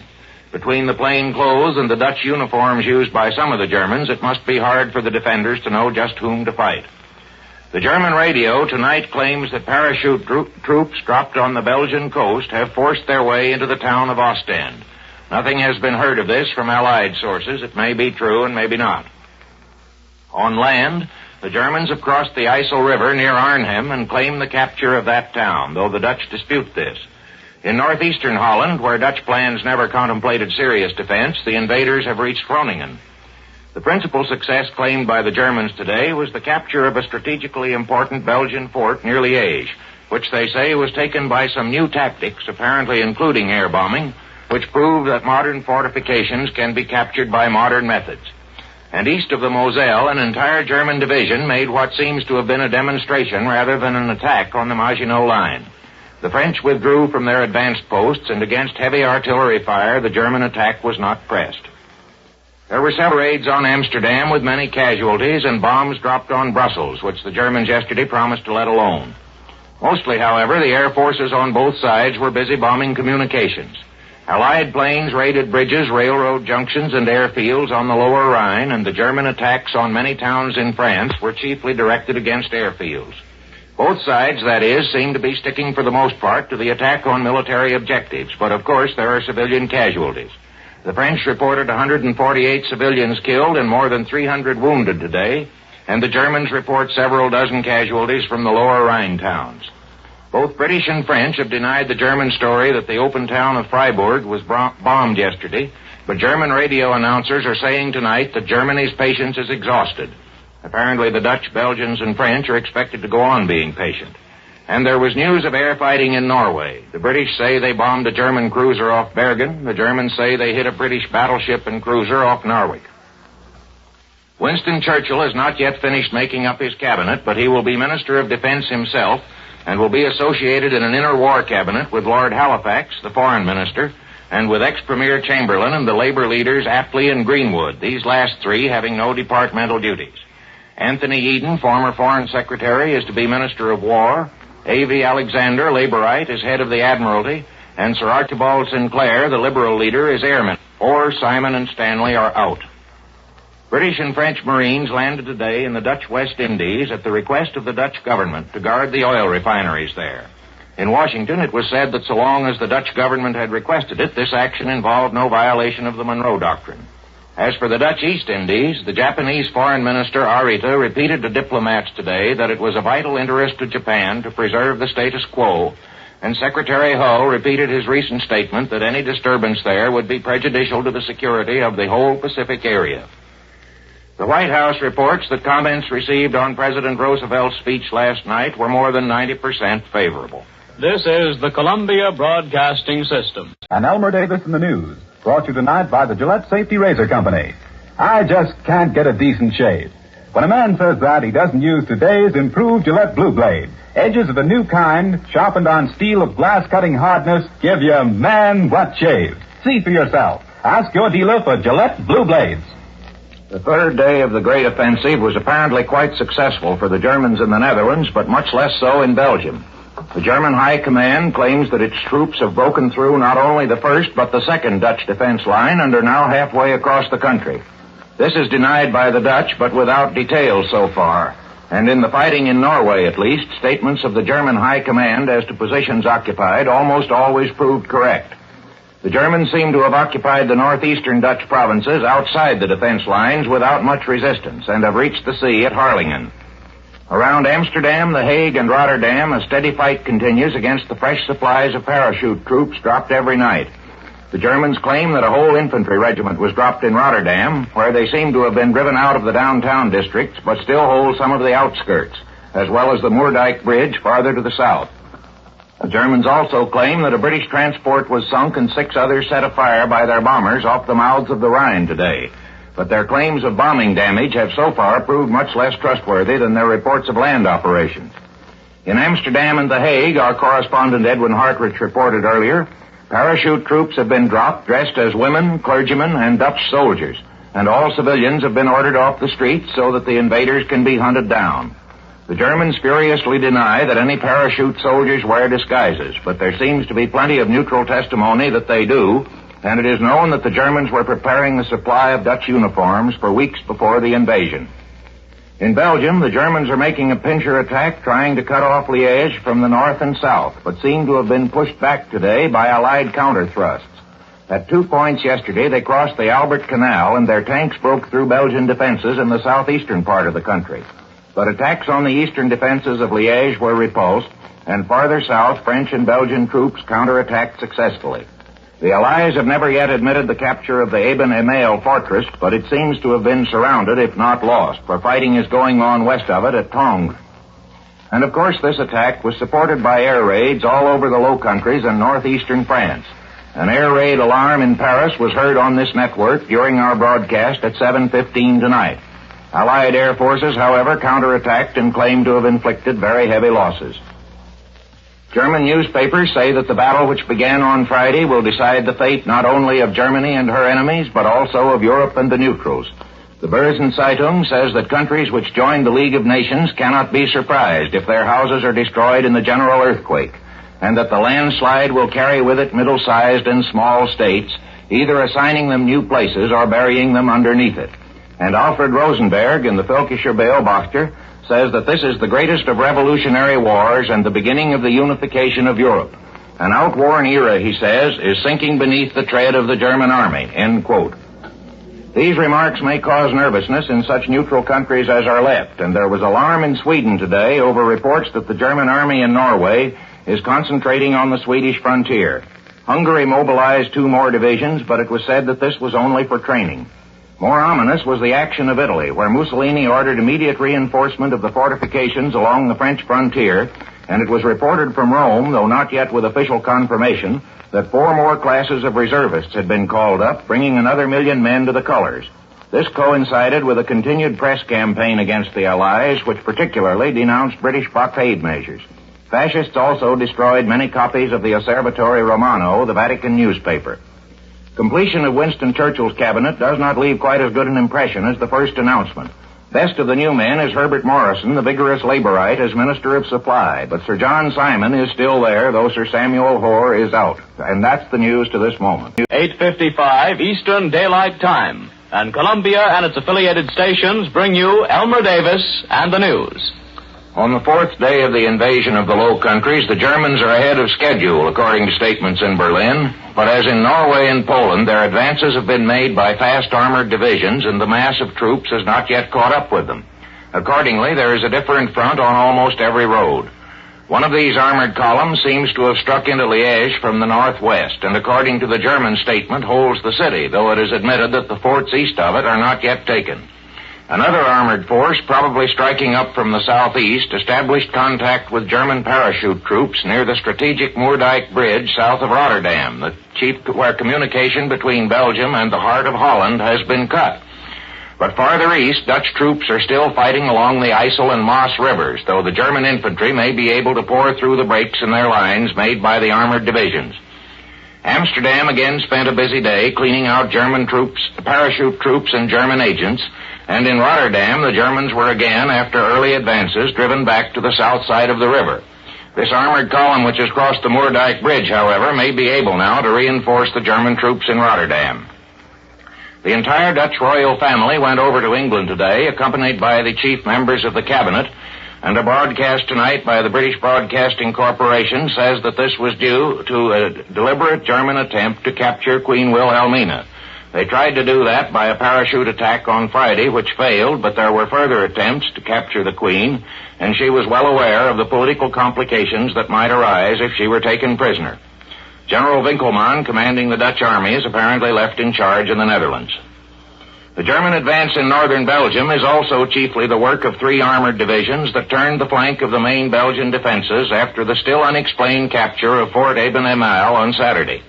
B: Between the plain clothes and the Dutch uniforms used by some of the Germans, it must be hard for the defenders to know just whom to fight. The German radio tonight claims that parachute troops dropped on the Belgian coast have forced their way into the town of Ostend. Nothing has been heard of this from Allied sources. It may be true and maybe not. On land, the Germans have crossed the IJssel River near Arnhem and claim the capture of that town, though the Dutch dispute this. In northeastern Holland, where Dutch plans never contemplated serious defense, the invaders have reached Groningen. The principal success claimed by the Germans today was the capture of a strategically important Belgian fort near Liège, which they say was taken by some new tactics, apparently including air bombing, which prove that modern fortifications can be captured by modern methods. And east of the Moselle, an entire German division made what seems to have been a demonstration rather than an attack on the Maginot Line. The French withdrew from their advanced posts, and against heavy artillery fire, the German attack was not pressed. There were several raids on Amsterdam with many casualties and bombs dropped on Brussels, which the Germans yesterday promised to let alone. Mostly, however, the air forces on both sides were busy bombing communications. Allied planes raided bridges, railroad junctions, and airfields on the Lower Rhine, and the German attacks on many towns in France were chiefly directed against airfields. Both sides, that is, seem to be sticking for the most part to the attack on military objectives, but of course there are civilian casualties. The French reported 148 civilians killed and more than 300 wounded today, and the Germans report several dozen casualties from the Lower Rhine towns. Both British and French have denied the German story that the open town of Freiburg was bombed yesterday, but German radio announcers are saying tonight that Germany's patience is exhausted. Apparently the Dutch, Belgians, and French are expected to go on being patient. And there was news of air fighting in Norway. The British say they bombed a German cruiser off Bergen. The Germans say they hit a British battleship and cruiser off Narvik. Winston Churchill has not yet finished making up his cabinet, but he will be Minister of Defense himself and will be associated in an interwar cabinet with Lord Halifax, the Foreign Minister, and with ex-Premier Chamberlain and the Labour leaders Attlee and Greenwood, these last three having no departmental duties. Anthony Eden, former Foreign Secretary, is to be Minister of War. A.V. Alexander, Laborite, is head of the Admiralty. And Sir Archibald Sinclair, the Liberal leader, is airman. Orr, Simon, and Stanley are out. British and French Marines landed today in the Dutch West Indies at the request of the Dutch government to guard the oil refineries there. In Washington, it was said that so long as the Dutch government had requested it, this action involved no violation of the Monroe Doctrine. As for the Dutch East Indies, the Japanese Foreign Minister Arita repeated to diplomats today that it was a vital interest to Japan to preserve the status quo, and Secretary Hull repeated his recent statement that any disturbance there would be prejudicial to the security of the whole Pacific area. The White House reports that comments received on President Roosevelt's speech last night were more than 90% favorable.
H: This is the Columbia Broadcasting System.
K: And Elmer Davis in the news, brought to you tonight by the Gillette Safety Razor Company. I just can't get a decent shave. When a man says that, he doesn't use today's improved Gillette Blue Blade. Edges of a new kind, sharpened on steel of glass-cutting hardness, give you, man, what shave. See for yourself. Ask your dealer for Gillette Blue Blades.
B: The third day of the Great Offensive was apparently quite successful for the Germans in the Netherlands, but much less so in Belgium. The German High Command claims that its troops have broken through not only the first but the second Dutch defense line and are now halfway across the country. This is denied by the Dutch, but without details so far. And in the fighting in Norway, at least, statements of the German High Command as to positions occupied almost always proved correct. The Germans seem to have occupied the northeastern Dutch provinces outside the defense lines without much resistance and have reached the sea at Harlingen. Around Amsterdam, The Hague, and Rotterdam, a steady fight continues against the fresh supplies of parachute troops dropped every night. The Germans claim that a whole infantry regiment was dropped in Rotterdam, where they seem to have been driven out of the downtown districts, but still hold some of the outskirts, as well as the Moerdijk Bridge farther to the south. The Germans also claim that a British transport was sunk and 6 others set afire by their bombers off the mouths of the Rhine today. But their claims of bombing damage have so far proved much less trustworthy than their reports of land operations. In Amsterdam and The Hague, our correspondent Edwin Hartrich reported earlier, parachute troops have been dropped dressed as women, clergymen, and Dutch soldiers, and all civilians have been ordered off the streets so that the invaders can be hunted down. The Germans furiously deny that any parachute soldiers wear disguises, but there seems to be plenty of neutral testimony that they do, and it is known that the Germans were preparing the supply of Dutch uniforms for weeks before the invasion. In Belgium, the Germans are making a pincher attack trying to cut off Liège from the north and south, but seem to have been pushed back today by Allied counter-thrusts. At 2 points yesterday, they crossed the Albert Canal, and their tanks broke through Belgian defenses in the southeastern part of the country. But attacks on the eastern defenses of Liège were repulsed, and farther south, French and Belgian troops counterattacked successfully. The Allies have never yet admitted the capture of the Eben-Emael fortress, but it seems to have been surrounded, if not lost, for fighting is going on west of it at Tongres. And of course, this attack was supported by air raids all over the Low Countries and northeastern France. An air raid alarm in Paris was heard on this network during our broadcast at 7:15 tonight. Allied air forces, however, counterattacked and claimed to have inflicted very heavy losses. German newspapers say that the battle which began on Friday will decide the fate not only of Germany and her enemies, but also of Europe and the neutrals. The Börsen-Zeitung says that countries which joined the League of Nations cannot be surprised if their houses are destroyed in the general earthquake, and that the landslide will carry with it middle-sized and small states, either assigning them new places or burying them underneath it. And Alfred Rosenberg in the Völkischer Beobachter says that this is the greatest of revolutionary wars and the beginning of the unification of Europe. An outworn era, he says, is sinking beneath the tread of the German army, end quote. These remarks may cause nervousness in such neutral countries as our left, and there was alarm in Sweden today over reports that the German army in Norway is concentrating on the Swedish frontier. Hungary mobilized 2 more divisions, but it was said that this was only for training. More ominous was the action of Italy, where Mussolini ordered immediate reinforcement of the fortifications along the French frontier, and it was reported from Rome, though not yet with official confirmation, that 4 more classes of reservists had been called up, bringing another 1 million men to the colors. This coincided with a continued press campaign against the Allies, which particularly denounced British blockade measures. Fascists also destroyed many copies of the Osservatore Romano, the Vatican newspaper. Completion of Winston Churchill's cabinet does not leave quite as good an impression as the first announcement. Best of the new men is Herbert Morrison, the vigorous laborite, as Minister of Supply. But Sir John Simon is still there, though Sir Samuel Hoare is out. And that's the news to this moment.
H: 8:55 Eastern Daylight Time. And Columbia and its affiliated stations bring you Elmer Davis and the news.
B: On the fourth day of the invasion of the Low Countries, the Germans are ahead of schedule, according to statements in Berlin. But as in Norway and Poland, their advances have been made by fast armored divisions, and the mass of troops has not yet caught up with them. Accordingly, there is a different front on almost every road. One of these armored columns seems to have struck into Liège from the northwest, and according to the German statement, holds the city, though it is admitted that the forts east of it are not yet taken. Another armored force, probably striking up from the southeast, established contact with German parachute troops near the strategic Moerdijk Bridge south of Rotterdam, the chief where communication between Belgium and the heart of Holland has been cut. But farther east, Dutch troops are still fighting along the IJssel and Maas rivers, though the German infantry may be able to pour through the breaks in their lines made by the armored divisions. Amsterdam again spent a busy day cleaning out German troops, parachute troops, and German agents. And in Rotterdam, the Germans were again, after early advances, driven back to the south side of the river. This armored column which has crossed the Moerdijk Bridge, however, may be able now to reinforce the German troops in Rotterdam. The entire Dutch royal family went over to England today, accompanied by the chief members of the cabinet, and a broadcast tonight by the British Broadcasting Corporation says that this was due to a deliberate German attempt to capture Queen Wilhelmina. They tried to do that by a parachute attack on Friday, which failed, but there were further attempts to capture the Queen, and she was well aware of the political complications that might arise if she were taken prisoner. General Winkelmann, commanding the Dutch army, is apparently left in charge in the Netherlands. The German advance in northern Belgium is also chiefly the work of 3 armored divisions that turned the flank of the main Belgian defenses after the still unexplained capture of Fort Eben-Emael on Saturday.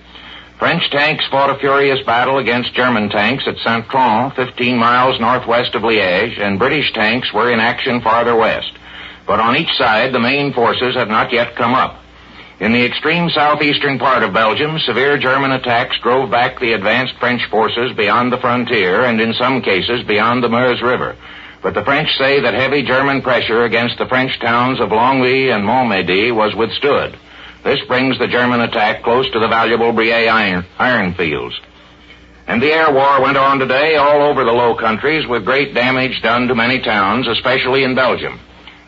B: French tanks fought a furious battle against German tanks at Saint-Cloud, 15 miles northwest of Liège, and British tanks were in action farther west. But on each side, the main forces have not yet come up. In the extreme southeastern part of Belgium, severe German attacks drove back the advanced French forces beyond the frontier and in some cases beyond the Meuse River. But the French say that heavy German pressure against the French towns of Longwy and Montmédy was withstood. This brings the German attack close to the valuable Briey iron fields. And the air war went on today all over the Low Countries with great damage done to many towns, especially in Belgium.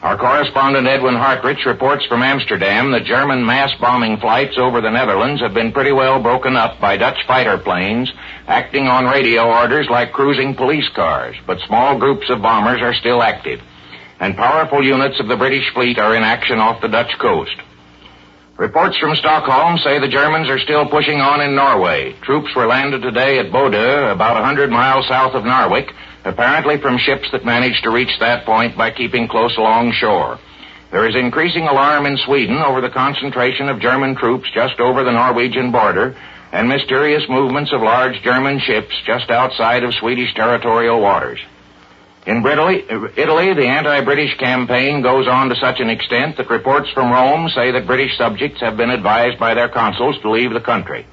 B: Our correspondent Edwin Hartrich reports from Amsterdam that German mass bombing flights over the Netherlands have been pretty well broken up by Dutch fighter planes acting on radio orders like cruising police cars, but small groups of bombers are still active. And powerful units of the British fleet are in action off the Dutch coast. Reports from Stockholm say the Germans are still pushing on in Norway. Troops were landed today at Bodø, about 100 miles south of Narvik, apparently from ships that managed to reach that point by keeping close along shore. There is increasing alarm in Sweden over the concentration of German troops just over the Norwegian border and mysterious movements of large German ships just outside of Swedish territorial waters. In Italy, the anti-British campaign goes on to such an extent that reports from Rome say that British subjects have been advised by their consuls to leave the country.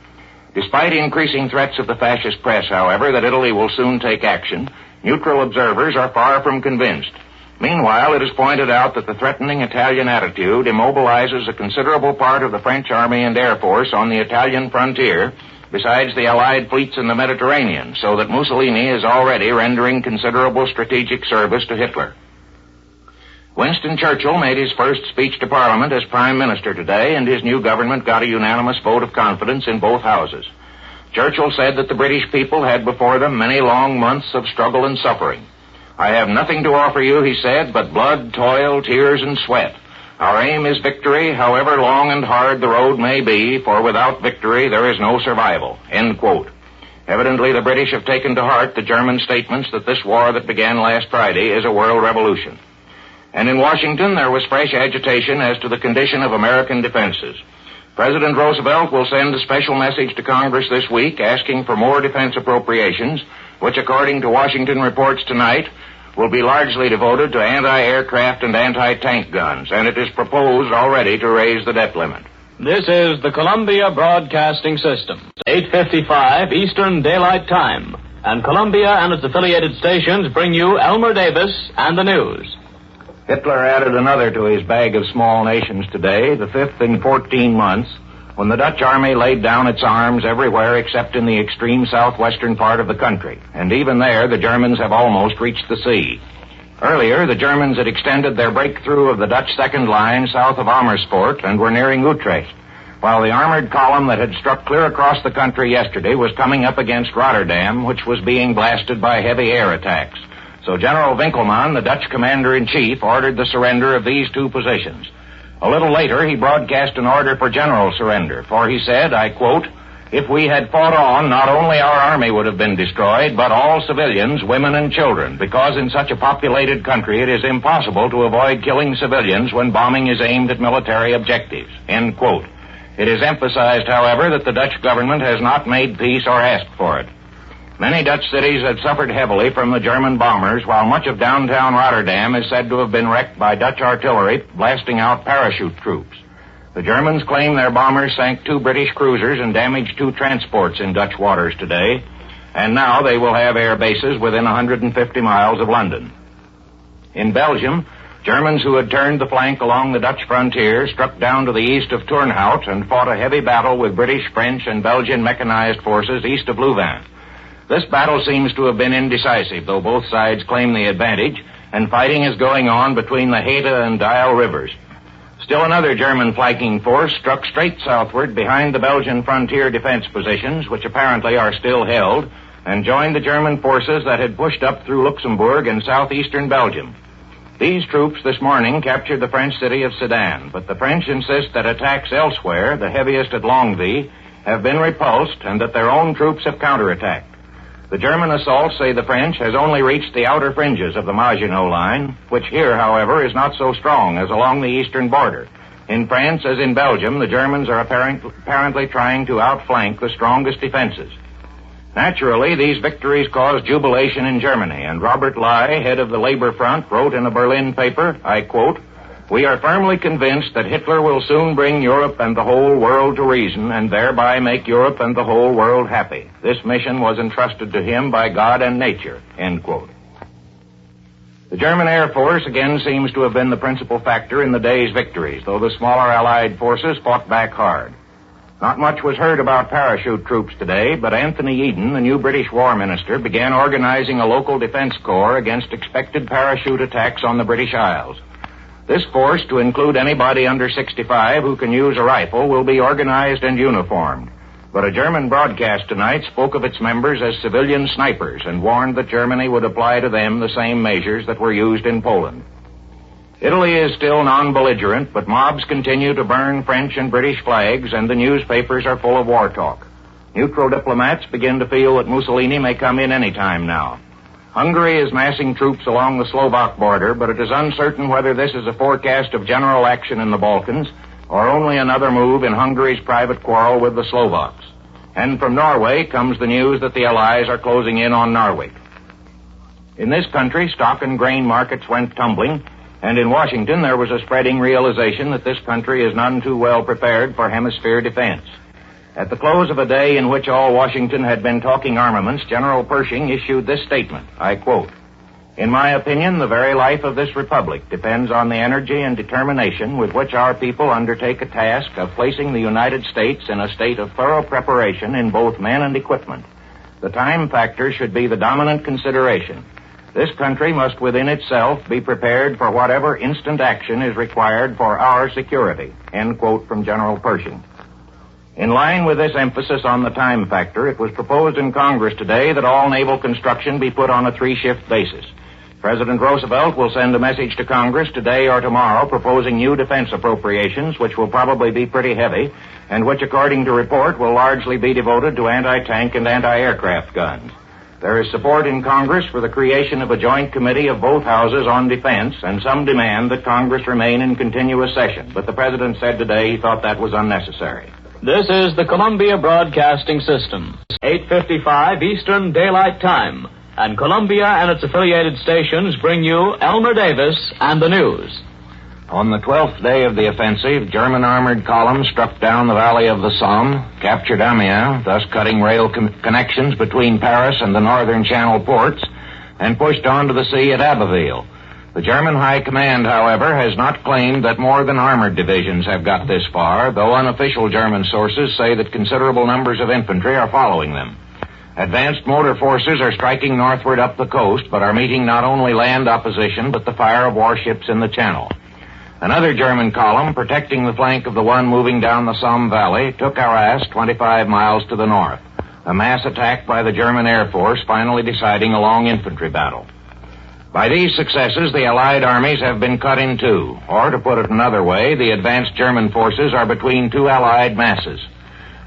B: Despite increasing threats of the fascist press, however, that Italy will soon take action, neutral observers are far from convinced. Meanwhile, it is pointed out that the threatening Italian attitude immobilizes a considerable part of the French Army and Air Force on the Italian frontier, besides the Allied fleets in the Mediterranean, so that Mussolini is already rendering considerable strategic service to Hitler. Winston Churchill made his first speech to Parliament as Prime Minister today, and his new government got a unanimous vote of confidence in both houses. Churchill said that the British people had before them many long months of struggle and suffering. "I have nothing to offer you," he said, "but blood, toil, tears, and sweat. Our aim is victory, however long and hard the road may be, for without victory there is no survival." End quote. Evidently, the British have taken to heart the German statements that this war that began last Friday is a world revolution. And in Washington, there was fresh agitation as to the condition of American defenses. President Roosevelt will send a special message to Congress this week asking for more defense appropriations, which, according to Washington reports tonight, will be largely devoted to anti-aircraft and anti-tank guns, and it is proposed already to raise the debt limit.
H: This is the Columbia Broadcasting System. 8:55 Eastern Daylight Time. and Columbia and its affiliated stations bring you Elmer Davis and the news.
B: Hitler added another to his bag of small nations today, the fifth in 14 months, when the Dutch army laid down its arms everywhere except in the extreme southwestern part of the country. And even there, the Germans have almost reached the sea. Earlier, the Germans had extended their breakthrough of the Dutch second line south of Amersfoort and were nearing Utrecht, while the armored column that had struck clear across the country yesterday was coming up against Rotterdam, which was being blasted by heavy air attacks. So General Winkelmann, the Dutch commander-in-chief, ordered the surrender of these two positions. A little later, he broadcast an order for general surrender, for he said, I quote, "If we had fought on, not only our army would have been destroyed, but all civilians, women and children, because in such a populated country it is impossible to avoid killing civilians when bombing is aimed at military objectives." End quote. It is emphasized, however, that the Dutch government has not made peace or asked for it. Many Dutch cities have suffered heavily from the German bombers, while much of downtown Rotterdam is said to have been wrecked by Dutch artillery blasting out parachute troops. The Germans claim their bombers sank 2 British cruisers and damaged 2 transports in Dutch waters today, and now they will have air bases within 150 miles of London. In Belgium, Germans who had turned the flank along the Dutch frontier struck down to the east of Turnhout and fought a heavy battle with British, French, and Belgian mechanized forces east of Louvain. This battle seems to have been indecisive, though both sides claim the advantage, and fighting is going on between the Heta and Dial rivers. Still another German flanking force struck straight southward behind the Belgian frontier defense positions, which apparently are still held, and joined the German forces that had pushed up through Luxembourg and southeastern Belgium. These troops this morning captured the French city of Sedan, but the French insist that attacks elsewhere, the heaviest at Longwy, have been repulsed and that their own troops have counterattacked. The German assaults, say the French, has only reached the outer fringes of the Maginot Line, which here, however, is not so strong as along the eastern border. In France, as in Belgium, the Germans are apparently trying to outflank the strongest defenses. Naturally, these victories caused jubilation in Germany, and Robert Ley, head of the Labor Front, wrote in a Berlin paper, I quote, "We are firmly convinced that Hitler will soon bring Europe and the whole world to reason and thereby make Europe and the whole world happy. This mission was entrusted to him by God and nature." End quote. The German Air Force again seems to have been the principal factor in the day's victories, though the smaller Allied forces fought back hard. Not much was heard about parachute troops today, but Anthony Eden, the new British War Minister, began organizing a local defense corps against expected parachute attacks on the British Isles. This force, to include anybody under 65 who can use a rifle, will be organized and uniformed. But a German broadcast tonight spoke of its members as civilian snipers and warned that Germany would apply to them the same measures that were used in Poland. Italy is still non-belligerent, but mobs continue to burn French and British flags, and the newspapers are full of war talk. Neutral diplomats begin to feel that Mussolini may come in any time now. Hungary is massing troops along the Slovak border, but it is uncertain whether this is a forecast of general action in the Balkans or only another move in Hungary's private quarrel with the Slovaks. And from Norway comes the news that the Allies are closing in on Narvik. In this country, stock and grain markets went tumbling, and in Washington there was a spreading realization that this country is none too well prepared for hemisphere defense. At the close of a day in which all Washington had been talking armaments, General Pershing issued this statement, I quote, "In my opinion, the very life of this republic depends on the energy and determination with which our people undertake a task of placing the United States in a state of thorough preparation in both men and equipment. The time factor should be the dominant consideration. This country must within itself be prepared for whatever instant action is required for our security." End quote from General Pershing. In line with this emphasis on the time factor, it was proposed in Congress today that all naval construction be put on a 3-shift basis. President Roosevelt will send a message to Congress today or tomorrow proposing new defense appropriations, which will probably be pretty heavy, and which, according to report, will largely be devoted to anti-tank and anti-aircraft guns. There is support in Congress for the creation of a joint committee of both houses on defense, and some demand that Congress remain in continuous session, but the President said today he thought that was unnecessary.
H: This is the Columbia Broadcasting System, 8:55 Eastern Daylight Time, and Columbia and its affiliated stations bring you Elmer Davis and the news.
B: On the 12th day of the offensive, German armored columns struck down the valley of the Somme, captured Amiens, thus cutting rail connections between Paris and the northern Channel ports, and pushed on to the sea at Abbeville. The German High Command, however, has not claimed that more than armored divisions have got this far, though unofficial German sources say that considerable numbers of infantry are following them. Advanced motor forces are striking northward up the coast, but are meeting not only land opposition, but the fire of warships in the Channel. Another German column, protecting the flank of the one moving down the Somme Valley, took Arras 25 miles to the north. A mass attack by the German Air Force finally deciding a long infantry battle. By these successes, the Allied armies have been cut in two, or to put it another way, the advanced German forces are between two Allied masses.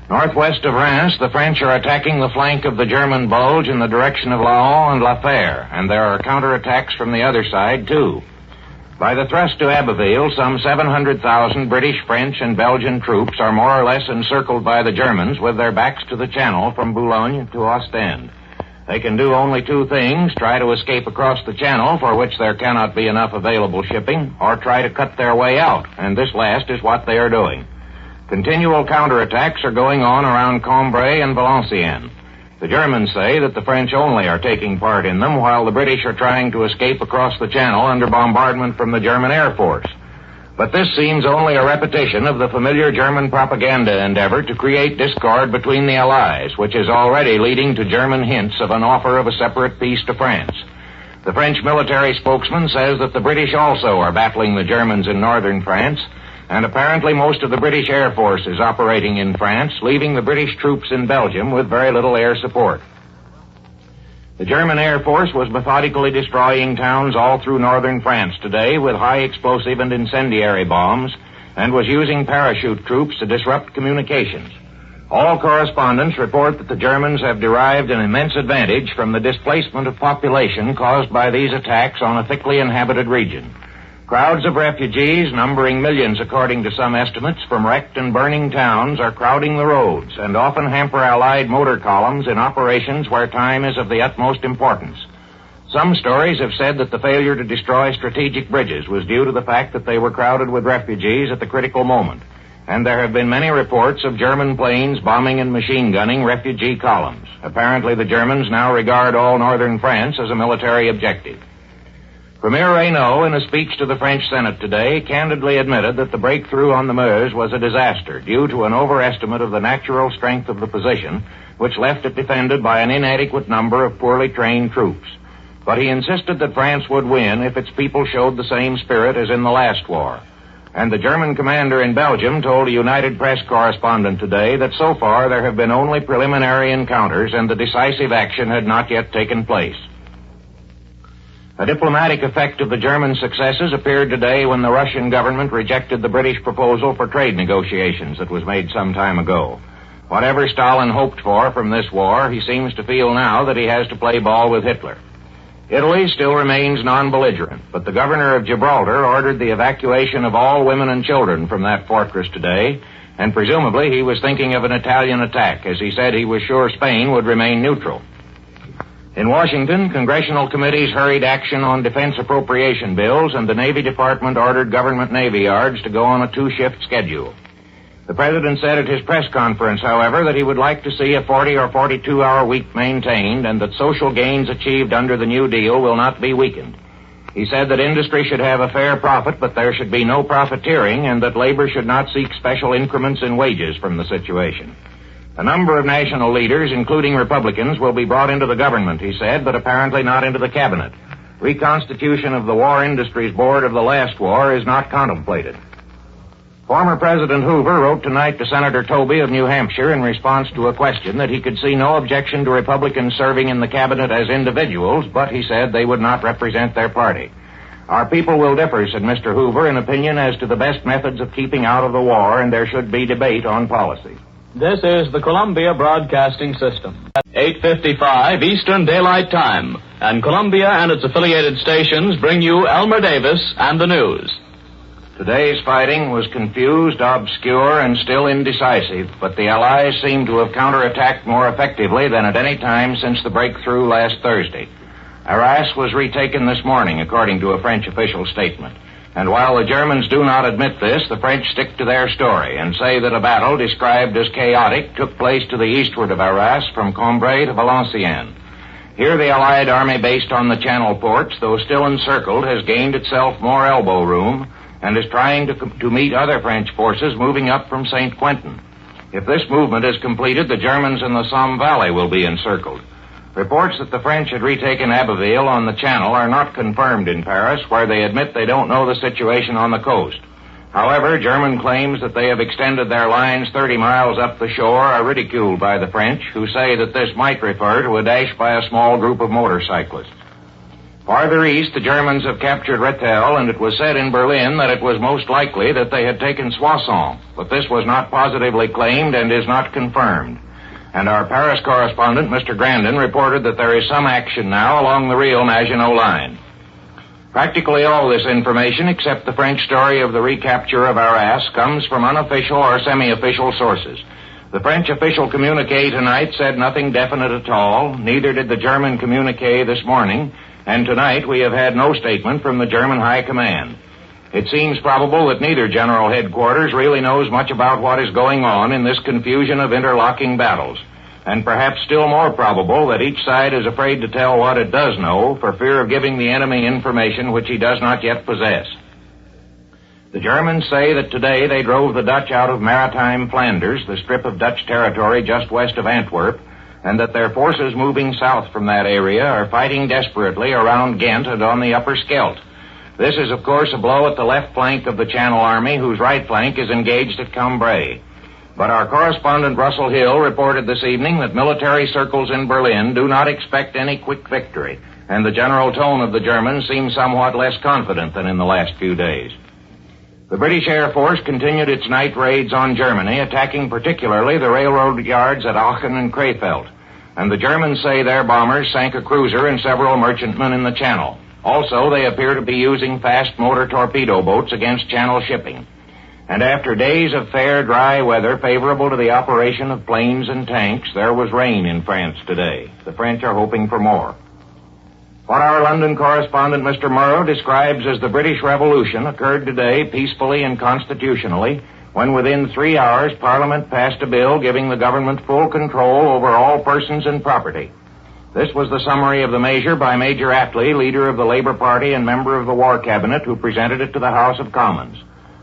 B: Northwest of Reims, the French are attacking the flank of the German bulge in the direction of Laon and La Fère, and there are counterattacks from the other side, too. By the thrust to Abbeville, some 700,000 British, French, and Belgian troops are more or less encircled by the Germans with their backs to the Channel from Boulogne to Ostend. They can do only two things: try to escape across the Channel, for which there cannot be enough available shipping, or try to cut their way out, and this last is what they are doing. Continual counterattacks are going on around Cambrai and Valenciennes. The Germans say that the French only are taking part in them, while the British are trying to escape across the Channel under bombardment from the German Air Force. But this seems only a repetition of the familiar German propaganda endeavor to create discord between the Allies, which is already leading to German hints of an offer of a separate peace to France. The French military spokesman says that the British also are battling the Germans in northern France, and apparently most of the British Air Force is operating in France, leaving the British troops in Belgium with very little air support. The German Air Force was methodically destroying towns all through northern France today with high explosive and incendiary bombs, and was using parachute troops to disrupt communications. All correspondents report that the Germans have derived an immense advantage from the displacement of population caused by these attacks on a thickly inhabited region. Crowds of refugees, numbering millions according to some estimates, from wrecked and burning towns are crowding the roads and often hamper Allied motor columns in operations where time is of the utmost importance. Some stories have said that the failure to destroy strategic bridges was due to the fact that they were crowded with refugees at the critical moment, and there have been many reports of German planes bombing and machine gunning refugee columns. Apparently the Germans now regard all northern France as a military objective. Premier Reynaud, in a speech to the French Senate today, candidly admitted that the breakthrough on the Meuse was a disaster due to an overestimate of the natural strength of the position, which left it defended by an inadequate number of poorly trained troops. But he insisted that France would win if its people showed the same spirit as in the last war. And the German commander in Belgium told a United Press correspondent today that so far there have been only preliminary encounters and the decisive action had not yet taken place. A diplomatic effect of the German successes appeared today when the Russian government rejected the British proposal for trade negotiations that was made some time ago. Whatever Stalin hoped for from this war, he seems to feel now that he has to play ball with Hitler. Italy still remains non-belligerent, but the governor of Gibraltar ordered the evacuation of all women and children from that fortress today, and presumably he was thinking of an Italian attack, as he said he was sure Spain would remain neutral. In Washington, congressional committees hurried action on defense appropriation bills, and the Navy Department ordered government navy yards to go on a two-shift schedule. The president said at his press conference, however, that he would like to see a 40 or 42-hour week maintained and that social gains achieved under the New Deal will not be weakened. He said that industry should have a fair profit, but there should be no profiteering, and that labor should not seek special increments in wages from the situation. A number of national leaders, including Republicans, will be brought into the government, he said, but apparently not into the cabinet. Reconstitution of the War Industries Board of the last war is not contemplated. Former President Hoover wrote tonight to Senator Tobey of New Hampshire in response to a question that he could see no objection to Republicans serving in the cabinet as individuals, but he said they would not represent their party. Our people will differ, said Mr. Hoover, in opinion as to the best methods of keeping out of the war, and there should be debate on policy.
H: This is the Columbia Broadcasting System. 8:55 Eastern Daylight Time, and Columbia and its affiliated stations bring you Elmer Davis and the news.
B: Today's fighting was confused, obscure, and still indecisive, but the Allies seem to have counterattacked more effectively than at any time since the breakthrough last Thursday. Arras was retaken this morning, according to a French official statement. And while the Germans do not admit this, the French stick to their story and say that a battle described as chaotic took place to the eastward of Arras from Cambrai to Valenciennes. Here the Allied army based on the Channel ports, though still encircled, has gained itself more elbow room and is trying to meet other French forces moving up from St. Quentin. If this movement is completed, the Germans in the Somme Valley will be encircled. Reports that the French had retaken Abbeville on the Channel are not confirmed in Paris, where they admit they don't know the situation on the coast. However, German claims that they have extended their lines 30 miles up the shore are ridiculed by the French, who say that this might refer to a dash by a small group of motorcyclists. Farther east, the Germans have captured Rethel, and it was said in Berlin that it was most likely that they had taken Soissons, but this was not positively claimed and is not confirmed. And our Paris correspondent, Mr. Grandin, reported that there is some action now along the real Maginot Line. Practically all this information, except the French story of the recapture of Arras, comes from unofficial or semi-official sources. The French official communique tonight said nothing definite at all, neither did the German communique this morning, and tonight we have had no statement from the German High Command. It seems probable that neither General Headquarters really knows much about what is going on in this confusion of interlocking battles, and perhaps still more probable that each side is afraid to tell what it does know for fear of giving the enemy information which he does not yet possess. The Germans say that today they drove the Dutch out of maritime Flanders, the strip of Dutch territory just west of Antwerp, and that their forces moving south from that area are fighting desperately around Ghent and on the upper Scheldt. This is, of course, a blow at the left flank of the Channel Army, whose right flank is engaged at Cambrai. But our correspondent Russell Hill reported this evening that military circles in Berlin do not expect any quick victory, and the general tone of the Germans seems somewhat less confident than in the last few days. The British Air Force continued its night raids on Germany, attacking particularly the railroad yards at Aachen and Krefeld, and the Germans say their bombers sank a cruiser and several merchantmen in the Channel. Also, they appear to be using fast motor torpedo boats against Channel shipping. And after days of fair, dry weather favorable to the operation of planes and tanks, there was rain in France today. The French are hoping for more. What our London correspondent, Mr. Murrow, describes as the British Revolution occurred today peacefully and constitutionally, when within 3 hours Parliament passed a bill giving the government full control over all persons and property. This was the summary of the measure by Major Attlee, leader of the Labour Party and member of the War Cabinet, who presented it to the House of Commons.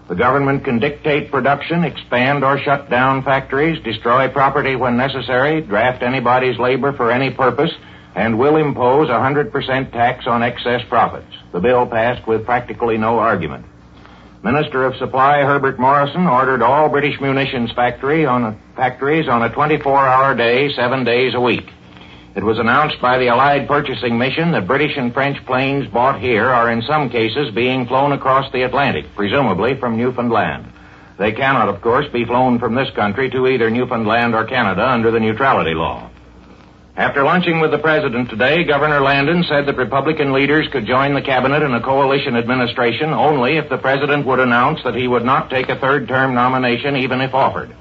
B: The government can dictate production, expand or shut down factories, destroy property when necessary, draft anybody's labor for any purpose, and will impose 100% tax on excess profits. The bill passed with practically no argument. Minister of Supply Herbert Morrison ordered all British munitions factories on a 24-hour day, 7 days a week. It was announced by the Allied Purchasing Mission that British and French planes bought here are in some cases being flown across the Atlantic, presumably from Newfoundland. They cannot, of course, be flown from this country to either Newfoundland or Canada under the neutrality law. After lunching with the President today, Governor Landon said that Republican leaders could join the Cabinet in a coalition administration only if the President would announce that he would not take a third-term nomination even if offered.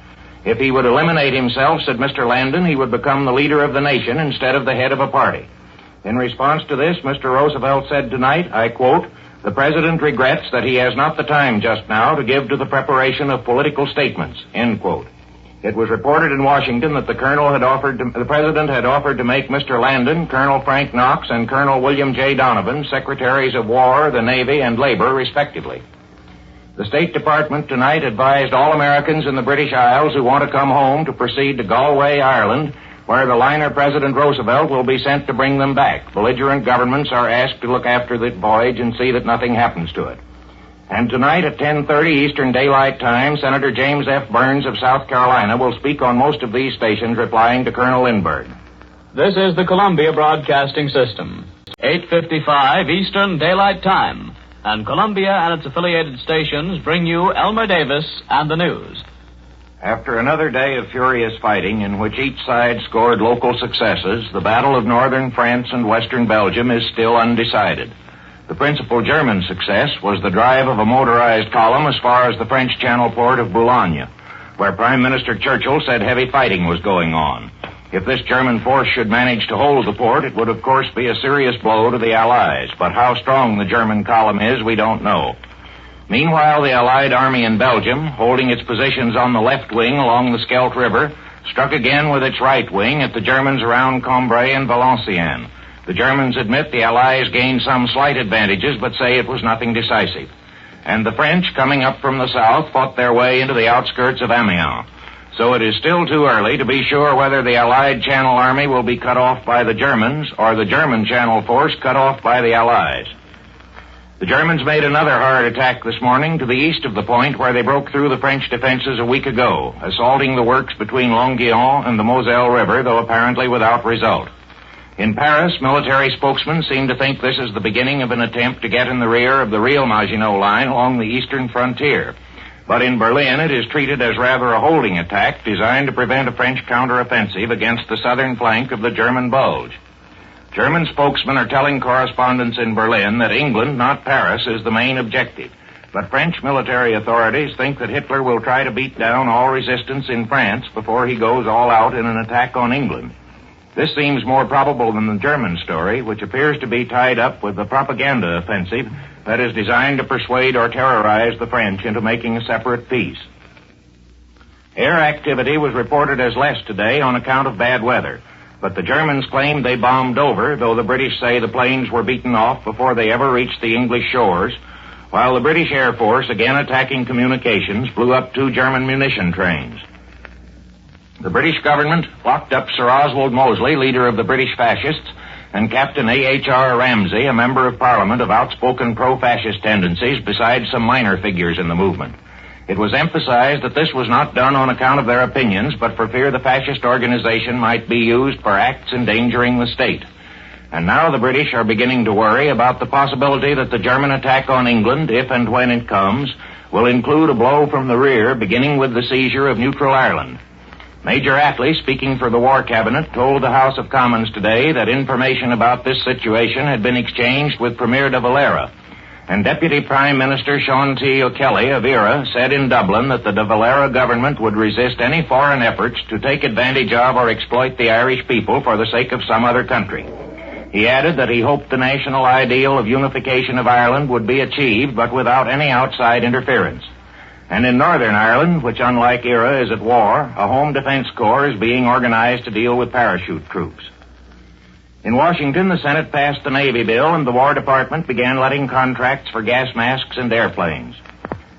B: If he would eliminate himself, said Mr. Landon, he would become the leader of the nation instead of the head of a party. In response to this, Mr. Roosevelt said tonight, I quote, "The President regrets that he has not the time just now to give to the preparation of political statements," end quote. It was reported in Washington that the President had offered to make Mr. Landon, Colonel Frank Knox, and Colonel William J. Donovan Secretaries of War, the Navy, and Labor, respectively. The State Department tonight advised all Americans in the British Isles who want to come home to proceed to Galway, Ireland, where the liner President Roosevelt will be sent to bring them back. Belligerent governments are asked to look after the voyage and see that nothing happens to it. And tonight at 10:30 Eastern Daylight Time, Senator James F. Burns of South Carolina will speak on most of these stations, replying to Colonel Lindbergh.
H: This is the Columbia Broadcasting System. 8:55 Eastern Daylight Time. And Columbia and its affiliated stations bring you Elmer Davis and the news.
B: After another day of furious fighting in which each side scored local successes, the Battle of Northern France and Western Belgium is still undecided. The principal German success was the drive of a motorized column as far as the French Channel port of Boulogne, where Prime Minister Churchill said heavy fighting was going on. If this German force should manage to hold the port, it would of course be a serious blow to the Allies, but how strong the German column is, we don't know. Meanwhile, the Allied army in Belgium, holding its positions on the left wing along the Scheldt River, struck again with its right wing at the Germans around Cambrai and Valenciennes. The Germans admit the Allies gained some slight advantages, but say it was nothing decisive. And the French, coming up from the south, fought their way into the outskirts of Amiens. So it is still too early to be sure whether the Allied Channel Army will be cut off by the Germans or the German Channel Force cut off by the Allies. The Germans made another hard attack this morning to the east of the point where they broke through the French defenses a week ago, assaulting the works between Longuyon and the Moselle River, though apparently without result. In Paris, military spokesmen seem to think this is the beginning of an attempt to get in the rear of the real Maginot Line along the eastern frontier. But in Berlin, it is treated as rather a holding attack designed to prevent a French counteroffensive against the southern flank of the German bulge. German spokesmen are telling correspondents in Berlin that England, not Paris, is the main objective. But French military authorities think that Hitler will try to beat down all resistance in France before he goes all out in an attack on England. This seems more probable than the German story, which appears to be tied up with the propaganda offensive that is designed to persuade or terrorize the French into making a separate peace. Air activity was reported as less today on account of bad weather, but the Germans claimed they bombed over, though the British say the planes were beaten off before they ever reached the English shores, while the British Air Force, again attacking communications, blew up 2 German munition trains. The British government locked up Sir Oswald Mosley, leader of the British fascists, and Captain A.H.R. Ramsay, a member of Parliament of outspoken pro-fascist tendencies, besides some minor figures in the movement. It was emphasized that this was not done on account of their opinions, but for fear the fascist organization might be used for acts endangering the state. And now the British are beginning to worry about the possibility that the German attack on England, if and when it comes, will include a blow from the rear, beginning with the seizure of neutral Ireland. Major Attlee, speaking for the War Cabinet, told the House of Commons today that information about this situation had been exchanged with Premier de Valera. And Deputy Prime Minister Sean T. O'Kelly of ERA said in Dublin that the de Valera government would resist any foreign efforts to take advantage of or exploit the Irish people for the sake of some other country. He added that he hoped the national ideal of unification of Ireland would be achieved, but without any outside interference. And in Northern Ireland, which unlike ERA is at war, a home defense corps is being organized to deal with parachute troops. In Washington, the Senate passed the Navy bill and the War Department began letting contracts for gas masks and airplanes.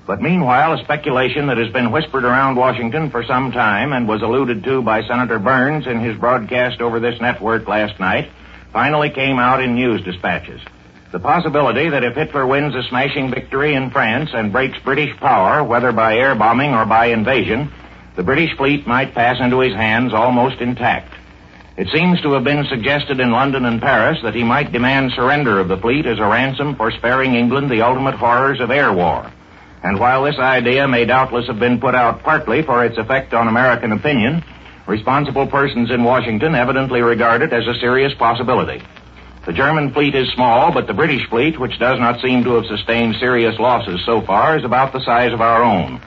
B: But meanwhile, a speculation that has been whispered around Washington for some time and was alluded to by Senator Burns in his broadcast over this network last night finally came out in news dispatches. The possibility that if Hitler wins a smashing victory in France and breaks British power, whether by air bombing or by invasion, the British fleet might pass into his hands almost intact. It seems to have been suggested in London and Paris that he might demand surrender of the fleet as a ransom for sparing England the ultimate horrors of air war. And while this idea may doubtless have been put out partly for its effect on American opinion, responsible persons in Washington evidently regard it as a serious possibility. The German fleet is small, but the British fleet, which does not seem to have sustained serious losses so far, is about the size of our own.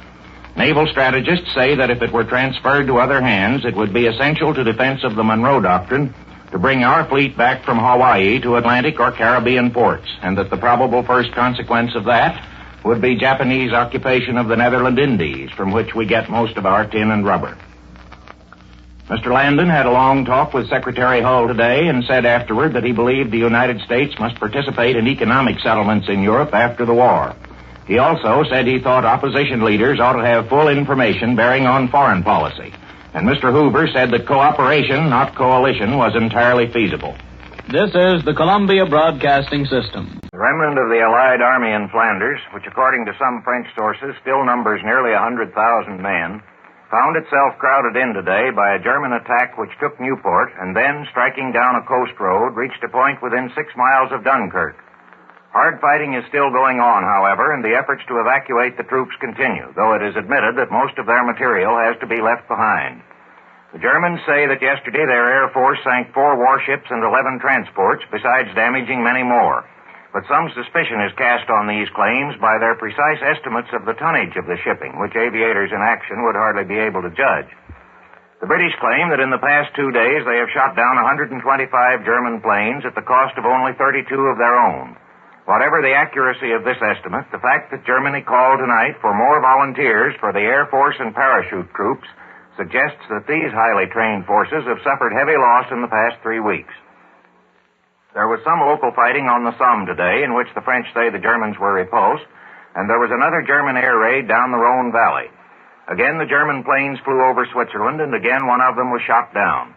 B: Naval strategists say that if it were transferred to other hands, it would be essential to defense of the Monroe Doctrine to bring our fleet back from Hawaii to Atlantic or Caribbean ports, and that the probable first consequence of that would be Japanese occupation of the Netherland Indies, from which we get most of our tin and rubber. Mr. Landon had a long talk with Secretary Hull today and said afterward that he believed the United States must participate in economic settlements in Europe after the war. He also said he thought opposition leaders ought to have full information bearing on foreign policy. And Mr. Hoover said that cooperation, not coalition, was entirely feasible.
H: This is the Columbia Broadcasting System.
B: The remnant of the Allied army in Flanders, which according to some French sources still numbers nearly 100,000 men, found itself crowded in today by a German attack which took Newport and then, striking down a coast road, reached a point within 6 miles of Dunkirk. Hard fighting is still going on, however, and the efforts to evacuate the troops continue, though it is admitted that most of their material has to be left behind. The Germans say that yesterday their Air Force sank 4 warships and 11 transports, besides damaging many more. But some suspicion is cast on these claims by their precise estimates of the tonnage of the shipping, which aviators in action would hardly be able to judge. The British claim that in the past 2 days they have shot down 125 German planes at the cost of only 32 of their own. Whatever the accuracy of this estimate, the fact that Germany called tonight for more volunteers for the Air Force and parachute troops suggests that these highly trained forces have suffered heavy loss in the past 3 weeks. There was some local fighting on the Somme today in which the French say the Germans were repulsed, and there was another German air raid down the Rhone Valley. Again, the German planes flew over Switzerland, and again one of them was shot down.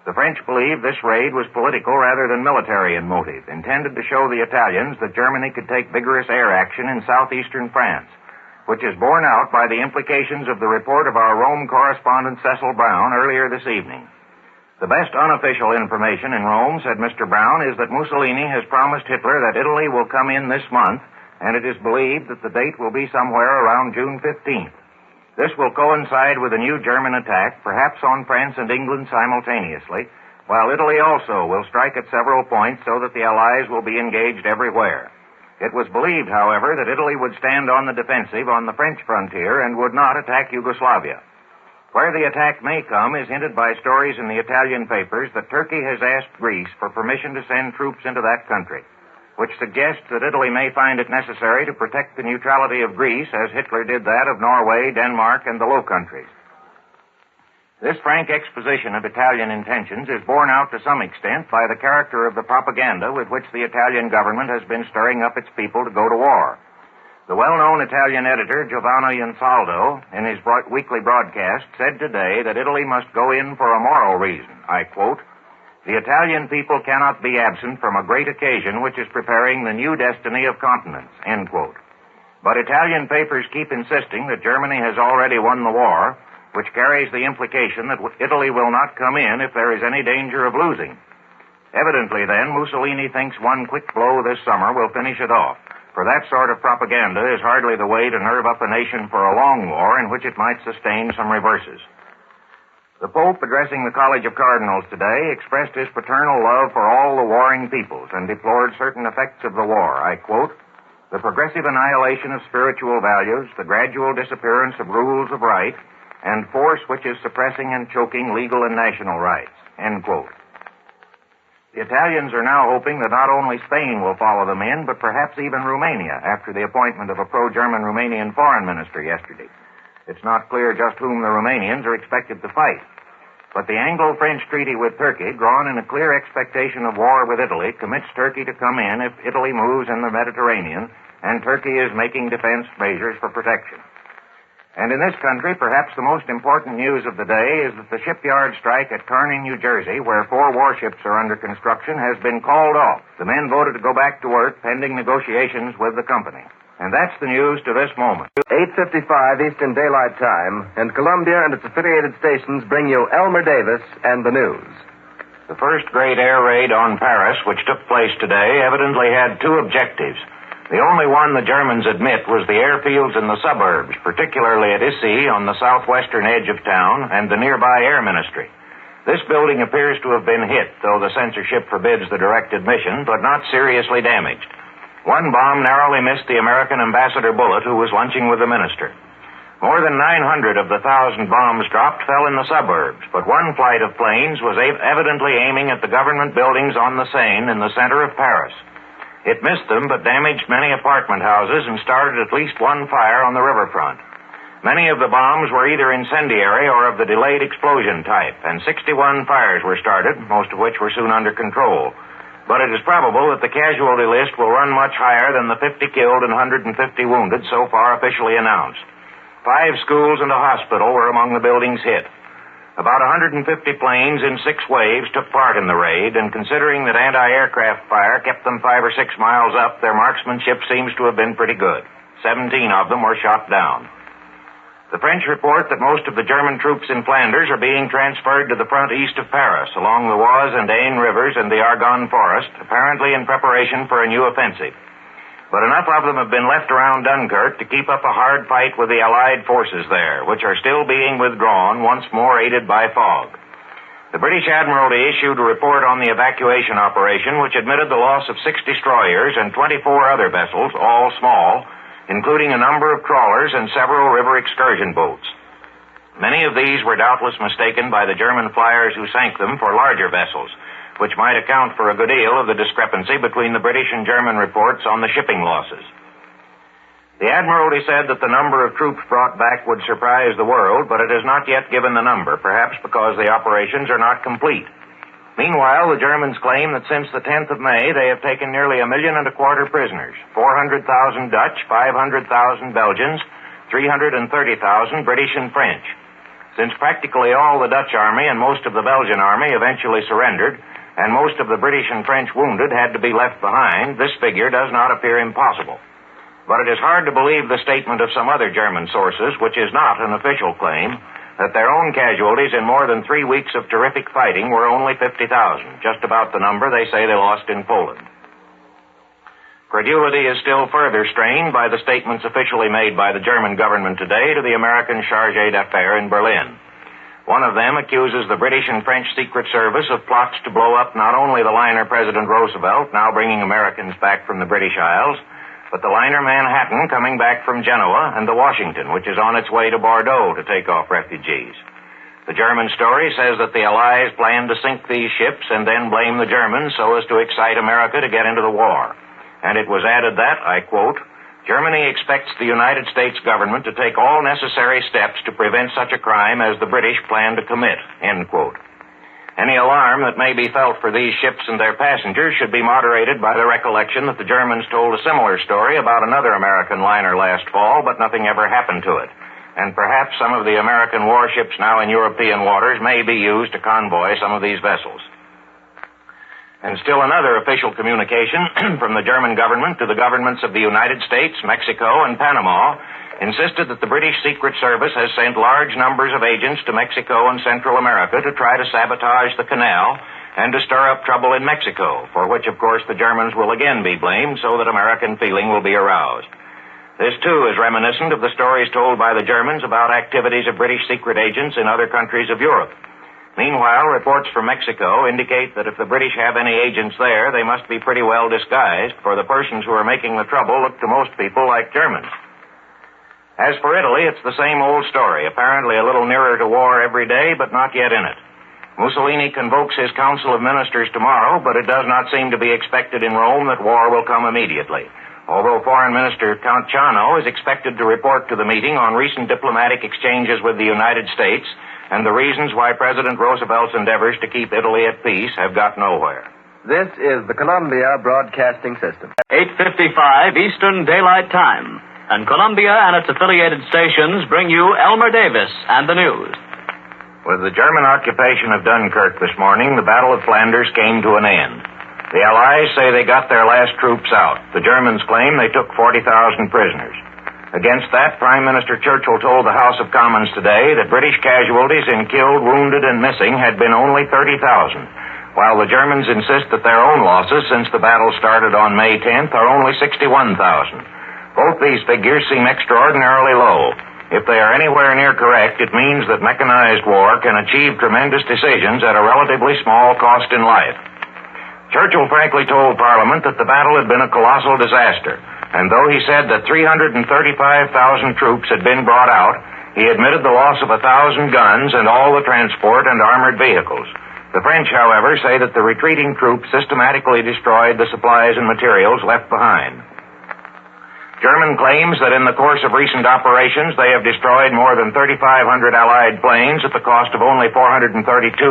B: The French believe this raid was political rather than military in motive, intended to show the Italians that Germany could take vigorous air action in southeastern France, which is borne out by the implications of the report of our Rome correspondent Cecil Brown earlier this evening. The best unofficial information in Rome, said Mr. Brown, is that Mussolini has promised Hitler that Italy will come in this month, and it is believed that the date will be somewhere around June 15th. This will coincide with a new German attack, perhaps on France and England simultaneously, while Italy also will strike at several points so that the Allies will be engaged everywhere. It was believed, however, that Italy would stand on the defensive on the French frontier and would not attack Yugoslavia. Where the attack may come is hinted by stories in the Italian papers that Turkey has asked Greece for permission to send troops into that country, which suggests that Italy may find it necessary to protect the neutrality of Greece as Hitler did that of Norway, Denmark, and the Low Countries. This frank exposition of Italian intentions is borne out to some extent by the character of the propaganda with which the Italian government has been stirring up its people to go to war. The well-known Italian editor Giovanni Ansaldo, in his weekly broadcast, said today that Italy must go in for a moral reason. I quote, "The Italian people cannot be absent from a great occasion which is preparing the new destiny of continents," end quote. But Italian papers keep insisting that Germany has already won the war, which carries the implication that Italy will not come in if there is any danger of losing. Evidently, then, Mussolini thinks one quick blow this summer will finish it off, for that sort of propaganda is hardly the way to nerve up a nation for a long war in which it might sustain some reverses. The Pope, addressing the College of Cardinals today, expressed his paternal love for all the warring peoples and deplored certain effects of the war. I quote, "The progressive annihilation of spiritual values, the gradual disappearance of rules of right, and force which is suppressing and choking legal and national rights," end quote. The Italians are now hoping that not only Spain will follow them in, but perhaps even Romania, after the appointment of a pro-German Romanian foreign minister yesterday. It's not clear just whom the Romanians are expected to fight. But the Anglo-French treaty with Turkey, drawn in a clear expectation of war with Italy, commits Turkey to come in if Italy moves in the Mediterranean, and Turkey is making defense measures for protection. And in this country, perhaps the most important news of the day is that the shipyard strike at Kearney, New Jersey, where 4 warships are under construction, has been called off. The men voted to go back to work pending negotiations with the company. And that's the news to this moment.
L: 8:55 Eastern Daylight Time, and Columbia and its affiliated stations bring you Elmer Davis and the news.
B: The first great air raid on Paris, which took place today, evidently had 2 objectives. The only one the Germans admit was the airfields in the suburbs, particularly at Issy on the southwestern edge of town and the nearby Air Ministry. This building appears to have been hit, though the censorship forbids the direct admission, but not seriously damaged. One bomb narrowly missed the American ambassador Bullitt, who was lunching with the minister. More than 900 of the 1,000 bombs dropped fell in the suburbs, but one flight of planes was evidently aiming at the government buildings on the Seine in the center of Paris. It missed them, but damaged many apartment houses and started at least one fire on the riverfront. Many of the bombs were either incendiary or of the delayed explosion type, and 61 fires were started, most of which were soon under control. But it is probable that the casualty list will run much higher than the 50 killed and 150 wounded so far officially announced. 5 schools and a hospital were among the buildings hit. About 150 planes in 6 waves took part in the raid, and considering that anti-aircraft fire kept them 5 or 6 miles up, their marksmanship seems to have been pretty good. 17 of them were shot down. The French report that most of the German troops in Flanders are being transferred to the front east of Paris, along the Oise and Aisne rivers and the Argonne forest, apparently in preparation for a new offensive. But enough of them have been left around Dunkirk to keep up a hard fight with the Allied forces there, which are still being withdrawn, once more aided by fog. The British Admiralty issued a report on the evacuation operation, which admitted the loss of 6 destroyers and 24 other vessels, all small, including a number of trawlers and several river excursion boats. Many of these were doubtless mistaken by the German flyers who sank them for larger vessels, which might account for a good deal of the discrepancy between the British and German reports on the shipping losses. The Admiralty said that the number of troops brought back would surprise the world, but it has not yet given the number, perhaps because the operations are not complete. Meanwhile, the Germans claim that since the 10th of May, they have taken nearly 1.25 million prisoners, 400,000 Dutch, 500,000 Belgians, 330,000 British and French. Since practically all the Dutch army and most of the Belgian army eventually surrendered, and most of the British and French wounded had to be left behind, this figure does not appear impossible. But it is hard to believe the statement of some other German sources, which is not an official claim, that their own casualties in more than 3 weeks of terrific fighting were only 50,000, just about the number they say they lost in Poland. Credulity is still further strained by the statements officially made by the German government today to the American chargé d'affaires in Berlin. One of them accuses the British and French Secret Service of plots to blow up not only the liner President Roosevelt, now bringing Americans back from the British Isles, but the liner Manhattan coming back from Genoa and the Washington, which is on its way to Bordeaux to take off refugees. The German story says that the Allies planned to sink these ships and then blame the Germans so as to excite America to get into the war. And it was added that, I quote, Germany expects the United States government to take all necessary steps to prevent such a crime as the British plan to commit, end quote. Any alarm that may be felt for these ships and their passengers should be moderated by the recollection that the Germans told a similar story about another American liner last fall, but nothing ever happened to it. And perhaps some of the American warships now in European waters may be used to convoy some of these vessels. And still another official communication from the German government to the governments of the United States, Mexico, and Panama insisted that the British Secret Service has sent large numbers of agents to Mexico and Central America to try to sabotage the canal and to stir up trouble in Mexico, for which, of course, the Germans will again be blamed so that American feeling will be aroused. This, too, is reminiscent of the stories told by the Germans about activities of British secret agents in other countries of Europe. Meanwhile, reports from Mexico indicate that if the British have any agents there, they must be pretty well disguised, for the persons who are making the trouble look to most people like Germans. As for Italy, it's the same old story, apparently a little nearer to war every day, but not yet in it. Mussolini convokes his Council of Ministers tomorrow, but it does not seem to be expected in Rome that war will come immediately, although Foreign Minister Count Ciano is expected to report to the meeting on recent diplomatic exchanges with the United States and the reasons why President Roosevelt's endeavors to keep Italy at peace have got nowhere.
L: This is the Columbia Broadcasting System.
H: 8:55 Eastern Daylight Time, and Columbia and its affiliated stations bring you Elmer Davis and the news.
B: With the German occupation of Dunkirk this morning, the Battle of Flanders came to an end. The Allies say they got their last troops out. The Germans claim they took 40,000 prisoners. Against that, Prime Minister Churchill told the House of Commons today that British casualties in killed, wounded, and missing had been only 30,000, while the Germans insist that their own losses since the battle started on May 10th are only 61,000. Both these figures seem extraordinarily low. If they are anywhere near correct, it means that mechanized war can achieve tremendous decisions at a relatively small cost in life. Churchill frankly told Parliament that the battle had been a colossal disaster, and though he said that 335,000 troops had been brought out, he admitted the loss of 1,000 guns and all the transport and armored vehicles. The French, however, say that the retreating troops systematically destroyed the supplies and materials left behind. German claims that in the course of recent operations they have destroyed more than 3,500 Allied planes at the cost of only 432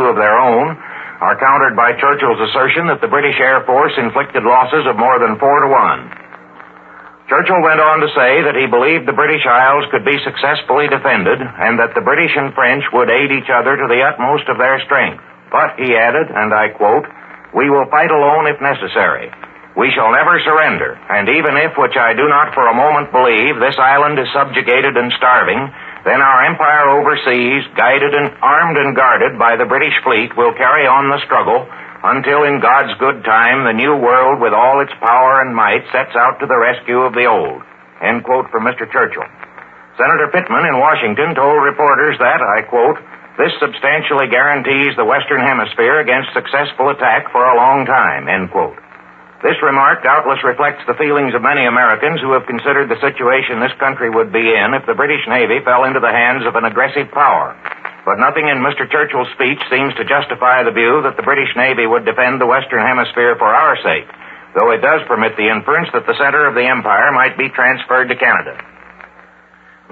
B: of their own, are countered by Churchill's assertion that the British Air Force inflicted losses of more than 4-1. Churchill went on to say that he believed the British Isles could be successfully defended and that the British and French would aid each other to the utmost of their strength. But, he added, and I quote, "We will fight alone if necessary. We shall never surrender, and even if, which I do not for a moment believe, this island is subjugated and starving, then our empire overseas, guided and armed and guarded by the British fleet, will carry on the struggle until in God's good time the new world with all its power and might sets out to the rescue of the old." End quote from Mr. Churchill. Senator Pittman in Washington told reporters that, I quote, "This substantially guarantees the Western Hemisphere against successful attack for a long time," end quote. This remark doubtless reflects the feelings of many Americans who have considered the situation this country would be in if the British Navy fell into the hands of an aggressive power. But nothing in Mr. Churchill's speech seems to justify the view that the British Navy would defend the Western Hemisphere for our sake, though it does permit the inference that the center of the empire might be transferred to Canada.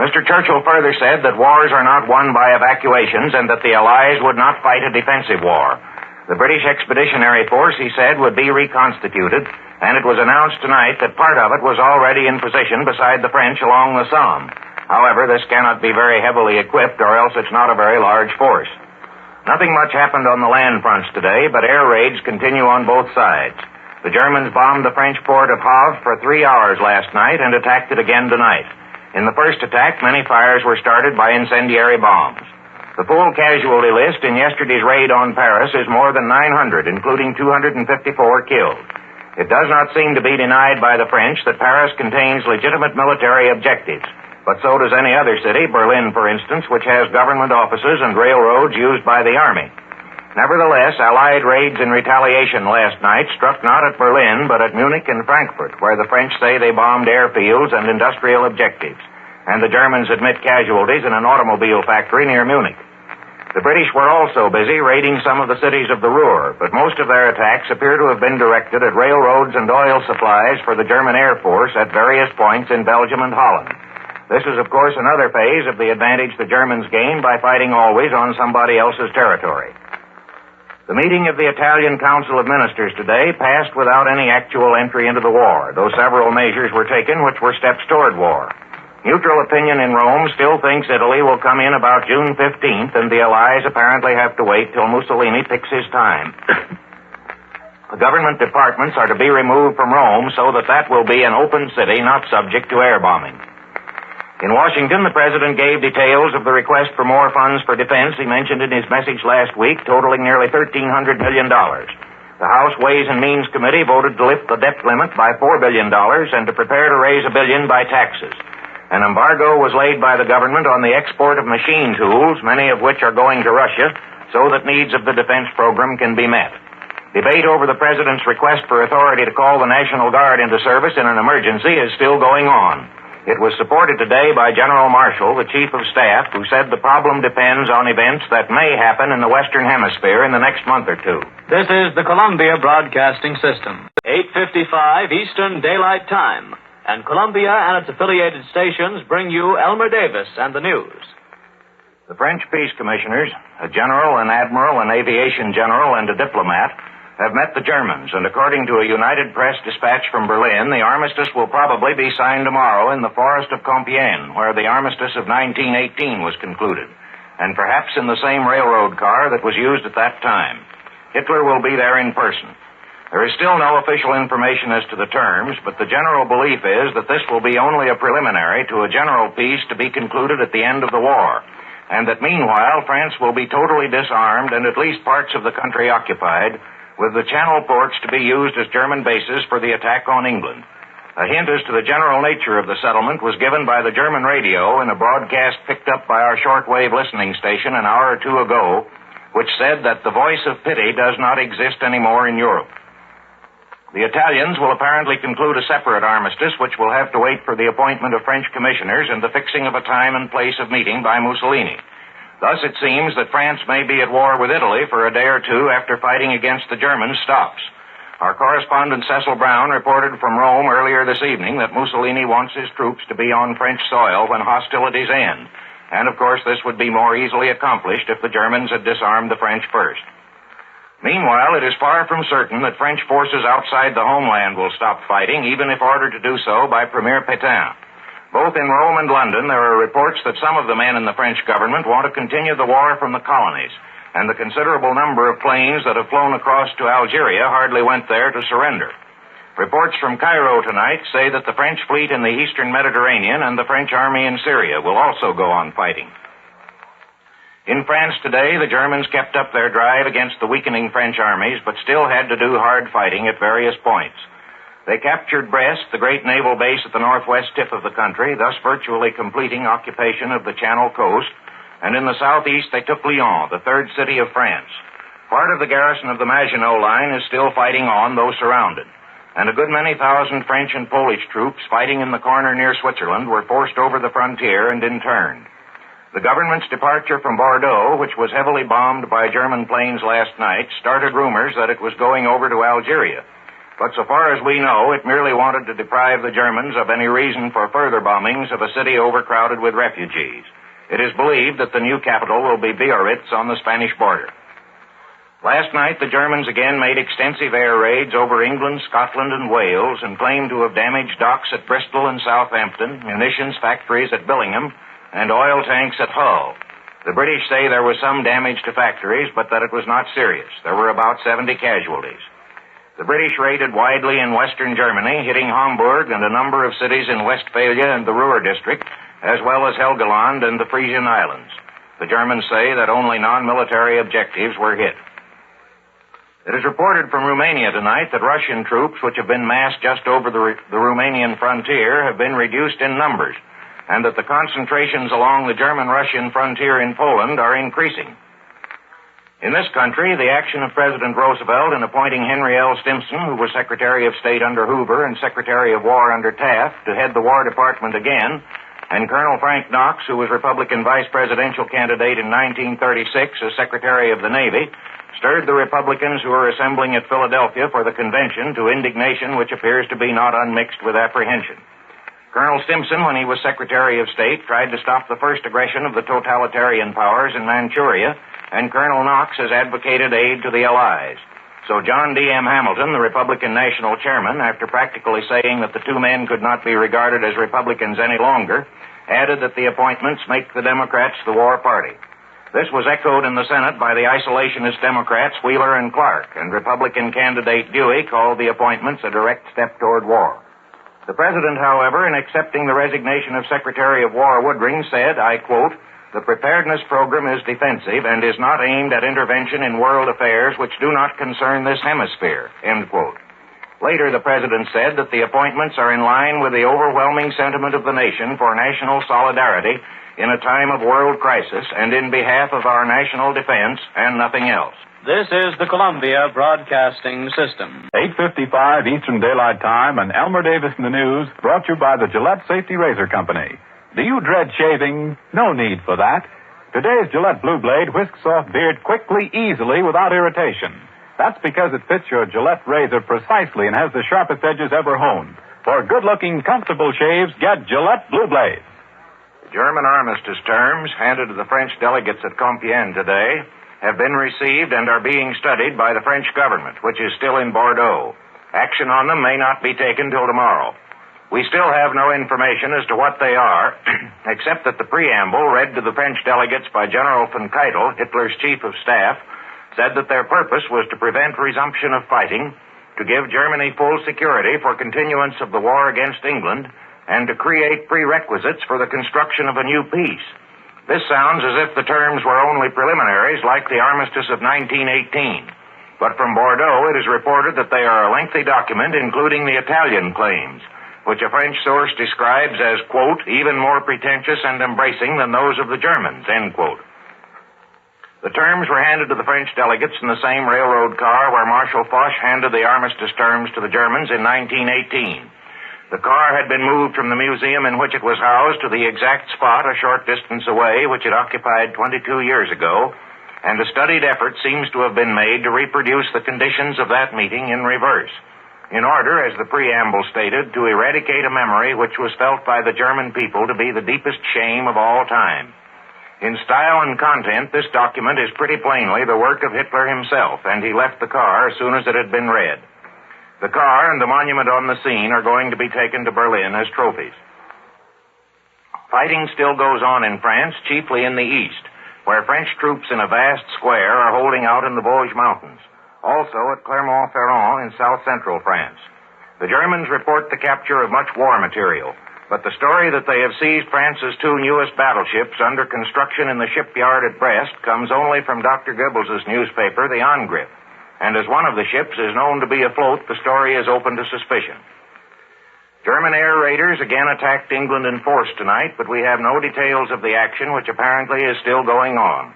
B: Mr. Churchill further said that wars are not won by evacuations and that the Allies would not fight a defensive war. The British Expeditionary Force, he said, would be reconstituted, and it was announced tonight that part of it was already in position beside the French along the Somme. However, this cannot be very heavily equipped, or else it's not a very large force. Nothing much happened on the land fronts today, but air raids continue on both sides. The Germans bombed the French port of Havre for 3 hours last night and attacked it again tonight. In the first attack, many fires were started by incendiary bombs. The full casualty list in yesterday's raid on Paris is more than 900, including 254 killed. It does not seem to be denied by the French that Paris contains legitimate military objectives. But so does any other city, Berlin, for instance, which has government offices and railroads used by the Army. Nevertheless, Allied raids in retaliation last night struck not at Berlin, but at Munich and Frankfurt, where the French say they bombed airfields and industrial objectives, and the Germans admit casualties in an automobile factory near Munich. The British were also busy raiding some of the cities of the Ruhr, but most of their attacks appear to have been directed at railroads and oil supplies for the German Air Force at various points in Belgium and Holland. This is, of course, another phase of the advantage the Germans gain by fighting always on somebody else's territory. The meeting of the Italian Council of Ministers today passed without any actual entry into the war, though several measures were taken which were steps toward war. Neutral opinion in Rome still thinks Italy will come in about June 15th, and the Allies apparently have to wait till Mussolini picks his time. The government departments are to be removed from Rome so that will be an open city not subject to air bombing. In Washington, the president gave details of the request for more funds for defense he mentioned in his message last week, totaling nearly $1,300 million. The House Ways and Means Committee voted to lift the debt limit by $4 billion and to prepare to raise $1 billion by taxes. An embargo was laid by the government on the export of machine tools, many of which are going to Russia, so that needs of the defense program can be met. Debate over the president's request for authority to call the National Guard into service in an emergency is still going on. It was supported today by General Marshall, the Chief of Staff, who said the problem depends on events that may happen in the Western Hemisphere in the next month or two.
H: This is the Columbia Broadcasting System, 8:55 Eastern Daylight Time, and Columbia and its affiliated stations bring you Elmer Davis and the news.
B: The French peace commissioners, a general, an admiral, an aviation general, and a diplomat, have met the Germans, and according to a United Press dispatch from Berlin, the armistice will probably be signed tomorrow in the forest of Compiègne, where the armistice of 1918 was concluded, and perhaps in the same railroad car that was used at that time. Hitler will be there in person. There is still no official information as to the terms, but the general belief is that this will be only a preliminary to a general peace to be concluded at the end of the war, and that meanwhile France will be totally disarmed and at least parts of the country occupied, with the Channel ports to be used as German bases for the attack on England. A hint as to the general nature of the settlement was given by the German radio in a broadcast picked up by our shortwave listening station an hour or two ago, which said that the voice of pity does not exist anymore in Europe. The Italians will apparently conclude a separate armistice, which will have to wait for the appointment of French commissioners and the fixing of a time and place of meeting by Mussolini. Thus, it seems that France may be at war with Italy for a day or two after fighting against the Germans stops. Our correspondent Cecil Brown reported from Rome earlier this evening that Mussolini wants his troops to be on French soil when hostilities end. And, of course, this would be more easily accomplished if the Germans had disarmed the French first. Meanwhile, it is far from certain that French forces outside the homeland will stop fighting, even if ordered to do so by Premier Pétain. Both in Rome and London, there are reports that some of the men in the French government want to continue the war from the colonies, and the considerable number of planes that have flown across to Algeria hardly went there to surrender. Reports from Cairo tonight say that the French fleet in the eastern Mediterranean and the French army in Syria will also go on fighting. In France today, the Germans kept up their drive against the weakening French armies, but still had to do hard fighting at various points. They captured Brest, the great naval base at the northwest tip of the country, thus virtually completing occupation of the Channel coast, and in the southeast they took Lyon, the third city of France. Part of the garrison of the Maginot Line is still fighting on, though surrounded, and a good many thousand French and Polish troops fighting in the corner near Switzerland were forced over the frontier and interned. The government's departure from Bordeaux, which was heavily bombed by German planes last night, started rumors that it was going over to Algeria. But so far as we know, it merely wanted to deprive the Germans of any reason for further bombings of a city overcrowded with refugees. It is believed that the new capital will be Biarritz on the Spanish border. Last night, the Germans again made extensive air raids over England, Scotland, and Wales and claimed to have damaged docks at Bristol and Southampton, munitions factories at Billingham, and oil tanks at Hull. The British say there was some damage to factories, but that it was not serious. There were about 70 casualties. The British raided widely in western Germany, hitting Hamburg and a number of cities in Westphalia and the Ruhr district, as well as Helgoland and the Frisian Islands. The Germans say that only non-military objectives were hit. It is reported from Romania tonight that Russian troops, which have been massed just over the Romanian frontier, have been reduced in numbers, and that the concentrations along the German-Russian frontier in Poland are increasing. In this country, the action of President Roosevelt in appointing Henry L. Stimson, who was Secretary of State under Hoover and Secretary of War under Taft, to head the War Department again, and Colonel Frank Knox, who was Republican vice presidential candidate in 1936 as Secretary of the Navy, stirred the Republicans who are assembling at Philadelphia for the convention to indignation which appears to be not unmixed with apprehension. Colonel Stimson, when he was Secretary of State, tried to stop the first aggression of the totalitarian powers in Manchuria, and Colonel Knox has advocated aid to the Allies. So John D. M. Hamilton, the Republican National Chairman, after practically saying that the two men could not be regarded as Republicans any longer, added that the appointments make the Democrats the war party. This was echoed in the Senate by the isolationist Democrats Wheeler and Clark, and Republican candidate Dewey called the appointments a direct step toward war. The President, however, in accepting the resignation of Secretary of War Woodring, said, I quote, "The preparedness program is defensive and is not aimed at intervention in world affairs which do not concern this hemisphere," end quote. Later, the President said that the appointments are in line with the overwhelming sentiment of the nation for national solidarity in a time of world crisis and in behalf of our national defense and nothing else.
H: This is the Columbia Broadcasting System.
K: 8:55 Eastern Daylight Time and Elmer Davis in the News, brought to you by the Gillette Safety Razor Company. Do you dread shaving? No need for that. Today's Gillette Blue Blade whisks off beard quickly, easily, without irritation. That's because it fits your Gillette razor precisely and has the sharpest edges ever honed. For good-looking, comfortable shaves, get Gillette Blue Blade.
B: The German armistice terms, handed to the French delegates at Compiègne today, have been received and are being studied by the French government, which is still in Bordeaux. Action on them may not be taken till tomorrow. We still have no information as to what they are, except that the preamble read to the French delegates by General von Keitel, Hitler's chief of staff, said that their purpose was to prevent resumption of fighting, to give Germany full security for continuance of the war against England, and to create prerequisites for the construction of a new peace. This sounds as if the terms were only preliminaries, like the armistice of 1918. But from Bordeaux, it is reported that they are a lengthy document, including the Italian claims, which a French source describes as, quote, even more pretentious and embracing than those of the Germans, end quote. The terms were handed to the French delegates in the same railroad car where Marshal Foch handed the armistice terms to the Germans in 1918. The car had been moved from the museum in which it was housed to the exact spot a short distance away, which it occupied 22 years ago, and a studied effort seems to have been made to reproduce the conditions of that meeting in reverse, in order, as the preamble stated, to eradicate a memory which was felt by the German people to be the deepest shame of all time. In style and content, this document is pretty plainly the work of Hitler himself, and he left the car as soon as it had been read. The car and the monument on the scene are going to be taken to Berlin as trophies. Fighting still goes on in France, chiefly in the east, where French troops in a vast square are holding out in the Vosges Mountains. Also at Clermont-Ferrand in south-central France. The Germans report the capture of much war material, but the story that they have seized France's two newest battleships under construction in the shipyard at Brest comes only from Dr. Goebbels' newspaper, the Angriff. And as one of the ships is known to be afloat, the story is open to suspicion. German air raiders again attacked England in force tonight, but we have no details of the action, which apparently is still going on.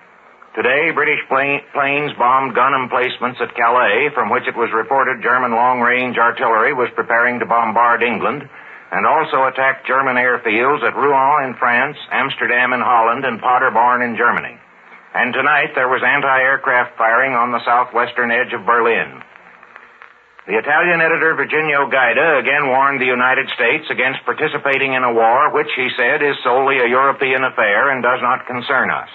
B: Today, British planes bombed gun emplacements at Calais, from which it was reported German long-range artillery was preparing to bombard England, and also attacked German airfields at Rouen in France, Amsterdam in Holland, and Paderborn in Germany. And tonight there was anti-aircraft firing on the southwestern edge of Berlin. The Italian editor Virginio Gaida again warned the United States against participating in a war which, he said, is solely a European affair and does not concern us.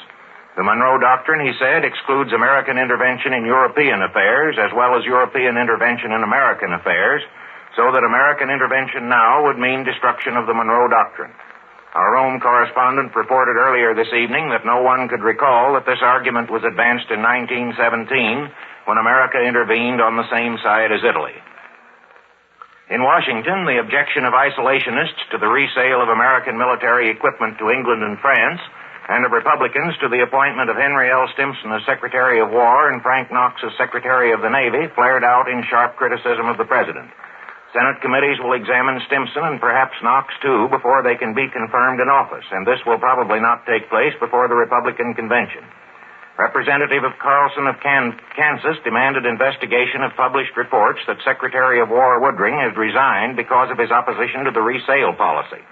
B: The Monroe Doctrine, he said, excludes American intervention in European affairs as well as European intervention in American affairs, so that American intervention now would mean destruction of the Monroe Doctrine. Our Rome correspondent reported earlier this evening that no one could recall that this argument was advanced in 1917 when America intervened on the same side as Italy. In Washington, the objection of isolationists to the resale of American military equipment to England and France, and of Republicans to the appointment of Henry L. Stimson as Secretary of War and Frank Knox as Secretary of the Navy, flared out in sharp criticism of the President. Senate committees will examine Stimson and perhaps Knox, too, before they can be confirmed in office, and this will probably not take place before the Republican convention. Representative Carlson of Kansas demanded investigation of published reports that Secretary of War Woodring has resigned because of his opposition to the resale policy.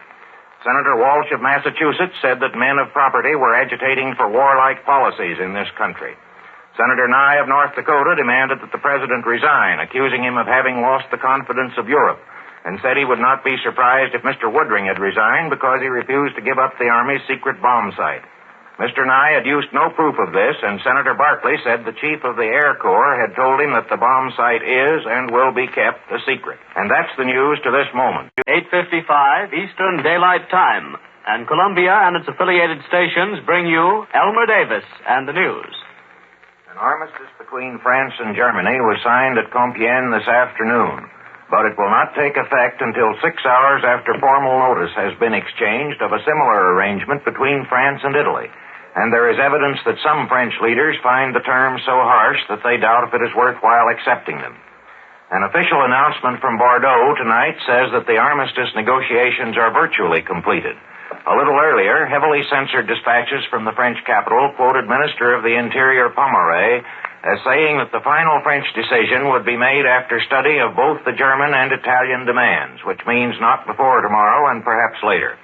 B: Senator Walsh of Massachusetts said that men of property were agitating for warlike policies in this country. Senator Nye of North Dakota demanded that the president resign, accusing him of having lost the confidence of Europe, and said he would not be surprised if Mr. Woodring had resigned because he refused to give up the Army's secret bomb site. Mr. Nye adduced no proof of this, and Senator Barkley said the chief of the Air Corps had told him that the bomb site is and will be kept a secret. And that's the news to this moment.
H: 8:55 Eastern Daylight Time, and Columbia and its affiliated stations bring you Elmer Davis and the news.
B: An armistice between France and Germany was signed at Compiègne this afternoon, but it will not take effect until 6 hours after formal notice has been exchanged of a similar arrangement between France and Italy. And there is evidence that some French leaders find the terms so harsh that they doubt if it is worthwhile accepting them. An official announcement from Bordeaux tonight says that the armistice negotiations are virtually completed. A little earlier, heavily censored dispatches from the French capital quoted Minister of the Interior Pommeret as saying that the final French decision would be made after study of both the German and Italian demands, which means not before tomorrow and perhaps later.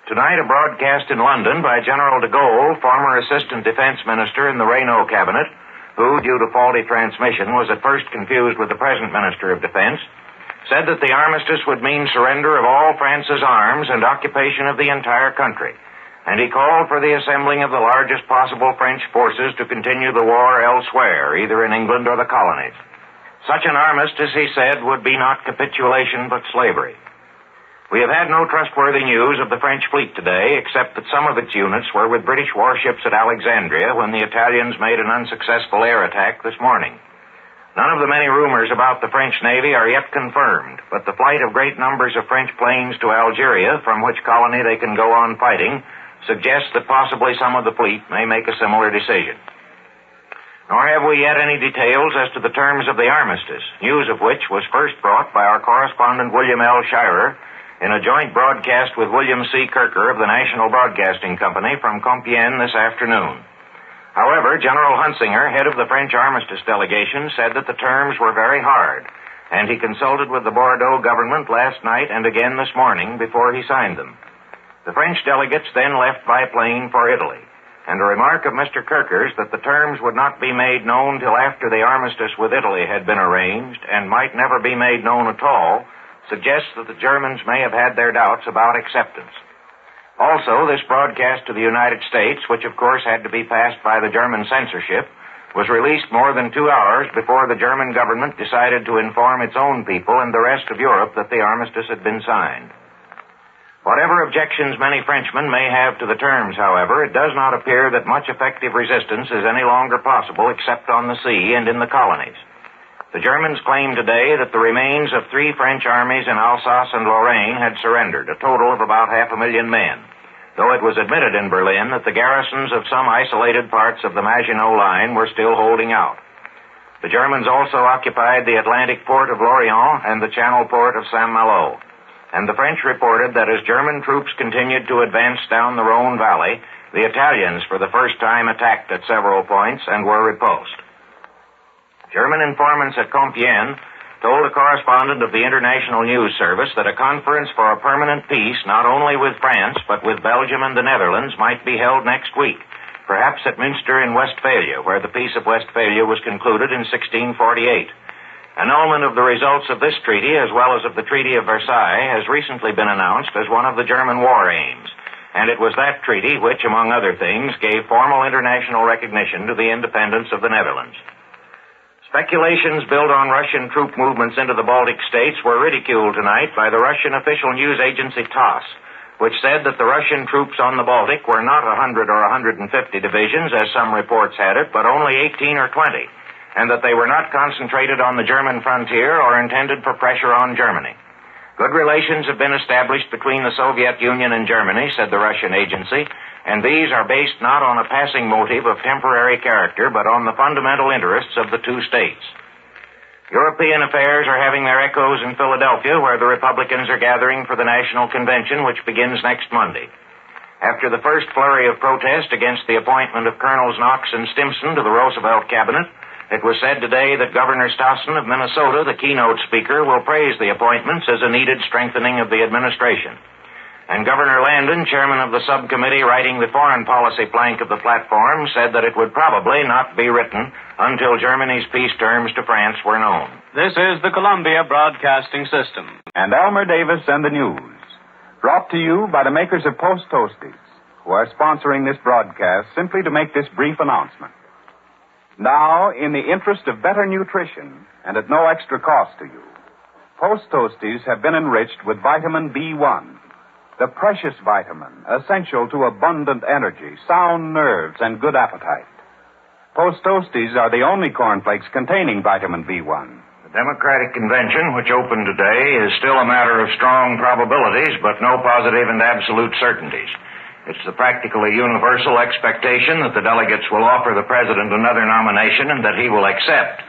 B: Tonight, a broadcast in London by General de Gaulle, former Assistant Defense Minister in the Reynaud cabinet, who, due to faulty transmission, was at first confused with the present Minister of Defense, said that the armistice would mean surrender of all France's arms and occupation of the entire country. And he called for the assembling of the largest possible French forces to continue the war elsewhere, either in England or the colonies. Such an armistice, he said, would be not capitulation but slavery. We have had no trustworthy news of the French fleet today, except that some of its units were with British warships at Alexandria when the Italians made an unsuccessful air attack this morning. None of the many rumors about the French Navy are yet confirmed, but the flight of great numbers of French planes to Algeria, from which colony they can go on fighting, suggests that possibly some of the fleet may make a similar decision. Nor have we yet any details as to the terms of the armistice, news of which was first brought by our correspondent William L. Shirer in a joint broadcast with William C. Kirker of the National Broadcasting Company from Compiègne this afternoon. However, General Hunsinger, head of the French armistice delegation, said that the terms were very hard, and he consulted with the Bordeaux government last night and again this morning before he signed them. The French delegates then left by plane for Italy, and a remark of Mr. Kirker's that the terms would not be made known till after the armistice with Italy had been arranged and might never be made known at all suggests that the Germans may have had their doubts about acceptance. Also, this broadcast to the United States, which of course had to be passed by the German censorship, was released more than 2 hours before the German government decided to inform its own people and the rest of Europe that the armistice had been signed. Whatever objections many Frenchmen may have to the terms, however, it does not appear that much effective resistance is any longer possible except on the sea and in the colonies. The Germans claim today that the remains of 3 French armies in Alsace and Lorraine had surrendered, a total of about 500,000 men, though it was admitted in Berlin that the garrisons of some isolated parts of the Maginot Line were still holding out. The Germans also occupied the Atlantic port of Lorient and the Channel port of Saint-Malo, and the French reported that as German troops continued to advance down the Rhone Valley, the Italians for the first time attacked at several points and were repulsed. German informants at Compiègne told a correspondent of the International News Service that a conference for a permanent peace, not only with France, but with Belgium and the Netherlands, might be held next week, perhaps at Münster in Westphalia, where the Peace of Westphalia was concluded in 1648. Annulment of the results of this treaty, as well as of the Treaty of Versailles, has recently been announced as one of the German war aims, and it was that treaty which, among other things, gave formal international recognition to the independence of the Netherlands. Speculations built on Russian troop movements into the Baltic states were ridiculed tonight by the Russian official news agency TASS, which said that the Russian troops on the Baltic were not 100 or 150 divisions, as some reports had it, but only 18 or 20, and that they were not concentrated on the German frontier or intended for pressure on Germany. Good relations have been established between the Soviet Union and Germany, said the Russian agency, and these are based not on a passing motive of temporary character, but on the fundamental interests of the two states. European affairs are having their echoes in Philadelphia, where the Republicans are gathering for the National Convention, which begins next Monday. After the first flurry of protest against the appointment of Colonels Knox and Stimson to the Roosevelt cabinet, it was said today that Governor Stassen of Minnesota, the keynote speaker, will praise the appointments as a needed strengthening of the administration. And Governor Landon, chairman of the subcommittee writing the foreign policy plank of the platform, said that it would probably not be written until Germany's peace terms to France were known.
H: This is the Columbia Broadcasting System.
K: And Elmer Davis and the news. Brought to you by the makers of Post Toasties, who are sponsoring this broadcast simply to make this brief announcement. Now, in the interest of better nutrition and at no extra cost to you, Post Toasties have been enriched with vitamin B1, the precious vitamin essential to abundant energy, sound nerves, and good appetite. Post Toasties are the only cornflakes containing vitamin B1.
B: The Democratic Convention, which opened today, is still a matter of strong probabilities, but no positive and absolute certainties. It's the practically universal expectation that the delegates will offer the president another nomination and that he will accept.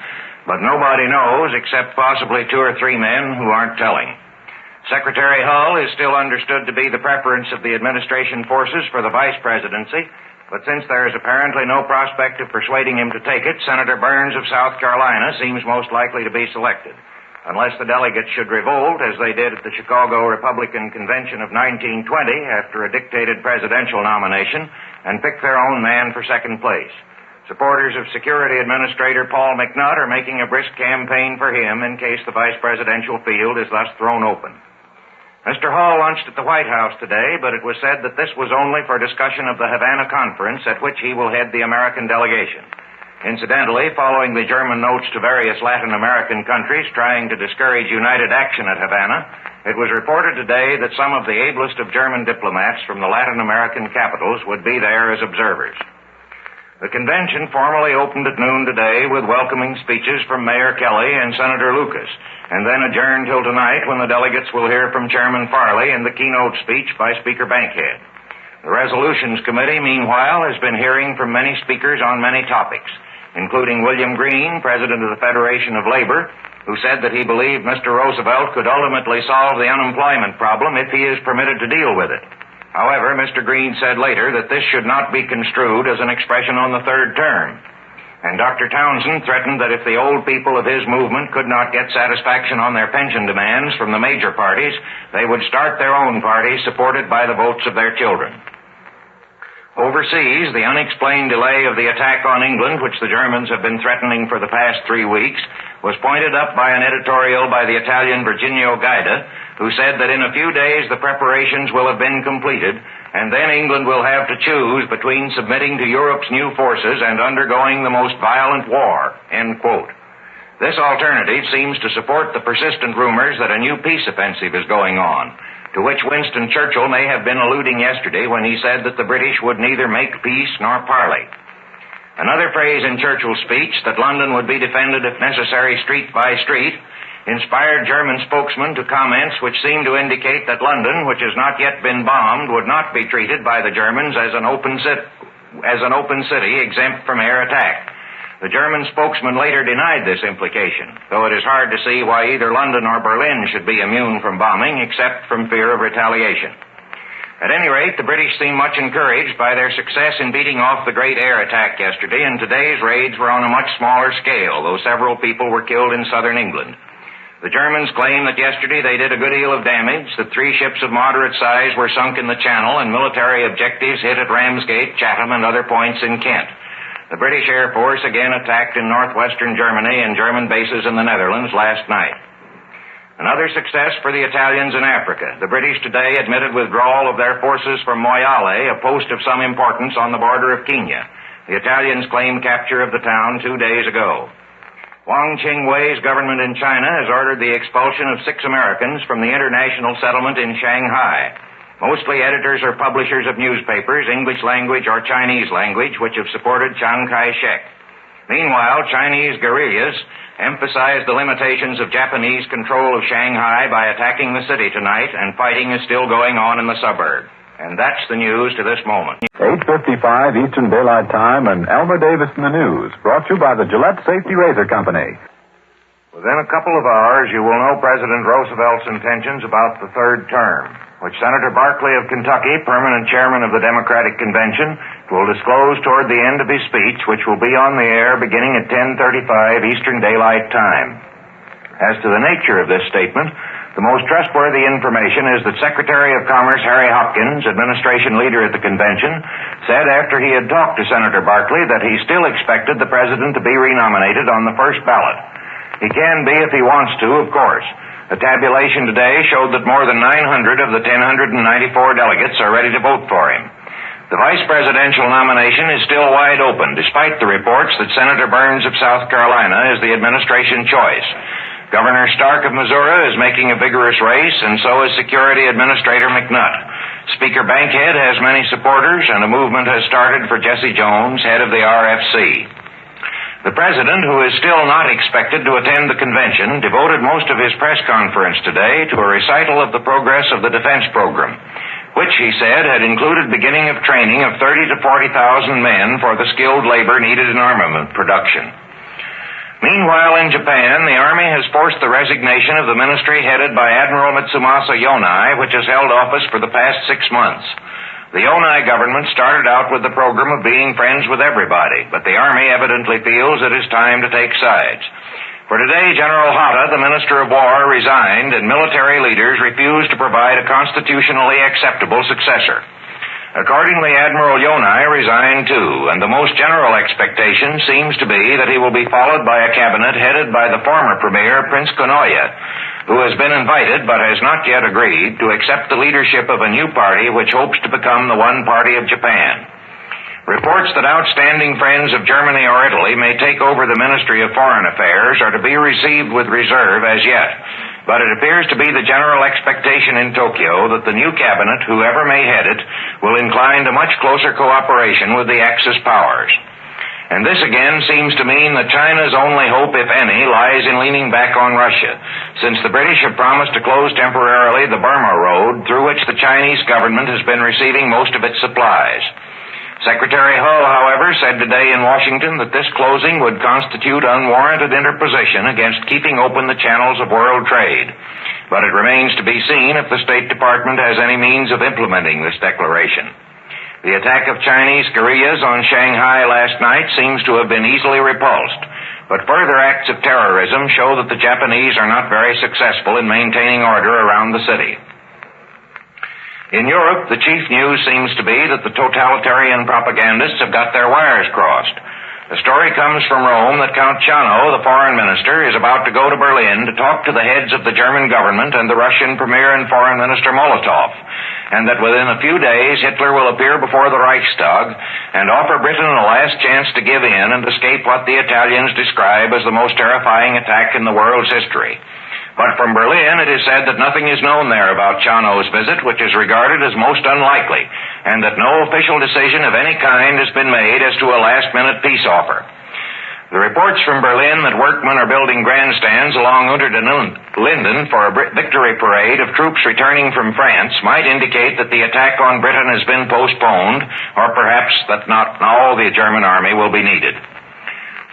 B: But nobody knows, except possibly 2 or 3 men who aren't telling. Secretary Hull is still understood to be the preference of the administration forces for the vice presidency, but since there is apparently no prospect of persuading him to take it, Senator Burns of South Carolina seems most likely to be selected, unless the delegates should revolt, as they did at the Chicago Republican Convention of 1920 after a dictated presidential nomination, and pick their own man for second place. Supporters of Security Administrator Paul McNutt are making a brisk campaign for him in case the vice presidential field is thus thrown open. Mr. Hall lunched at the White House today, but it was said that this was only for discussion of the Havana Conference, at which he will head the American delegation. Incidentally, following the German notes to various Latin American countries trying to discourage united action at Havana, it was reported today that some of the ablest of German diplomats from the Latin American capitals would be there as observers. The convention formally opened at noon today with welcoming speeches from Mayor Kelly and Senator Lucas, and then adjourned till tonight when the delegates will hear from Chairman Farley and the keynote speech by Speaker Bankhead. The Resolutions Committee, meanwhile, has been hearing from many speakers on many topics, including William Green, President of the Federation of Labor, who said that he believed Mr. Roosevelt could ultimately solve the unemployment problem if he is permitted to deal with it. However, Mr. Green said later that this should not be construed as an expression on the third term. And Dr. Townsend threatened that if the old people of his movement could not get satisfaction on their pension demands from the major parties, they would start their own party supported by the votes of their children. Overseas, the unexplained delay of the attack on England, which the Germans have been threatening for the past 3 weeks, was pointed up by an editorial by the Italian Virginio Gaida, who said that in a few days the preparations will have been completed, and then England will have to choose between submitting to Europe's new forces and undergoing the most violent war, end quote. This alternative seems to support the persistent rumors that a new peace offensive is going on, to which Winston Churchill may have been alluding yesterday when he said that the British would neither make peace nor parley. Another phrase in Churchill's speech, that London would be defended if necessary street by street, inspired German spokesmen to comments which seemed to indicate that London, which has not yet been bombed, would not be treated by the Germans as an open city exempt from air attack. The German spokesman later denied this implication, though it is hard to see why either London or Berlin should be immune from bombing except from fear of retaliation. At any rate, the British seem much encouraged by their success in beating off the great air attack yesterday, and today's raids were on a much smaller scale, though several people were killed in southern England. The Germans claim that yesterday they did a good deal of damage, that 3 ships of moderate size were sunk in the Channel, and military objectives hit at Ramsgate, Chatham, and other points in Kent. The British Air Force again attacked in northwestern Germany and German bases in the Netherlands last night. Another success for the Italians in Africa. The British today admitted withdrawal of their forces from Moyale, a post of some importance on the border of Kenya. The Italians claimed capture of the town 2 days ago. Wang Qingwei's government in China has ordered the expulsion of 6 Americans from the international settlement in Shanghai. Mostly editors or publishers of newspapers, English language or Chinese language, which have supported Chiang Kai-shek. Meanwhile, Chinese guerrillas emphasize the limitations of Japanese control of Shanghai by attacking the city tonight, and fighting is still going on in the suburb. And that's the news to this moment.
K: 8:55 Eastern Daylight Time and Elmer Davis in the News, brought to you by the Gillette Safety Razor Company.
B: Within a couple of hours, you will know President Roosevelt's intentions about the 3rd term, which Senator Barkley of Kentucky, permanent chairman of the Democratic Convention, will disclose toward the end of his speech, which will be on the air beginning at 10:35 Eastern Daylight Time. As to the nature of this statement, the most trustworthy information is that Secretary of Commerce Harry Hopkins, administration leader at the convention, said after he had talked to Senator Barkley that he still expected the president to be renominated on the first ballot. He can be if he wants to, of course. A tabulation today showed that more than 900 of the 1,094 delegates are ready to vote for him. The vice presidential nomination is still wide open, despite the reports that Senator Burns of South Carolina is the administration choice. Governor Stark of Missouri is making a vigorous race, and so is Security Administrator McNutt. Speaker Bankhead has many supporters, and a movement has started for Jesse Jones, head of the RFC. The president, who is still not expected to attend the convention, devoted most of his press conference today to a recital of the progress of the defense program, which, he said, had included beginning of training of 30 to 40,000 men for the skilled labor needed in armament production. Meanwhile, in Japan, the Army has forced the resignation of the ministry headed by Admiral Mitsumasa Yonai, which has held office for the past 6 months. The Yonai government started out with the program of being friends with everybody, but the Army evidently feels it is time to take sides. For today, General Hatta, the Minister of War, resigned, and military leaders refused to provide a constitutionally acceptable successor. Accordingly, Admiral Yonai resigned too, and the most general expectation seems to be that he will be followed by a cabinet headed by the former premier, Prince Konoye, who has been invited but has not yet agreed to accept the leadership of a new party which hopes to become the one party of Japan. Reports that outstanding friends of Germany or Italy may take over the Ministry of Foreign Affairs are to be received with reserve as yet. But it appears to be the general expectation in Tokyo that the new cabinet, whoever may head it, will incline to much closer cooperation with the Axis powers. And this again seems to mean that China's only hope, if any, lies in leaning back on Russia, since the British have promised to close temporarily the Burma Road, through which the Chinese government has been receiving most of its supplies. Secretary Hull, however, said today in Washington that this closing would constitute unwarranted interposition against keeping open the channels of world trade. But it remains to be seen if the State Department has any means of implementing this declaration. The attack of Chinese guerrillas on Shanghai last night seems to have been easily repulsed, but further acts of terrorism show that the Japanese are not very successful in maintaining order around the city. In Europe, the chief news seems to be that the totalitarian propagandists have got their wires crossed. The story comes from Rome that Count Chano, the foreign minister, is about to go to Berlin to talk to the heads of the German government and the Russian premier and foreign minister Molotov, and that within a few days Hitler will appear before the Reichstag and offer Britain a last chance to give in and escape what the Italians describe as the most terrifying attack in the world's history. But from Berlin, it is said that nothing is known there about Chano's visit, which is regarded as most unlikely, and that no official decision of any kind has been made as to a last-minute peace offer. The reports from Berlin that workmen are building grandstands along Unter den Linden for a victory parade of troops returning from France might indicate that the attack on Britain has been postponed, or perhaps that not all the German army will be needed.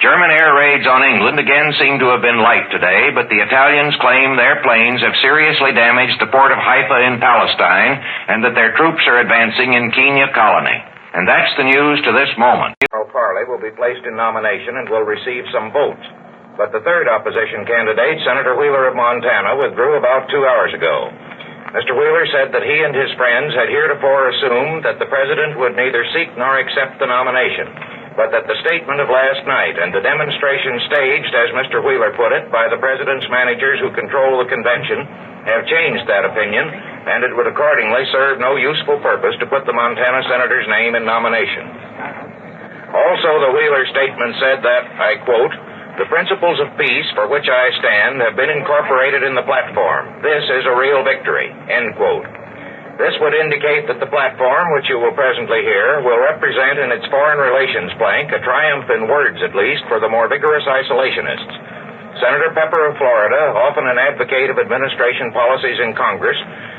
B: German air raids on England again seem to have been light today, but the Italians claim their planes have seriously damaged the port of Haifa in Palestine and that their troops are advancing in Kenya colony. And that's the news to this moment. Parley will be placed in nomination and will receive some votes. But the third opposition candidate, Senator Wheeler of Montana, withdrew about 2 hours ago. Mr. Wheeler said that he and his friends had heretofore assumed that the president would neither seek nor accept the nomination, but that the statement of last night and the demonstration staged, as Mr. Wheeler put it, by the president's managers who control the convention have changed that opinion, and it would accordingly serve no useful purpose to put the Montana senator's name in nomination. Also, the Wheeler statement said that, I quote, "The principles of peace for which I stand have been incorporated in the platform. This is a real victory," end quote. This would indicate that the platform, which you will presently hear, will represent in its foreign relations plank a triumph in words, at least, for the more vigorous isolationists. Senator Pepper of Florida, often an advocate of administration policies in Congress,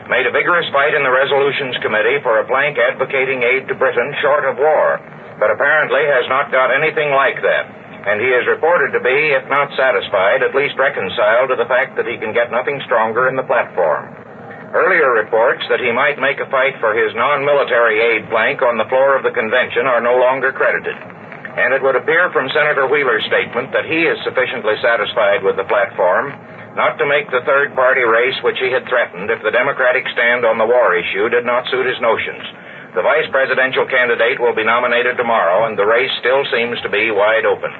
B: made a vigorous fight in the Resolutions Committee for a plank advocating aid to Britain short of war, but apparently has not got anything like that. And he is reported to be, if not satisfied, at least reconciled to the fact that he can get nothing stronger in the platform. Earlier reports that he might make a fight for his non-military aid plank on the floor of the convention are no longer credited. And it would appear from Senator Wheeler's statement that he is sufficiently satisfied with the platform not to make the third-party race which he had threatened if the Democratic stand on the war issue did not suit his notions. The vice presidential candidate will be nominated tomorrow, and the race still seems to be wide open.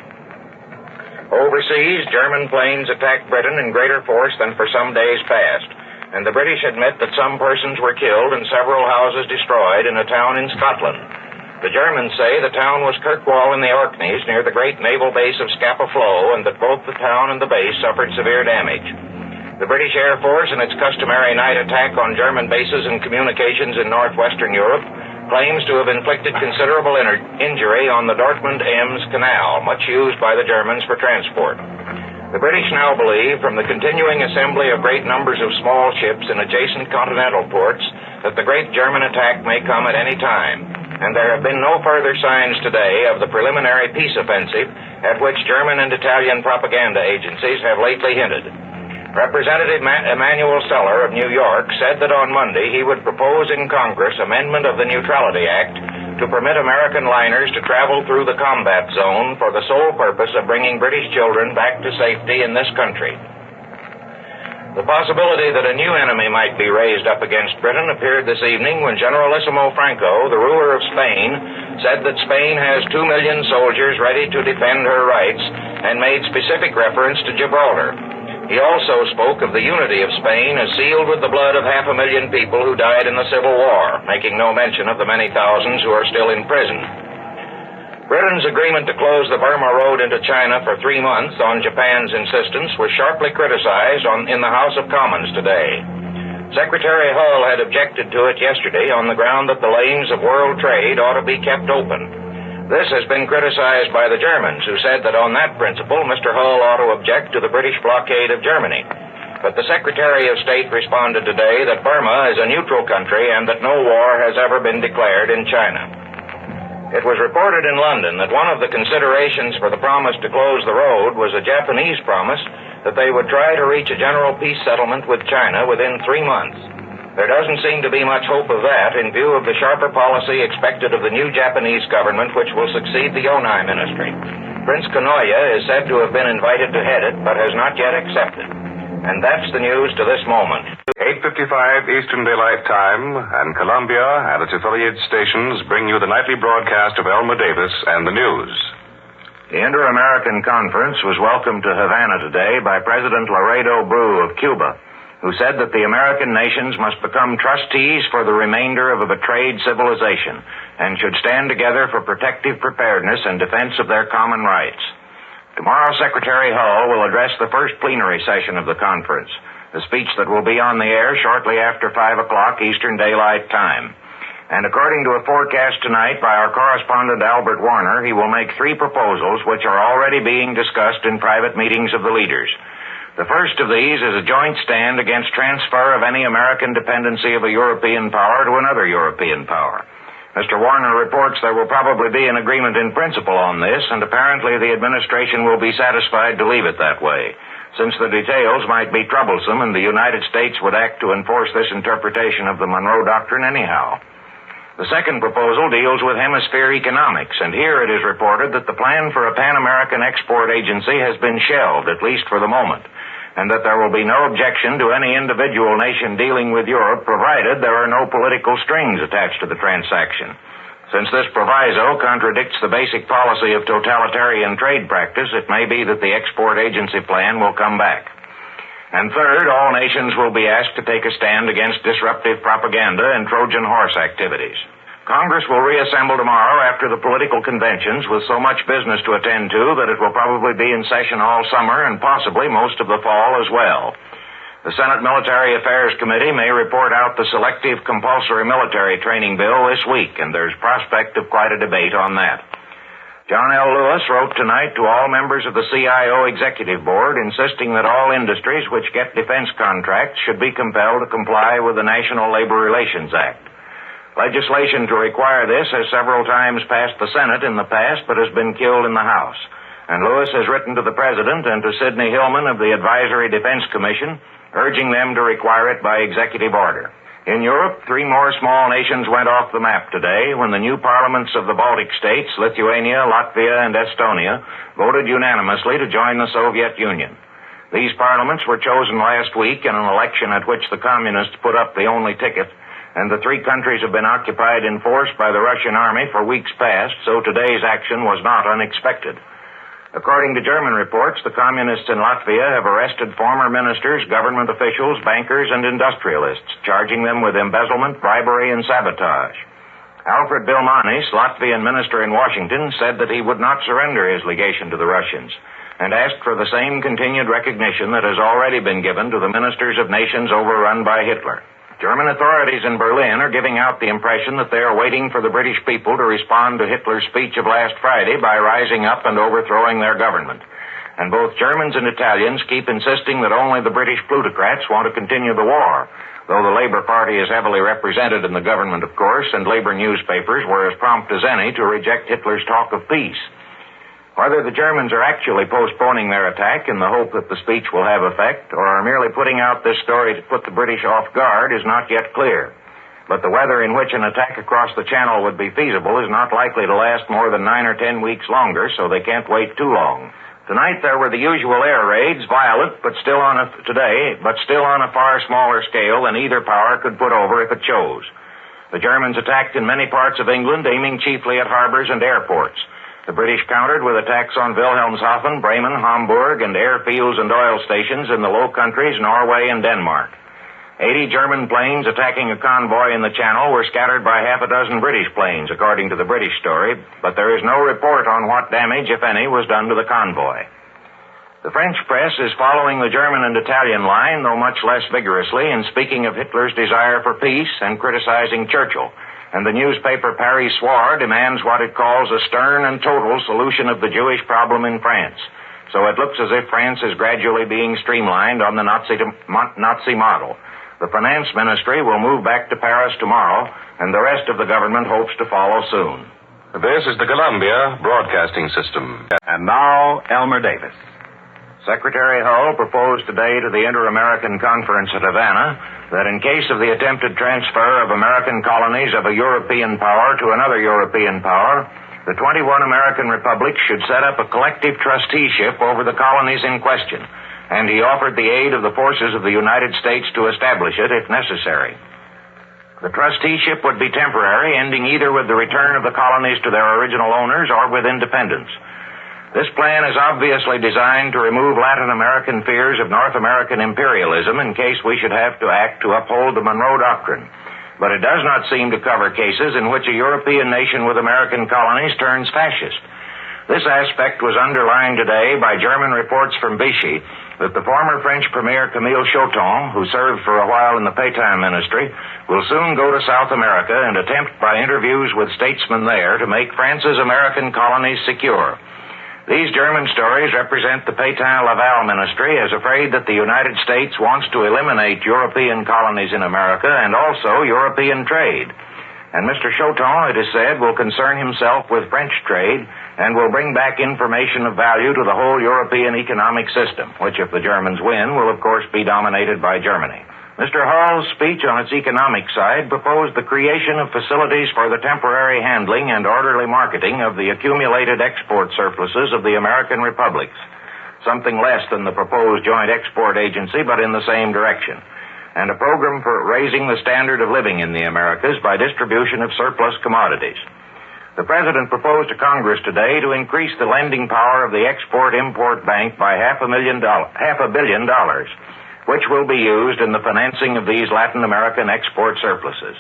B: Overseas, German planes attacked Britain in greater force than for some days past, and the British admit that some persons were killed and several houses destroyed in a town in Scotland. The Germans say the town was Kirkwall in the Orkneys near the great naval base of Scapa Flow, and that both the town and the base suffered severe damage. The British Air Force, in its customary night attack on German bases and communications in northwestern Europe, claims to have inflicted considerable injury on the Dortmund-Ems Canal, much used by the Germans for transport. The British now believe, from the continuing assembly of great numbers of small ships in adjacent continental ports, that the great German attack may come at any time, and there have been no further signs today of the preliminary peace offensive at which German and Italian propaganda agencies have lately hinted. Representative Emanuel Seller of New York said that on Monday he would propose in Congress amendment of the Neutrality Act to permit American liners to travel through the combat zone for the sole purpose of bringing British children back to safety in this country. The possibility that a new enemy might be raised up against Britain appeared this evening when Generalissimo Franco, the ruler of Spain, said that Spain has 2 million soldiers ready to defend her rights and made specific reference to Gibraltar. He also spoke of the unity of Spain as sealed with the blood of 500,000 people who died in the Civil War, making no mention of the many thousands who are still in prison. Britain's agreement to close the Burma Road into China for 3 months on Japan's insistence was sharply criticized in the House of Commons today. Secretary Hull had objected to it yesterday on the ground that the lanes of world trade ought to be kept open. This has been criticized by the Germans, who said that on that principle, Mr. Hull ought to object to the British blockade of Germany. But the Secretary of State responded today that Burma is a neutral country and that no war has ever been declared in China. It was reported in London that one of the considerations for the promise to close the road was a Japanese promise that they would try to reach a general peace settlement with China within 3 months. There doesn't seem to be much hope of that in view of the sharper policy expected of the new Japanese government, which will succeed the Yonai ministry. Prince Konoye is said to have been invited to head it, but has not yet accepted. And that's the news to this moment.
I: 8:55 Eastern Daylight Time, and Columbia and its affiliate stations bring you the nightly broadcast of Elmer Davis and the news.
B: The Inter-American Conference was welcomed to Havana today by President Laredo Bru of Cuba, who said that the American nations must become trustees for the remainder of a betrayed civilization and should stand together for protective preparedness and defense of their common rights. Tomorrow, Secretary Hull will address the first plenary session of the conference, a speech that will be on the air shortly after 5 o'clock Eastern Daylight Time. And according to a forecast tonight by our correspondent Albert Warner, he will make 3 proposals which are already being discussed in private meetings of the leaders. The first of these is a joint stand against transfer of any American dependency of a European power to another European power. Mr. Warner reports there will probably be an agreement in principle on this, and apparently the administration will be satisfied to leave it that way, since the details might be troublesome and the United States would act to enforce this interpretation of the Monroe Doctrine anyhow. The second proposal deals with hemisphere economics, and here it is reported that the plan for a Pan-American export agency has been shelved, at least for the moment, and that there will be no objection to any individual nation dealing with Europe, provided there are no political strings attached to the transaction. Since this proviso contradicts the basic policy of totalitarian trade practice, it may be that the export agency plan will come back. And third, all nations will be asked to take a stand against disruptive propaganda and Trojan horse activities. Congress will reassemble tomorrow after the political conventions with so much business to attend to that it will probably be in session all summer and possibly most of the fall as well. The Senate Military Affairs Committee may report out the selective compulsory military training bill this week, and there's prospect of quite a debate on that. John L. Lewis wrote tonight to all members of the CIO Executive Board insisting that all industries which get defense contracts should be compelled to comply with the National Labor Relations Act. Legislation to require this has several times passed the Senate in the past, but has been killed in the House. And Lewis has written to the President and to Sidney Hillman of the Advisory Defense Commission, urging them to require it by executive order. In Europe, 3 more small nations went off the map today when the new parliaments of the Baltic states, Lithuania, Latvia, and Estonia, voted unanimously to join the Soviet Union. These parliaments were chosen last week in an election at which the communists put up the only ticket, and the 3 countries have been occupied in force by the Russian army for weeks past, so today's action was not unexpected. According to German reports, the communists in Latvia have arrested former ministers, government officials, bankers, and industrialists, charging them with embezzlement, bribery, and sabotage. Alfred Bilmanis, Latvian minister in Washington, said that he would not surrender his legation to the Russians, and asked for the same continued recognition that has already been given to the ministers of nations overrun by Hitler. German authorities in Berlin are giving out the impression that they are waiting for the British people to respond to Hitler's speech of last Friday by rising up and overthrowing their government. And both Germans and Italians keep insisting that only the British plutocrats want to continue the war, though the Labour Party is heavily represented in the government, of course, and Labour newspapers were as prompt as any to reject Hitler's talk of peace. Whether the Germans are actually postponing their attack in the hope that the speech will have effect, or are merely putting out this story to put the British off guard, is not yet clear. But the weather in which an attack across the Channel would be feasible is not likely to last more than 9 or 10 weeks longer, so they can't wait too long. Tonight there were the usual air raids, violent, but still on a far smaller scale than either power could put over if it chose. The Germans attacked in many parts of England, aiming chiefly at harbors and airports. The British countered with attacks on Wilhelmshaven, Bremen, Hamburg, and airfields and oil stations in the Low Countries, Norway, and Denmark. 80 German planes attacking a convoy in the Channel were scattered by half a dozen British planes, according to the British story, but there is no report on what damage, if any, was done to the convoy. The French press is following the German and Italian line, though much less vigorously, in speaking of Hitler's desire for peace and criticizing Churchill. And the newspaper Paris Soir demands what it calls a stern and total solution of the Jewish problem in France. So it looks as if France is gradually being streamlined on the Nazi model. The finance ministry will move back to Paris tomorrow, and the rest of the government hopes to follow soon.
I: This is the Columbia Broadcasting System.
K: And now, Elmer Davis.
B: Secretary Hull proposed today to the Inter-American Conference at Havana that in case of the attempted transfer of American colonies of a European power to another European power, the 21 American republics should set up a collective trusteeship over the colonies in question, and he offered the aid of the forces of the United States to establish it if necessary. The trusteeship would be temporary, ending either with the return of the colonies to their original owners or with independence. This plan is obviously designed to remove Latin American fears of North American imperialism in case we should have to act to uphold the Monroe Doctrine. But it does not seem to cover cases in which a European nation with American colonies turns fascist. This aspect was underlined today by German reports from Vichy that the former French Premier Camille Choton, who served for a while in the Pétain ministry, will soon go to South America and attempt by interviews with statesmen there to make France's American colonies secure. These German stories represent the Pétain-Laval ministry as afraid that the United States wants to eliminate European colonies in America and also European trade. And Mr. Choton, it is said, will concern himself with French trade and will bring back information of value to the whole European economic system, which, if the Germans win, will of course be dominated by Germany. Mr. Hall's speech on its economic side proposed the creation of facilities for the temporary handling and orderly marketing of the accumulated export surpluses of the American republics, something less than the proposed joint export agency, but in the same direction, and a program for raising the standard of living in the Americas by distribution of surplus commodities. The President proposed to Congress today to increase the lending power of the Export-Import Bank by $500 million, which will be used in the financing of these Latin American export surpluses.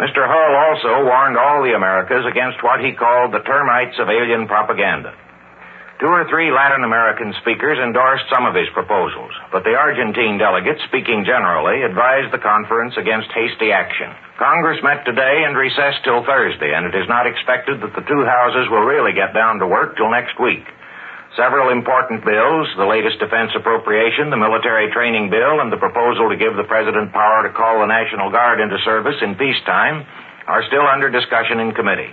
B: Mr. Hull also warned all the Americas against what he called the termites of alien propaganda. 2 or 3 Latin American speakers endorsed some of his proposals, but the Argentine delegate, speaking generally, advised the conference against hasty action. Congress met today and recessed till Thursday, and it is not expected that the 2 houses will really get down to work till next week. Several important bills, the latest defense appropriation, the military training bill, and the proposal to give the President power to call the National Guard into service in peacetime, are still under discussion in committee.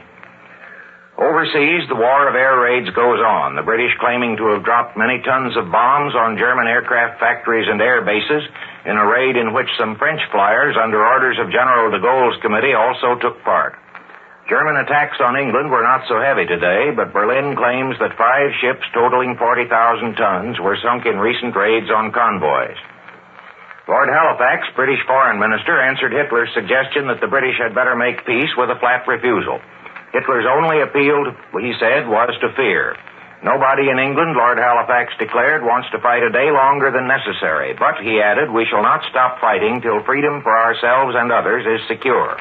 B: Overseas, the war of air raids goes on, the British claiming to have dropped many tons of bombs on German aircraft factories and air bases in a raid in which some French flyers, under orders of General de Gaulle's committee, also took part. German attacks on England were not so heavy today, but Berlin claims that 5 ships totaling 40,000 tons were sunk in recent raids on convoys. Lord Halifax, British Foreign Minister, answered Hitler's suggestion that the British had better make peace with a flat refusal. Hitler's only appeal, he said, was to fear. Nobody in England, Lord Halifax declared, wants to fight a day longer than necessary. But, he added, we shall not stop fighting till freedom for ourselves and others is secure.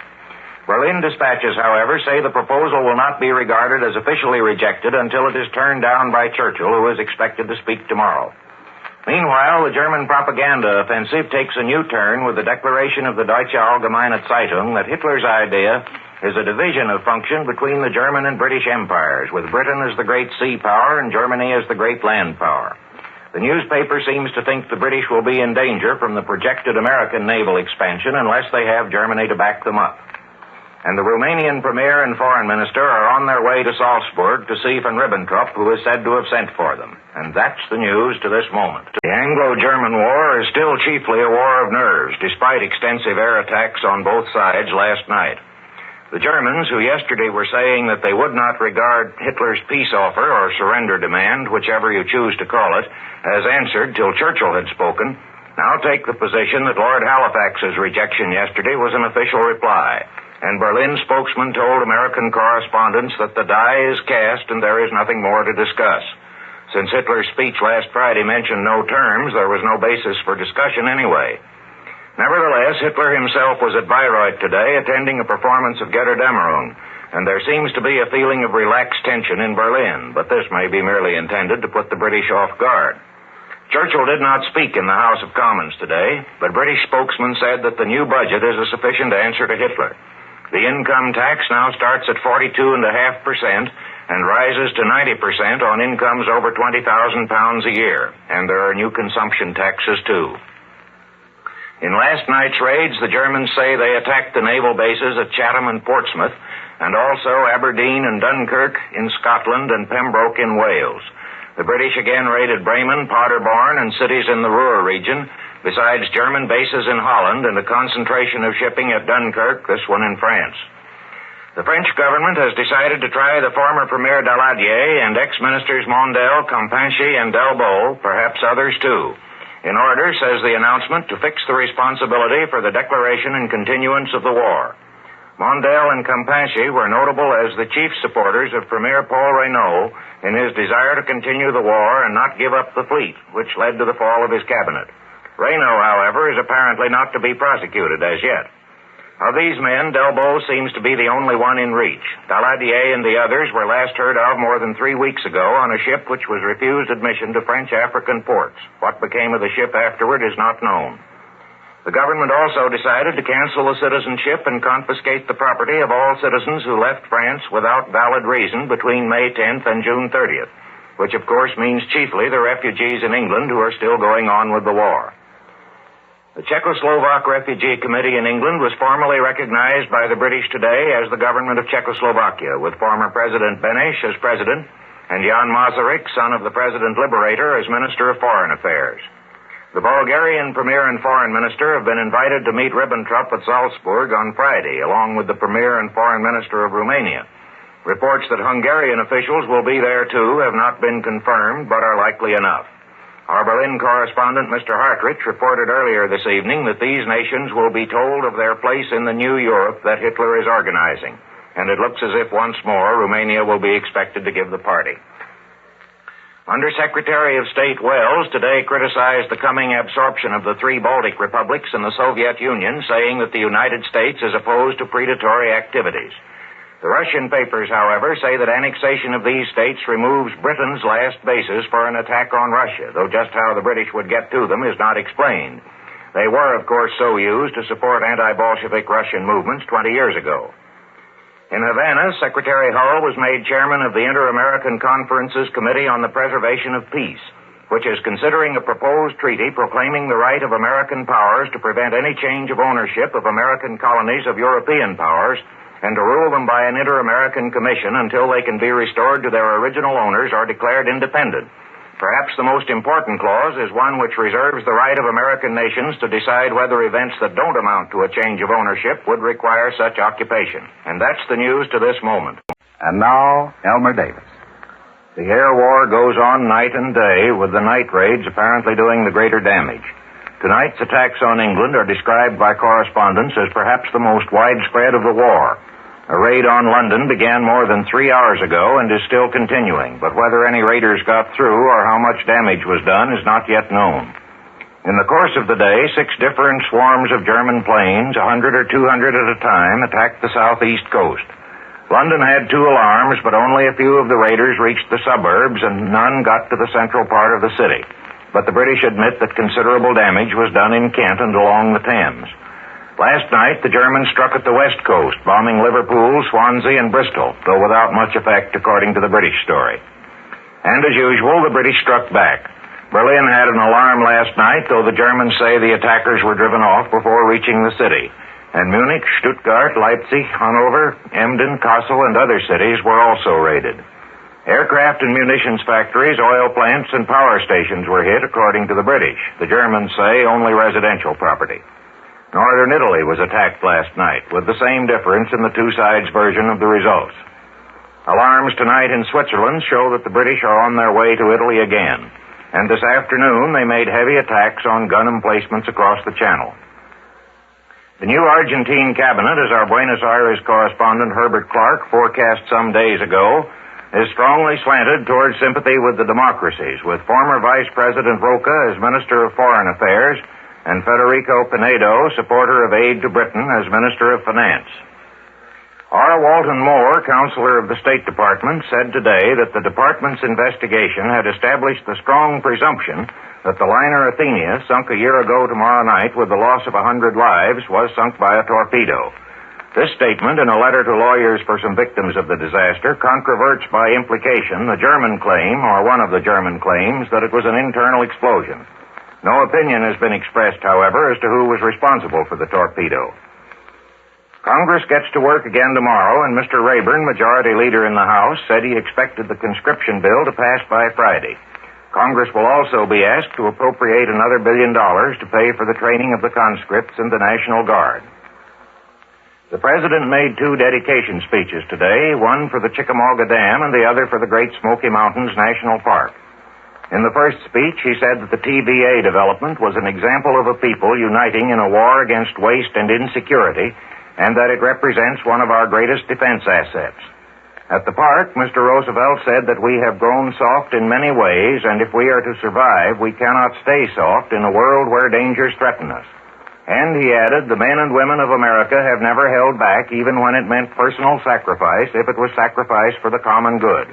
B: Berlin dispatches, however, say the proposal will not be regarded as officially rejected until it is turned down by Churchill, who is expected to speak tomorrow. Meanwhile, the German propaganda offensive takes a new turn with the declaration of the Deutsche Allgemeine Zeitung that Hitler's idea is a division of function between the German and British empires, with Britain as the great sea power and Germany as the great land power. The newspaper seems to think the British will be in danger from the projected American naval expansion unless they have Germany to back them up. And the Romanian Premier and Foreign Minister are on their way to Salzburg to see von Ribbentrop, who is said to have sent for them. And that's the news to this moment. The Anglo-German war is still chiefly a war of nerves, despite extensive air attacks on both sides last night. The Germans, who yesterday were saying that they would not regard Hitler's peace offer or surrender demand, whichever you choose to call it, as answered till Churchill had spoken, now take the position that Lord Halifax's rejection yesterday was an official reply. And Berlin spokesman told American correspondents that the die is cast and there is nothing more to discuss. Since Hitler's speech last Friday mentioned no terms, there was no basis for discussion anyway. Nevertheless, Hitler himself was at Bayreuth today attending a performance of Götterdämmerung, and there seems to be a feeling of relaxed tension in Berlin, but this may be merely intended to put the British off guard. Churchill did not speak in the House of Commons today, but British spokesmen said that the new budget is a sufficient answer to Hitler. The income tax now starts at 42.5% and rises to 90% on incomes over £20,000 a year, and there are new consumption taxes too. In last night's raids, the Germans say they attacked the naval bases at Chatham and Portsmouth, and also Aberdeen and Dunkirk in Scotland and Pembroke in Wales. The British again raided Bremen, Paderborn, and cities in the Ruhr region, besides German bases in Holland and a concentration of shipping at Dunkirk, this one in France. The French government has decided to try the former Premier Daladier and ex-ministers Mondel, Campanchi, and Delbo, perhaps others too, in order, says the announcement, to fix the responsibility for the declaration and continuance of the war. Mondel and Campanchi were notable as the chief supporters of Premier Paul Reynaud in his desire to continue the war and not give up the fleet, which led to the fall of his cabinet. Reynaud, however, is apparently not to be prosecuted as yet. Of these men, Delbo seems to be the only one in reach. Daladier and the others were last heard of more than 3 weeks ago on a ship which was refused admission to French African ports. What became of the ship afterward is not known. The government also decided to cancel the citizenship and confiscate the property of all citizens who left France without valid reason between May 10th and June 30th, which of course means chiefly the refugees in England who are still going on with the war. The Czechoslovak Refugee Committee in England was formally recognized by the British today as the government of Czechoslovakia, with former President Beneš as president and Jan Masaryk, son of the President Liberator, as Minister of Foreign Affairs. The Bulgarian Premier and Foreign Minister have been invited to meet Ribbentrop at Salzburg on Friday, along with the Premier and Foreign Minister of Romania. Reports that Hungarian officials will be there, too, have not been confirmed, but are likely enough. Our Berlin correspondent, Mr. Hartrich, reported earlier this evening that these nations will be told of their place in the new Europe that Hitler is organizing. And it looks as if once more Romania will be expected to give the party. Under-Secretary of State Wells today criticized the coming absorption of the 3 Baltic republics in the Soviet Union, saying that the United States is opposed to predatory activities. The Russian papers, however, say that annexation of these states removes Britain's last basis for an attack on Russia, though just how the British would get to them is not explained. They were, of course, so used to support anti-Bolshevik Russian movements 20 years ago. In Havana, Secretary Hull was made chairman of the Inter-American Conference's Committee on the Preservation of Peace, which is considering a proposed treaty proclaiming the right of American powers to prevent any change of ownership of American colonies of European powers and to rule them by an Inter-American Commission until they can be restored to their original owners or declared independent. Perhaps the most important clause is one which reserves the right of American nations to decide whether events that don't amount to a change of ownership would require such occupation. And that's the news to this moment.
M: And now, Elmer Davis.
B: The air war goes on night and day, with the night raids apparently doing the greater damage. Tonight's attacks on England are described by correspondents as perhaps the most widespread of the war. A raid on London began more than 3 hours ago and is still continuing, but whether any raiders got through or how much damage was done is not yet known. In the course of the day, 6 different swarms of German planes, 100 or 200 at a time, attacked the southeast coast. London had 2 alarms, but only a few of the raiders reached the suburbs and none got to the central part of the city. But the British admit that considerable damage was done in Kent and along the Thames. Last night, the Germans struck at the west coast, bombing Liverpool, Swansea, and Bristol, though without much effect, according to the British story. And as usual, the British struck back. Berlin had an alarm last night, though the Germans say the attackers were driven off before reaching the city. And Munich, Stuttgart, Leipzig, Hanover, Emden, Kassel, and other cities were also raided. Aircraft and munitions factories, oil plants, and power stations were hit, according to the British. The Germans say only residential property. Northern Italy was attacked last night, with the same difference in the 2 sides' version of the results. Alarms tonight in Switzerland show that the British are on their way to Italy again. And this afternoon, they made heavy attacks on gun emplacements across the Channel. The new Argentine cabinet, as our Buenos Aires correspondent Herbert Clark forecast some days ago, is strongly slanted towards sympathy with the democracies, with former Vice President Roca as Minister of Foreign Affairs and Federico Pinedo, supporter of aid to Britain, as Minister of Finance. R. Walton Moore, counselor of the State Department, said today that the department's investigation had established the strong presumption that the liner Athenia, sunk a year ago tomorrow night with the loss of 100 lives, was sunk by a torpedo. This statement, in a letter to lawyers for some victims of the disaster, controverts by implication the German claim, or one of the German claims, that it was an internal explosion. No opinion has been expressed, however, as to who was responsible for the torpedo. Congress gets to work again tomorrow, and Mr. Rayburn, Majority Leader in the House, said he expected the conscription bill to pass by Friday. Congress will also be asked to appropriate another $1 billion to pay for the training of the conscripts in the National Guard. The President made 2 dedication speeches today, one for the Chickamauga Dam and the other for the Great Smoky Mountains National Park. In the first speech, he said that the TVA development was an example of a people uniting in a war against waste and insecurity, and that it represents one of our greatest defense assets. At the park, Mr. Roosevelt said that we have grown soft in many ways, and if we are to survive, we cannot stay soft in a world where dangers threaten us. And he added, the men and women of America have never held back, even when it meant personal sacrifice, if it was sacrifice for the common good.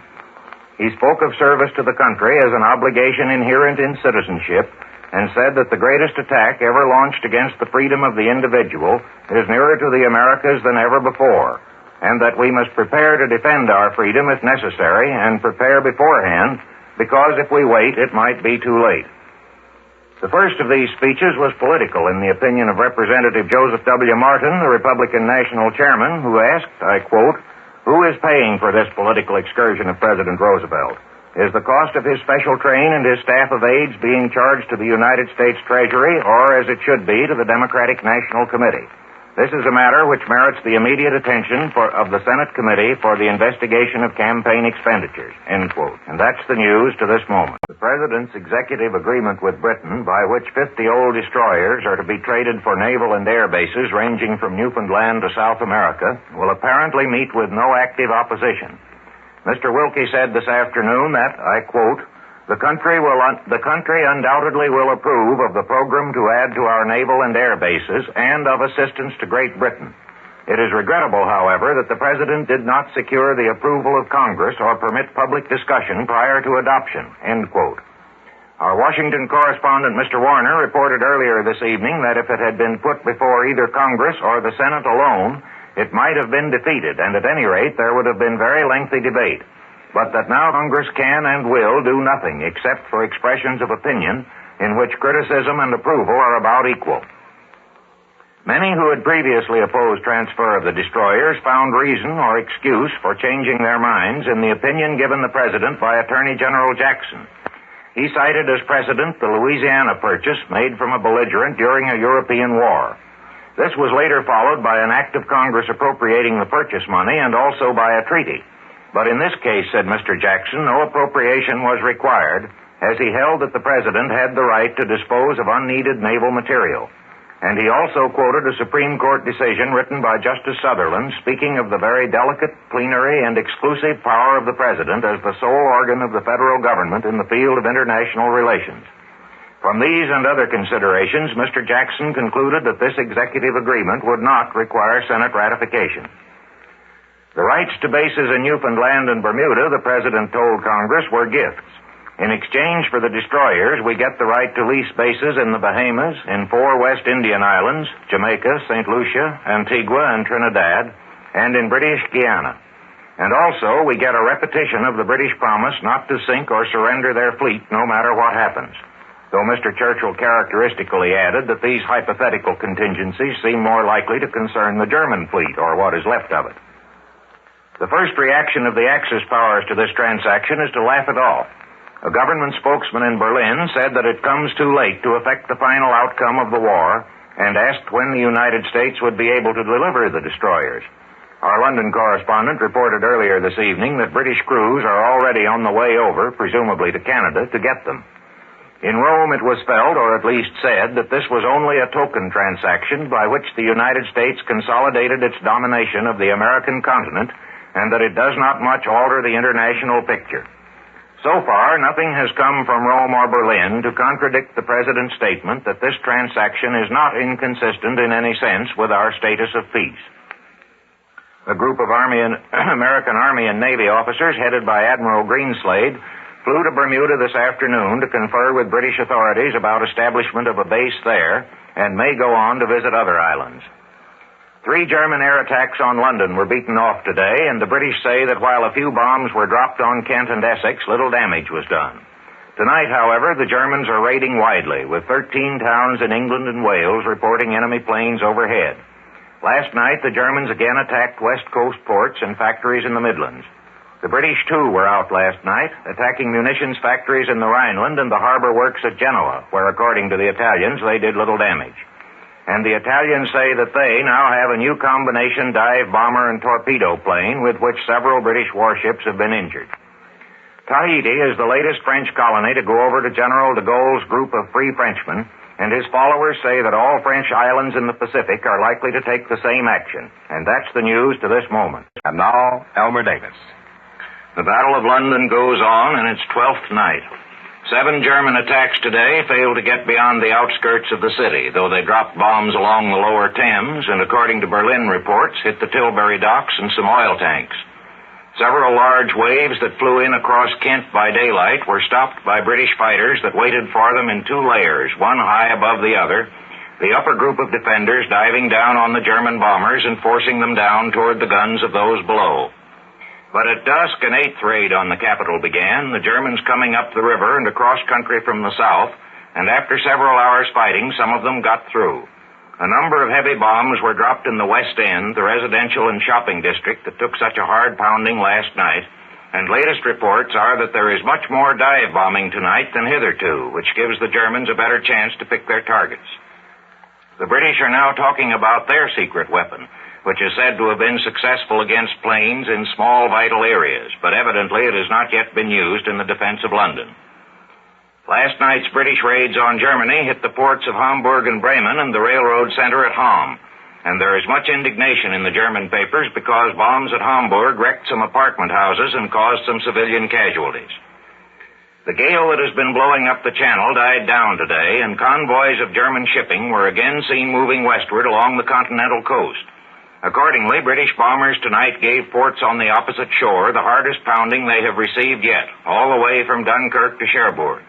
B: He spoke of service to the country as an obligation inherent in citizenship, and said that the greatest attack ever launched against the freedom of the individual is nearer to the Americas than ever before, and that we must prepare to defend our freedom if necessary, and prepare beforehand, because if we wait, it might be too late. The first of these speeches was political, in the opinion of Representative Joseph W. Martin, the Republican National Chairman, who asked, I quote, "Who is paying for this political excursion of President Roosevelt? Is the cost of his special train and his staff of aides being charged to the United States Treasury, or as it should be, to the Democratic National Committee? This is a matter which merits the immediate attention of the Senate Committee for the Investigation of Campaign Expenditures, end quote. And that's the news to this moment. The President's executive agreement with Britain, by which 50 old destroyers are to be traded for naval and air bases ranging from Newfoundland to South America, will apparently meet with no active opposition. Mr. Wilkie said this afternoon that, I quote, the country undoubtedly will approve of the program to add to our naval and air bases and of assistance to Great Britain. It is regrettable, however, that the President did not secure the approval of Congress or permit public discussion prior to adoption, end quote. Our Washington correspondent, Mr. Warner, reported earlier this evening that if it had been put before either Congress or the Senate alone, it might have been defeated, and at any rate, there would have been very lengthy debate. But that now Congress can and will do nothing except for expressions of opinion in which criticism and approval are about equal. Many who had previously opposed transfer of the destroyers found reason or excuse for changing their minds in the opinion given the President by Attorney General Jackson. He cited as precedent the Louisiana purchase made from a belligerent during a European war. This was later followed by an act of Congress appropriating the purchase money and also by a treaty. But in this case, said Mr. Jackson, no appropriation was required, as he held that the President had the right to dispose of unneeded naval material. And he also quoted a Supreme Court decision written by Justice Sutherland, speaking of the very delicate, plenary, and exclusive power of the President as the sole organ of the federal government in the field of international relations. From these and other considerations, Mr. Jackson concluded that this executive agreement would not require Senate ratification. The rights to bases in Newfoundland and Bermuda, the President told Congress, were gifts. In exchange for the destroyers, we get the right to lease bases in the Bahamas, in 4 West Indian Islands, Jamaica, St. Lucia, Antigua, and Trinidad, and in British Guiana. And also, we get a repetition of the British promise not to sink or surrender their fleet no matter what happens. Though Mr. Churchill characteristically added that these hypothetical contingencies seem more likely to concern the German fleet, or what is left of it. The first reaction of the Axis powers to this transaction is to laugh it off. A government spokesman in Berlin said that it comes too late to affect the final outcome of the war and asked when the United States would be able to deliver the destroyers. Our London correspondent reported earlier this evening that British crews are already on the way over, presumably to Canada, to get them. In Rome it was felt, or at least said, that this was only a token transaction by which the United States consolidated its domination of the American continent and that it does not much alter the international picture. So far, nothing has come from Rome or Berlin to contradict the President's statement that this transaction is not inconsistent in any sense with our status of peace. A group of American Army and Navy officers headed by Admiral Greenslade flew to Bermuda this afternoon to confer with British authorities about establishment of a base there and may go on to visit other islands. 3 German air attacks on London were beaten off today, and the British say that while a few bombs were dropped on Kent and Essex, little damage was done. Tonight, however, the Germans are raiding widely, with 13 towns in England and Wales reporting enemy planes overhead. Last night, the Germans again attacked West Coast ports and factories in the Midlands. The British, too, were out last night, attacking munitions factories in the Rhineland and the harbor works at Genoa, where, according to the Italians, they did little damage. And the Italians say that they now have a new combination dive bomber and torpedo plane with which several British warships have been injured. Tahiti is the latest French colony to go over to General de Gaulle's group of Free Frenchmen, and his followers say that all French islands in the Pacific are likely to take the same action. And that's the news to this moment.
E: And now, Elmer Davis.
B: The Battle of London goes on in its 12th night. 7 German attacks today failed to get beyond the outskirts of the city, though they dropped bombs along the lower Thames and, according to Berlin reports, hit the Tilbury docks and some oil tanks. Several large waves that flew in across Kent by daylight were stopped by British fighters that waited for them in 2 layers, one high above the other, the upper group of defenders diving down on the German bombers and forcing them down toward the guns of those below. But at dusk, an 8th raid on the capital began, the Germans coming up the river and across country from the south, and after several hours fighting, some of them got through. A number of heavy bombs were dropped in the West End, the residential and shopping district that took such a hard pounding last night, And latest reports are that there is much more dive bombing tonight than hitherto, which gives the Germans a better chance to pick their targets. The British are now talking about their secret weapon, which is said to have been successful against planes in small vital areas, but evidently it has not yet been used in the defense of London. Last night's British raids on Germany hit the ports of Hamburg and Bremen and the railroad center at Hamm. And there is much indignation in the German papers because bombs at Hamburg wrecked some apartment houses and caused some civilian casualties. The gale that has been blowing up the channel died down today, and convoys of German shipping were again seen moving westward along the continental coast. Accordingly, British bombers tonight gave ports on the opposite shore the hardest pounding they have received yet, all the way from Dunkirk to Cherbourg.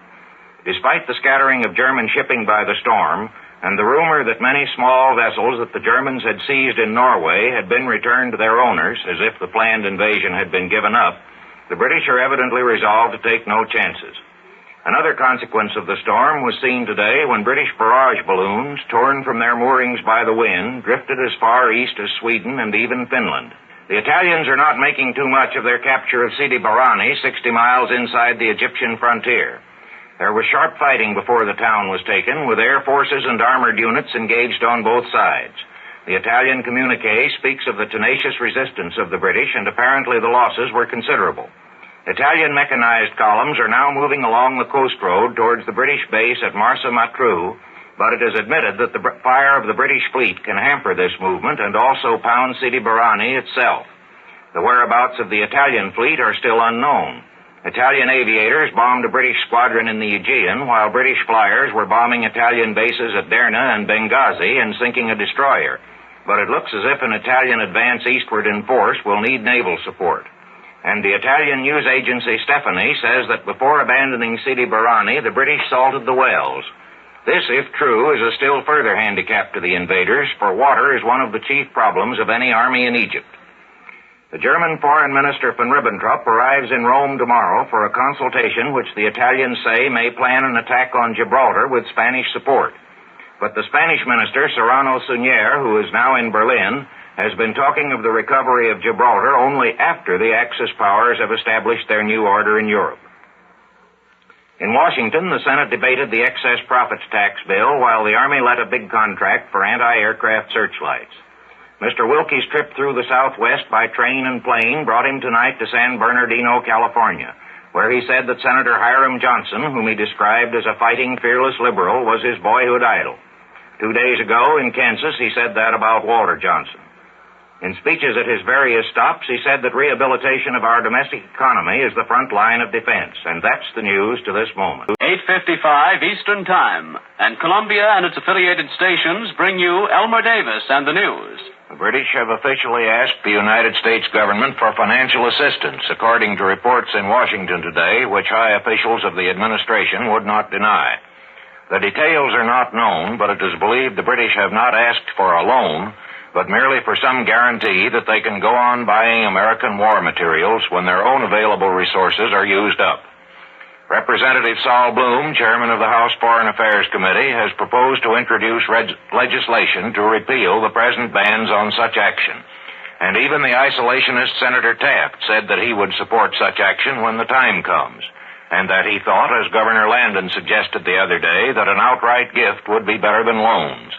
B: Despite the scattering of German shipping by the storm, and the rumor that many small vessels that the Germans had seized in Norway had been returned to their owners, as if the planned invasion had been given up, the British are evidently resolved to take no chances. Another consequence of the storm was seen today when British barrage balloons, torn from their moorings by the wind, drifted as far east as Sweden and even Finland. The Italians are not making too much of their capture of Sidi Barrani, 60 miles inside the Egyptian frontier. There was sharp fighting before the town was taken, with air forces and armored units engaged on both sides. The Italian communique speaks of the tenacious resistance of the British, and apparently the losses were considerable. Italian mechanized columns are now moving along the coast road towards the British base at Marsa Matruh, but it is admitted that the fire of the British fleet can hamper this movement and also pound Sidi Barrani itself. The whereabouts of the Italian fleet are still unknown. Italian aviators bombed a British squadron in the Aegean, while British flyers were bombing Italian bases at Derna and Benghazi and sinking a destroyer. But it looks as if an Italian advance eastward in force will need naval support. And the Italian news agency Stefani says that before abandoning Sidi Barrani, the British salted the wells. This, if true, is a still further handicap to the invaders, for water is one of the chief problems of any army in Egypt. The German Foreign Minister von Ribbentrop arrives in Rome tomorrow for a consultation which the Italians say may plan an attack on Gibraltar with Spanish support. But the Spanish minister, Serrano Suñer, who is now in Berlin, has been talking of the recovery of Gibraltar only after the Axis powers have established their new order in Europe. In Washington, the Senate debated the excess profits tax bill while the Army let a big contract for anti-aircraft searchlights. Mr. Wilkie's trip through the Southwest by train and plane brought him tonight to San Bernardino, California, where he said that Senator Hiram Johnson, whom he described as a fighting, fearless liberal, was his boyhood idol. 2 days ago in Kansas, he said that about Walter Johnson. In speeches at his various stops, he said that rehabilitation of our domestic economy is the front line of defense, and that's the news to this moment.
H: 8:55 Eastern Time, and Columbia and its affiliated stations bring you Elmer Davis and the news.
B: The British have officially asked the United States government for financial assistance, according to reports in Washington today, which high officials of the administration would not deny. The details are not known, but it is believed the British have not asked for a loan, but merely for some guarantee that they can go on buying American war materials when their own available resources are used up. Representative Saul Bloom, chairman of the House Foreign Affairs Committee, has proposed to introduce legislation to repeal the present bans on such action. And even the isolationist Senator Taft said that he would support such action when the time comes, and that he thought, as Governor Landon suggested the other day, that an outright gift would be better than loans.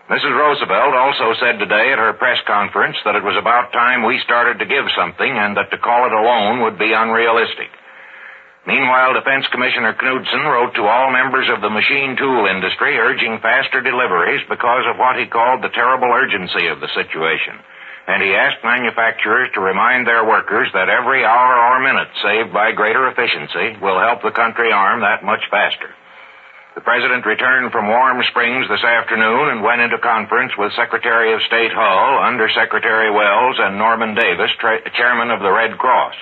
B: Mrs. Roosevelt also said today at her press conference that it was about time we started to give something and that to call it a loan would be unrealistic. Meanwhile, Defense Commissioner Knudsen wrote to all members of the machine tool industry urging faster deliveries because of what he called the terrible urgency of the situation. And he asked manufacturers to remind their workers that every hour or minute saved by greater efficiency will help the country arm that much faster. The President returned from Warm Springs this afternoon and went into conference with Secretary of State Hull, Under Secretary Wells, and Norman Davis, Chairman of the Red Cross.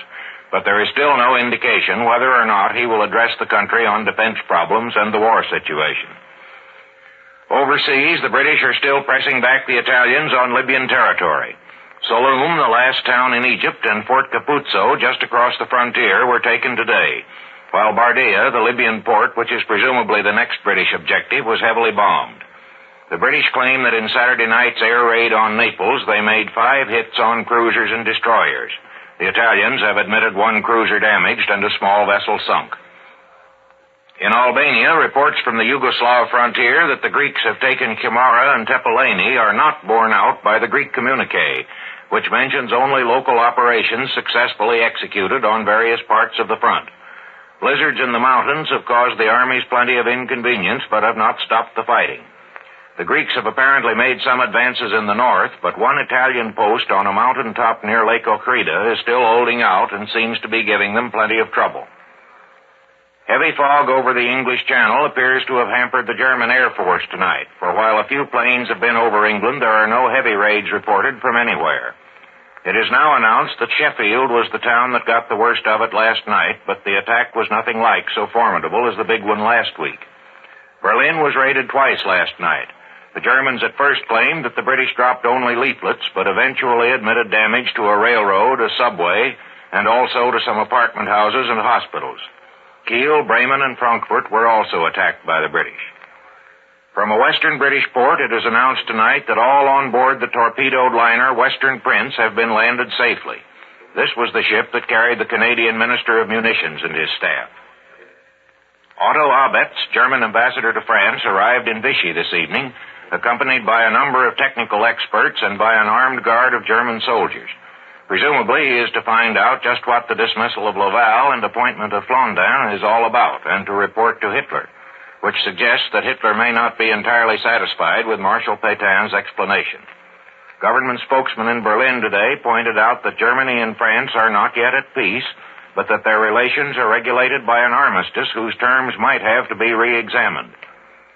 B: But there is still no indication whether or not he will address the country on defense problems and the war situation. Overseas, the British are still pressing back the Italians on Libyan territory. Saloum, the last town in Egypt, and Fort Capuzzo, just across the frontier, were taken today, while Bardia, the Libyan port, which is presumably the next British objective, was heavily bombed. The British claim that in Saturday night's air raid on Naples, they made 5 hits on cruisers and destroyers. The Italians have admitted one cruiser damaged and a small vessel sunk. In Albania, reports from the Yugoslav frontier that the Greeks have taken Kimara and Tepeleni are not borne out by the Greek communique, which mentions only local operations successfully executed on various parts of the front. Blizzards in the mountains have caused the armies plenty of inconvenience, but have not stopped the fighting. The Greeks have apparently made some advances in the north, but one Italian post on a mountaintop near Lake Ochrida is still holding out and seems to be giving them plenty of trouble. Heavy fog over the English Channel appears to have hampered the German Air Force tonight, for while a few planes have been over England, there are no heavy raids reported from anywhere. It is now announced that Sheffield was the town that got the worst of it last night, but the attack was nothing like so formidable as the big one last week. Berlin was raided twice last night. The Germans at first claimed that the British dropped only leaflets, but eventually admitted damage to a railroad, a subway, and also to some apartment houses and hospitals. Kiel, Bremen, and Frankfurt were also attacked by the British. From a western British port, it is announced tonight that all on board the torpedoed liner Western Prince have been landed safely. This was the ship that carried the Canadian Minister of Munitions and his staff. Otto Abetz, German ambassador to France, arrived in Vichy this evening, accompanied by a number of technical experts and by an armed guard of German soldiers. Presumably, he is to find out just what the dismissal of Laval and appointment of Flandin is all about, and to report to Hitler, which suggests that Hitler may not be entirely satisfied with Marshal Pétain's explanation. Government spokesman in Berlin today pointed out that Germany and France are not yet at peace, but that their relations are regulated by an armistice whose terms might have to be re-examined.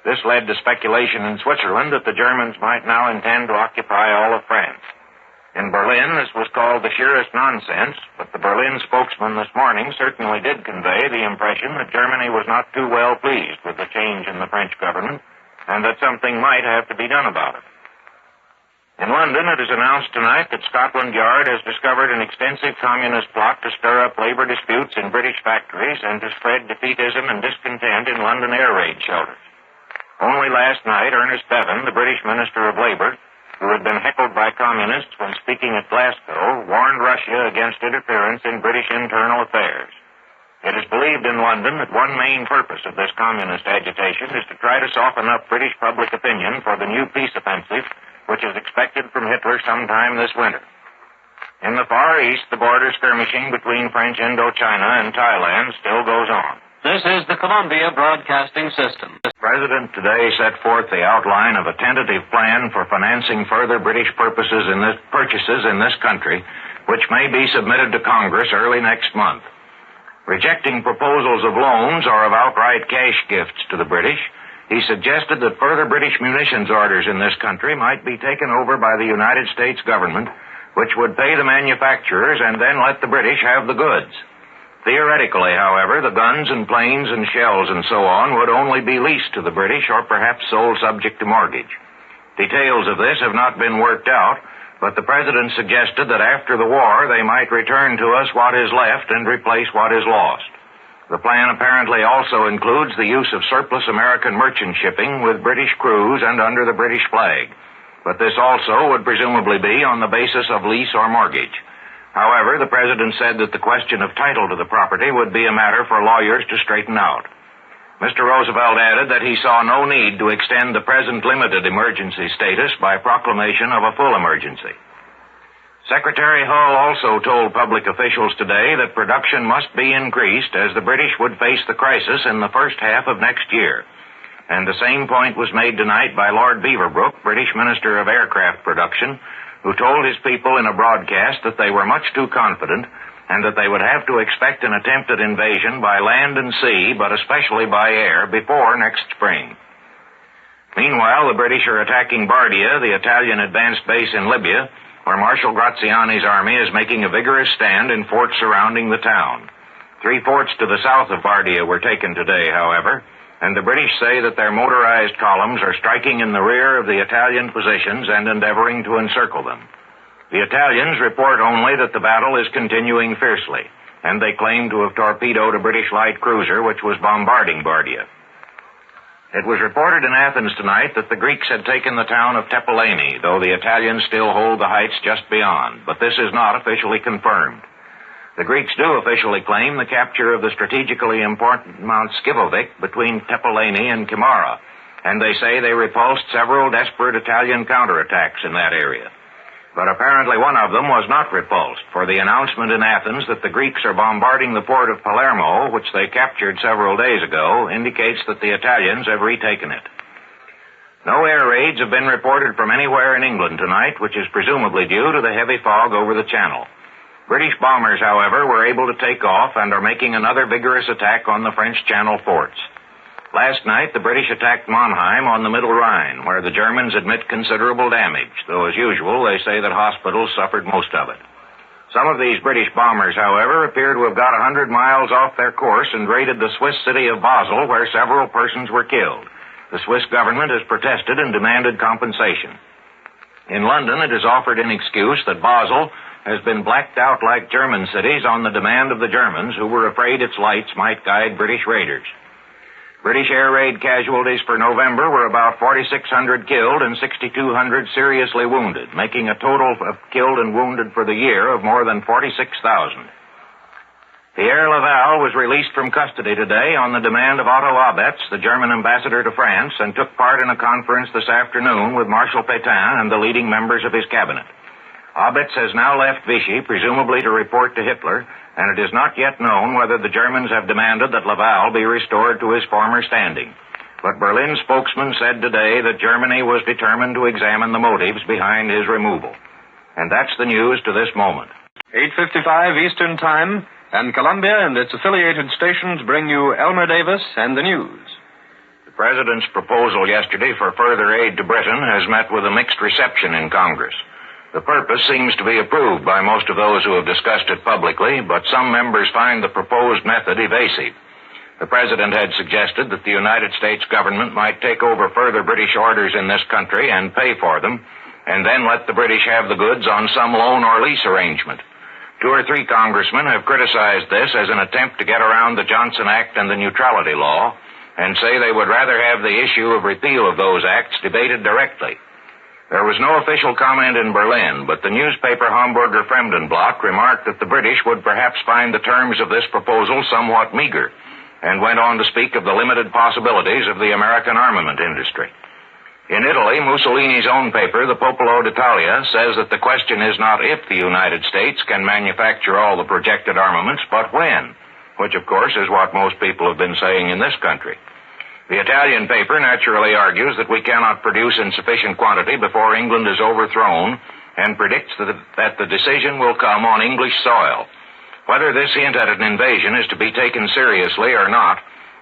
B: This led to speculation in Switzerland that the Germans might now intend to occupy all of France. In Berlin, this was called the sheerest nonsense, but the Berlin spokesman this morning certainly did convey the impression that Germany was not too well pleased with the change in the French government, and that something might have to be done about it. In London, it is announced tonight that Scotland Yard has discovered an extensive communist plot to stir up labor disputes in British factories and to spread defeatism and discontent in London air raid shelters. Only last night, Ernest Bevin, the British Minister of Labor, who had been heckled by communists when speaking at Glasgow, warned Russia against interference in British internal affairs. It is believed in London that one main purpose of this communist agitation is to try to soften up British public opinion for the new peace offensive, which is expected from Hitler sometime this winter. In the Far East, the border skirmishing between French Indochina and Thailand still goes on.
H: This is the Columbia Broadcasting System.
B: The President today set forth the outline of a tentative plan for financing further British purchases in this country, which may be submitted to Congress early next month. Rejecting proposals of loans or of outright cash gifts to the British, he suggested that further British munitions orders in this country might be taken over by the United States government, which would pay the manufacturers and then let the British have the goods. Theoretically, however, the guns and planes and shells and so on would only be leased to the British or perhaps sold subject to mortgage. Details of this have not been worked out, but the President suggested that after the war they might return to us what is left and replace what is lost. The plan apparently also includes the use of surplus American merchant shipping with British crews and under the British flag. But this also would presumably be on the basis of lease or mortgage. However, the President said that the question of title to the property would be a matter for lawyers to straighten out. Mr. Roosevelt added that he saw no need to extend the present limited emergency status by proclamation of a full emergency. Secretary Hull also told public officials today that production must be increased as the British would face the crisis in the first half of next year. And the same point was made tonight by Lord Beaverbrook, British Minister of Aircraft Production, who told his people in a broadcast that they were much too confident and that they would have to expect an attempted invasion by land and sea, but especially by air, before next spring. Meanwhile, the British are attacking Bardia, the Italian advanced base in Libya, where Marshal Graziani's army is making a vigorous stand in forts surrounding the town. 3 forts to the south of Bardia were taken today, however, and the British say that their motorized columns are striking in the rear of the Italian positions and endeavoring to encircle them. The Italians report only that the battle is continuing fiercely, and they claim to have torpedoed a British light cruiser which was bombarding Bardia. It was reported in Athens tonight that the Greeks had taken the town of Tepeleni, though the Italians still hold the heights just beyond, but this is not officially confirmed. The Greeks do officially claim the capture of the strategically important Mount Skivovic between Tepeleni and Kimara, and they say they repulsed several desperate Italian counterattacks in that area. But apparently one of them was not repulsed, for the announcement in Athens that the Greeks are bombarding the port of Palermo, which they captured several days ago, indicates that the Italians have retaken it. No air raids have been reported from anywhere in England tonight, which is presumably due to the heavy fog over the Channel. British bombers, however, were able to take off and are making another vigorous attack on the French Channel forts. Last night, the British attacked Mannerheim on the Middle Rhine, where the Germans admit considerable damage, though as usual, they say that hospitals suffered most of it. Some of these British bombers, however, appear to have got 100 miles off their course and raided the Swiss city of Basel, where several persons were killed. The Swiss government has protested and demanded compensation. In London, it has offered an excuse that Basel has been blacked out like German cities on the demand of the Germans, who were afraid its lights might guide British raiders. British air raid casualties for November were about 4,600 killed and 6,200 seriously wounded, making a total of killed and wounded for the year of more than 46,000. Pierre Laval was released from custody today on the demand of Otto Abetz, the German ambassador to France, and took part in a conference this afternoon with Marshal Pétain and the leading members of his cabinet. Abetz has now left Vichy, presumably to report to Hitler, and it is not yet known whether the Germans have demanded that Laval be restored to his former standing. But Berlin spokesman said today that Germany was determined to examine the motives behind his removal. And that's the news to this moment.
H: 8:55 Eastern Time, and Columbia and its affiliated stations bring you Elmer Davis and the news.
B: The President's proposal yesterday for further aid to Britain has met with a mixed reception in Congress. The purpose seems to be approved by most of those who have discussed it publicly, but some members find the proposed method evasive. The President had suggested that the United States government might take over further British orders in this country and pay for them, and then let the British have the goods on some loan or lease arrangement. 2 or 3 congressmen have criticized this as an attempt to get around the Johnson Act and the Neutrality Law, and say they would rather have the issue of repeal of those acts debated directly. There was no official comment in Berlin, but the newspaper Hamburger Fremdenblatt remarked that the British would perhaps find the terms of this proposal somewhat meager, and went on to speak of the limited possibilities of the American armament industry. In Italy, Mussolini's own paper, the Popolo d'Italia, says that the question is not if the United States can manufacture all the projected armaments, but when, which of course is what most people have been saying in this country. The Italian paper naturally argues that we cannot produce in sufficient quantity before England is overthrown, and predicts that the decision will come on English soil. Whether this hint at an invasion is to be taken seriously or not,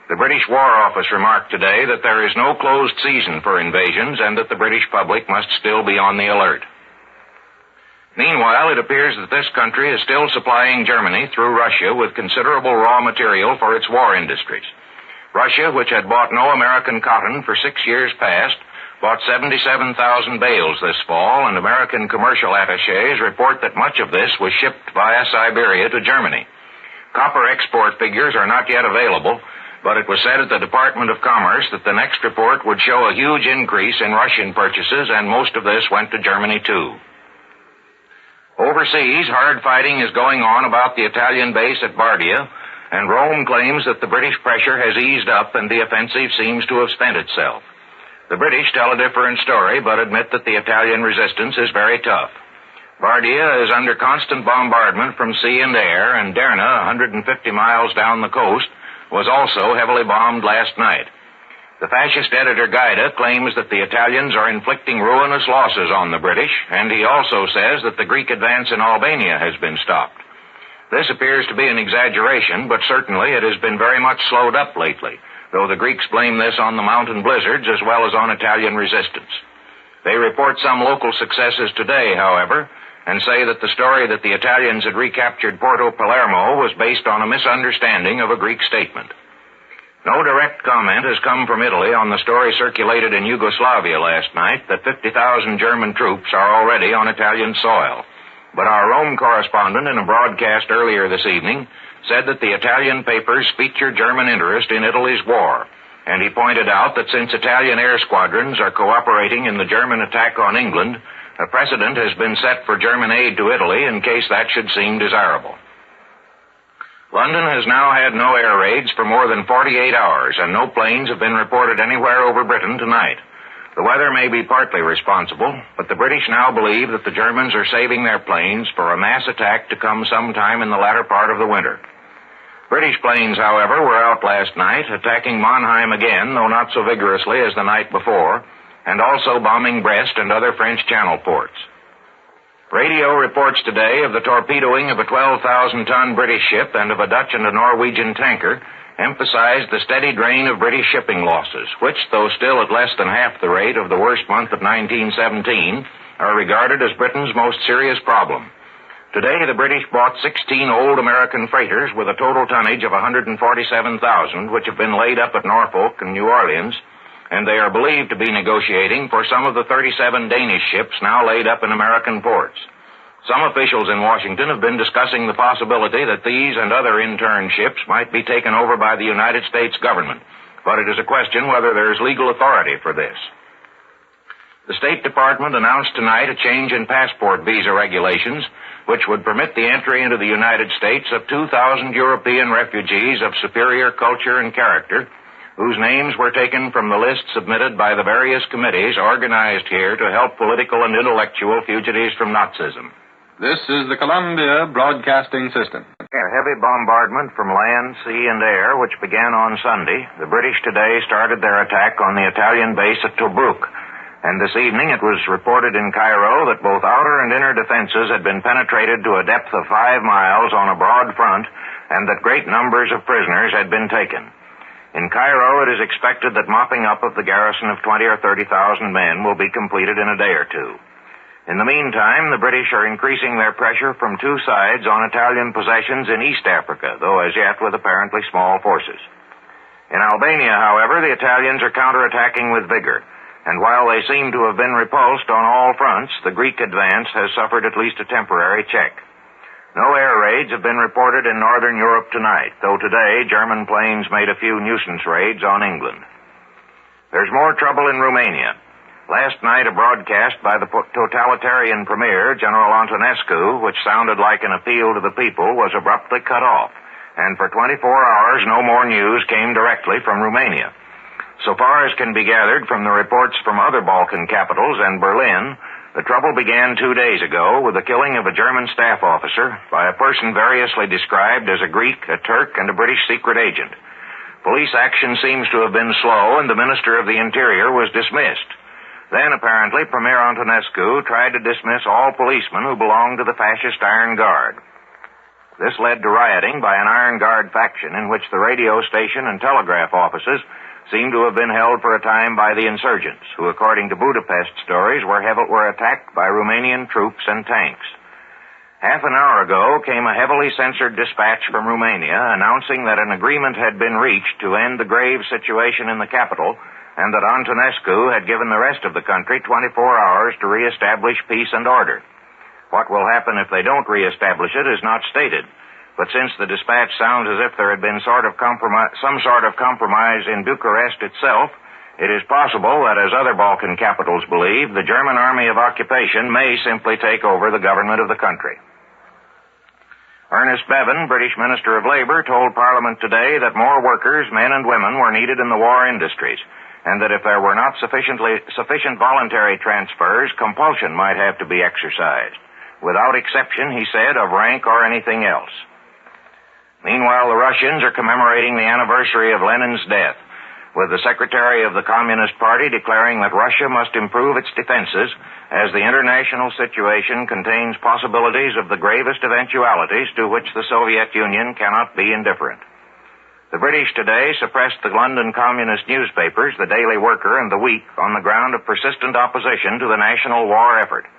B: the British War Office remarked today that there is no closed season for invasions and that the British public must still be on the alert. Meanwhile, it appears that this country is still supplying Germany through Russia with considerable raw material for its war industries. Russia, which had bought no American cotton for 6 years past, bought 77,000 bales this fall, and American commercial attachés report that much of this was shipped via Siberia to Germany. Copper export figures are not yet available, but it was said at the Department of Commerce that the next report would show a huge increase in Russian purchases, and most of this went to Germany too. Overseas, hard fighting is going on about the Italian base at Bardia, and Rome claims that the British pressure has eased up and the offensive seems to have spent itself. The British tell a different story, but admit that the Italian resistance is very tough. Bardia is under constant bombardment from sea and air, and Derna, 150 miles down the coast, was also heavily bombed last night. The fascist editor Gaida claims that the Italians are inflicting ruinous losses on the British, and he also says that the Greek advance in Albania has been stopped. This appears to be an exaggeration, but certainly it has been very much slowed up lately, though the Greeks blame this on the mountain blizzards as well as on Italian resistance. They report some local successes today, however, and say that the story that the Italians had recaptured Porto Palermo was based on a misunderstanding of a Greek statement. No direct comment has come from Italy on the story circulated in Yugoslavia last night that 50,000 German troops are already on Italian soil. But our Rome correspondent, in a broadcast earlier this evening, said that the Italian papers feature German interest in Italy's war, and he pointed out that since Italian air squadrons are cooperating in the German attack on England, a precedent has been set for German aid to Italy in case that should seem desirable. London has now had no air raids for more than 48 hours, and no planes have been reported anywhere over Britain tonight. The weather may be partly responsible, but the British now believe that the Germans are saving their planes for a mass attack to come sometime in the latter part of the winter. British planes, however, were out last night, attacking Mannerheim again, though not so vigorously as the night before, and also bombing Brest and other French Channel ports. Radio reports today of the torpedoing of a 12,000-ton British ship and of a Dutch and a Norwegian tanker emphasized the steady drain of British shipping losses, which, though still at less than half the rate of the worst month of 1917, are regarded as Britain's most serious problem. Today, the British bought 16 old American freighters with a total tonnage of 147,000, which have been laid up at Norfolk and New Orleans, and they are believed to be negotiating for some of the 37 Danish ships now laid up in American ports. Some officials in Washington have been discussing the possibility that these and other intern ships might be taken over by the United States government, but it is a question whether there is legal authority for this. The State Department announced tonight a change in passport visa regulations, which would permit the entry into the United States of 2,000 European refugees of superior culture and character, whose names were taken from the list submitted by the various committees organized here to help political and intellectual fugitives from Nazism.
N: This is the Columbia Broadcasting System.
B: A heavy bombardment from land, sea, and air, which began on Sunday. The British today started their attack on the Italian base at Tobruk. And this evening it was reported in Cairo that both outer and inner defenses had been penetrated to a depth of 5 miles on a broad front, and that great numbers of prisoners had been taken. In Cairo, it is expected that mopping up of the garrison of 20 or 30,000 men will be completed in a day or two. In the meantime, the British are increasing their pressure from two sides on Italian possessions in East Africa, though as yet with apparently small forces. In Albania, however, the Italians are counterattacking with vigor, and while they seem to have been repulsed on all fronts, the Greek advance has suffered at least a temporary check. No air raids have been reported in northern Europe tonight, though today German planes made a few nuisance raids on England. There's more trouble in Romania. Last night, a broadcast by the totalitarian premier, General Antonescu, which sounded like an appeal to the people, was abruptly cut off, and for 24 hours no more news came directly from Romania. So far as can be gathered from the reports from other Balkan capitals and Berlin, the trouble began 2 days ago with the killing of a German staff officer by a person variously described as a Greek, a Turk, and a British secret agent. Police action seems to have been slow, and the Minister of the Interior was dismissed. Then, apparently, Premier Antonescu tried to dismiss all policemen who belonged to the fascist Iron Guard. This led to rioting by an Iron Guard faction in which the radio station and telegraph offices seem to have been held for a time by the insurgents, who, according to Budapest stories, were attacked by Romanian troops and tanks. Half an hour ago came a heavily censored dispatch from Romania announcing that an agreement had been reached to end the grave situation in the capital, and that Antonescu had given the rest of the country 24 hours to reestablish peace and order. What will happen if they don't reestablish it is not stated, but since the dispatch sounds as if there had been some sort of compromise in Bucharest itself, it is possible that, as other Balkan capitals believe, the German army of occupation may simply take over the government of the country. Ernest Bevin, British Minister of Labor, told Parliament today that more workers, men and women, were needed in the war industries, and that if there were not sufficient voluntary transfers, compulsion might have to be exercised, without exception, he said, of rank or anything else. Meanwhile, the Russians are commemorating the anniversary of Lenin's death, with the Secretary of the Communist Party declaring that Russia must improve its defenses as the international situation contains possibilities of the gravest eventualities to which the Soviet Union cannot be indifferent. The British today suppressed the London communist newspapers, the Daily Worker and the Week, on the ground of persistent opposition to the national war effort.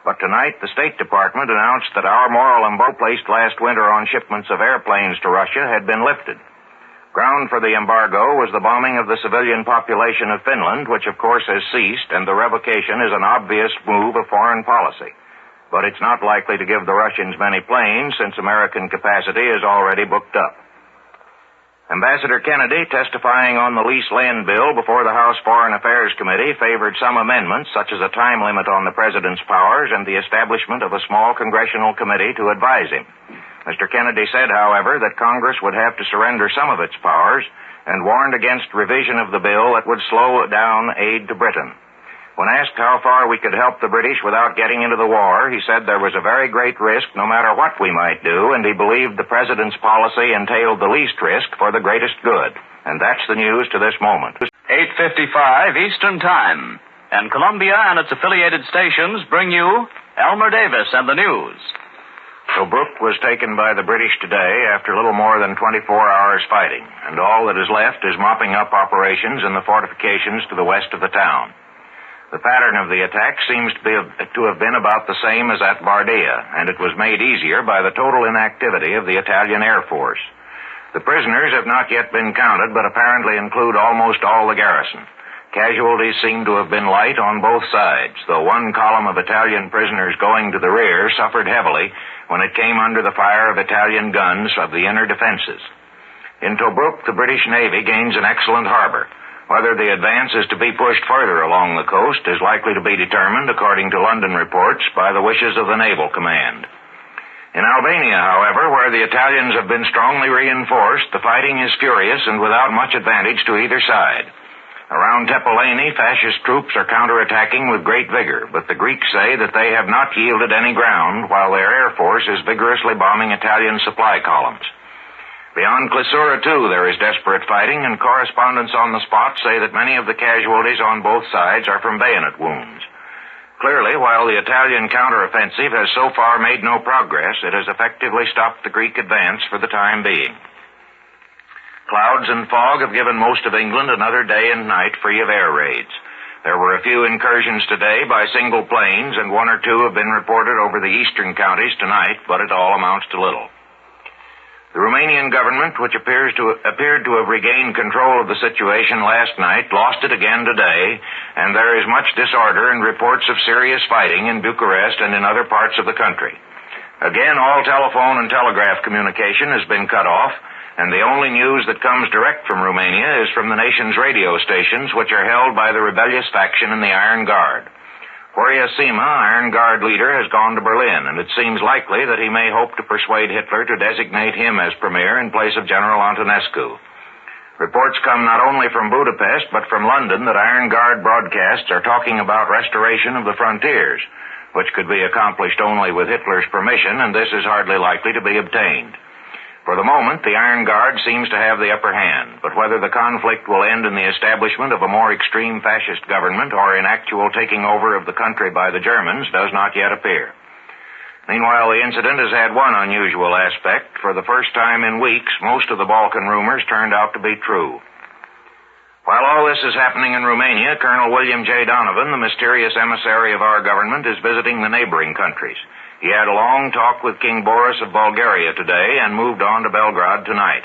B: But tonight, the State Department announced that our moral embargo placed last winter on shipments of airplanes to Russia had been lifted. Ground for the embargo was the bombing of the civilian population of Finland, which of course has ceased, and the revocation is an obvious move of foreign policy. But it's not likely to give the Russians many planes, since American capacity is already booked up. Ambassador Kennedy, testifying on the lease land bill before the House Foreign Affairs Committee, favored some amendments, such as a time limit on the President's powers and the establishment of a small congressional committee to advise him. Mr. Kennedy said, however, that Congress would have to surrender some of its powers and warned against revision of the bill that would slow down aid to Britain. When asked how far we could help the British without getting into the war, he said there was a very great risk no matter what we might do, and he believed the President's policy entailed the least risk for the greatest good. And that's the news to this moment.
H: 8:55 Eastern Time, and Columbia and its affiliated stations bring you Elmer Davis and the news.
B: Tobruk was taken by the British today after a little more than 24 hours fighting, and all that is left is mopping up operations in the fortifications to the west of the town. The pattern of the attack seems to have been about the same as at Bardia, and it was made easier by the total inactivity of the Italian Air Force. The prisoners have not yet been counted, but apparently include almost all the garrison. Casualties seem to have been light on both sides, though one column of Italian prisoners going to the rear suffered heavily when it came under the fire of Italian guns of the inner defenses. In Tobruk, the British Navy gains an excellent harbor. Whether the advance is to be pushed further along the coast is likely to be determined, according to London reports, by the wishes of the Naval Command. In Albania, however, where the Italians have been strongly reinforced, the fighting is furious and without much advantage to either side. Around Tepeleni, fascist troops are counterattacking with great vigor, but the Greeks say that they have not yielded any ground, while their air force is vigorously bombing Italian supply columns. Beyond Klissura, too, there is desperate fighting, and correspondents on the spot say that many of the casualties on both sides are from bayonet wounds. Clearly, while the Italian counteroffensive has so far made no progress, it has effectively stopped the Greek advance for the time being. Clouds and fog have given most of England another day and night free of air raids. There were a few incursions today by single planes, and one or two have been reported over the eastern counties tonight, but it all amounts to little. The Romanian government, which appeared to have regained control of the situation last night, lost it again today, and there is much disorder and reports of serious fighting in Bucharest and in other parts of the country. Again, all telephone and telegraph communication has been cut off, and the only news that comes direct from Romania is from the nation's radio stations, which are held by the rebellious faction in the Iron Guard. Horia Sima, Iron Guard leader, has gone to Berlin, and it seems likely that he may hope to persuade Hitler to designate him as premier in place of General Antonescu. Reports come not only from Budapest, but from London that Iron Guard broadcasts are talking about restoration of the frontiers, which could be accomplished only with Hitler's permission, and this is hardly likely to be obtained. For the moment, the Iron Guard seems to have the upper hand, but whether the conflict will end in the establishment of a more extreme fascist government or in actual taking over of the country by the Germans does not yet appear. Meanwhile, the incident has had one unusual aspect. For the first time in weeks, most of the Balkan rumors turned out to be true. While all this is happening in Romania, Colonel William J. Donovan, the mysterious emissary of our government, is visiting the neighboring countries. He had a long talk with King Boris of Bulgaria today and moved on to Belgrade tonight.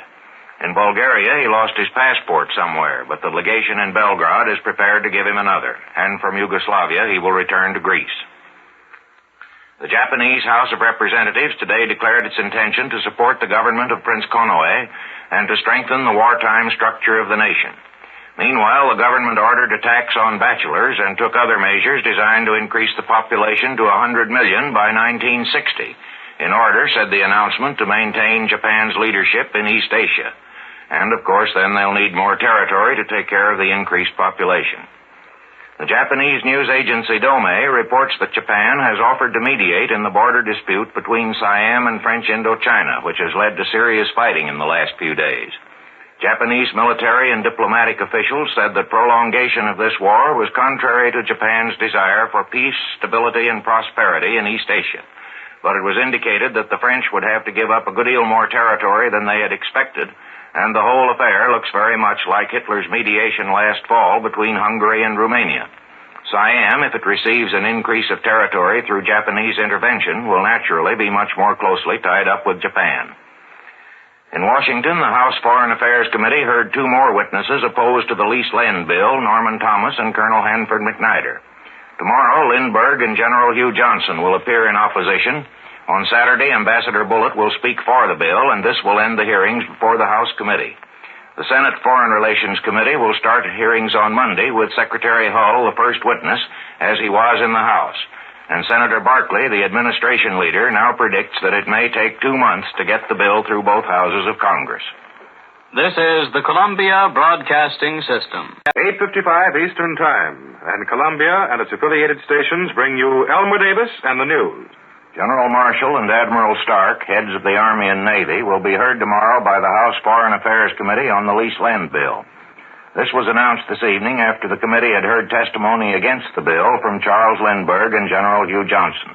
B: In Bulgaria, he lost his passport somewhere, but the legation in Belgrade is prepared to give him another, and from Yugoslavia he will return to Greece. The Japanese House of Representatives today declared its intention to support the government of Prince Konoe and to strengthen the wartime structure of the nation. Meanwhile, the government ordered a tax on bachelors and took other measures designed to increase the population to 100 million by 1960, in order, said the announcement, to maintain Japan's leadership in East Asia. And, of course, then they'll need more territory to take care of the increased population. The Japanese news agency Dome reports that Japan has offered to mediate in the border dispute between Siam and French Indochina, which has led to serious fighting in the last few days. Japanese military and diplomatic officials said that prolongation of this war was contrary to Japan's desire for peace, stability, and prosperity in East Asia. But it was indicated that the French would have to give up a good deal more territory than they had expected, and the whole affair looks very much like Hitler's mediation last fall between Hungary and Romania. Siam, if it receives an increase of territory through Japanese intervention, will naturally be much more closely tied up with Japan. In Washington, the House Foreign Affairs Committee heard two more witnesses opposed to the lease-lend bill, Norman Thomas and Colonel Hanford McNider. Tomorrow, Lindbergh and General Hugh Johnson will appear in opposition. On Saturday, Ambassador Bullitt will speak for the bill, and this will end the hearings before the House Committee. The Senate Foreign Relations Committee will start hearings on Monday with Secretary Hull, the first witness, as he was in the House. And Senator Barkley, the administration leader, now predicts that it may take 2 months to get the bill through both houses of Congress.
H: This is the Columbia Broadcasting System.
I: 8:55 Eastern Time, and Columbia and its affiliated stations bring you Elmer Davis and the news.
B: General Marshall and Admiral Stark, heads of the Army and Navy, will be heard tomorrow by the House Foreign Affairs Committee on the lease-lend bill. This was announced this evening after the committee had heard testimony against the bill from Charles Lindbergh and General Hugh Johnson.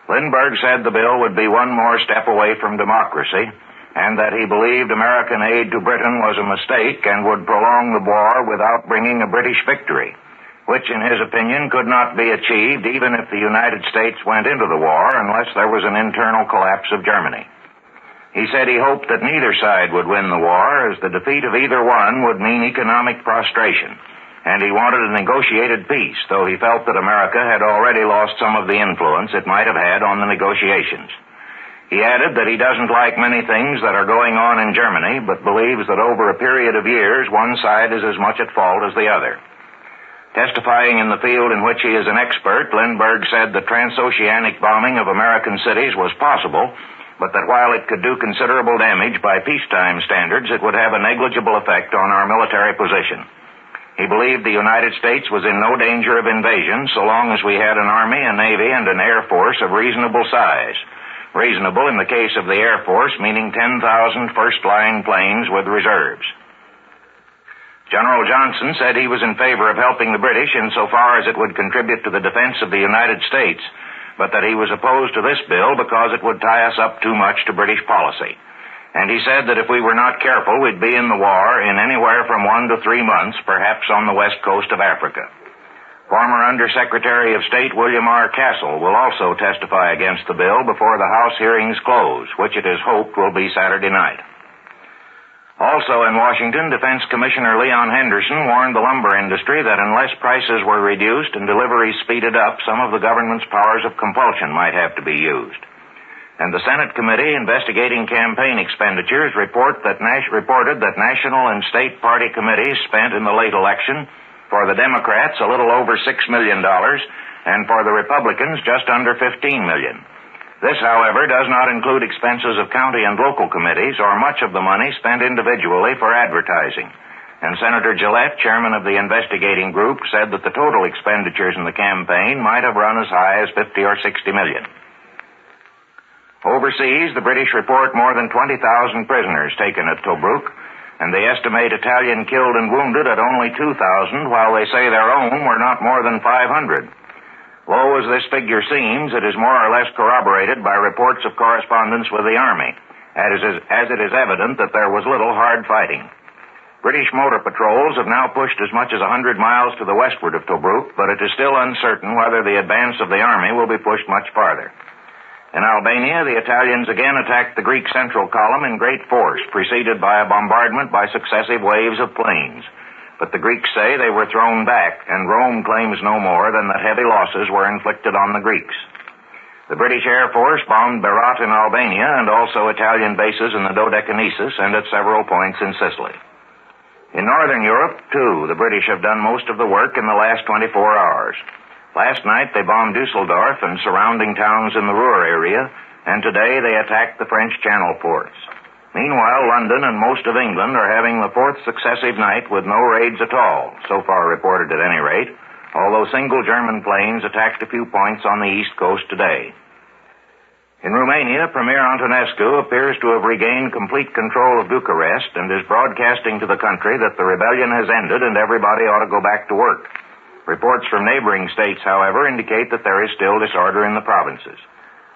B: Lindbergh said the bill would be one more step away from democracy, and that he believed American aid to Britain was a mistake and would prolong the war without bringing a British victory, which in his opinion could not be achieved even if the United States went into the war unless there was an internal collapse of Germany. He said he hoped that neither side would win the war, as the defeat of either one would mean economic prostration, and he wanted a negotiated peace, though he felt that America had already lost some of the influence it might have had on the negotiations. He added that he doesn't like many things that are going on in Germany, but believes that over a period of years, one side is as much at fault as the other. Testifying in the field in which he is an expert, Lindbergh said the transoceanic bombing of American cities was possible, but that while it could do considerable damage by peacetime standards, it would have a negligible effect on our military position. He believed the United States was in no danger of invasion so long as we had an army, a navy, and an air force of reasonable size. Reasonable in the case of the Air Force, meaning 10,000 first-line planes with reserves. General Johnson said he was in favor of helping the British insofar as it would contribute to the defense of the United States, but that he was opposed to this bill because it would tie us up too much to British policy. And he said that if we were not careful, we'd be in the war in anywhere from 1 to 3 months, perhaps on the west coast of Africa. Former Undersecretary of State William R. Castle will also testify against the bill before the House hearings close, which it is hoped will be Saturday night. Also in Washington, Defense Commissioner Leon Henderson warned the lumber industry that unless prices were reduced and deliveries speeded up, some of the government's powers of compulsion might have to be used. And the Senate committee investigating campaign expenditures reported that national and state party committees spent in the late election for the Democrats a little over $6 million, and for the Republicans just under $15 million. This, however, does not include expenses of county and local committees or much of the money spent individually for advertising. And Senator Gillette, chairman of the investigating group, said that the total expenditures in the campaign might have run as high as $50 or $60 million. Overseas, the British report more than 20,000 prisoners taken at Tobruk, and they estimate Italian killed and wounded at only 2,000, while they say their own were not more than 500. Low as this figure seems, it is more or less corroborated by reports of correspondence with the Army, as it is evident that there was little hard fighting. British motor patrols have now pushed as much as 100 miles to the westward of Tobruk, but it is still uncertain whether the advance of the Army will be pushed much farther. In Albania, the Italians again attacked the Greek central column in great force, preceded by a bombardment by successive waves of planes. But the Greeks say they were thrown back, and Rome claims no more than that heavy losses were inflicted on the Greeks. The British Air Force bombed Berat in Albania and also Italian bases in the Dodecanesus and at several points in Sicily. In Northern Europe, too, the British have done most of the work in the last 24 hours. Last night they bombed Dusseldorf and surrounding towns in the Ruhr area, and today they attacked the French Channel ports. Meanwhile, London and most of England are having the fourth successive night with no raids at all, so far reported at any rate, although single German planes attacked a few points on the east coast today. In Romania, Premier Antonescu appears to have regained complete control of Bucharest and is broadcasting to the country that the rebellion has ended and everybody ought to go back to work. Reports from neighboring states, however, indicate that there is still disorder in the provinces.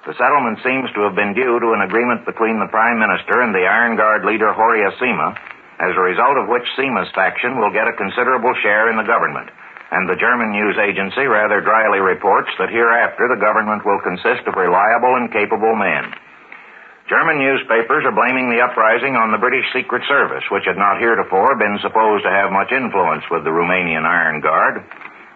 B: The settlement seems to have been due to an agreement between the Prime Minister and the Iron Guard leader Horia Sima, as a result of which Sima's faction will get a considerable share in the government. And the German news agency rather dryly reports that hereafter the government will consist of reliable and capable men. German newspapers are blaming the uprising on the British Secret Service, which had not heretofore been supposed to have much influence with the Romanian Iron Guard.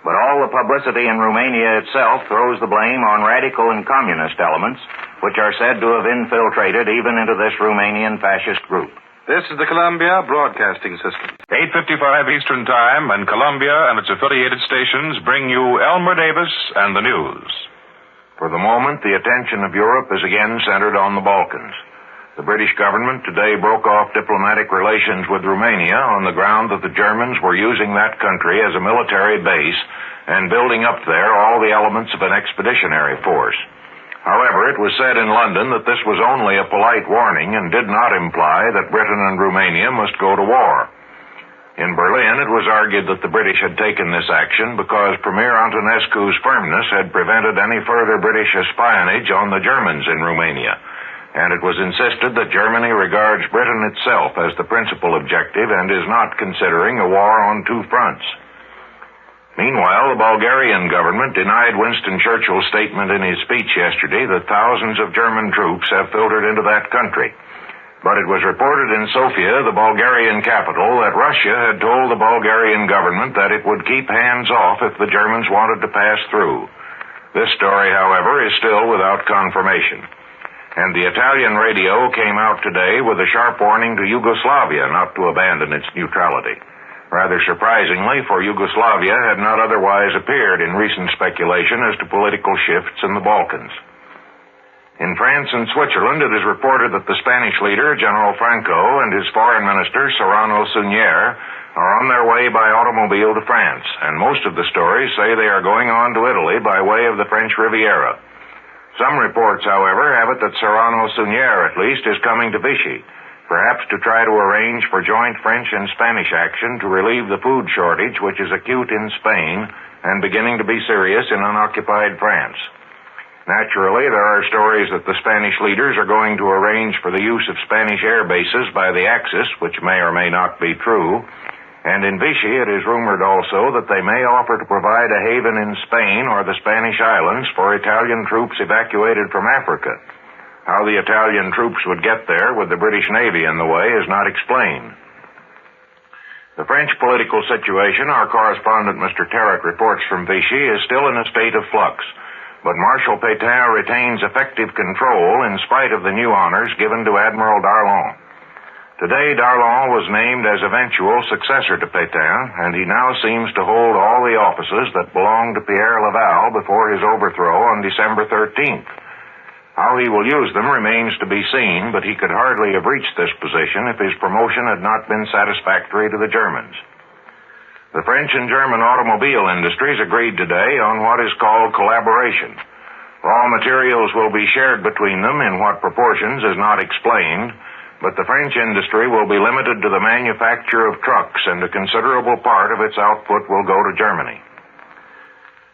B: But all the publicity in Romania itself throws the blame on radical and communist elements, which are said to have infiltrated even into this Romanian fascist group.
I: This is the Columbia Broadcasting System. 8:55 Eastern Time, and Columbia and its affiliated stations bring you Elmer Davis and the news.
O: For the moment, the attention of Europe is again centered on the Balkans. The British government today broke off diplomatic relations with Romania on the ground that the Germans were using that country as a military base and building up there all the elements of an expeditionary force. However, it was said in London that this was only a polite warning and did not imply that Britain and Romania must go to war. In Berlin, it was argued that the British had taken this action because Premier Antonescu's firmness had prevented any further British espionage on the Germans in Romania, and it was insisted that Germany regards Britain itself as the principal objective and is not considering a war on two fronts. Meanwhile, the Bulgarian government denied Winston Churchill's statement in his speech yesterday that thousands of German troops have filtered into that country. But it was reported in Sofia, the Bulgarian capital, that Russia had told the Bulgarian government that it would keep hands off if the Germans wanted to pass through. This story, however, is still without confirmation. And the Italian radio came out today with a sharp warning to Yugoslavia not to abandon its neutrality. Rather surprisingly, for Yugoslavia had not otherwise appeared in recent speculation as to political shifts in the Balkans. In France and Switzerland, it is reported that the Spanish leader, General Franco, and his foreign minister, Serrano Suñer, are on their way by automobile to France, and most of the stories say they are going on to Italy by way of the French Riviera. Some reports, however, have it that Serrano Suñer, at least, is coming to Vichy, perhaps to try to arrange for joint French and Spanish action to relieve the food shortage which is acute in Spain and beginning to be serious in unoccupied France. Naturally, there are stories that the Spanish leaders are going to arrange for the use of Spanish air bases by the Axis, which may or may not be true. And in Vichy, it is rumored also that they may offer to provide a haven in Spain or the Spanish islands for Italian troops evacuated from Africa. How the Italian troops would get there with the British Navy in the way is not explained. The French political situation, our correspondent Mr. Terrick reports from Vichy, is still in a state of flux. But Marshal Pétain retains effective control in spite of the new honors given to Admiral Darlan. Today, Darlan was named as eventual successor to Pétain, and he now seems to hold all the offices that belonged to Pierre Laval before his overthrow on December 13th. How he will use them remains to be seen, but he could hardly have reached this position if his promotion had not been satisfactory to the Germans. The French and German automobile industries agreed today on what is called collaboration. Raw materials will be shared between them in what proportions is not explained, but the French industry will be limited to the manufacture of trucks, and a considerable part of its output will go to Germany.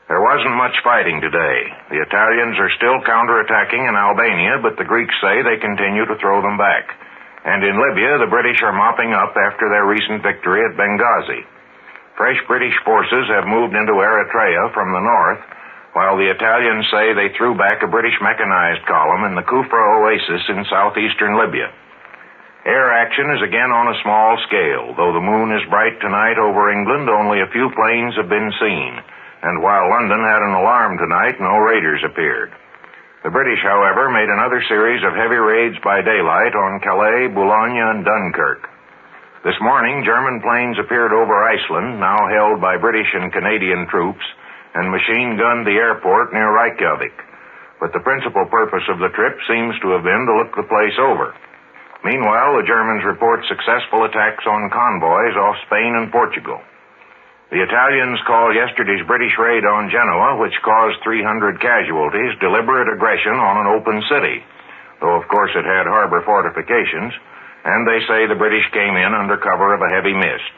O: There wasn't much fighting today. The Italians are still counterattacking in Albania, but the Greeks say they continue to throw them back. And in Libya, the British are mopping up after their recent victory at Benghazi. Fresh British forces have moved into Eritrea from the north, while the Italians say they threw back a British mechanized column in the Kufra oasis in southeastern Libya. Air action is again on a small scale. Though the moon is bright tonight over England, only a few planes have been seen, and while London had an alarm tonight, no raiders appeared. The British, however, made another series of heavy raids by daylight on Calais, Boulogne, and Dunkirk. This morning, German planes appeared over Iceland, now held by British and Canadian troops, and machine-gunned the airport near Reykjavik. But the principal purpose of the trip seems to have been to look the place over. Meanwhile, the Germans report successful attacks on convoys off Spain and Portugal. The Italians call yesterday's British raid on Genoa, which caused 300 casualties, deliberate aggression on an open city, though of course it had harbor fortifications, and they say the British came in under cover of a heavy mist.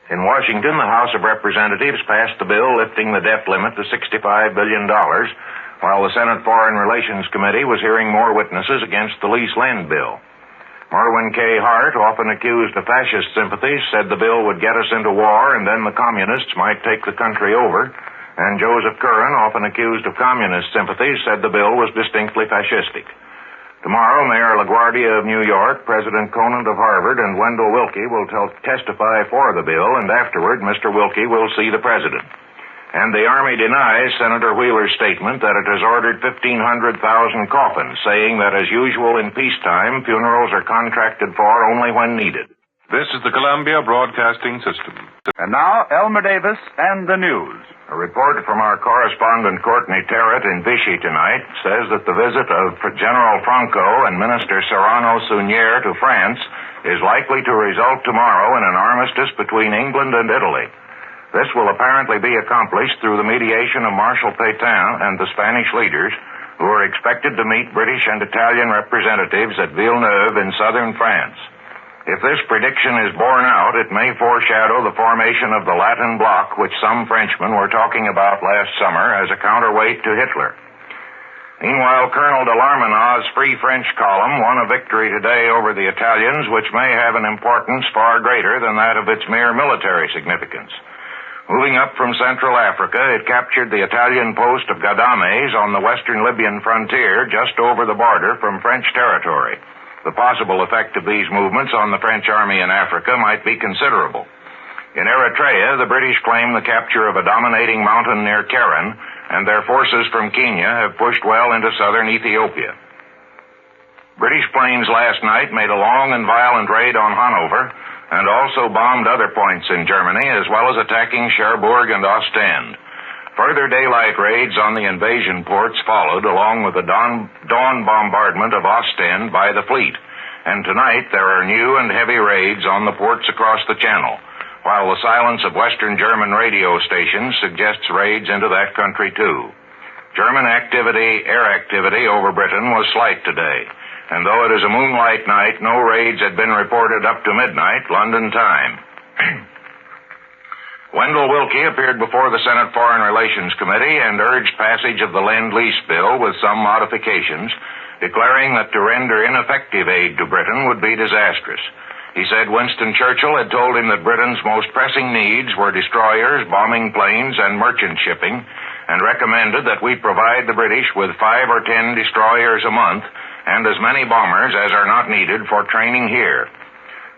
O: In Washington, the House of Representatives passed the bill lifting the debt limit to $65 billion, while the Senate Foreign Relations Committee was hearing more witnesses against the lease-lend bill. Merwin K. Hart, often accused of fascist sympathies, said the bill would get us into war and then the communists might take the country over, and Joseph Curran, often accused of communist sympathies, said the bill was distinctly fascistic. Tomorrow, Mayor LaGuardia of New York, President Conant of Harvard, and Wendell Willkie will testify for the bill, and afterward, Mr. Willkie will see the President. And the Army denies Senator Wheeler's statement that it has ordered 1,500,000 coffins, saying that, as usual in peacetime, funerals are contracted for only when needed.
I: This is the Columbia Broadcasting System.
M: And now, Elmer Davis and the news.
O: A report from our correspondent Courtney Terrett in Vichy tonight says that the visit of General Franco and Minister Serrano Suñer to France is likely to result tomorrow in an armistice between England and Italy. This will apparently be accomplished through the mediation of Marshal Pétain and the Spanish leaders, who are expected to meet British and Italian representatives at Villeneuve in southern France. If this prediction is borne out, it may foreshadow the formation of the Latin bloc, which some Frenchmen were talking about last summer as a counterweight to Hitler. Meanwhile, Colonel de Larmenaw's Free French column won a victory today over the Italians, which may have an importance far greater than that of its mere military significance. Moving up from Central Africa, it captured the Italian post of Ghadames on the western Libyan frontier just over the border from French territory. The possible effect of these movements on the French army in Africa might be considerable. In Eritrea, the British claim the capture of a dominating mountain near Keren, and their forces from Kenya have pushed well into southern Ethiopia. British planes last night made a long and violent raid on Hanover, and also bombed other points in Germany, as well as attacking Cherbourg and Ostend. Further daylight raids on the invasion ports followed, along with the dawn bombardment of Ostend by the fleet. And tonight there are new and heavy raids on the ports across the Channel, while the silence of Western German radio stations suggests raids into that country too. German air activity over Britain was slight today, and though it is a moonlight night, no raids had been reported up to midnight, London time. Wendell Willkie appeared before the Senate Foreign Relations Committee and urged passage of the lend-lease bill with some modifications, declaring that to render ineffective aid to Britain would be disastrous. He said Winston Churchill had told him that Britain's most pressing needs were destroyers, bombing planes, and merchant shipping, and recommended that we provide the British with 5 or 10 destroyers a month and as many bombers as are not needed for training here.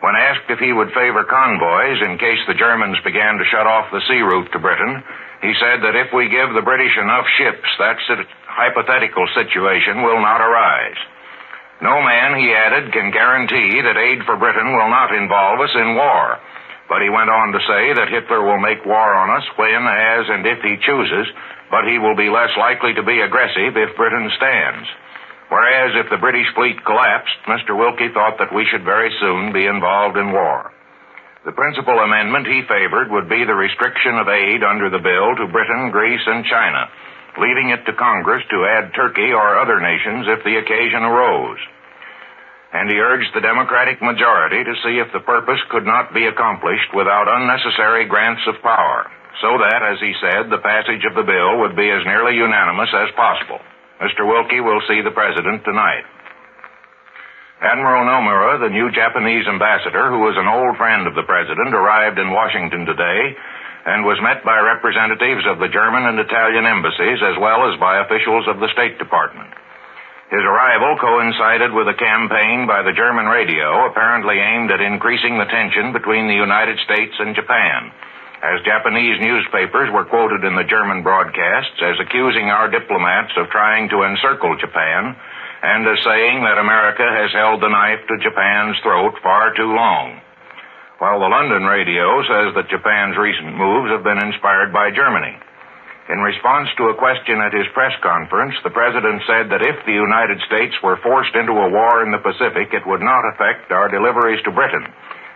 O: When asked if he would favor convoys in case the Germans began to shut off the sea route to Britain, he said that if we give the British enough ships, that hypothetical situation will not arise. No man, he added, can guarantee that aid for Britain will not involve us in war. But he went on to say that Hitler will make war on us when, as, and if he chooses, but he will be less likely to be aggressive if Britain stands. Whereas if the British fleet collapsed, Mr. Willkie thought that we should very soon be involved in war. The principal amendment he favored would be the restriction of aid under the bill to Britain, Greece, and China, leaving it to Congress to add Turkey or other nations if the occasion arose. And he urged the Democratic majority to see if the purpose could not be accomplished without unnecessary grants of power, so that, as he said, the passage of the bill would be as nearly unanimous as possible. Mr. Willkie will see the President tonight. Admiral Nomura, the new Japanese ambassador, who was an old friend of the President, arrived in Washington today and was met by representatives of the German and Italian embassies as well as by officials of the State Department. His arrival coincided with a campaign by the German radio apparently aimed at increasing the tension between the United States and Japan, as Japanese newspapers were quoted in the German broadcasts as accusing our diplomats of trying to encircle Japan and as saying that America has held the knife to Japan's throat far too long, while the London radio says that Japan's recent moves have been inspired by Germany. In response to a question at his press conference, the President said that if the United States were forced into a war in the Pacific, it would not affect our deliveries to Britain.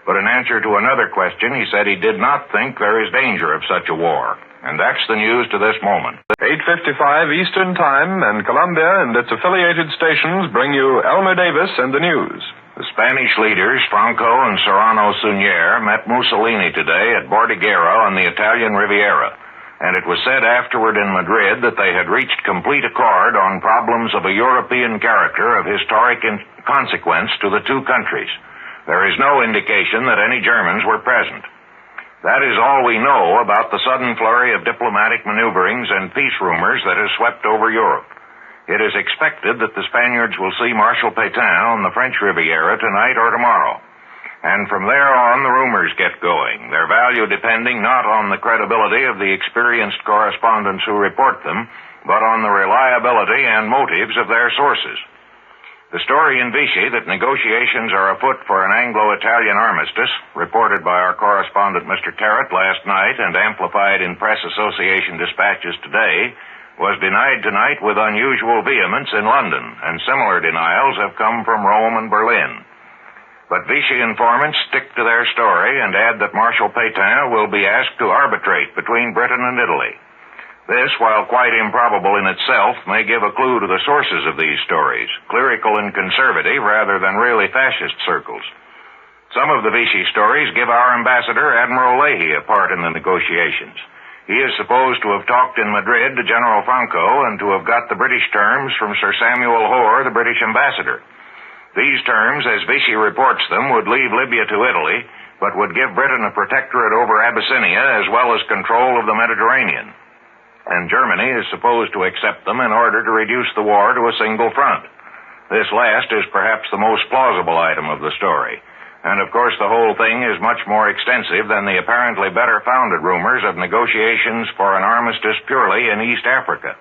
O: But in answer to another question, he said he did not think there is danger of such a war. And that's the news to this moment.
N: 8:55 Eastern Time, and Columbia and its affiliated stations bring you Elmer Davis and the news.
O: The Spanish leaders, Franco and Serrano Suñer, met Mussolini today at Bordighera on the Italian Riviera. And it was said afterward in Madrid that they had reached complete accord on problems of a European character of historic consequence to the two countries. There is no indication that any Germans were present. That is all we know about the sudden flurry of diplomatic maneuverings and peace rumors that has swept over Europe. It is expected that the Spaniards will see Marshal Pétain on the French Riviera tonight or tomorrow. And from there on, the rumors get going, their value depending not on the credibility of the experienced correspondents who report them, but on the reliability and motives of their sources. The story in Vichy that negotiations are afoot for an Anglo-Italian armistice, reported by our correspondent Mr. Terrett last night and amplified in Press Association dispatches today, was denied tonight with unusual vehemence in London, and similar denials have come from Rome and Berlin. But Vichy informants stick to their story and add that Marshal Pétain will be asked to arbitrate between Britain and Italy. This, while quite improbable in itself, may give a clue to the sources of these stories, clerical and conservative rather than really fascist circles. Some of the Vichy stories give our ambassador, Admiral Raeder, a part in the negotiations. He is supposed to have talked in Madrid to General Franco and to have got the British terms from Sir Samuel Hoare, the British ambassador. These terms, as Vichy reports them, would leave Libya to Italy, but would give Britain a protectorate over Abyssinia as well as control of the Mediterranean. And Germany is supposed to accept them in order to reduce the war to a single front. This last is perhaps the most plausible item of the story. And of course the whole thing is much more extensive than the apparently better founded rumors of negotiations for an armistice purely in East Africa.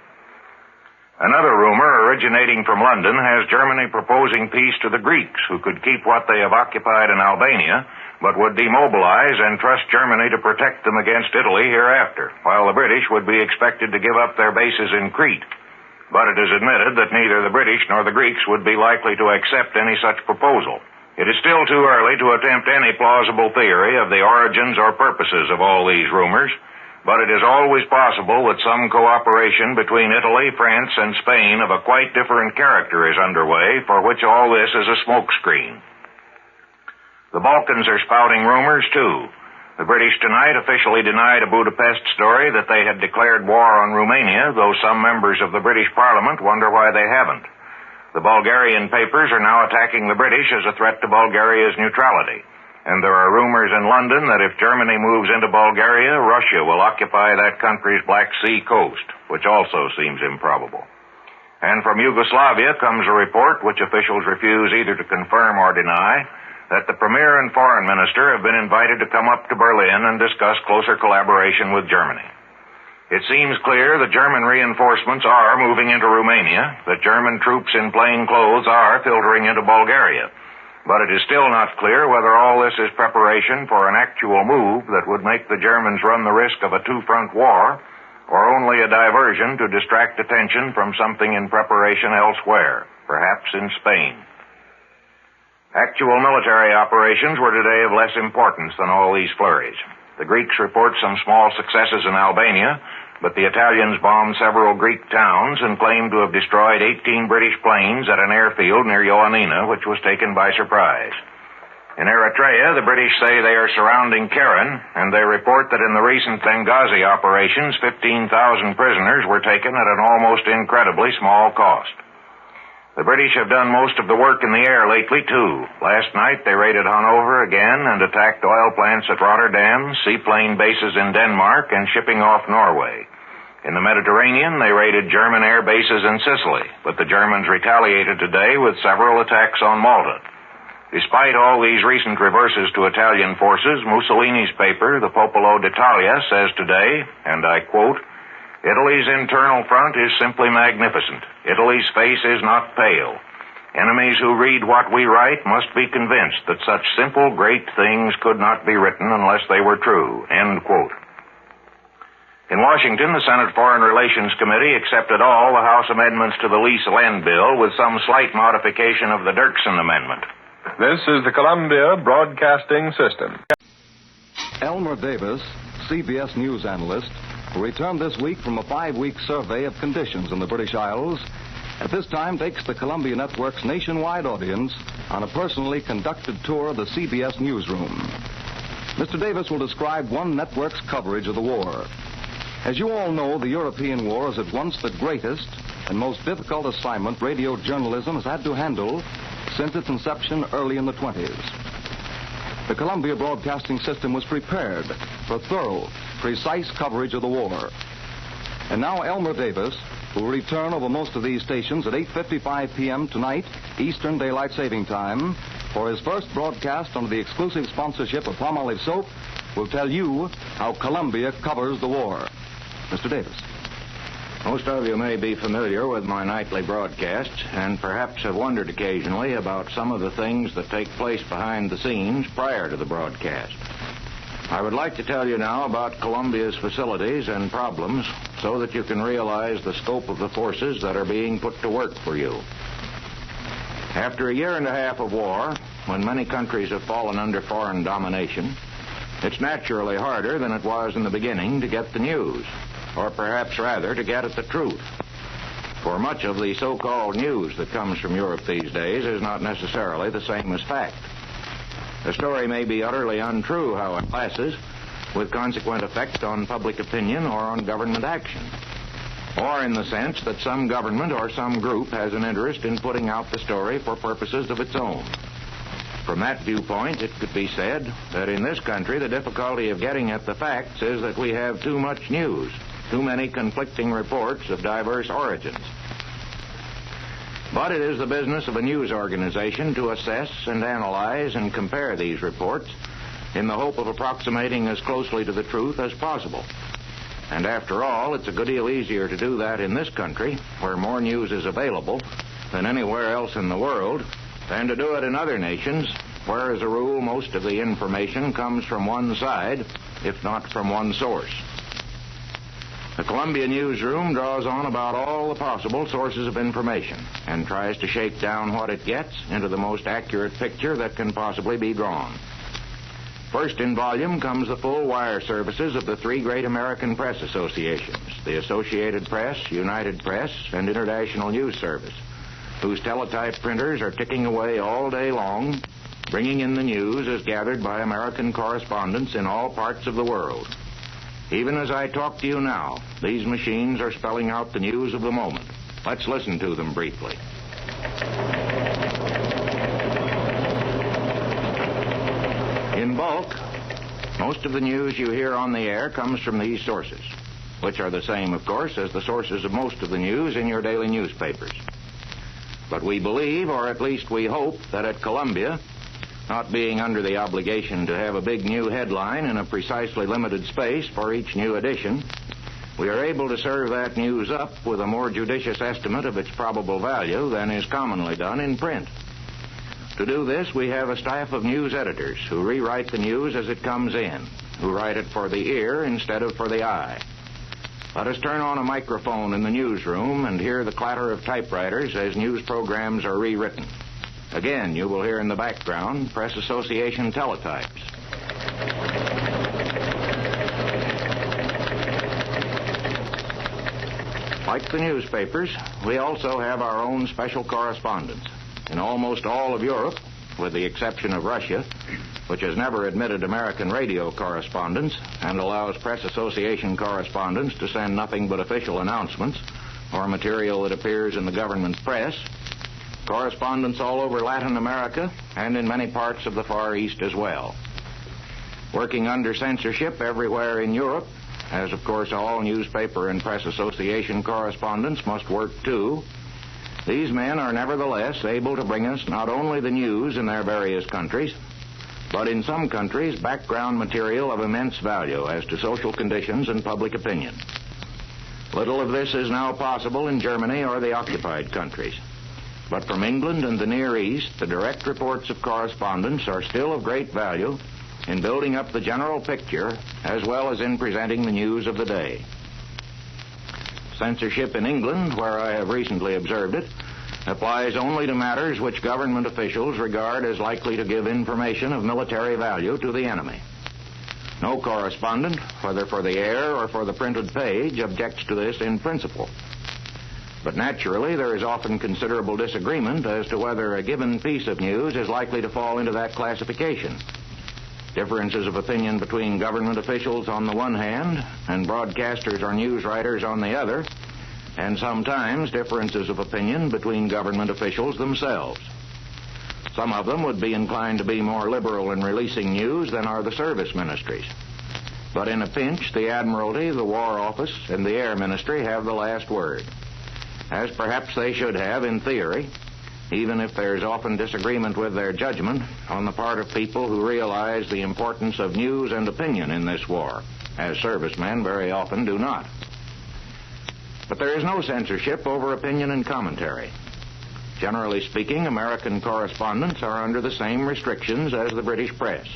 O: Another rumor originating from London has Germany proposing peace to the Greeks, who could keep what they have occupied in Albania, but would demobilize and trust Germany to protect them against Italy hereafter, while the British would be expected to give up their bases in Crete. But it is admitted that neither the British nor the Greeks would be likely to accept any such proposal. It is still too early to attempt any plausible theory of the origins or purposes of all these rumors, but it is always possible that some cooperation between Italy, France, and Spain of a quite different character is underway, for which all this is a smokescreen. The Balkans are spouting rumors, too. The British tonight officially denied a Budapest story that they had declared war on Romania, though some members of the British Parliament wonder why they haven't. The Bulgarian papers are now attacking the British as a threat to Bulgaria's neutrality. And there are rumors in London that if Germany moves into Bulgaria, Russia will occupy that country's Black Sea coast, which also seems improbable. And from Yugoslavia comes a report, which officials refuse either to confirm or deny, that the Premier and Foreign Minister have been invited to come up to Berlin and discuss closer collaboration with Germany. It seems clear that German reinforcements are moving into Romania, that German troops in plain clothes are filtering into Bulgaria. But it is still not clear whether all this is preparation for an actual move that would make the Germans run the risk of a two-front war, or only a diversion to distract attention from something in preparation elsewhere, perhaps in Spain. Actual military operations were today of less importance than all these flurries. The Greeks report some small successes in Albania, but the Italians bombed several Greek towns and claimed to have destroyed 18 British planes at an airfield near Ioannina, which was taken by surprise. In Eritrea, the British say they are surrounding Keren, and they report that in the recent Benghazi operations, 15,000 prisoners were taken at an almost incredibly small cost. The British have done most of the work in the air lately, too. Last night, they raided Hanover again and attacked oil plants at Rotterdam, seaplane bases in Denmark, and shipping off Norway. In the Mediterranean, they raided German air bases in Sicily, but the Germans retaliated today with several attacks on Malta. Despite all these recent reverses to Italian forces, Mussolini's paper, the Popolo d'Italia, says today, and I quote, "Italy's internal front is simply magnificent. Italy's face is not pale. Enemies who read what we write must be convinced that such simple, great things could not be written unless they were true." End quote. In Washington, the Senate Foreign Relations Committee accepted all the House amendments to the lease-lend bill with some slight modification of the Dirksen amendment.
N: This is the Columbia Broadcasting System.
P: Elmer Davis, CBS News analyst, who returned this week from a 5-week survey of conditions in the British Isles, at this time takes the Columbia Network's nationwide audience on a personally conducted tour of the CBS newsroom. Mr. Davis will describe one network's coverage of the war. As you all know, the European War is at once the greatest and most difficult assignment radio journalism has had to handle since its inception early in the 20s. The Columbia Broadcasting System was prepared for thorough, precise coverage of the war. And now Elmer Davis, who will return over most of these stations at 8:55 p.m. tonight, Eastern Daylight Saving Time, for his first broadcast under the exclusive sponsorship of Palmolive Soap, will tell you how Columbia covers the war. Mr. Davis.
B: Most of you may be familiar with my nightly broadcasts and perhaps have wondered occasionally about some of the things that take place behind the scenes prior to the broadcast. I would like to tell you now about Columbia's facilities and problems so that you can realize the scope of the forces that are being put to work for you. After a year and a half of war, when many countries have fallen under foreign domination, it's naturally harder than it was in the beginning to get the news, or perhaps rather to get at the truth. For much of the so-called news that comes from Europe these days is not necessarily the same as fact. A story may be utterly untrue how it passes, with consequent effect on public opinion or on government action, or in the sense that some government or some group has an interest in putting out the story for purposes of its own. From that viewpoint, it could be said that in this country the difficulty of getting at the facts is that we have too much news, too many conflicting reports of diverse origins. But it is the business of a news organization to assess and analyze and compare these reports in the hope of approximating as closely to the truth as possible. And after all, it's a good deal easier to do that in this country, where more news is available than anywhere else in the world, than to do it in other nations, where, as a rule, most of the information comes from one side, if not from one source. The Columbia newsroom draws on about all the possible sources of information and tries to shake down what it gets into the most accurate picture that can possibly be drawn. First in volume comes the full wire services of the three great American press associations, the Associated Press, United Press, and International News Service, whose teletype printers are ticking away all day long, bringing in the news as gathered by American correspondents in all parts of the world. Even as I talk to you now, these machines are spelling out the news of the moment. Let's listen to them briefly. In bulk, most of the news you hear on the air comes from these sources, which are the same, of course, as the sources of most of the news in your daily newspapers. But we believe, or at least we hope, that at Columbia, not being under the obligation to have a big new headline in a precisely limited space for each new edition, we are able to serve that news up with a more judicious estimate of its probable value than is commonly done in print. To do this, we have a staff of news editors who rewrite the news as it comes in, who write it for the ear instead of for the eye. Let us turn on a microphone in the newsroom and hear the clatter of typewriters as news programs are rewritten. Again, you will hear in the background Press Association teletypes. Like the newspapers, we also have our own special correspondents. In almost all of Europe, with the exception of Russia, which has never admitted American radio correspondents and allows Press Association correspondents to send nothing but official announcements or material that appears in the government press, correspondents all over Latin America and in many parts of the Far East as well. Working under censorship everywhere in Europe, as of course all newspaper and Press Association correspondents must work too, these men are nevertheless able to bring us not only the news in their various countries, but in some countries background material of immense value as to social conditions and public opinion. Little of this is now possible in Germany or the occupied countries. But from England and the Near East, the direct reports of correspondents are still of great value in building up the general picture as well as in presenting the news of the day. Censorship in England, where I have recently observed it, applies only to matters which government officials regard as likely to give information of military value to the enemy. No correspondent, whether for the air or for the printed page, objects to this in principle. But naturally, there is often considerable disagreement as to whether a given piece of news is likely to fall into that classification. Differences of opinion between government officials on the one hand and broadcasters or news writers on the other, and sometimes differences of opinion between government officials themselves. Some of them would be inclined to be more liberal in releasing news than are the service ministries. But in a pinch, the Admiralty, the War Office, and the Air Ministry have the last word, as perhaps they should have in theory, even if there's often disagreement with their judgment on the part of people who realize the importance of news and opinion in this war, as servicemen very often do not. But there is no censorship over opinion and commentary. Generally speaking, American correspondents are under the same restrictions as the British press,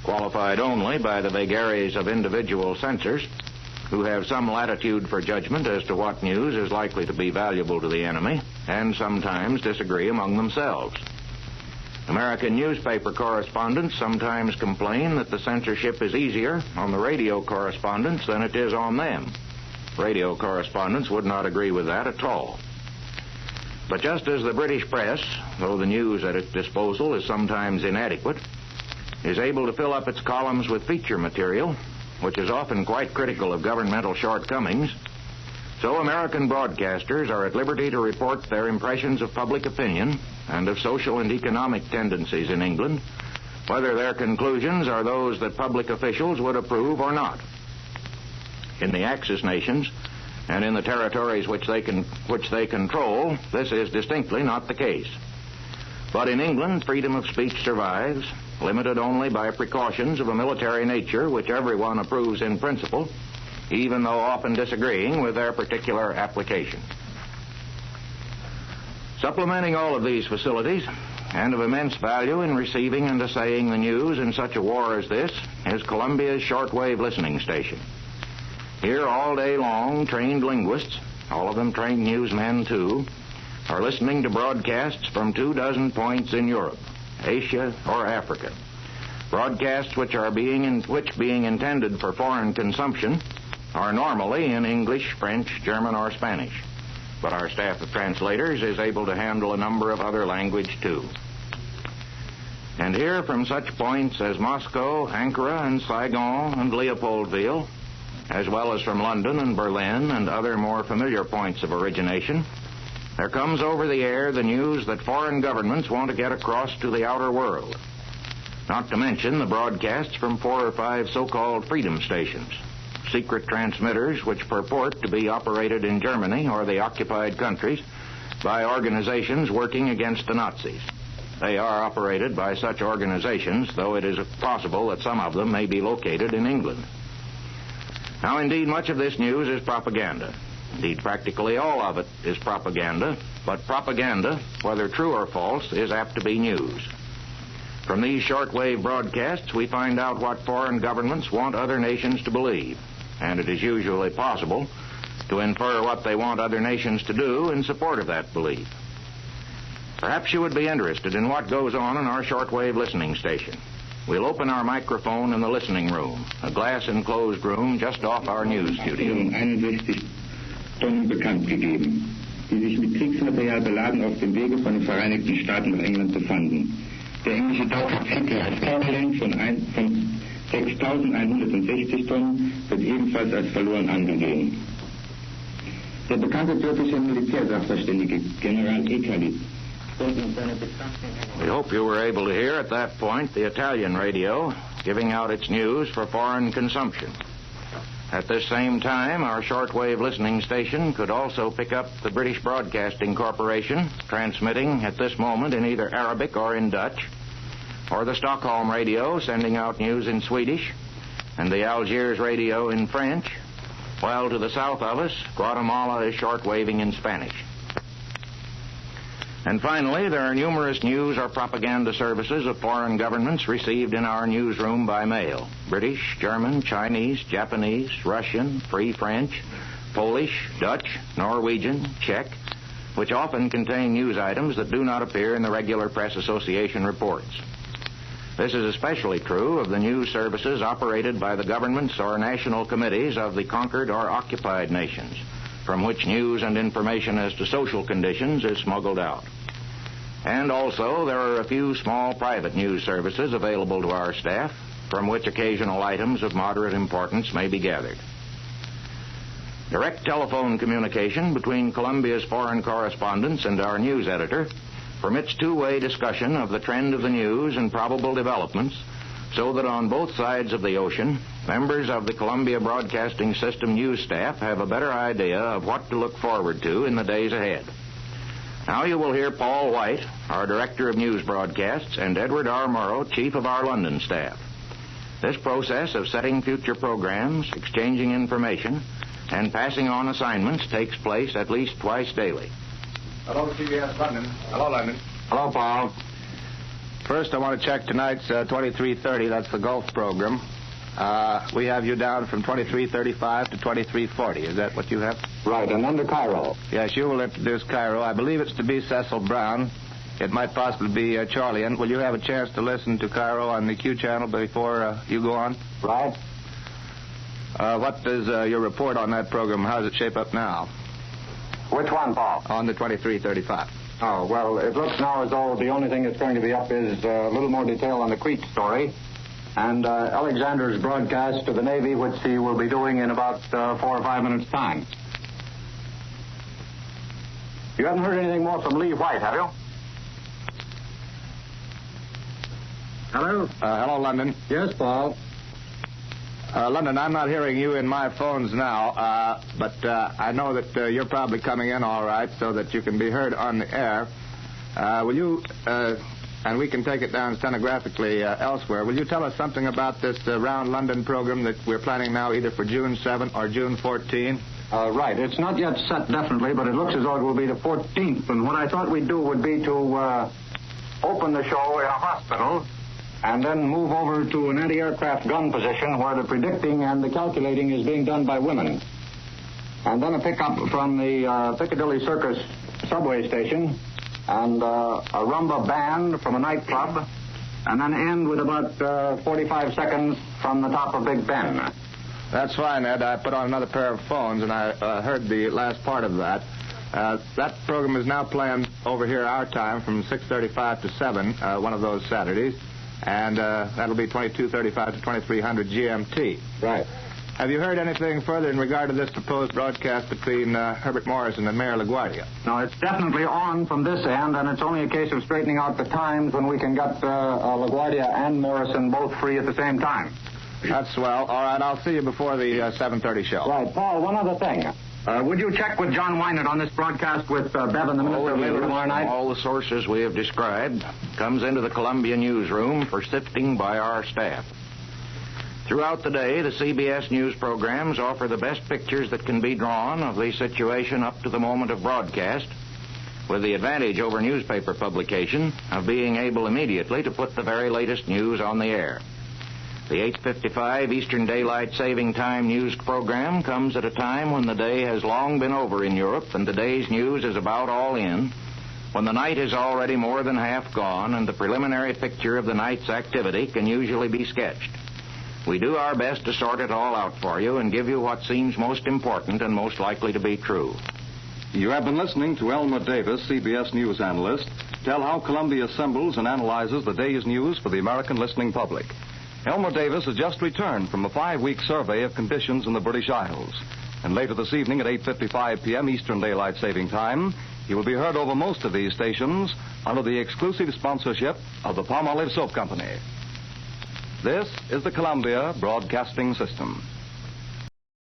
B: qualified only by the vagaries of individual censors who have some latitude for judgment as to what news is likely to be valuable to the enemy and sometimes disagree among themselves. American newspaper correspondents sometimes complain that the censorship is easier on the radio correspondents than it is on them. Radio correspondents would not agree with that at all. But just as the British press, though the news at its disposal is sometimes inadequate, is able to fill up its columns with feature material, which is often quite critical of governmental shortcomings, so American broadcasters are at liberty to report their impressions of public opinion and of social and economic tendencies in England, whether their conclusions are those that public officials would approve or not. In the Axis nations and in the territories which they control, this is distinctly not the case. But in England, freedom of speech survives, limited only by precautions of a military nature which everyone approves in principle, even though often disagreeing with their particular application. Supplementing all of these facilities, and of immense value in receiving and assaying the news in such a war as this, is Columbia's shortwave listening station. Here all day long, trained linguists, all of them trained newsmen too, are listening to broadcasts from 24 points in Europe, Asia, or Africa. Broadcasts which being intended for foreign consumption are normally in English, French, German, or Spanish. But our staff of translators is able to handle a number of other languages too. And here from such points as Moscow, Ankara, and Saigon, and Leopoldville, as well as from London and Berlin and other more familiar points of origination, there comes over the air the news that foreign governments want to get across to the outer world. Not to mention the broadcasts from 4 or 5 so-called freedom stations, secret transmitters which purport to be operated in Germany or the occupied countries by organizations working against the Nazis. They are operated by such organizations, though it is possible that some of them may be located in England. Now, indeed, much of this news is propaganda. Indeed, practically all of it is propaganda, but propaganda, whether true or false, is apt to be news. From these shortwave broadcasts, we find out what foreign governments want other nations to believe, and it is usually possible to infer what they want other nations to do in support of that belief. Perhaps you would be interested in what goes on in our shortwave listening station. We'll open our microphone in the listening room, a glass-enclosed room just off our news studio.
Q: 61 Tonnen bekannt gegeben, die sich mit Kriegsmaterial beladen auf dem Wege von den Vereinigten Staaten nach England befanden. Der englische Adolph Hitler als Counterland von 6.160 Tonnen wird ebenfalls als verloren angesehen. Der bekannte türkische Militärsachverständige General Elliott.
B: We hope you were able to hear at that point the Italian radio giving out its news for foreign consumption. At this same time, our shortwave listening station could also pick up the British Broadcasting Corporation, transmitting at this moment in either Arabic or in Dutch, or the Stockholm radio sending out news in Swedish, and the Algiers radio in French, while to the south of us, Guatemala is shortwaving in Spanish. And finally, there are numerous news or propaganda services of foreign governments received in our newsroom by mail. British, German, Chinese, Japanese, Russian, Free French, Polish, Dutch, Norwegian, Czech, which often contain news items that do not appear in the regular Press Association reports. This is especially true of the news services operated by the governments or national committees of the conquered or occupied nations, from which news and information as to social conditions is smuggled out. And also, there are a few small private news services available to our staff, from which occasional items of moderate importance may be gathered. Direct telephone communication between Columbia's foreign correspondents and our news editor permits two-way discussion of the trend of the news and probable developments, so that on both sides of the ocean, members of the Columbia Broadcasting System news staff have a better idea of what to look forward to in the days ahead. Now you will hear Paul White, our Director of News Broadcasts, and Edward R. Morrow, Chief of our London staff. This process of setting future programs, exchanging information, and passing on assignments takes place at least twice daily.
R: Hello, CBS London. Hello, London.
S: Hello, Paul. First, I want to check tonight's 2330. That's the Gulf program. We have you down from 2335 to 2340. Is that what you have?
R: Right, and under Cairo.
S: Yes, you will introduce Cairo. I believe it's to be Cecil Brown. It might possibly be Charlie. And will you have a chance to listen to Cairo on the Q channel before you go on?
R: Right.
S: What is your report on that program? How does it shape up now?
R: Which one, Paul?
S: On the 2335.
R: Oh, well, it looks now as though the only thing that's going to be up is a little more detail on the Crete story. And Alexander's broadcast to the Navy, which he will be doing in about 4 or 5 minutes' time. You haven't heard anything more from Lee White, have you? Hello?
S: Hello, London.
R: Yes, Paul.
S: London, I'm not hearing you in my phones now, but I know that you're probably coming in all right so that you can be heard on the air. Will you, and we can take it down stenographically elsewhere, will you tell us something about this Round London program that we're planning now either for June 7 or June 14?
R: Right. It's not yet set definitely, but it looks as though it will be the 14th. And what I thought we'd do would be to open the show in a hospital and then move over to an anti-aircraft gun position where the predicting and the calculating is being done by women. And then a pickup from the Piccadilly Circus subway station and a rumba band from a nightclub, and then end with about 45 seconds from the top of Big Ben.
S: That's fine, Ed. I put on another pair of phones, and I heard the last part of that. That program is now planned over here our time from 6:35 to 7, one of those Saturdays, and that'll be 22:35 to 2300 GMT.
R: Right.
S: Have you heard anything further in regard to this proposed broadcast between Herbert Morrison and Mayor LaGuardia?
R: No, it's definitely on from this end, and it's only a case of straightening out the times when we can get LaGuardia and Morrison both free at the same time.
S: That's swell. All right, I'll see you before the 7:30 show.
R: Right. Paul, one other thing. Would you check with John Wynant on this broadcast with Bevan, the Minister of Labor, tomorrow night?
B: All the sources we have described comes into the Columbia newsroom for sifting by our staff. Throughout the day, the CBS News programs offer the best pictures that can be drawn of the situation up to the moment of broadcast, with the advantage over newspaper publication of being able immediately to put the very latest news on the air. The 8:55 Eastern Daylight Saving Time news program comes at a time when the day has long been over in Europe and the day's news is about all in, when the night is already more than half gone and the preliminary picture of the night's activity can usually be sketched. We do our best to sort it all out for you and give you what seems most important and most likely to be true.
P: You have been listening to Elmer Davis, CBS News analyst, tell how Columbia assembles and analyzes the day's news for the American listening public. Elmer Davis has just returned from a 5-week survey of conditions in the British Isles. And later this evening at 8:55 p.m. Eastern Daylight Saving Time, he will be heard over most of these stations under the exclusive sponsorship of the Palmolive Soap Company. This is the Columbia Broadcasting System.